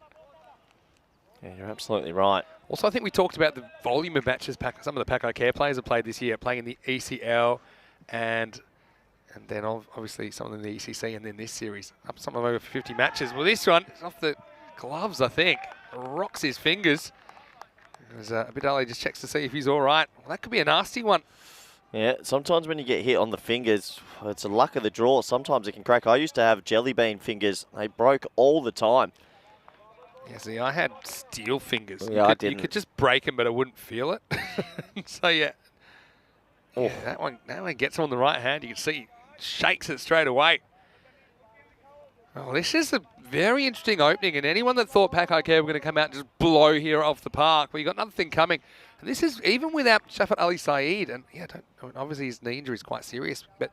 Yeah, you're absolutely right. Also, I think we talked about the volume of matches some of the Pack Care players have played this year, playing in the ECL and then obviously some of them in the ECC and then this series. Up some of over 50 matches. Well, this one is off the gloves, I think. Rocks his fingers. A bit early, just checks to see if he's all right. Well, that could be a nasty one. Yeah, sometimes when you get hit on the fingers, it's a luck of the draw. Sometimes it can crack. I used to have jelly bean fingers. They broke all the time. Yeah, see, I had steel fingers. Yeah, I didn't. You could just break them, but I wouldn't feel it. So, yeah. Oh. Yeah, that one gets on the right hand. You can see shakes it straight away. Oh, this is a very interesting opening, and anyone that thought Pack Care were going to come out and just blow here off the park, well, you got another thing coming. And this is even without Shafat Ali Saeed, and yeah, obviously his knee injury is quite serious. But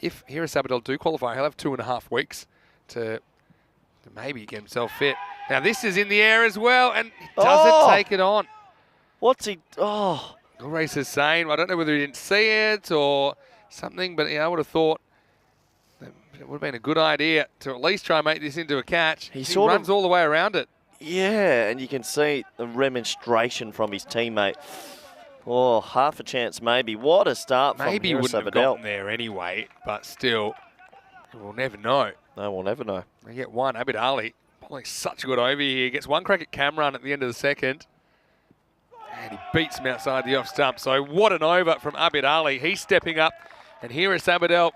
if Hira Sabadell do qualify, he'll have 2.5 weeks to maybe get himself fit. Now this is in the air as well, and he doesn't take it on. What's he? Oh, Gulrace Hussain, I don't know whether he didn't see it or something, but yeah, I would have thought that it would have been a good idea to at least try and make this into a catch. He runs all the way around it. Yeah, and you can see the remonstration from his teammate. Oh, half a chance maybe. What a start from Hira Sabadell. Maybe he wouldn't have gotten there anyway, but still, we'll never know. No, we'll never know. They get one. Abid Ali bowling such a good over here. Gets one crack at Cameron at the end of the second. And he beats him outside the off stump. So what an over from Abid Ali. He's stepping up. And here is Sabadell.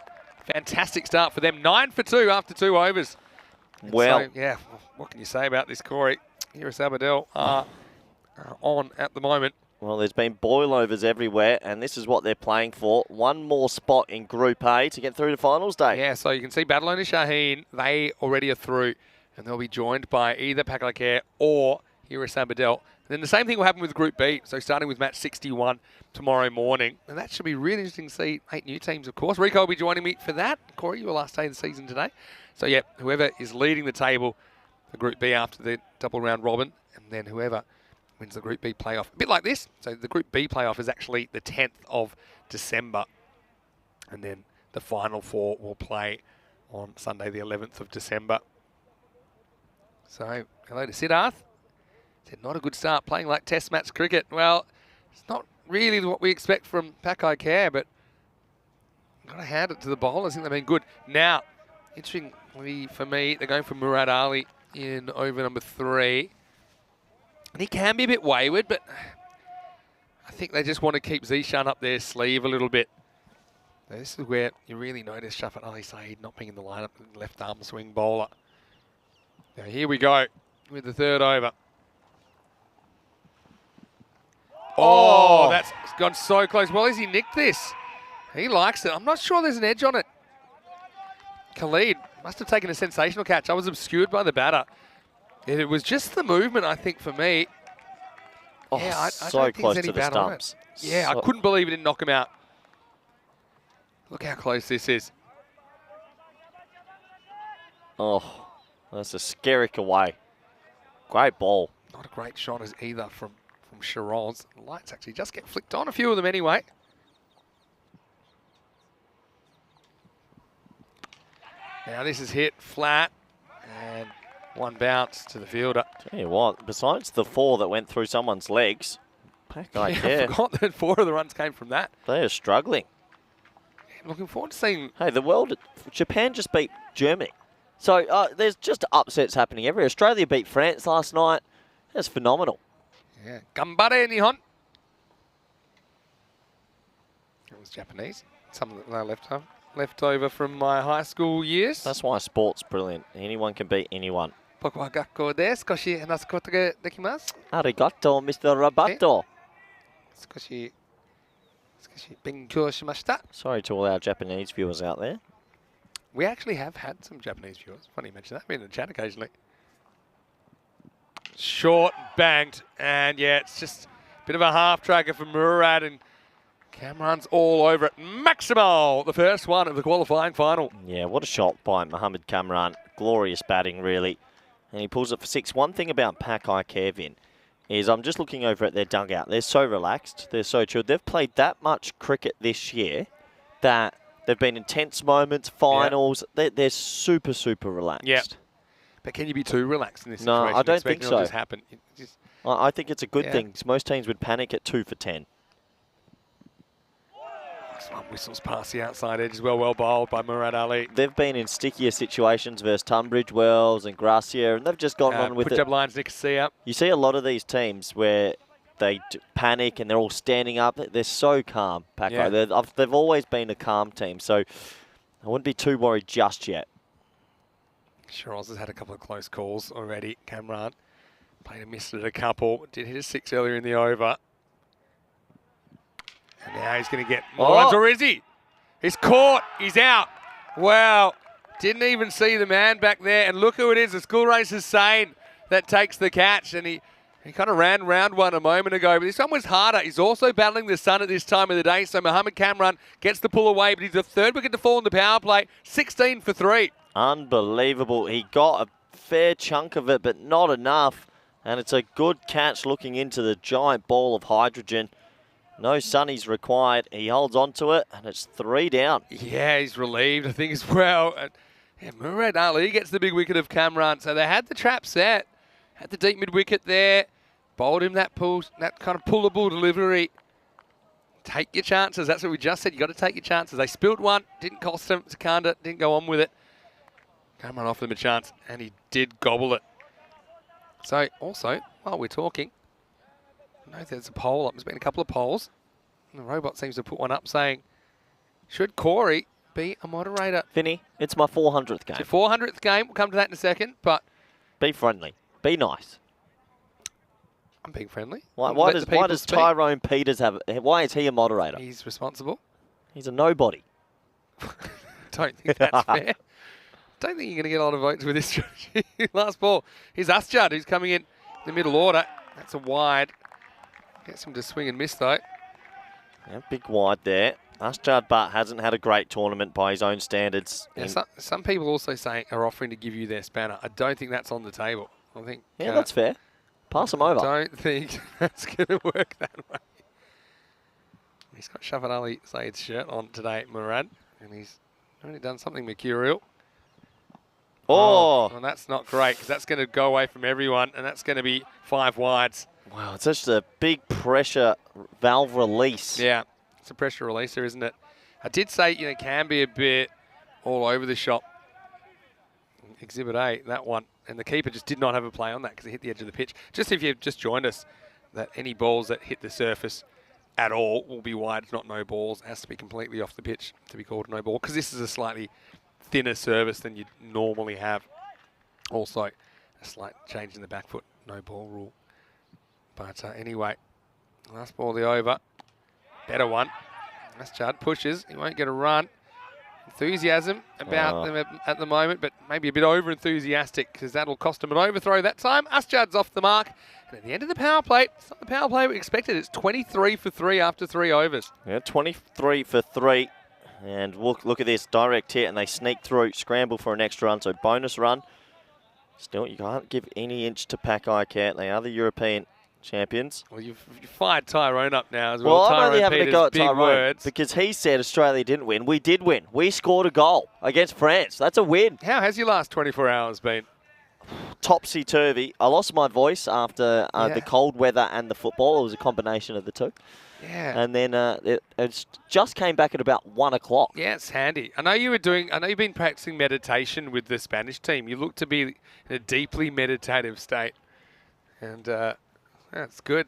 Fantastic start for them. 9 for 2 after 2 overs. Well, so, yeah, what can you say about this, Corey? Here is Sabadell on at the moment. Well, there's been boilovers everywhere, and this is what they're playing for. One more spot in Group A to get through to finals day. Yeah, so you can see Barcelona Shaheen, they already are through, and they'll be joined by either Pack Care or Hira Sabadell. Then the same thing will happen with Group B, so starting with match 61 tomorrow morning. And that should be really interesting to see 8 new teams, of course. Rico will be joining me for that. Corey, your last day of the season today. So, yeah, whoever is leading the table for Group B after the double round robin, and then whoever wins the Group B playoff. A bit like this. So the Group B playoff is actually the 10th of December. And then the final 4 will play on Sunday, the 11th of December. So, hello to Siddharth. Said not a good start playing like test match cricket. Well, it's not really what we expect from Pack Care, but got to hand it to the bowlers. I think they've been good. Now, interestingly for me, they're going for Murad Ali in over number 3. And he can be a bit wayward, but I think they just want to keep Zishan up their sleeve a little bit. Now, this is where you really notice Shafat Ali Saeed not being in the lineup, left arm swing bowler. Now here we go with the 3rd over. Oh, that's gone so close. Well, has he nicked this? He likes it. I'm not sure there's an edge on it. Khalid must have taken a sensational catch. I was obscured by the batter. It was just the movement, I think, for me. Oh, yeah, I so don't think close there's to any the bat on stumps. it. Yeah, I couldn't believe it didn't knock him out. Look how close this is. Oh, that's a Skerrick away. Great ball. Not a great shot as either from Shiraz. The lights actually just get flicked on, a few of them anyway. Now this is hit flat and one bounce to the fielder. Tell you what, besides the 4 that went through someone's legs, Pack Care, I forgot that 4 of the runs came from that. they are struggling. Yeah, looking forward to seeing. Hey, Japan just beat Germany. So there's just upsets happening everywhere. Australia beat France last night. That's phenomenal. Yeah, Gambare Nihon. It was Japanese. Some of them left over from my high school years. That's why sport's brilliant. Anyone can beat anyone. 僕は学校で少し話すことができます。Arigato, Mr. Rabato. 少し勉強しました。 Sorry to all our Japanese viewers out there. We actually have had some Japanese viewers. Funny you mention that. Been in the chat occasionally. Short, banked, and yeah, it's just a bit of a half tracker for Murad, and Cameron's all over it. Maximal, the first one of the qualifying final. Yeah, what a shot by Mohamed Kamran. Glorious batting, really. And he pulls it for 6. One thing about Pack Kevin, is I'm just looking over at their dugout. They're so relaxed. They're so chilled. They've played that much cricket this year that they've been in tense moments, finals. They're super, super relaxed. Yeah. But can you be too relaxed in this No, situation? I don't think Expecting it'll so. Just happen. I think it's a good thing, 'cause most teams would panic at 2 for 10. One whistles past the outside edge as well. Well bowled by Murad Ali. They've been in stickier situations versus Tunbridge Wells and Gracia, and they've just gone on with Punjab it. Lions, Nicosia. You see a lot of these teams where they panic and they're all standing up. They're so calm, Paco. Yeah. They've always been a calm team, so I wouldn't be too worried just yet. Shiraz has had a couple of close calls already. Kamran played a miss at a couple. Did hit a 6 earlier in the over. And now he's going to get more runs, or is he? He's caught. He's out. Wow. Didn't even see the man back there. And look who it is. The school race is Sane that takes the catch. And he kind of ran round one a moment ago. But this one was harder. He's also battling the sun at this time of the day. So Mohammed Kamran gets the pull away. But he's the third wicket to fall in the power play. 16 for 3. Unbelievable. He got a fair chunk of it, but not enough. And it's a good catch looking into the giant ball of hydrogen. No sunnies required. He holds on to it, and it's 3 down. Yeah, he's relieved, I think, as well. Murad Ali gets the big wicket of Kamran. So they had the trap set, had the deep mid wicket there, bowled him that kind of pullable delivery. Take your chances. That's what we just said. You got to take your chances. They spilled one, didn't cost them. Sakanda didn't go on with it. Kamran offered them a chance, and he did gobble it. So also, while we're talking, I know there's a poll up. There's been a couple of polls. And the robot seems to put one up saying, should Corey be a moderator? Vinny, it's my 400th game. It's your 400th game. We'll come to that in a second, but Be friendly. Be nice. I'm being friendly. Why Let does the people speak. Tyrone Peters have it? Why is he a moderator? He's responsible. He's a nobody. Don't think that's fair. Don't think you're going to get a lot of votes with this strategy. Last ball. Here's Asjad, who's coming in the middle order. That's a wide. Gets him to swing and miss, though. Yeah, big wide there. Asjad Butt hasn't had a great tournament by his own standards. Yeah, some people also are offering to give you their spanner. I don't think that's on the table. I think that's fair. Pass him over. I don't think that's going to work that way. He's got Shafat Ali Saeed's shirt on today, Murad, and he's only done something mercurial. Oh! Well, that's not great, because that's going to go away from everyone, and that's going to be 5 wides. Wow, it's just a big pressure valve release. Yeah, it's a pressure releaser, isn't it? I did say, it can be a bit all over the shop. Exhibit A, that one. And the keeper just did not have a play on that because it hit the edge of the pitch. Just if you've just joined us, that any balls that hit the surface at all will be wide. It's not no balls. It has to be completely off the pitch to be called no ball, because this is a slightly thinner service than you'd normally have. Also, a slight change in the back foot, no ball rule. But anyway, last ball of the over. Better one. That's Judd. Pushes. He won't get a run. Enthusiasm about them at the moment, but maybe a bit over-enthusiastic, because that'll cost him an overthrow that time. Asjad's off the mark. And at the end of the power play, it's not the power play we expected. It's 23 for 3 after 3 overs. Yeah, 23 for 3. And look at this. Direct hit, and they sneak through. Scramble for an extra run, so bonus run. Still, you can't give any inch to Pac-I Cat. They are the European champions. Well, you've fired Tyrone up now as well. Well, I'm Tyrone only having Peters, a go at big Tyrone words. because he said Australia didn't win. We did win. We scored a goal against France. That's a win. How has your last 24 hours been? Topsy-turvy. I lost my voice after the cold weather and the football. It was a combination of the two. Yeah. And then it just came back at about 1 o'clock. Yeah, it's handy. I know you've been practicing meditation with the Spanish team. You look to be in a deeply meditative state. And that's good.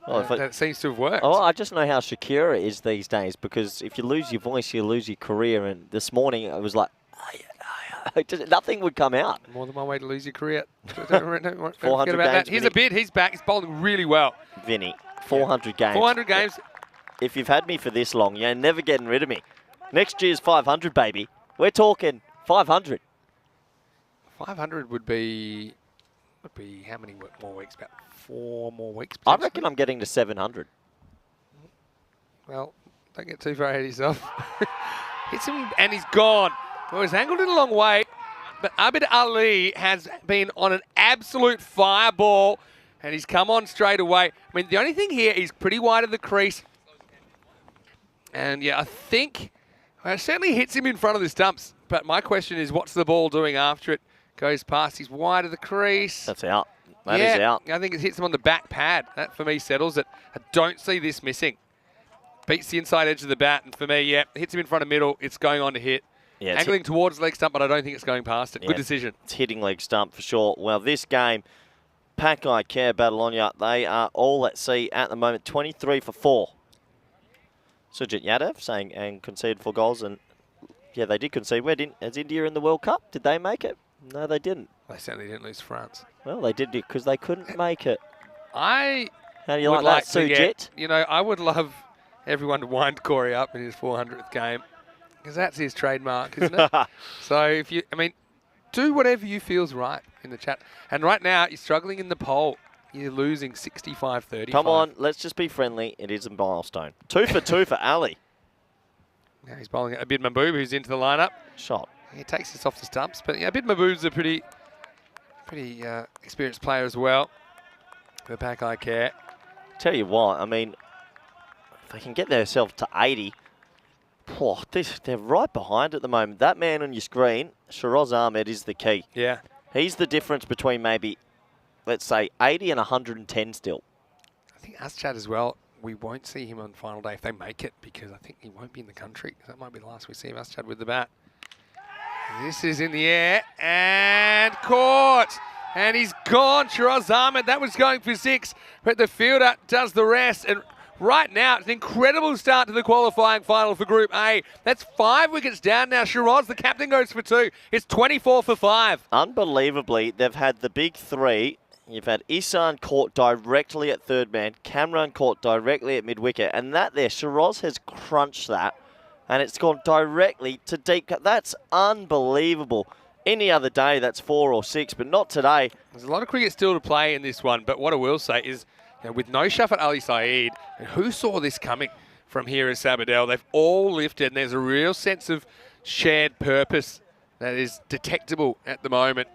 Well, that seems to have worked. Oh, I just know how Shakira is these days, because if you lose your voice, you lose your career. And this morning, it was like, nothing would come out. More than one way to lose your career. Don't forget 400 about that. games, Here's a bid. He's back. He's bowling really well. Vinny, 400 games. 400 games. If you've had me for this long, you're never getting rid of me. Next year's 500, baby. We're talking 500. 500 would be how many more weeks? About 4 more weeks. I reckon I'm getting to 700. Well, don't get too far ahead of yourself. Hits him and he's gone. Well, he's angled it a long way, but Abid Ali has been on an absolute fireball. And he's come on straight away. I mean, the only thing here, he's pretty wide of the crease. And yeah, I think it certainly hits him in front of the stumps. But my question is, what's the ball doing after it goes past? He's wide of the crease. That's out. That is out. I think it hits him on the back pad. That, for me, settles it. I don't see this missing. Beats the inside edge of the bat. And for me, yeah, hits him in front of middle. It's going on to hit. Yeah, angling towards leg stump, but I don't think it's going past it. Yeah, good decision. It's hitting leg stump for sure. Well, this game, Pakai Care Barcelona, they are all at sea at the moment, 23 for 4. Sujit Yadav saying and conceded 4 goals, and yeah, they did concede. Where didn't as India in the World Cup? Did they make it? No, they didn't. They certainly didn't lose France. Well, they did because they couldn't make it. I How do you would like that, to Sujit? get, you know, I would love everyone to wind Corey up in his 400th game, because that's his trademark, isn't it? So if you, I mean, do whatever you feel's right in the chat. And right now, you're struggling in the poll. You're losing 65-35. Come on, let's just be friendly. It is a milestone. 2 for 2 for Ali. Now he's bowling at Abid Mahbub, who's into the lineup. Shot. He takes this off the stumps, but yeah, Abid Mahbub's a pretty experienced player as well for Pakai Care. Tell you what, I mean, if they can get themselves to 80, they're right behind at the moment. That man on your screen, Shiraz Ahmed, is the key. Yeah. He's the difference between maybe, let's say, 80 and 110 still. I think Aschad as well, we won't see him on final day if they make it, because I think he won't be in the country. That might be the last we see of Aschad with the bat. This is in the air and caught. And he's gone, Shiraz Ahmed. That was going for 6, but the fielder does the rest. And right now, it's an incredible start to the qualifying final for Group A. That's 5 wickets down now. Shiraz, the captain, goes for 2. It's 24 for 5. Unbelievably, they've had the big 3. You've had Isan caught directly at third man, Cameron caught directly at mid-wicket, and that there, Shiraz has crunched that, and it's gone directly to deep cut. That's unbelievable. Any other day, that's 4 or 6, but not today. There's a lot of cricket still to play in this one, but what I will say is, you know, with no Shafat Ali Saeed, and who saw this coming from here at Sabadell, they've all lifted, and there's a real sense of shared purpose that is detectable at the moment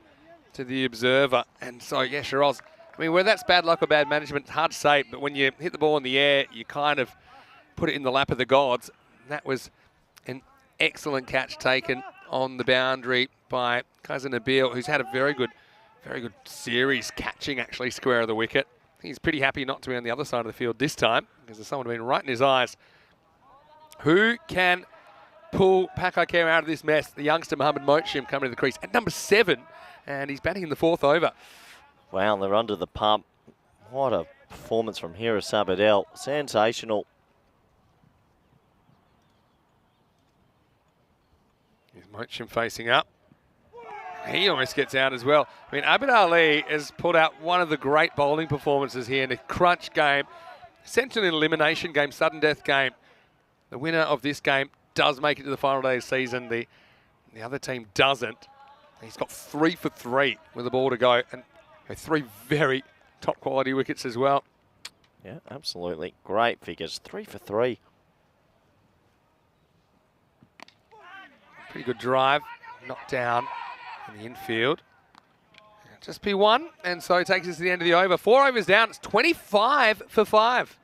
to the observer. And so, yeah, Shiraz, I mean, whether that's bad luck or bad management, it's hard to say, but when you hit the ball in the air, you kind of put it in the lap of the gods. That was an excellent catch taken on the boundary by Kaiser Nabil, who's had a very good series catching actually square of the wicket. He's pretty happy not to be on the other side of the field this time, because there's someone been right in his eyes. Who can pull Pakai Care out of this mess? The youngster Mohammad Mochim coming to the crease at number 7, and he's batting in the 4th over. Wow, they're under the pump. What a performance from here at Sabadell. Sensational. Here's Mochim facing up. He almost gets out as well. I mean, Abid Ali has pulled out one of the great bowling performances here in a crunch game. Essentially an elimination game, sudden death game. The winner of this game does make it to the final day of the season. The other team doesn't. He's got 3 for 3 with the ball to go, and 3 very top quality wickets as well. Yeah, absolutely. Great figures. 3 for 3. Pretty good drive. Knocked down in the infield. Just P1, and so it takes us to the end of the over. 4 overs down. It's 25 for 5.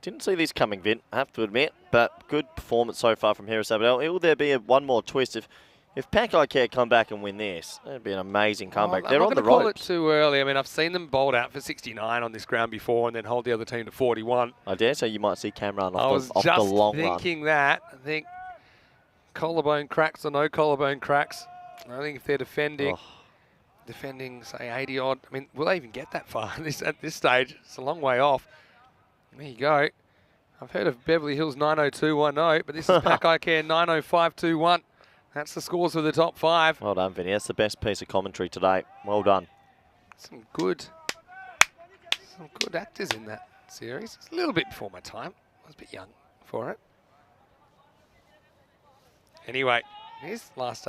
Didn't see this coming, Vin, I have to admit, but good performance so far from here at Sabadell. Will there be one more twist? If Pakai Care come back and win this, that'd be an amazing comeback. They're on the ropes. I'm not going to call it too early. I mean, I've seen them bowled out for 69 on this ground before and then hold the other team to 41. I dare say you might see Cameron off the long run. I was just thinking that. I think collarbone cracks or no collarbone cracks. I think if they're defending, say 80 odd, I mean, will they even get that far at this stage? It's a long way off. There you go. I've heard of Beverly Hills 90210, but this is Pakai Care 90521. That's the scores for the top 5. Well done, Vinny. That's the best piece of commentary today. Well done. Some good actors in that series. It's a little bit before my time. I was a bit young for it. Anyway, here's last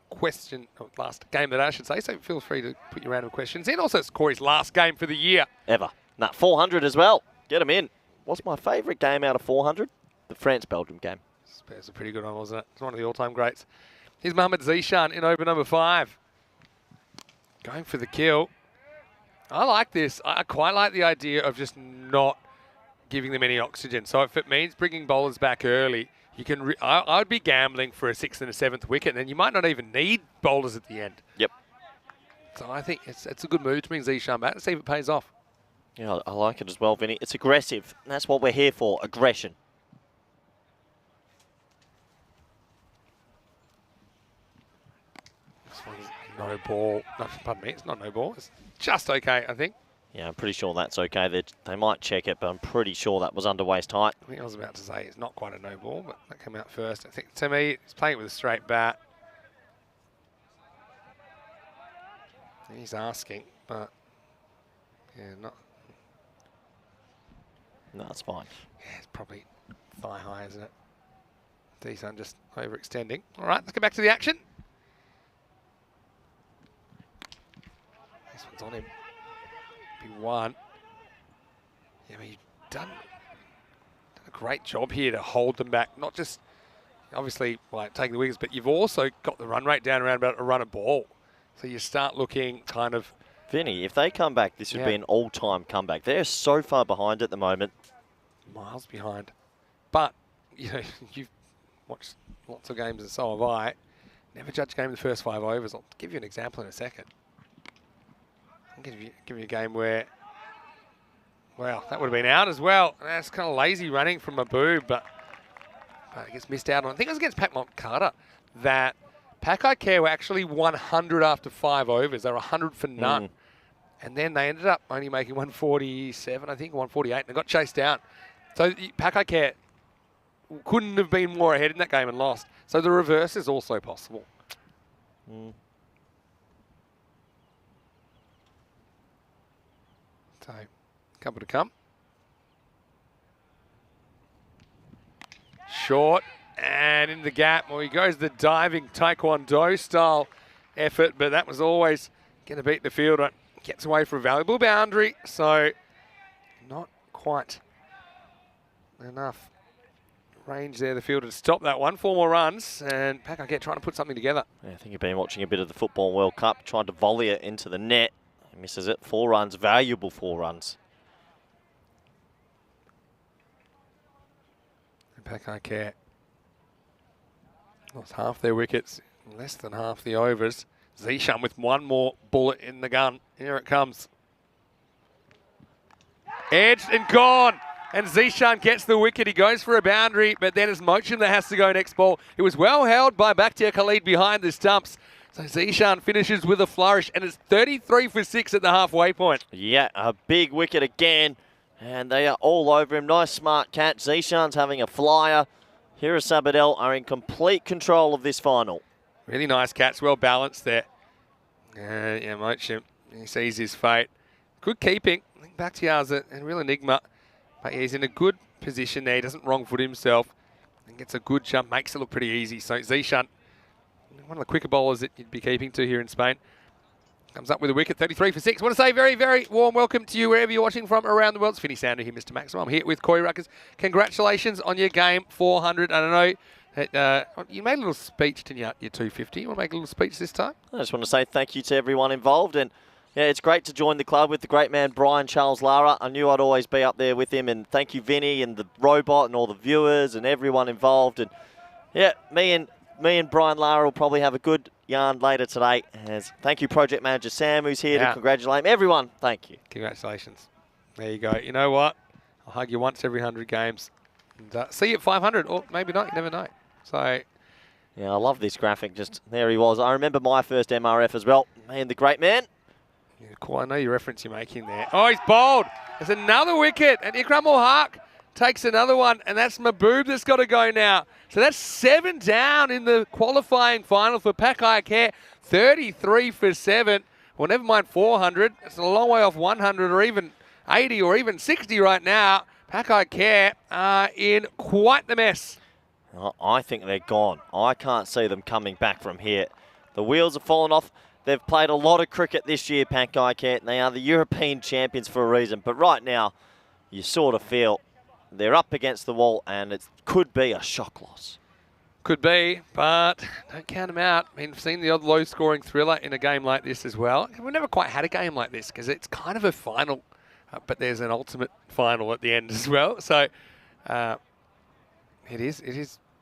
question, or last game that I should say, so feel free to put your random questions in. Also, it's Corey's last game for the year. Ever. 400 as well. Get him in. What's my favourite game out of 400? The France-Belgium game. It was a pretty good one, wasn't it? It's one of the all-time greats. Here's Mohammad Zishan in over number 5. Going for the kill. I like this. I quite like the idea of just not giving them any oxygen. So if it means bringing bowlers back early, you can. I would be gambling for a 6th and a 7th wicket, and then you might not even need bowlers at the end. Yep. So I think it's a good move to bring Zishan back and see if it pays off. Yeah, I like it as well, Vinny. It's aggressive. And that's what we're here for, aggression. This one's no ball. No, pardon me, it's not no ball. It's just okay, I think. Yeah, I'm pretty sure that's okay. They might check it, but I'm pretty sure that was under waist height. I think I was about to say it's not quite a no ball, but that came out first. I think to me, he's playing it with a straight bat. He's asking, but yeah, not. No, it's fine. Yeah, it's probably thigh high, isn't it? T10 just overextending. All right, let's get back to the action. This one's on him. Be one. Yeah, I mean, you've done a great job here to hold them back. Not just, obviously, like taking the wickets, but you've also got the run rate down around about a run a ball. So you start looking kind of... Vinny, if they come back, this would be an all-time comeback. They're so far behind at the moment. Miles behind. But, you know, you've watched lots of games and so have I. Never judge a game in the first 5 overs. I'll give you an example in a second. I'll give you a game where, well, that would have been out as well. That's kind of lazy running from Mahbub, but it gets missed out on. I think it was against Pat Carter that Pakai Care were actually 100 after 5 overs. They were 100 for none. And then they ended up only making 147, I think, 148, and they got chased down. So Pakai Care couldn't have been more ahead in that game and lost. So the reverse is also possible. So, couple to come. Short. And in the gap, well, he goes the diving Taekwondo style effort, but that was always going to beat the fielder. Gets away for a valuable boundary, so not quite enough range there, the fielder, to stop that one. 4 more runs, and Pakai trying to put something together. Yeah, I think you've been watching a bit of the Football World Cup, trying to volley it into the net. He misses it. 4 runs, valuable 4 runs. And Pakai lost half their wickets, less than half the overs. Zishan with 1 more bullet in the gun. Here it comes. Edged and gone. And Zishan gets the wicket. He goes for a boundary, but then it's Mochim that has to go next ball. It was well held by Bakhtiar Khalid behind the stumps. So Zishan finishes with a flourish, and it's 33 for 6 at the halfway point. Yeah, a big wicket again. And they are all over him. Nice, smart catch. Zishan's having a flyer. Hira Sabadell are in complete control of this final. Really nice catch, well balanced there. Yeah, Mochim, he sees his fate. Good keeping. I think Bakhtiar's a real enigma. But yeah, he's in a good position there. He doesn't wrong foot himself. And gets a good jump, makes it look pretty easy. So Zishan, one of the quicker bowlers that you'd be keeping to here in Spain, comes up with a wicket, 33 for 6. I want to say very, very warm welcome to you wherever you're watching from around the world. It's Finny Sander here, Mr. Maxwell. I'm here with Corey Ruckers. Congratulations on your game, 400. And I know that, you made a little speech, didn't you, at your 250. You want to make a little speech this time? I just want to say thank you to everyone involved. And yeah, it's great to join the club with the great man, Brian Charles Lara. I knew I'd always be up there with him. And thank you, Vinny, and the robot, and all the viewers, and everyone involved. And yeah, me and Brian Lara will probably have a good yarn later today. Thank you, project manager Sam, who's here to congratulate him. Everyone, thank you. Congratulations. There you go. You know what? I'll hug you once every 100 games. And, see you at 500, or maybe not. You never know. So, yeah, I love this graphic. Just there he was. I remember my first MRF as well. Man, the great man. Yeah, cool. I know your reference you're making there. Oh, he's bowled. There's another wicket, and Ikram ul Haq takes another one, and that's Mahbub that's got to go now. So that's 7 down in the qualifying final for Pakai Care. 33 for 7. Well, never mind 400. It's a long way off 100 or even 80 or even 60 right now. Pakai Care are in quite the mess. I think they're gone. I can't see them coming back from here. The wheels have fallen off. They've played a lot of cricket this year, Pakai Care. They are the European champions for a reason. But right now, you sort of feel they're up against the wall, and it could be a shock loss. Could be, but don't count them out. I mean, I've seen the odd low-scoring thriller in a game like this as well. We've never quite had a game like this because it's kind of a final, but there's an ultimate final at the end as well. So it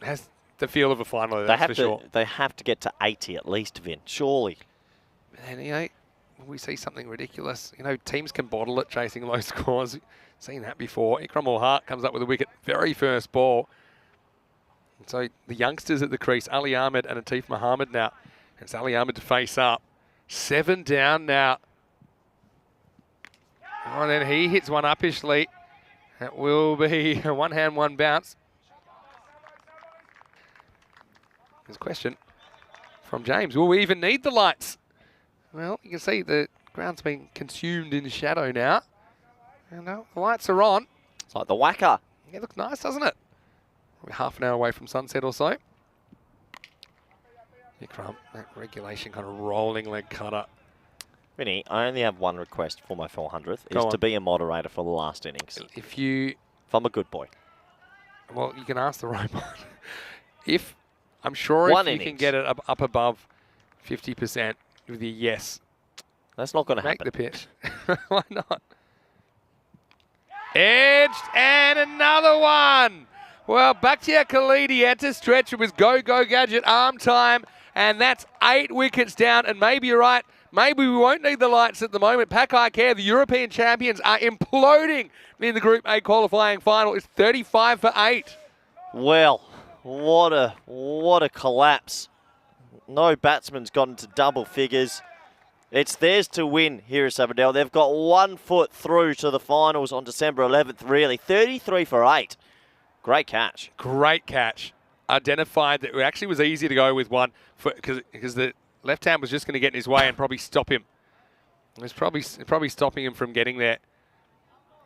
has the feel of a final. That's for sure. They have to get to 80 at least, Vin. Surely. And when we see something ridiculous, teams can bottle it chasing low scores. Seen that before. Ikram Hart comes up with a wicket very first ball. So the youngsters at the crease, Ali Ahmed and Atif Mohammed now. It's Ali Ahmed to face up. 7 down now. Oh, and then he hits one uppishly. That will be a one hand, one bounce. There's a question from James. Will we even need the lights? Well, you can see the ground's been consumed in shadow now. And the lights are on. It's like the whacker. It looks nice, doesn't it? We're half an hour away from sunset or so. Ikram, that regulation kind of rolling leg cutter. Vinny, I only have one request for my 400th, is to be a moderator for the last innings. If I'm a good boy. Well, you can ask the robot. I'm sure One if innings. you can get it up above 50% with your yes. That's not going to Make happen. the pitch. Why not? Edged and another one. Well, Bakhtiar Khalid, he had to stretch. It was go gadget arm time, and that's 8 wickets down. And maybe you're right. Maybe we won't need the lights at the moment. Pakai Care, the European champions, are imploding in the Group A qualifying final. It's 35 for 8. Well, what a collapse. No batsman's gotten to double figures. It's theirs to win here at Sabadell. They've got 1 foot through to the finals on December 11th, really. 33 for 8. Great catch. Great catch. Identified that it actually was easy to go with one because the left hand was just going to get in his way and probably stop him. It was probably stopping him from getting there.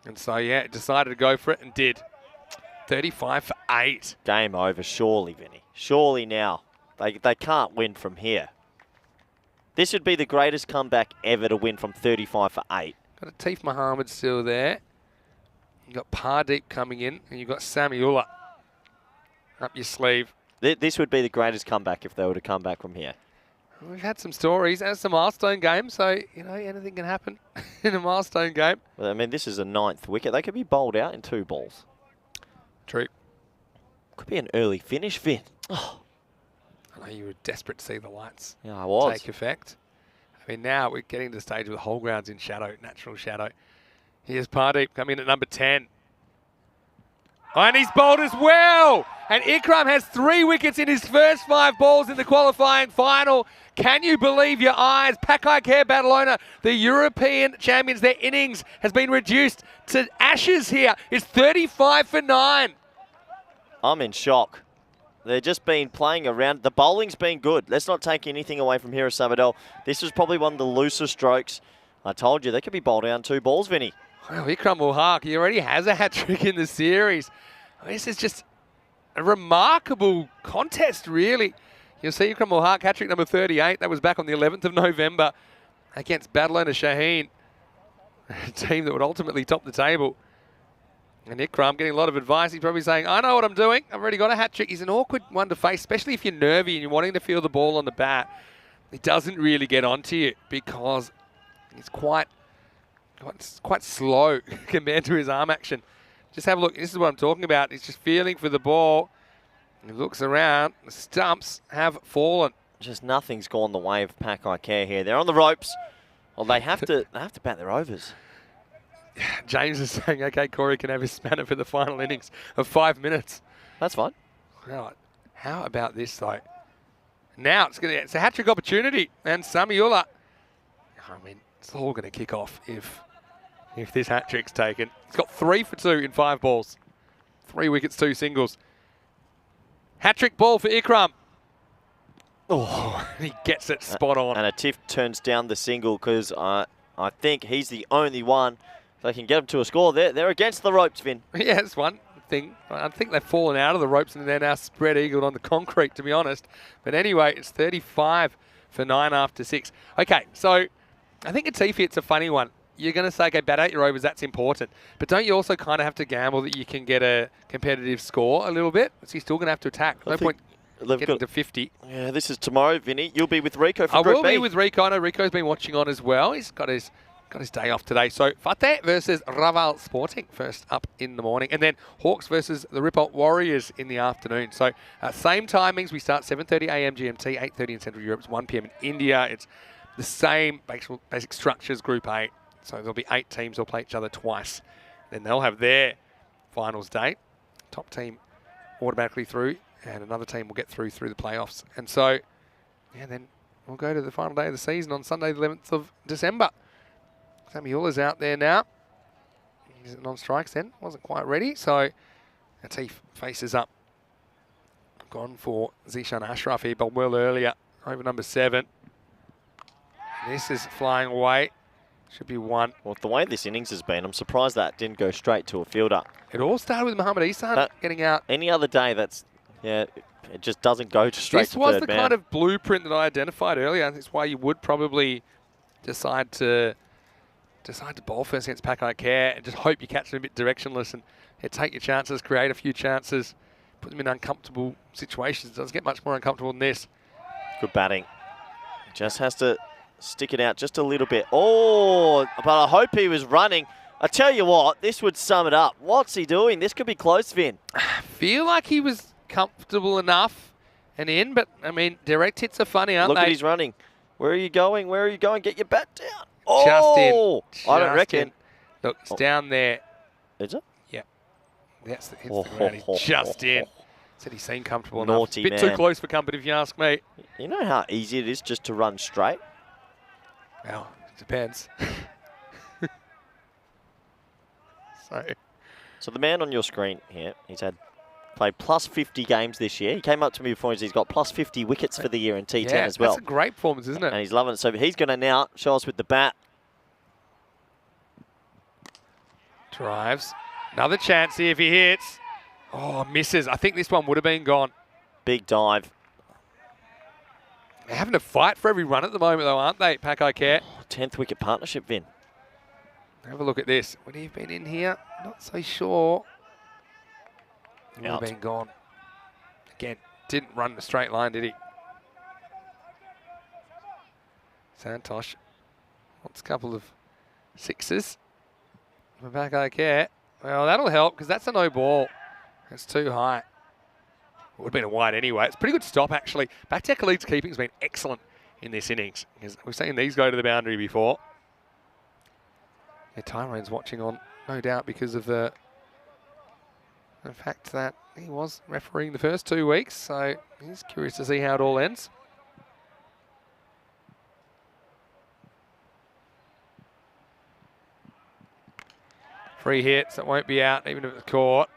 And so, yeah, decided to go for it and did. 35 for 8. Game over, surely, Vinny. Surely now. They can't win from here. This would be the greatest comeback ever to win from 35 for 8. Got Atif Mohammed still there. You've got Pardeep coming in, and you've got Samiullah up your sleeve. This would be the greatest comeback if they were to come back from here. We've had some stories and some milestone games, so, anything can happen in a milestone game. Well, I mean, this is a 9th wicket. They could be bowled out in 2 balls. True. Could be an early finish, Vin. Oh. I know you were desperate to see the lights take effect. I mean, now we're getting to the stage where the whole ground's in shadow, natural shadow. Here's Pardeep coming in at number 10. Oh, and he's bowled as well. And Ikram has 3 wickets in his first 5 balls in the qualifying final. Can you believe your eyes? Pakai Care Barcelona, the European champions, their innings has been reduced to ashes here. It's 35 for 9. I'm in shock. They've just been playing around. The bowling's been good. Let's not take anything away from here at Sabadell. This was probably one of the looser strokes. I told you, they could be bowled out in 2 balls, Vinny. Well, Ikram Haq, he already has a hat-trick in the series. This is just a remarkable contest, really. You'll see Ikram Haq, hat-trick number 38. That was back on the 11th of November against Barcelona Shaheen, a team that would ultimately top the table. And Ikram getting a lot of advice. He's probably saying, I know what I'm doing. I've already got a hat-trick. He's an awkward one to face, especially if you're nervy and you're wanting to feel the ball on the bat. He doesn't really get onto you because he's quite slow compared to his arm action. Just have a look. This is what I'm talking about. He's just feeling for the ball. He looks around. The stumps have fallen. Just nothing's gone the way of Pakai Care here. They're on the ropes. Well, they have to bat their overs. James is saying, okay, Corey can have his spanner for the final innings of 5 minutes. That's fine. Right. How about this, though? Now it's a hat-trick opportunity. And Samiullah, I mean, it's all going to kick off if this hat-trick's taken. He's got 3 for 2 in 5 balls. 3 wickets, 2 singles. Hat-trick ball for Ikram. Oh, he gets it spot on. And Atif turns down the single because I think he's the only one that can get him to a score. They're against the ropes, Vin. Yeah, that's one thing. I think they've fallen out of the ropes and they're now spread-eagled on the concrete, to be honest. But anyway, it's 35 for 9 after 6. Okay, so I think Atif, it's a funny one. You're going to say, okay, bat out your overs, that's important. But don't you also kind of have to gamble that you can get a competitive score a little bit? So you're still going to have to attack. No point They've getting got, to 50. yeah, this is tomorrow, Vinny. You'll be with Rico for I Group will B. be with Rico. I know Rico's been watching on as well. He's got his day off today. So Fateh versus Raval Sporting first up in the morning. And then Hawks versus the Ripple Warriors in the afternoon. So same timings. We start 7:30 a.m. GMT, 8:30 in Central Europe. It's 1 p.m. in India. It's the same basic structures, Group A. So there'll be 8 teams who'll play each other twice. Then they'll have their finals date. Top team automatically through, and another team will get through the playoffs. And so, yeah, then we'll go to the final day of the season on Sunday, the 11th of December. Sammy Uller's out there now. He's on strikes then. Wasn't quite ready. So Atif faces up. Gone for Zishan Ashraf here, but well earlier. Over number 7. This is flying away. Should be 1. Well, the way this innings has been, I'm surprised that didn't go straight to a fielder. It all started with Muhammad Isan getting out. Any other day, it just doesn't go straight to This was third the man. kind of blueprint that I identified earlier. That's why you would probably decide to bowl first against Pakai Care and just hope you catch them a bit directionless and take your chances, create a few chances, put them in uncomfortable situations. It doesn't get much more uncomfortable than this. Good batting. Just has to stick it out just a little bit. Oh, but I hope he was running. I tell you what, this would sum it up. What's he doing? This could be close, Vin. I feel like he was comfortable enough and in, but, I mean, direct hits are funny, aren't Look they? at his running. Where are you going? Where are you going? Get your bat down. Just in. Oh, I don't Just reckon. in. Look, it's down there. Is it? Yeah. That's the, hits the ground. He's just in. Said he seemed comfortable Naughty enough. Bit man. too close for comfort, if you ask me. You know how easy it is just to run straight? Well, it depends. So the man on your screen here, he's played plus 50 games this year. He came up to me before and said he's got plus 50 wickets for the year in T10 as well. That's a great performance, isn't it? And he's loving it. So he's going to now show us with the bat. Drives. Another chance here if he hits. Oh, misses. I think this one would have been gone. Big dive. They're having to fight for every run at the moment, though, aren't they, Pakai Care? 10th wicket partnership, Vin. Have a look at this. Would he have been in here? Not so sure. He would have Out. been gone. Again, didn't run in a straight line, did he? Santosh wants a couple of 6s. For Pakai Care. Well, that'll help because that's a no ball. It's too high. Would have been a wide anyway. It's a pretty good stop, actually. Back-to Khalid's keeping has been excellent in this innings. We've seen these go to the boundary before. Yeah, Tyrone's watching on, no doubt, because of the fact that he was refereeing the first 2 weeks. So he's curious to see how it all ends. Free hits that won't be out, even if it's caught.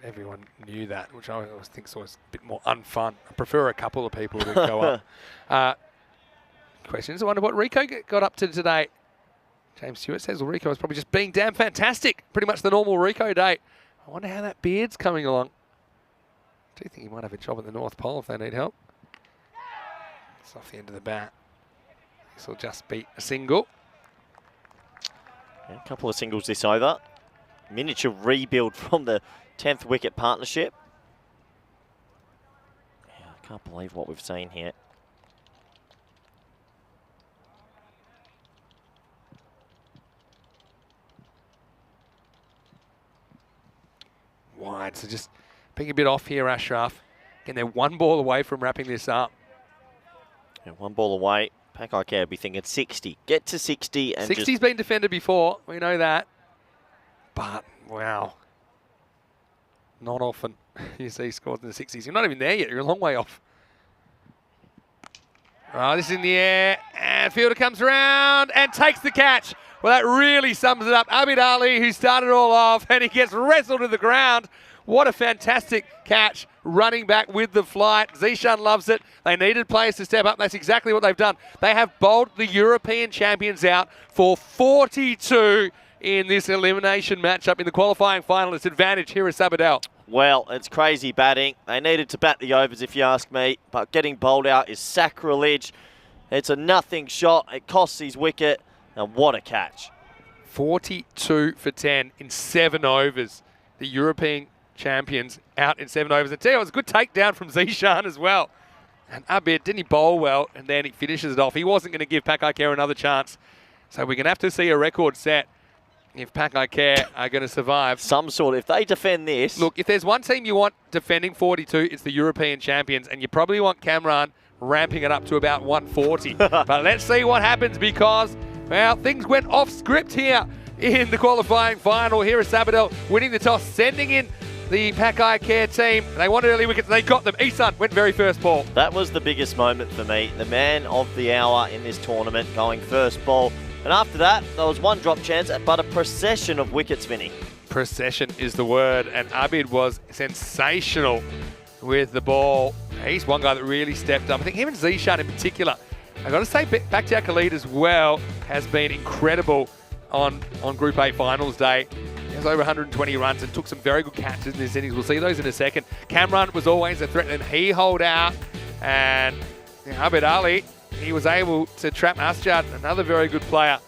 Everyone knew that, which I always think is always a bit more unfun. I prefer a couple of people that go up. Questions. I wonder what Rico got up to today. James Stewart says, well, Rico is probably just being damn fantastic. Pretty much the normal Rico day. I wonder how that beard's coming along. I do think he might have a job at the North Pole if they need help. It's off the end of the bat. This will just beat a single. Yeah, a couple of singles this over. Miniature rebuild from the 10th wicket partnership. Yeah, I can't believe what we've seen here. Wide, so just being a bit off here, Ashraf. Again, they're 1 ball away from wrapping this up. Yeah, 1 ball away. Pakai Care will be thinking 60. Get to 60 and 60's been defended before, we know that. But, wow. Not often you see scores in the 60s. You're not even there yet, you're a long way off. Oh, this is in the air, and fielder comes around and takes the catch. Well, that really sums it up. Abid Ali, who started it all off, and he gets wrestled to the ground. What a fantastic catch, running back with the flight. Zishan loves it. They needed players to step up. That's exactly what they've done. They have bowled the European champions out for 42 in this elimination matchup in the qualifying final. It's advantage here at Sabadell. Well, it's crazy batting. They needed to bat the overs, if you ask me, but getting bowled out is sacrilege. It's a nothing shot. It costs his wicket, and what a catch. 42 for 10 in 7 overs. The European champions out in 7 overs. And tell you, it was a good takedown from Zishan as well. And Abid, didn't he bowl well? And then he finishes it off. He wasn't going to give Pakai Care another chance. So we're going to have to see a record set if Pakai Care are going to survive. Some sort, if they defend this. Look, if there's one team you want defending 42, it's the European champions. And you probably want Cameron ramping it up to about 140. But let's see what happens because, well, things went off script here in the qualifying final. Here is Sabadell winning the toss, sending in the Pakai Care team. They wanted early wickets, and they got them. Isan went very first ball. That was the biggest moment for me. The man of the hour in this tournament going first ball. And after that, there was one drop chance, but a procession of wickets, Vinny. Procession is the word, and Abid was sensational with the ball. He's one guy that really stepped up. I think him and Zishan in particular. I've got to say, Bakhtiar Khalid as well has been incredible on Group 8 Finals Day. He has over 120 runs and took some very good catches in this innings. We'll see those in a second. Kamran was always a threat, and he held out. And Abid Ali, he was able to trap Asjad, another very good player.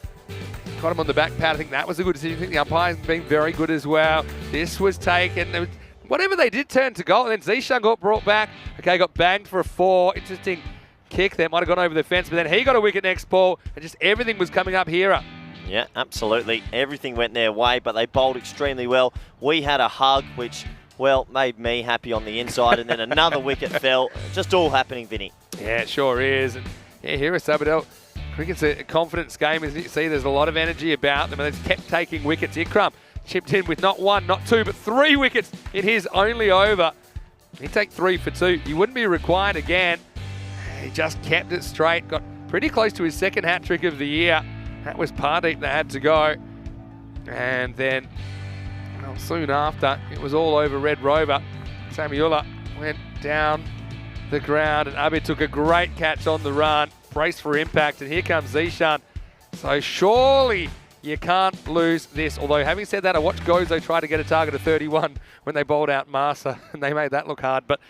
Got him on the back pad. I think that was a good decision. I think the umpire's been very good as well. This was taken. Whatever they did turn to goal, and then Zishan got brought back. Okay, got banged for a 4. Interesting kick there. Might have gone over the fence, but then he got a wicket next ball, and just everything was coming up here. Yeah, absolutely. Everything went their way, but they bowled extremely well. We had a hug, which, well, made me happy on the inside, and then another wicket fell. Just all happening, Vinny. Yeah, it sure is. And yeah, here is Sabadell. Cricket's a confidence game, as you see. There's a lot of energy about them, and they've kept taking wickets. Ikram chipped in with not 1, not 2, but 3 wickets in his only over. He'd take 3 for 2. He wouldn't be required again. He just kept it straight. Got pretty close to his second hat-trick of the year. That was Pardeep that had to go. And then, well, soon after, it was all over Red Rover. Samuela went down the ground, and Abid took a great catch on the run. Brace for impact, and here comes Zishan. So surely you can't lose this. Although, having said that, I watched Gozo try to get a target of 31 when they bowled out Massa, and they made that look hard. But,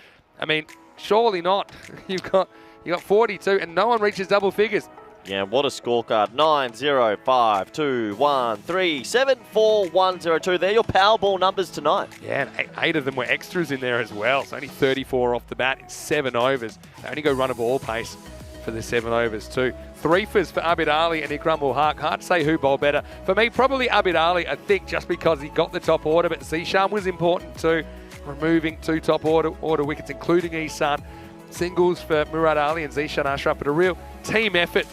I mean, surely not. You've got 42, and no one reaches double figures. Yeah, what a scorecard. 9, 0, 5, 2, 1, 3, 7, 4, 1, 0, 2. They're your Powerball numbers tonight. Yeah, and 8 of them were extras in there as well. So only 34 off the bat in 7 overs. They only go run of all pace for the 7 overs too. 3 for Abid Ali and Ikram ul Haq. Hard to say who bowled better. For me, probably Abid Ali, I think, just because he got the top order. But Zishan was important too, removing 2 top order wickets, including Isan. Singles for Murad Ali and Zishan Ashraf, but a real team effort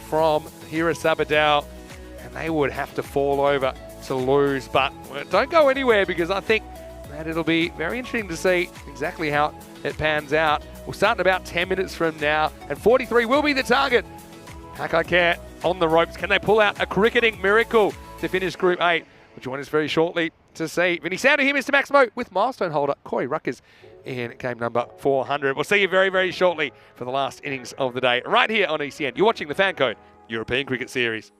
from Hira Sabadell, and they would have to fall over to lose. But don't go anywhere, because I think that it'll be very interesting to see exactly how it pans out. We'll start in about 10 minutes from now, and 43 will be the target. Pakai Care on the ropes. Can they pull out a cricketing miracle to finish Group 8? We'll join us very shortly to see. Vinny Sounder here, Mr. Maximo, with milestone holder Corey Ruckers in game number 400. We'll see you very, very shortly for the last innings of the day, right here on ECN. You're watching the FanCode European Cricket Series.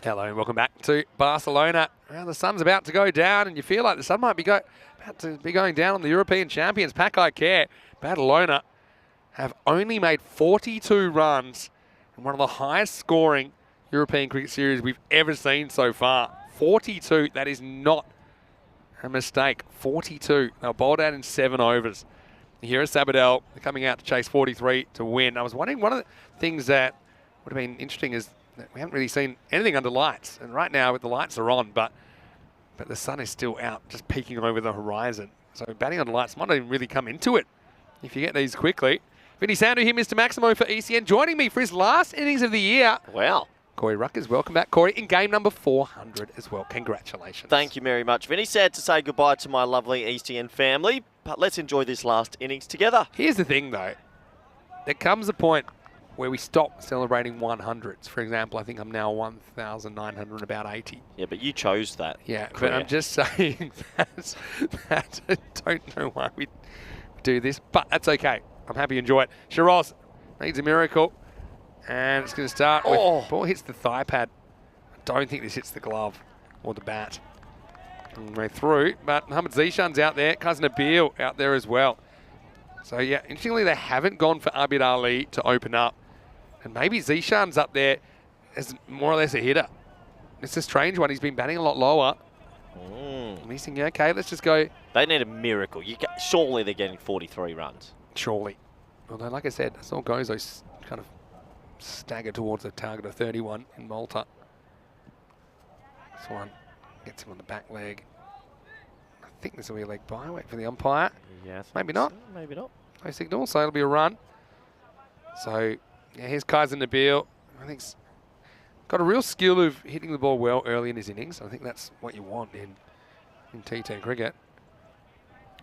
Hello and welcome back to Barcelona. Well, the sun's about to go down and you feel like the sun might be about to be going down on the European champions. Pack Care, Barcelona have only made 42 runs in one of the highest scoring European cricket series we've ever seen so far. 42, that is not a mistake. 42, they were bowled out in 7 overs. Here at Sabadell, they're coming out to chase 43 to win. I was wondering, one of the things that would have been interesting is that we haven't really seen anything under lights. And right now, the lights are on, but the sun is still out, just peeking over the horizon. So batting under lights might not even really come into it if you get these quickly. Vinny Sandu here, Mr. Maximo for ECN, joining me for his last innings of the year. Wow. Corey Ruckers, welcome back. Corey, in game number 400 as well. Congratulations. Thank you very much, Vinny. Sad to say goodbye to my lovely ECN family, but let's enjoy this last innings together. Here's the thing, though. There comes a point where we stop celebrating 100s. For example, I think I'm now 1,900 about 80. Yeah, but you chose that. Yeah, career. but I'm just saying that I don't know why we do this, but that's okay. I'm happy to enjoy it. Shiraz needs a miracle, and it's going to start with ball hits the thigh pad. I don't think this hits the glove or the bat. All the way through, but Mohammad Zishan's out there. Cousin Nabil out there as well. So, yeah, interestingly, they haven't gone for Abid Ali to open up. And maybe Zishan's up there as more or less a hitter. It's a strange one. He's been batting a lot lower. And he's thinking, okay, let's just go. They need a miracle. Surely they're getting 43 runs. Surely. Although, like I said, as all goes, those kind of stagger towards a target of 31 in Malta. This one gets him on the back leg. I think this will be a leg by. Wait for the umpire. Yeah, maybe not. So. Maybe not. No signal, so it'll be a run. So, yeah, here's Kaiser Nabil. I think he's got a real skill of hitting the ball well early in his innings. I think that's what you want in T10 cricket.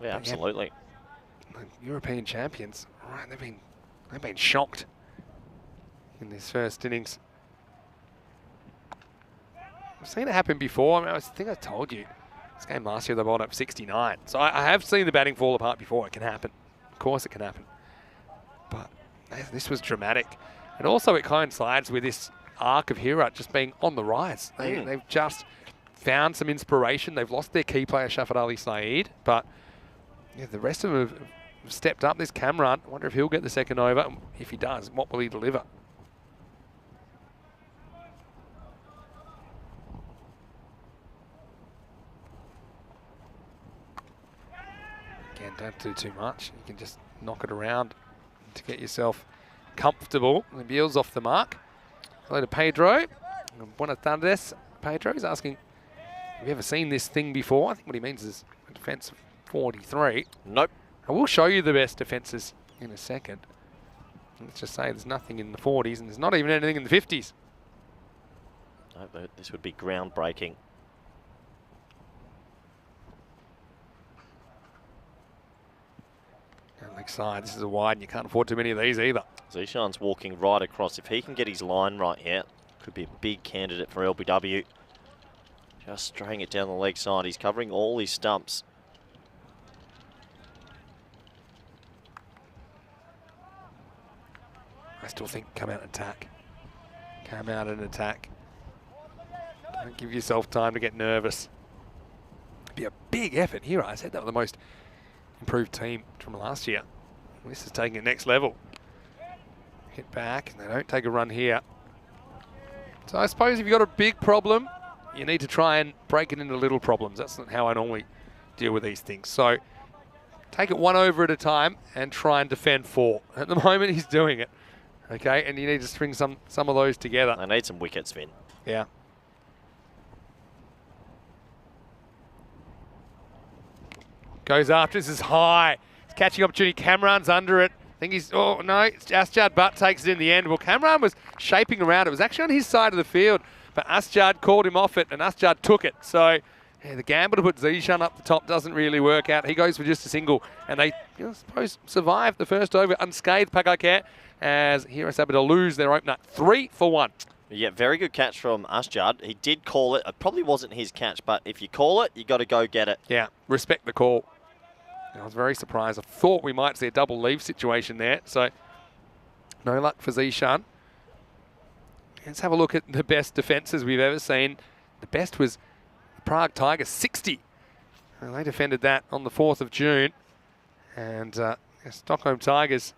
Yeah, but absolutely. Yeah, European champions, right? They've been shocked in this first innings. I've seen it happen before. I think I told you this game last year they bowled up 69. So I have seen the batting fall apart before. It can happen. Of course, it can happen. But this was dramatic. And also it coincides with this arc of Herat just being on the rise. They've just found some inspiration. They've lost their key player, Shafat Ali Saeed, but yeah, the rest of them have stepped up. This Cameron, I wonder if he'll get the second over. If he does, what will he deliver? Again, don't do too much. You can just knock it around to get yourself comfortable. The Beal's off the mark. Hello to Pedro. Buenas tardes. Pedro is asking, have you ever seen this thing before? I think what he means is a defence of 43. Nope. I will show you the best defences in a second. Let's just say there's nothing in the 40s and there's not even anything in the 50s. No, but this would be groundbreaking. Leg side, this is a wide and you can't afford too many of these either. Zishan's walking right across. If he can get his line right here, could be a big candidate for LBW. Just straying it down the leg side. He's covering all his stumps. I still think come out and attack. Come out and attack. Don't give yourself time to get nervous. It'd be a big effort here. I said that was the most improved team from last year. This is taking it next level. Hit back, and they don't take a run here. So I suppose if you've got a big problem, you need to try and break it into little problems. That's not how I normally deal with these things. So take it one over at a time and try and defend 4. At the moment, he's doing it. Okay, and you need to string some of those together. I need some wickets, Vin. Yeah. Goes after, this is high. It's catching opportunity, Cameron's under it. I think he's, oh no, Asjad Butt takes it in the end. Well, Cameron was shaping around. It was actually on his side of the field, but Asjad called him off it and Asjad took it. So yeah, the gamble to put Zishan up the top doesn't really work out. He goes for just a single and they, I suppose, survive the first over unscathed, Pack Care, as Hero Sabadell lose their opener 3 for 1. Yeah, very good catch from Asjad. He did call it. It probably wasn't his catch, but if you call it, you got to go get it. Yeah, respect the call. I was very surprised. I thought we might see a double leave situation there. So no luck for Zishan. Let's have a look at the best defences we've ever seen. The best was the Prague Tigers, 60. And they defended that on the 4th of June. And Stockholm Tigers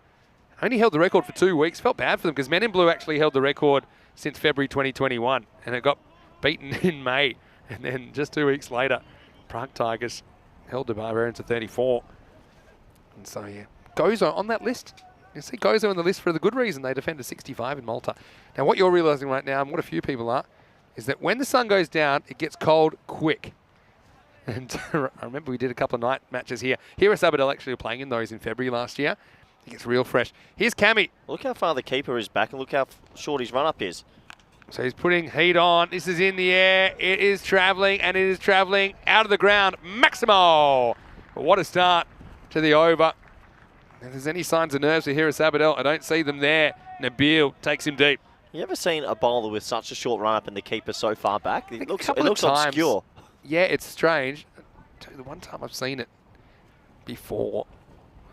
only held the record for 2 weeks. Felt bad for them because Men in Blue actually held the record since February 2021. And it got beaten in May. And then just 2 weeks later, Prague Tigers held the Barbarians to 34. And so, yeah, Gozo on that list. You see Gozo on the list for the good reason. They defended 65 in Malta. Now, what you're realising right now, and what a few people are, is that when the sun goes down, it gets cold quick. And I remember we did a couple of night matches here. Here at Sabadell actually were playing in those in February last year. It gets real fresh. Here's Cammy. Look how far the keeper is back and look how short his run-up is. So he's putting heat on. This is in the air. It is travelling, and it is travelling out of the ground. Maximo! But what a start to the over. If there's any signs of nerves here at Sabadell, I don't see them there. Nabil takes him deep. You ever seen a bowler with such a short run-up and the keeper so far back? It looks times. obscure. Yeah, it's strange. The one time I've seen it before,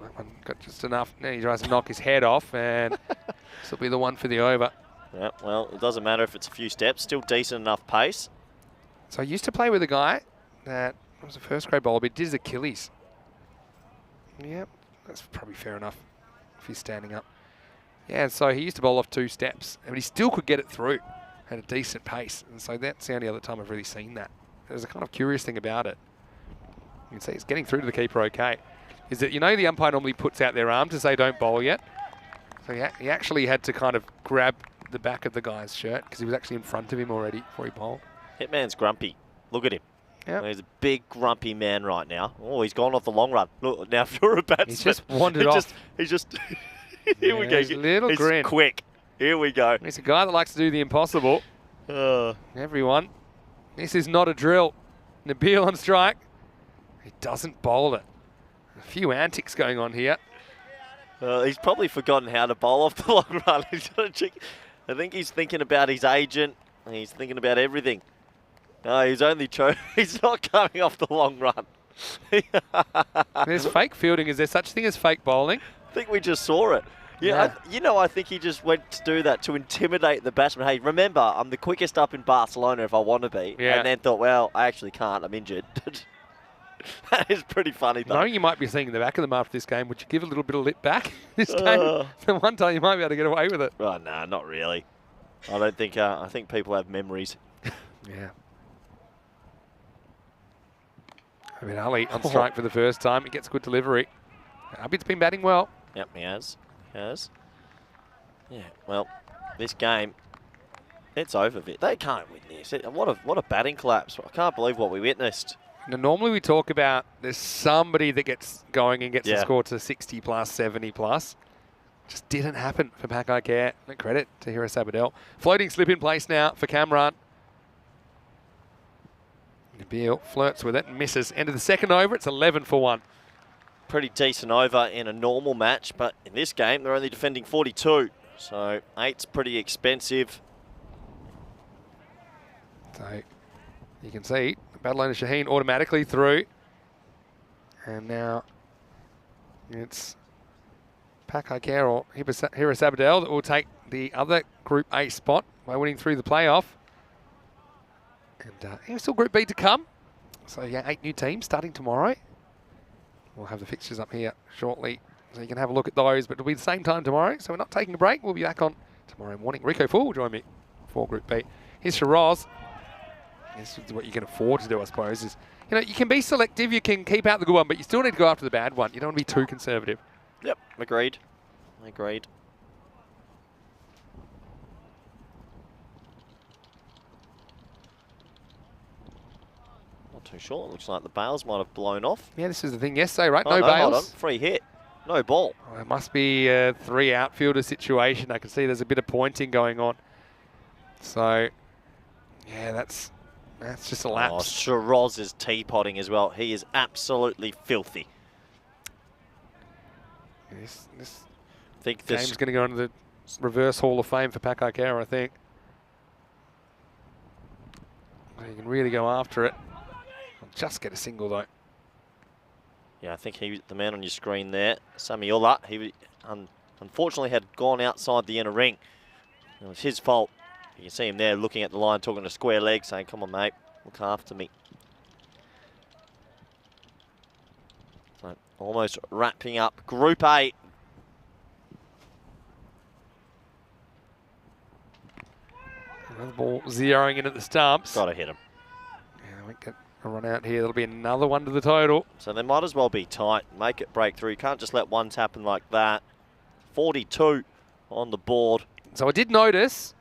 that one got just enough. Now he tries to knock his head off, and this will be the one for the over. Yeah, well, it doesn't matter if it's a few steps. Still decent enough pace. So I used to play with a guy that was a first-grade bowler, but he did his Achilles. Yeah, that's probably fair enough if he's standing up. Yeah, so he used to bowl off 2 steps, but he still could get it through at a decent pace. And so that's the only other time I've really seen that. There's a kind of curious thing about it. You can see it's getting through to the keeper okay. Is that, you know, the umpire normally puts out their arm to say don't bowl yet. So he actually had to kind of grab the back of the guy's shirt because he was actually in front of him already before he bowled. Hitman's grumpy. Look at him. Yep. He's a big grumpy man right now. Oh, he's gone off the long run. Look, now if you're a batsman. He's just wandered off. He's just... Here we go. He's a little he's grin. Quick. Here we go. He's a guy that likes to do the impossible. Everyone, this is not a drill. Nabil on strike. He doesn't bowl it. A few antics going on here. He's probably forgotten how to bowl off the long run. I think he's thinking about his agent. He's thinking about everything. No, he's not coming off the long run. There's fake fielding. Is there such thing as fake bowling? I think we just saw it. Yeah, I think he just went to do that to intimidate the batsman. Hey, remember, I'm the quickest up in Barcelona if I want to be. Yeah. And then thought, well, I actually can't. I'm injured. That is pretty funny, though. Knowing you might be seeing the back of them after this game, would you give a little bit of lip back this game? The one time you might be able to get away with it. Oh, no, not really. I don't think. I think people have memories. Yeah. I mean, Ali on strike for the first time. He gets good delivery. Abid's been batting well. Yep, he has. Yeah, well, this game, it's over. They can't win this. What a batting collapse. I can't believe what we witnessed. Now, normally we talk about there's somebody that gets going and gets the score to 60 plus, 70 plus. Just didn't happen for Pakai Care. No credit to Hira Sabadell. Floating slip in place now for Kamran. Nabil flirts with it and misses. End of the second over, it's 11 for 1. Pretty decent over in a normal match, but in this game, they're only defending 42. So 8's pretty expensive. So you can see Badalona Shaheen automatically through. And now it's Pakai Care or Hira Sabadell that will take the other Group A spot by winning through the playoff. And there's still Group B to come. So yeah, 8 new teams starting tomorrow. We'll have the fixtures up here shortly, so you can have a look at those. But it'll be the same time tomorrow, so we're not taking a break. We'll be back on tomorrow morning. Rico Full will join me for Group B. Here's Shiraz. This is what you can afford to do, I suppose. Is, you know, you can be selective, you can keep out the good one, but you still need to go after the bad one. You don't want to be too conservative. Yep, agreed. Too short. It looks like the bails might have blown off. Yeah, this is the thing yesterday, right? Oh, no bails. Hold on. Free hit. No ball. Oh, it must be a 3 outfielder situation. I can see there's a bit of pointing going on. So, yeah, that's just a lapse. Oh, Shiraz is teapotting as well. He is absolutely filthy. This I think this game's going to go into the reverse Hall of Fame for Pakai Care, I think. You can really go after it. Just get a single though. Yeah, I think the man on your screen there, Samiola, he unfortunately had gone outside the inner ring. It was his fault. You can see him there looking at the line, talking to square leg, saying, come on, mate, look after me. So almost wrapping up Group A. Another ball zeroing in at the stumps. Got to hit him. Yeah, we won't get a run out here. That'll be another one to the total. So they might as well be tight, make it break through. You can't just let ones happen like that. 42 on the board. So I did notice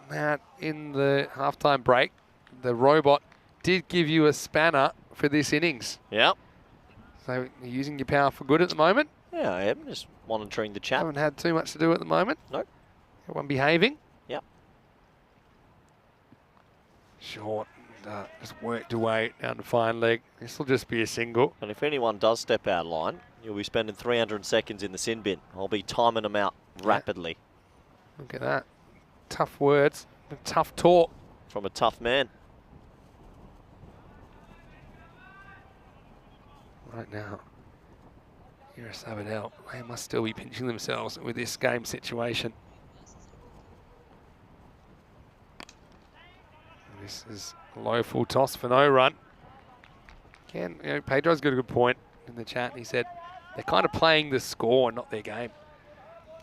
that in the halftime break, the robot did give you a spanner for this innings. Yep. So you're using your power for good at the moment. Yeah, I am just monitoring the chat. Haven't had too much to do at the moment. Nope. Everyone behaving. Yep. Short. Just worked away down the fine leg. This will just be a single. And if anyone does step out of line, you'll be spending 300 seconds in the sin bin. I'll be timing them out rapidly. Look at that. Tough words. Tough talk. From a tough man. Right now, here are Sabadell. They must still be pinching themselves with this game situation. This is a low full toss for no run. Again, you know, Pedro's got a good point in the chat. He said they're kind of playing the score and not their game.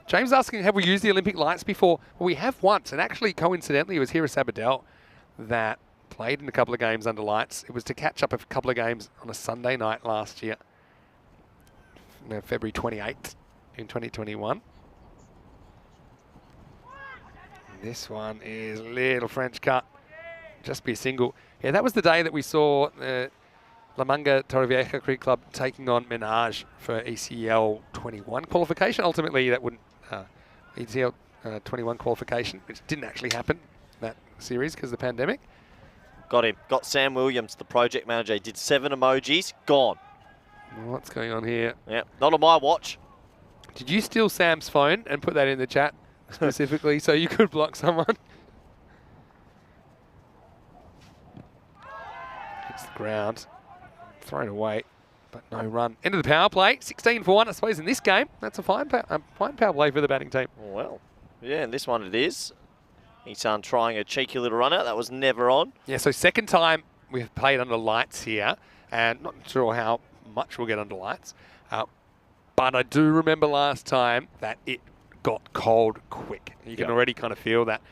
James asking, have we used the Olympic lights before? Well, we have once, and actually, coincidentally, it was Hira Sabadell that played in a couple of games under lights. It was to catch up a couple of games on a Sunday night last year, February 28th in 2021. And this one is little French cut. Just be a single. Yeah, that was the day that we saw La Manga Torrevieja Cricket Club taking on Menage for ECL 21 qualification. Ultimately, that wouldn't ECL 21 qualification, which didn't actually happen, that series, because of the pandemic. Got him. Got Sam Williams, the project manager. He did 7 emojis. Gone. What's going on here? Yeah, not on my watch. Did you steal Sam's phone and put that in the chat specifically so you could block someone? Hits the ground. Thrown away, but no run. End of the power play. 16 for 1, I suppose, in this game. That's a fine power play for the batting team. Well, yeah, in this one it is. Isan trying a cheeky little run out. That was never on. Yeah, so second time we've played under lights here, and not sure how much we'll get under lights. But I do remember last time that it got cold quick. You can already kind of feel that.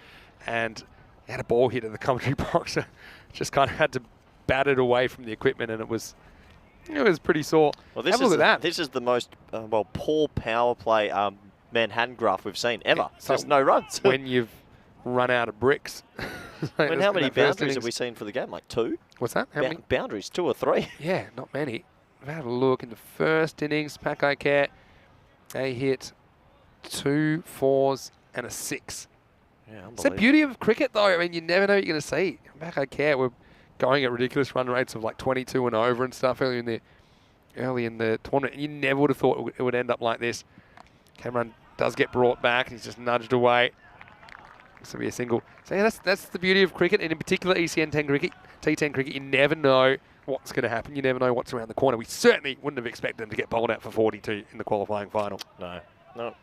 And he had a ball hit in the commentary box. Just kind of had to bat it away from the equipment, and it was pretty sore. Well, this Have a look at that. This is the most poor power play Manhattan graph we've seen ever. So just no runs. when you've run out of bricks. How many boundaries have we seen for the game? Like 2? What's that? How many? Boundaries, 2 or 3? Yeah, not many. I've had a look in the first innings. Pakai Care, they hit 2 4s and a 6. Yeah, It's the beauty of cricket, though. I mean, you never know what you're going to see. Pakai Care were going at ridiculous run rates of like 22 and over and stuff early in the tournament. And you never would have thought it would end up like this. Cameron does get brought back, and he's just nudged away. This will be a single. So yeah, that's the beauty of cricket, and in particular ECN10 cricket, T10 cricket. You never know what's going to happen. You never know what's around the corner. We certainly wouldn't have expected them to get bowled out for 42 in the qualifying final. No,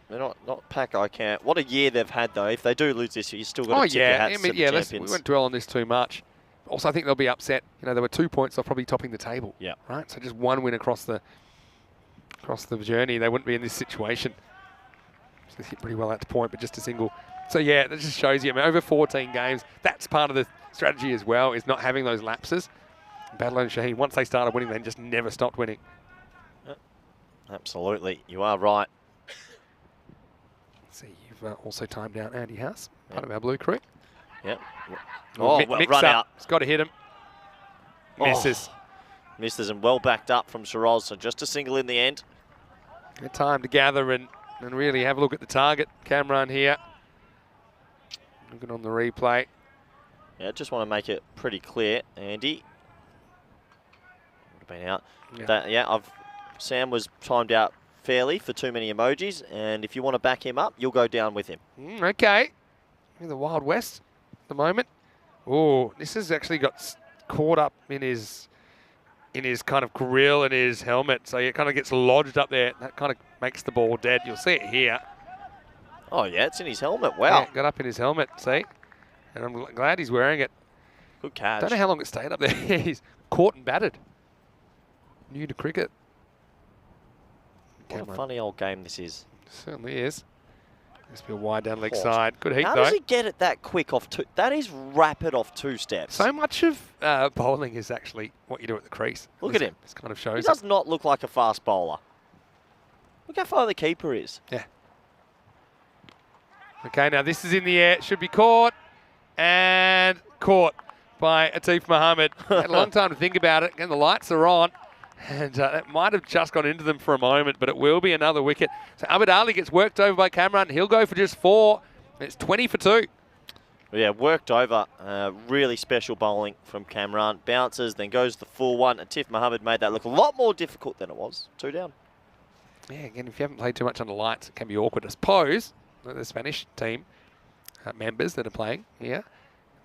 they're not pack. I can't. What a year they've had though. If they do lose this year, you still got to tip your hats to the champions. We won't dwell on this too much. Also, I think they'll be upset. You know, there were 2 points off probably topping the table. Yeah. Right. So just one win across the journey, they wouldn't be in this situation. So they hit pretty well at the point, but just a single. So yeah, that just shows you. I mean, over 14 games, that's part of the strategy as well, is not having those lapses. Badlow and Shaheen, once they started winning, they just never stopped winning. Absolutely, you are right. See, you've also timed out Andy House, part of our blue crew. Yep. Oh, well, run out. He's got to hit him. Misses. Misses and well backed up from Shiraz, so just a single in the end. Good time to gather and really have a look at the target. Cameron here. Looking on the replay. Yeah, just want to make it pretty clear, Andy. Would have been out. Yeah. Sam was timed out fairly for too many emojis, and if you want to back him up, you'll go down with him. Okay. In the Wild West at the moment. Oh, this has actually got caught up in his kind of grill and his helmet, so it kind of gets lodged up there. That kind of makes the ball dead. You'll see it here. Oh yeah, it's in his helmet. Wow. Yeah, got up in his helmet, see? And I'm glad he's wearing it. Good catch. Don't know how long it stayed up there. He's caught and battered. New to cricket. What a Cameron. funny old game this is. Certainly is. Must be a wide down leg Pause. side. Good heat How though. does he get it that quick off two? That is rapid off 2 steps. So much of bowling is actually what you do at the crease. Look at him. This kind of He shows. does not look like a fast bowler. Look how far the keeper is. Yeah. Okay, now this is in the air. Should be caught. And caught by Atif Mohammed. Had a long time to think about it. Again, the lights are on. And that might have just gone into them for a moment, but it will be another wicket. So Abid Ali gets worked over by Cameron. He'll go for just 4. It's 20 for 2. Yeah, worked over. Really special bowling from Kamran. Bounces, then goes the full one. Atif Mohammed made that look a lot more difficult than it was. 2 down. Yeah, again, if you haven't played too much under lights, it can be awkward. I suppose the Spanish team members that are playing here,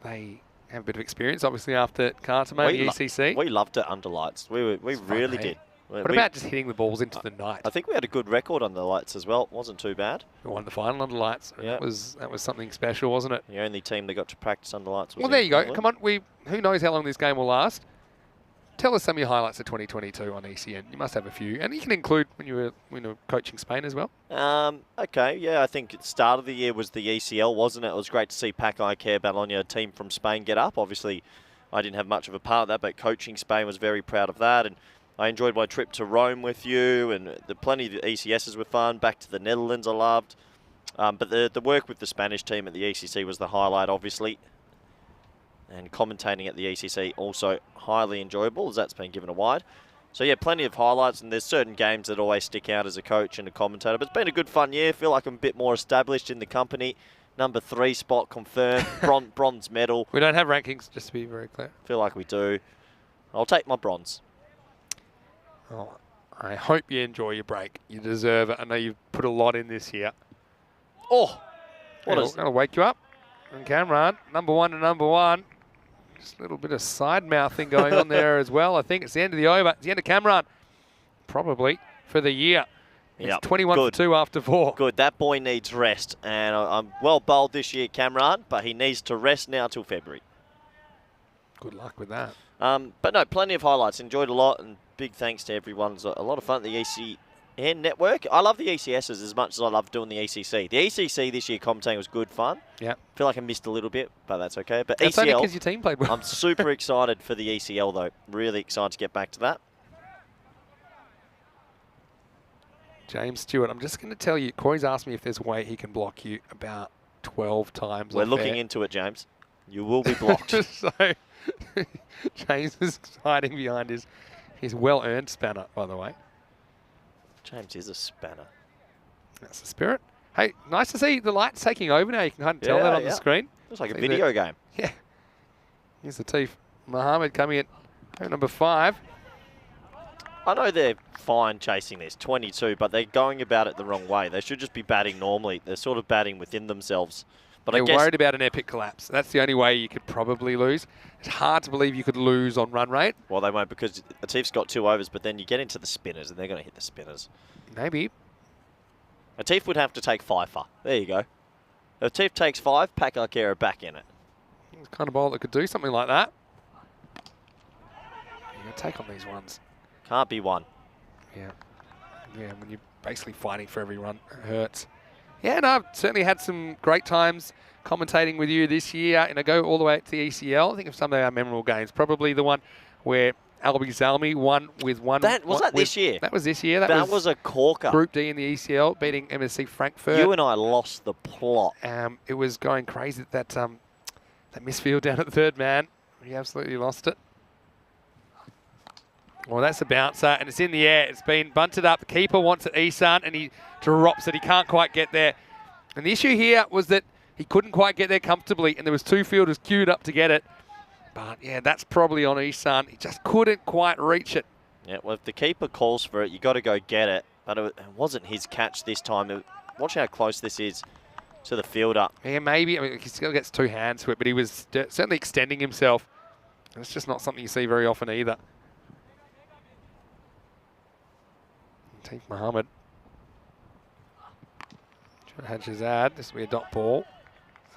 they have a bit of experience, obviously, after Cartama and the ECC. We loved it under lights. We really hey? did. What about just hitting the balls into the night? I think we had a good record under lights as well. It wasn't too bad. We won the final under lights. Yeah. That was something special, wasn't it? The only team that got to practice under lights was Well, there you go. England. Come on, who knows how long this game will last? Tell us some of your highlights of 2022 on ECN. You must have a few, and you can include when you were coaching Spain as well. Okay, yeah, I think at the start of the year was the ECL, wasn't it? It was great to see Pac Care Barcelona, a team from Spain, get up. Obviously, I didn't have much of a part of that, but coaching Spain was very proud of that. And I enjoyed my trip to Rome with you, and plenty of the ECSs were fun. Back to the Netherlands I loved. But the work with the Spanish team at the ECC was the highlight, obviously. And commentating at the ECC also highly enjoyable, as that's been given a wide. So yeah, plenty of highlights, and there's certain games that always stick out as a coach and a commentator. But it's been a good fun year. Feel like I'm a bit more established in the company. Number 3 spot confirmed, bronze medal. We don't have rankings, just to be very clear. Feel like we do. I'll take my bronze. Oh, I hope you enjoy your break. You deserve it. I know you've put a lot in this year. Oh, what is? That'll wake you up. And Cameron, number 1 to number 1. Just a little bit of side mouthing going on there as well. I think it's the end of the over. It's the end of Cameron, probably, for the year. It's Yep, 21 good. for 2 after 4. Good. That boy needs rest, and I'm well bowled this year, Cameron, but he needs to rest now till February. Good luck with that. But no, plenty of highlights. Enjoyed a lot, and big thanks to everyone. It was a lot of fun at the ECN network. I love the ECSs as much as I love doing the ECC. The ECC this year commentating was good fun. Yeah. Feel like I missed a little bit, but that's okay. But That's only ECL, because your team played well. I'm super excited for the ECL though. Really excited to get back to that. James Stewart, I'm just going to tell you, Corey's asked me if there's a way he can block you about 12 times. We're off looking air. into it, James. You will be blocked. So James is hiding behind his well-earned spanner, by the way. James is a spanner. That's the spirit. Hey, nice to see the lights taking over now. You can kind of tell that on the screen. Looks like a See video game. Yeah. Here's Atif Mohammed coming at number 5. I know they're fine chasing this, 22, but they're going about it the wrong way. They should just be batting normally. They're sort of batting within themselves. But They're I guess worried about an epic collapse. That's the only way you could probably lose. It's hard to believe you could lose on run rate. Well, they won't, because Atif's got 2 overs, but then you get into the spinners, and they're going to hit the spinners. Maybe. Atif would have to take 5 for. There you go. If Atif takes 5, Pac Arcera back in it. It's the kind of ball that could do something like that. You're going to take on these ones. Can't be 1. Yeah. Yeah, when you're basically fighting for every run, it hurts. Yeah, no, I've certainly had some great times commentating with you this year, and I go all the way to the ECL. I think of some of our memorable games. Probably the one where Albi Zalmi won with one. Was that this year? That was this year. That was a corker. Group D in the ECL, beating MSC Frankfurt. You and I lost the plot. It was going crazy, that misfield down at the third man. We absolutely lost it. Well, that's a bouncer, and it's in the air. It's been bunted up. The keeper wants it, Isan, and he drops it. He can't quite get there. And the issue here was that he couldn't quite get there comfortably, and there was 2 fielders queued up to get it. But, yeah, that's probably on Isan. He just couldn't quite reach it. Yeah, well, if the keeper calls for it, you got to go get it. But it wasn't his catch this time. Watch how close this is to the fielder. Yeah, maybe. I mean, he still gets 2 hands to it, but he was certainly extending himself. And it's just not something you see very often either. Atif Mohammed. Hajazad, this will be a dot ball.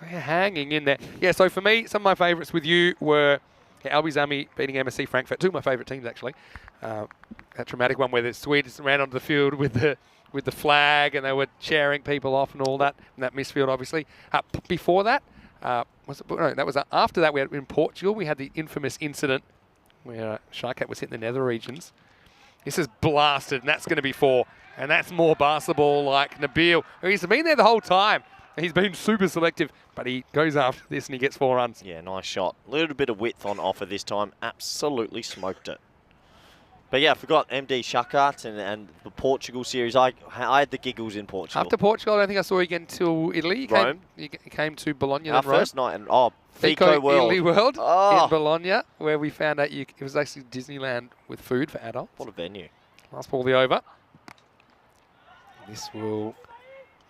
They're hanging in there. Yeah, so for me, some of my favourites with you were Albi Zami beating MSC Frankfurt. Two of my favourite teams, actually. That dramatic one where the Swedes ran onto the field with the flag and they were cheering people off and all that. And that misfield, obviously. Before that, after that, we had in Portugal, we had the infamous incident where Sharkat was hitting the nether regions. This is blasted, and that's going to be 4. And that's more basketball like Nabil. He's been there the whole time. He's been super selective, but he goes after this and he gets 4 runs. Yeah, nice shot. A little bit of width on offer this time. Absolutely smoked it. But yeah, I forgot MD Sharkat and the Portugal series. I had the giggles in Portugal. After Portugal, I don't think I saw you again till Italy. You came to Bologna. Our then Rome. first night in FanCode World. Italy World Oh. in Bologna, where we found out it was actually Disneyland with food for adults. What a venue. Last ball, the over. This will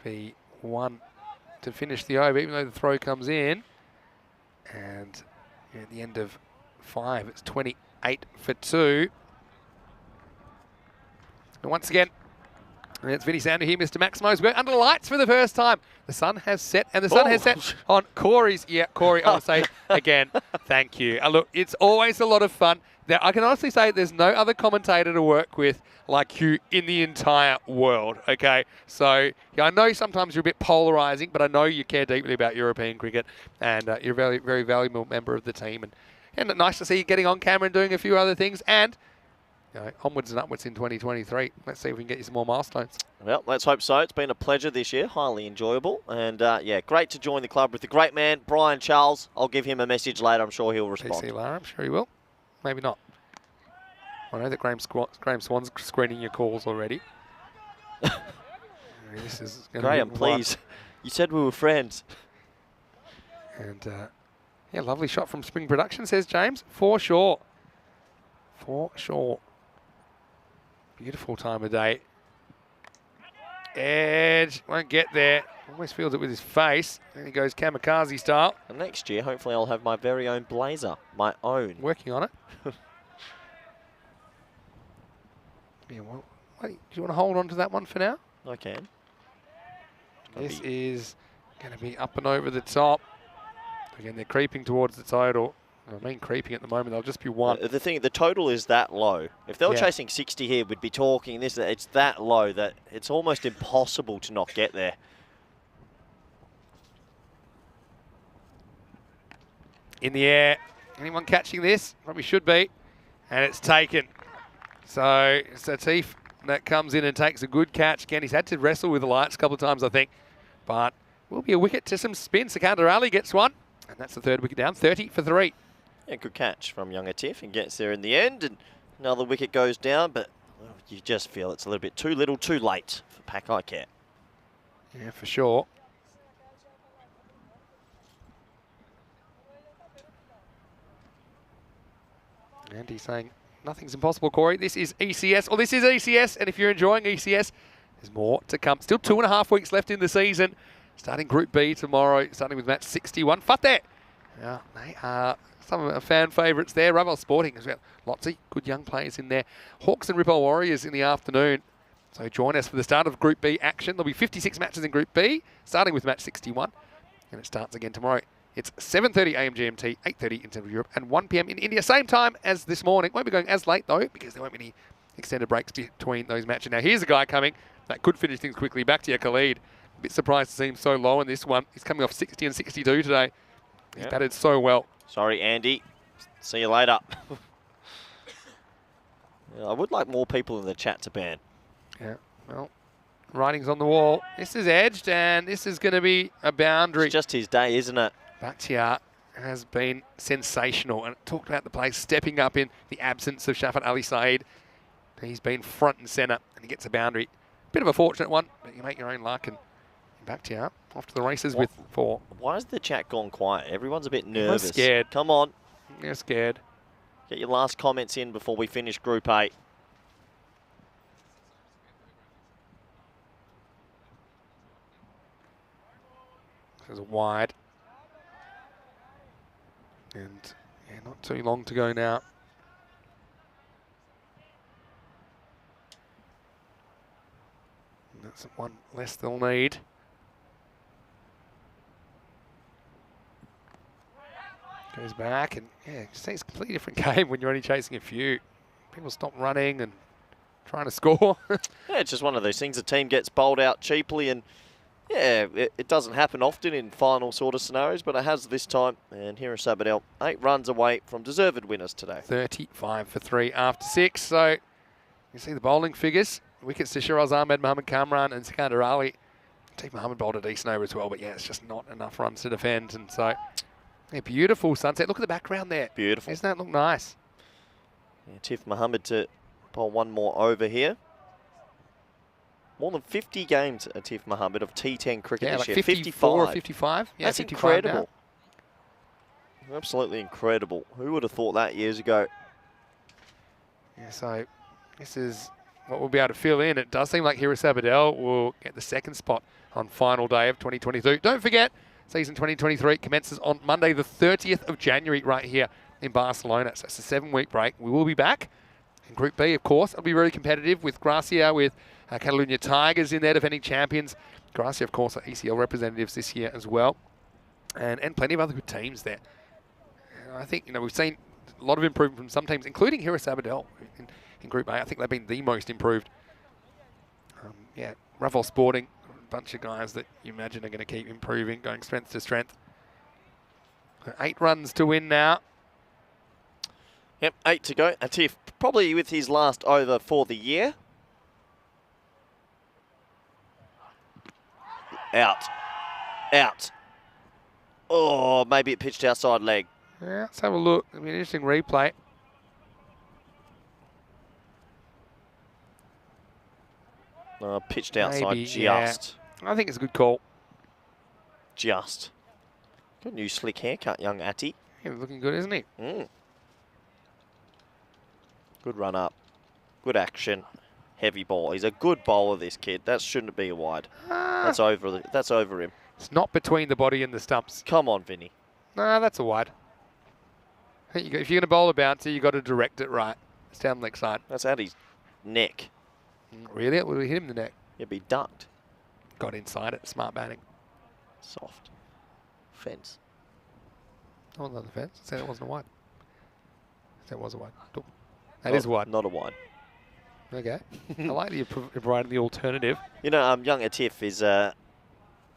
be 1 to finish the over, even though the throw comes in. And at the end of 5, it's 28 for 2. And once again, it's Vinny Sander here, Mr. Maximo's. We're under lights for the first time. The sun has set, and the sun has set on Corey's. Yeah, Corey, I'll say again, thank you. Look, it's always a lot of fun. I can honestly say there's no other commentator to work with like you in the entire world, okay? So, yeah, I know sometimes you're a bit polarising, but I know you care deeply about European cricket, and you're a very, very valuable member of the team. And nice to see you getting on camera and doing a few other things, and onwards and upwards in 2023. Let's see if we can get you some more milestones. Well, let's hope so. It's been a pleasure this year. Highly enjoyable. And, yeah, great to join the club with the great man, Brian Charles. I'll give him a message later. I'm sure he'll respond. PC Lara, I'm sure he will. Maybe not. I know that Graham Swan's screening your calls already. This is Graham, please. You said we were friends. And, yeah, lovely shot from Spring Production, says James. For sure. For sure. Beautiful time of day. Edge, won't get there. Almost feels it with his face. Then he goes kamikaze style. And next year, hopefully I'll have my very own blazer. My own. Working on it. Yeah, well, do you want to hold on to that one for now? I can. This is going to be up and over the top. Again, they're creeping towards the total. I mean, creeping at the moment, they'll just be 1. The total is that low. If they were chasing 60 here, we'd be talking this. It's that low that it's almost impossible to not get there. In the air. Anyone catching this? Probably should be. And it's taken. So Satif that comes in and takes a good catch. Again, he's had to wrestle with the lights a couple of times, I think. But will be a wicket to some spin. Sikandar Ali gets 1. And that's the 3rd wicket down. 30 for 3. Yeah, good catch from young Atif and gets there in the end. And another wicket goes down, but well, you just feel it's a little bit too little, too late for Pak Icat. Yeah, for sure. And he's saying, nothing's impossible, Corey. This is ECS. Well, this is ECS. And if you're enjoying ECS, there's more to come. Still 2.5 weeks left in the season. Starting Group B tomorrow, starting with match 61. Fateh. Yeah, they are some of our fan favourites there. Ravel Sporting as well. Lots of good young players in there. Hawks and Ripple Warriors in the afternoon. So join us for the start of Group B action. There'll be 56 matches in Group B, starting with match 61. And it starts again tomorrow. It's 7:30 AM GMT, 8:30 in Central Europe, and 1 PM in India. Same time as this morning. Won't be going as late, though, because there won't be any extended breaks between those matches. Now, here's a guy coming that could finish things quickly. Back to your Khalid. A bit surprised to see him so low in this one. He's coming off 60 and 62 today. He's batted so well. Sorry, Andy. See you later. Yeah, I would like more people in the chat to ban. Yeah, well, writing's on the wall. This is edged, and this is going to be a boundary. It's just his day, isn't it? Bakhtiar has been sensational, and talked about the players stepping up in the absence of Shafat Ali Saeed. He's been front and centre, and he gets a boundary. Bit of a fortunate one, but you make your own luck, and Bakhtiar off to the races with 4. Why has the chat gone quiet? Everyone's a bit nervous. I'm scared. Come on. You're scared. Get your last comments in before we finish Group A. This is wide. And yeah, not too long to go now. And that's 1 less they'll need. Goes back and, yeah, it's a completely different game when you're only chasing a few. People stop running and trying to score. Yeah, it's just one of those things. A team gets bowled out cheaply, and yeah, it doesn't happen often in final sort of scenarios, but it has this time. And here is Sabadell, 8 runs away from deserved winners today. 35 for 3 after 6. So you see the bowling figures. Wickets to Shiraz Ahmed, Mohammad Kamran and Sikandar Ali. Team Mohammad bowled a decent over as well, but yeah, it's just not enough runs to defend. And so, yeah, beautiful sunset. Look at the background there. Beautiful. Doesn't that look nice? Yeah, Tif Mohammed to bowl one more over here. More than 50 games at Tif Mohammed of T10 cricket Yeah, this like year. 54 or 55. Yeah, That's 55 incredible. Absolutely incredible. Who would have thought that years ago? Yeah, so this is what we'll be able to fill in. It does seem like Hiris Abadel will get the second spot on final day of 2022. Don't forget, season 2023 commences on Monday the 30th of January right here in Barcelona. So it's a 7-week break. We will be back in Group B, of course. It'll be very competitive with Gracia, with Catalunya Tigers in there, defending champions. Gracia, of course, are ECL representatives this year as well. And plenty of other good teams there. And I think, we've seen a lot of improvement from some teams, including Hiris Abadel in Group A. I think they've been the most improved. Yeah, Raval Sporting, a bunch of guys that you imagine are going to keep improving, going strength to strength. 8 runs to win now. Yep, 8 to go. Atif probably with his last over for the year. Out. Out. Oh, maybe it pitched outside leg. Yeah, let's have a look. It'll be an interesting replay. Pitched outside Maybe, just. yeah. I think it's a good call. Just. Got a new slick haircut, young Ati. Yeah, looking good, isn't he? Good run up. Good action. Heavy ball. He's a good bowler, this kid. That shouldn't be a wide. That's over him. It's not between the body and the stumps. Come on, Vinny. Nah, that's a wide. I think if you're going to bowl a bouncer, you've got to direct it right. It's down the leg side. That's at his neck. Really? It would have hit him in the neck. He'd be ducked. Got inside it. Smart batting. Soft. Fence. Oh, on the fence. I said it wasn't a wide. I said it was a wide. That is wide. Not a wide. Okay. I like that you're providing the alternative. You know, young Atif is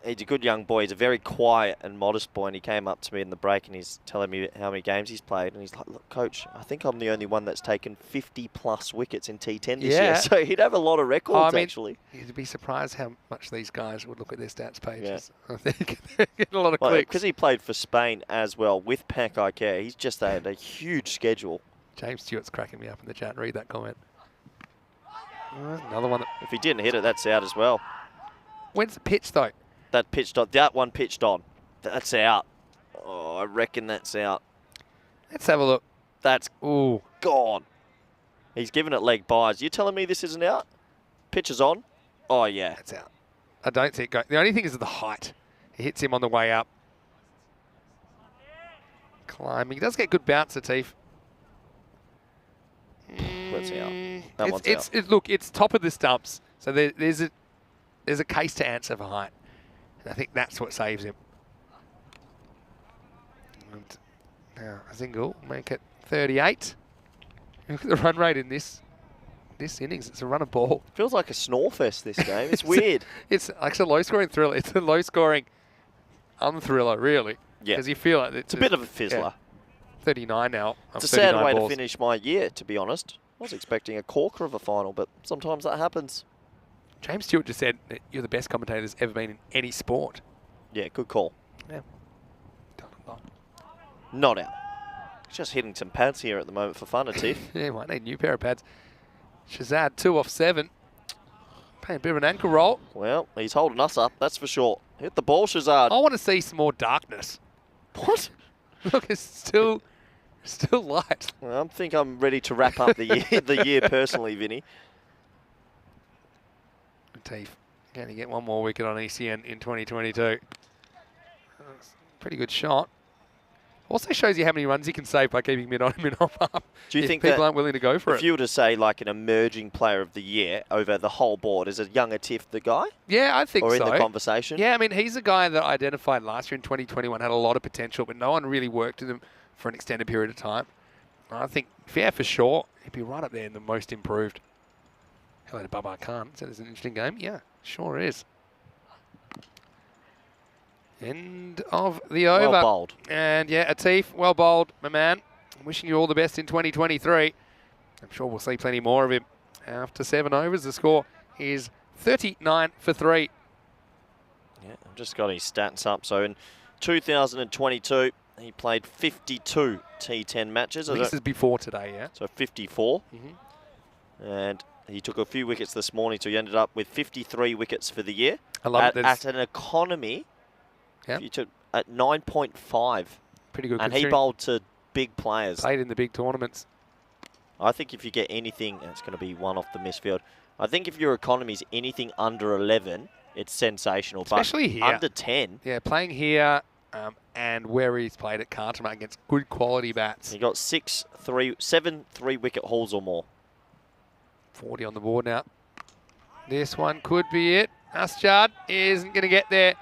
he's a good young boy. He's a very quiet and modest boy, and he came up to me in the break and he's telling me how many games he's played, and he's like, look, coach, I think I'm the only one that's taken 50+ wickets in T10 this year. So he'd have a lot of records, actually. You'd be surprised how much these guys would look at their stats pages. Yeah. I think they're getting a lot of clicks. Because he played for Spain as well with Pac Ikea. He's just had a huge schedule. James Stewart's cracking me up in the chat. Read that comment. Another one. If he didn't hit it, that's out as well. When's the pitch, though? That pitched on. That one pitched on. That's out. Oh, I reckon that's out. Let's have a look. That's gone. He's given it leg byes. You telling me this isn't out? Pitch is on. Oh, yeah. That's out. I don't think. The only thing is the height. He hits him on the way up. Climbing. He does get good bounce, Atif. That's out. That one's out. Look, it's top of the stumps. So there's a case to answer for height. And I think that's what saves him. And now Zingle make it 38. Look at the run rate in this innings. It's a run of ball. Feels like a snore fest, this game. It's weird. It's actually a low-scoring thriller. It's a low-scoring unthriller, really. Yeah. Because you feel like it's a bit of a fizzler. Yeah. 39 now. It's a sad way to finish my year, to be honest. I was expecting a corker of a final, but sometimes that happens. James Stewart just said that you're the best commentator there's ever been in any sport. Yeah, good call. Yeah. Not out. Just hitting some pads here at the moment for fun, Atif. Yeah, might need a new pair of pads. Shazad, 2 off 7. Playing a bit of an ankle roll. Well, he's holding us up, that's for sure. Hit the ball, Shazad. I want to see some more darkness. What? Look, it's still light. Well, I think I'm ready to wrap up the year personally, Vinny. Atif, can he get one more wicket on ECN in 2022? Pretty good shot. Also shows you how many runs he can save by keeping mid on, mid off up. Do you think people that aren't willing to go for it? If you were to say like an emerging player of the year over the whole board, is a young Atif the guy? Yeah, I think so. Or in the conversation? Yeah, I mean, he's a guy that I identified last year in 2021, had a lot of potential, but no one really worked with him for an extended period of time. I think fair for sure. He'd be right up there in the most improved. Hello to Babar Khan. So it's an interesting game. Yeah, sure is. End of the over. Well bowled. And yeah, Atif, well bowled, my man. Wishing you all the best in 2023. I'm sure we'll see plenty more of him. After 7 overs, the score is 39 for 3. Yeah, I've just got his stats up. So in 2022, he played 52 T10 matches. This is before today, yeah? So 54. Mm-hmm. And he took a few wickets this morning, so he ended up with 53 wickets for the year. I love it. At an economy, yeah, you took at 9.5. Pretty good. And he bowled to big players. Played in the big tournaments. I think if you get anything, it's going to be one off the misfield. I think if your economy's anything under 11, it's sensational. Especially but here. Under 10. Yeah, playing here and where he's played at Carterman against good quality bats. He got 7 3-wicket hauls or more. 40 on the board now. This one could be it. Asjad isn't going to get there.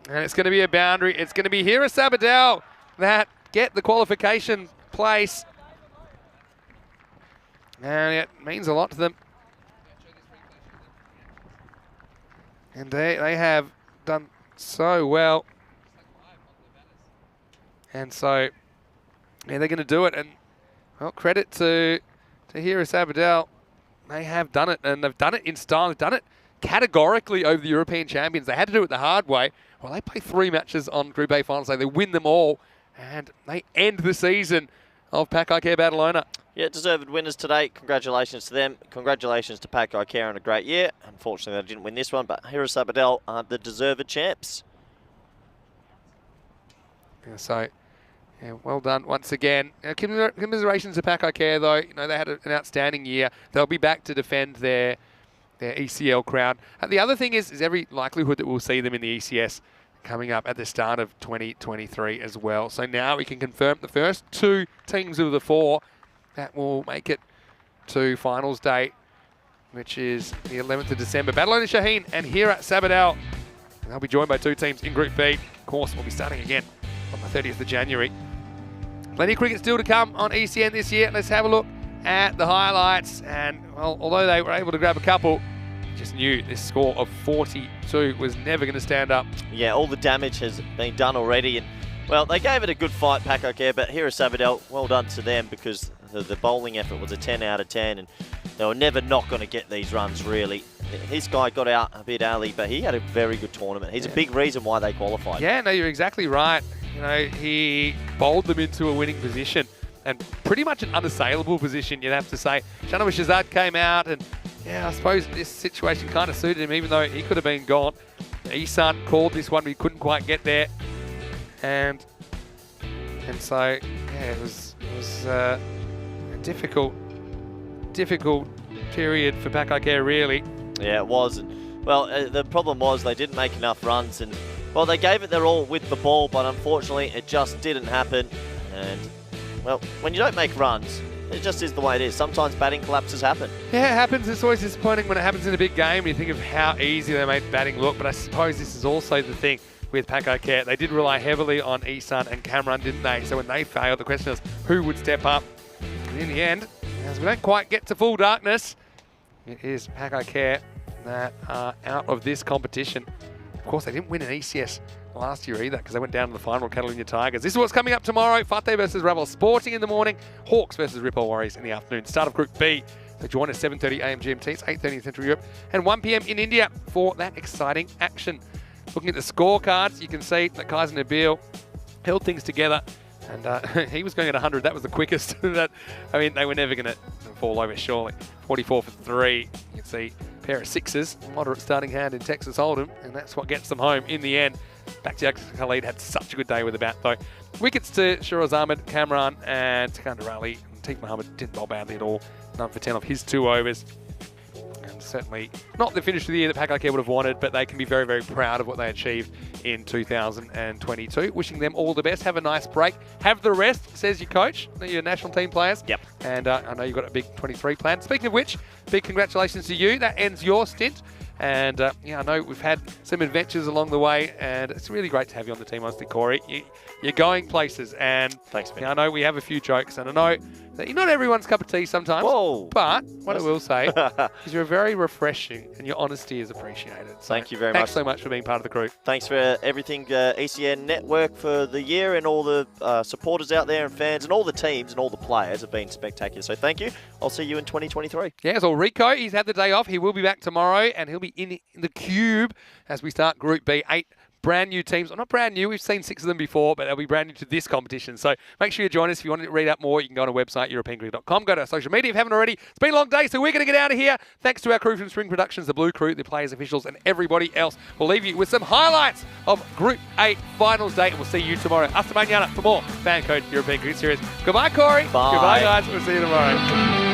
And it's going to be a boundary. It's going to be Hira Sabadell that get the qualification place. And it means a lot to them. And they have done so well. And so, yeah, they're going to do it. And, well, credit to Hira Sabadell. They have done it, and they've done it in style. They've done it categorically over the European champions. They had to do it the hard way. Well, they play 3 matches on Group A finals day. They win them all, and they end the season of Pack Eye Care Barcelona. Yeah, deserved winners today. Congratulations to them. Congratulations to Pack Eye Care on a great year. Unfortunately, they didn't win this one, but Hira Sabadell are the deserved champs. Yeah, so, yeah, well done once again. Commiserations to Pack Eye Care, though. You know, they had an outstanding year. They'll be back to defend their ECL crown. The other thing is every likelihood that we'll see them in the ECS coming up at the start of 2023 as well. So now we can confirm the first 2 teams of the 4 that will make it to finals day, which is the 11th of December. Barcelona Shaheen and Hira Sabadell. And they'll be joined by 2 teams in Group B. Of course, we'll be starting again on the 30th of January. Plenty of cricket still to come on ECN this year. Let's have a look at the highlights. And, well, although they were able to grab a couple, just knew this score of 42 was never going to stand up. Yeah, all the damage has been done already. And, well, they gave it a good fight, Pack Eye Care, but Hira Sabadell, well done to them because the bowling effort was a 10 out of 10, and they were never not going to get these runs, really. This guy got out a bit early, but he had a very good tournament. He's a big reason why they qualified. Yeah, no, you're exactly right. You know, he bowled them into a winning position, and pretty much an unassailable position, you'd have to say. Shanawa Shazad came out, and yeah, I suppose this situation kind of suited him, even though he could have been gone. Isan called this one, but he couldn't quite get there. And so, yeah, it was a difficult period for Pack Eye Care, really. Yeah, it was. Well, the problem was they didn't make enough runs, and, well, they gave it their all with the ball, but unfortunately it just didn't happen. And, well, when you don't make runs, it just is the way it is. Sometimes batting collapses happen. Yeah, it happens. It's always disappointing when it happens in a big game. You think of how easy they made batting look, but I suppose this is also the thing with Pack Eye Care. They did rely heavily on Isan and Cameron, didn't they? So when they failed, the question is who would step up? And in the end, as we don't quite get to full darkness, it is Pack Eye Care that are out of this competition. Of course, they didn't win an ECS last year either because they went down to the final, Catalunya Tigers. This is what's coming up tomorrow. Fateh versus Ravel Sporting in the morning. Hawks versus Ripoll Warriors in the afternoon. Start of Group B. So join us 7:30 a.m. GMT. It's 8:30 in Central Europe and 1 p.m. in India for that exciting action. Looking at the scorecards, you can see that Kaiser Nabil held things together. And he was going at 100. That was the quickest. I mean, they were never going to fall over, surely. 44 for 3. You can see a pair of 6s. Moderate starting hand in Texas Hold'em. And that's what gets them home in the end. Bakhtiar Khalid had such a good day with the bat, though. Wickets to Shiraz Ahmed, Kamran, and Takandar Ali. And Teef Mohammed didn't bowl badly at all. 9 for 10 off his 2 overs. And certainly not the finish of the year that Pack Eye Care would have wanted, but they can be very, very proud of what they achieved in 2022. Wishing them all the best. Have a nice break. Have the rest, says your coach, your national team players. Yep. And I know you've got a big 23 plan. Speaking of which, big congratulations to you. That ends your stint And I know we've had some adventures along the way, and it's really great to have you on the team, honestly, Corey. You're going places, and Thanks, man. I know we have a few jokes, and I know that you're not everyone's cup of tea sometimes. Whoa. But what I will say is you're very refreshing, and your honesty is appreciated. So Thank you very much. Thanks so much for being part of the crew. Thanks for everything, ECN Network, for the year, and all the supporters out there and fans and all the teams and all the players have been spectacular. So thank you. I'll see you in 2023. Yeah, so Rico, he's had the day off. He will be back tomorrow, and he'll be in the cube as we start Group B. 8 brand new teams. Well, not brand new. We've seen 6 of them before, but they'll be brand new to this competition. So make sure you join us. If you want to read out more, you can go on our website, europeancricket.com. Go to our social media if you haven't already. It's been a long day, so we're going to get out of here. Thanks to our crew from Spring Productions, the Blue Crew, the players, officials, and everybody else. We'll leave you with some highlights of Group 8 Finals Day, and we'll see you tomorrow. Hasta mañana for more FanCode European Cricket Series. Goodbye, Corey. Bye. Goodbye, guys. We'll see you tomorrow.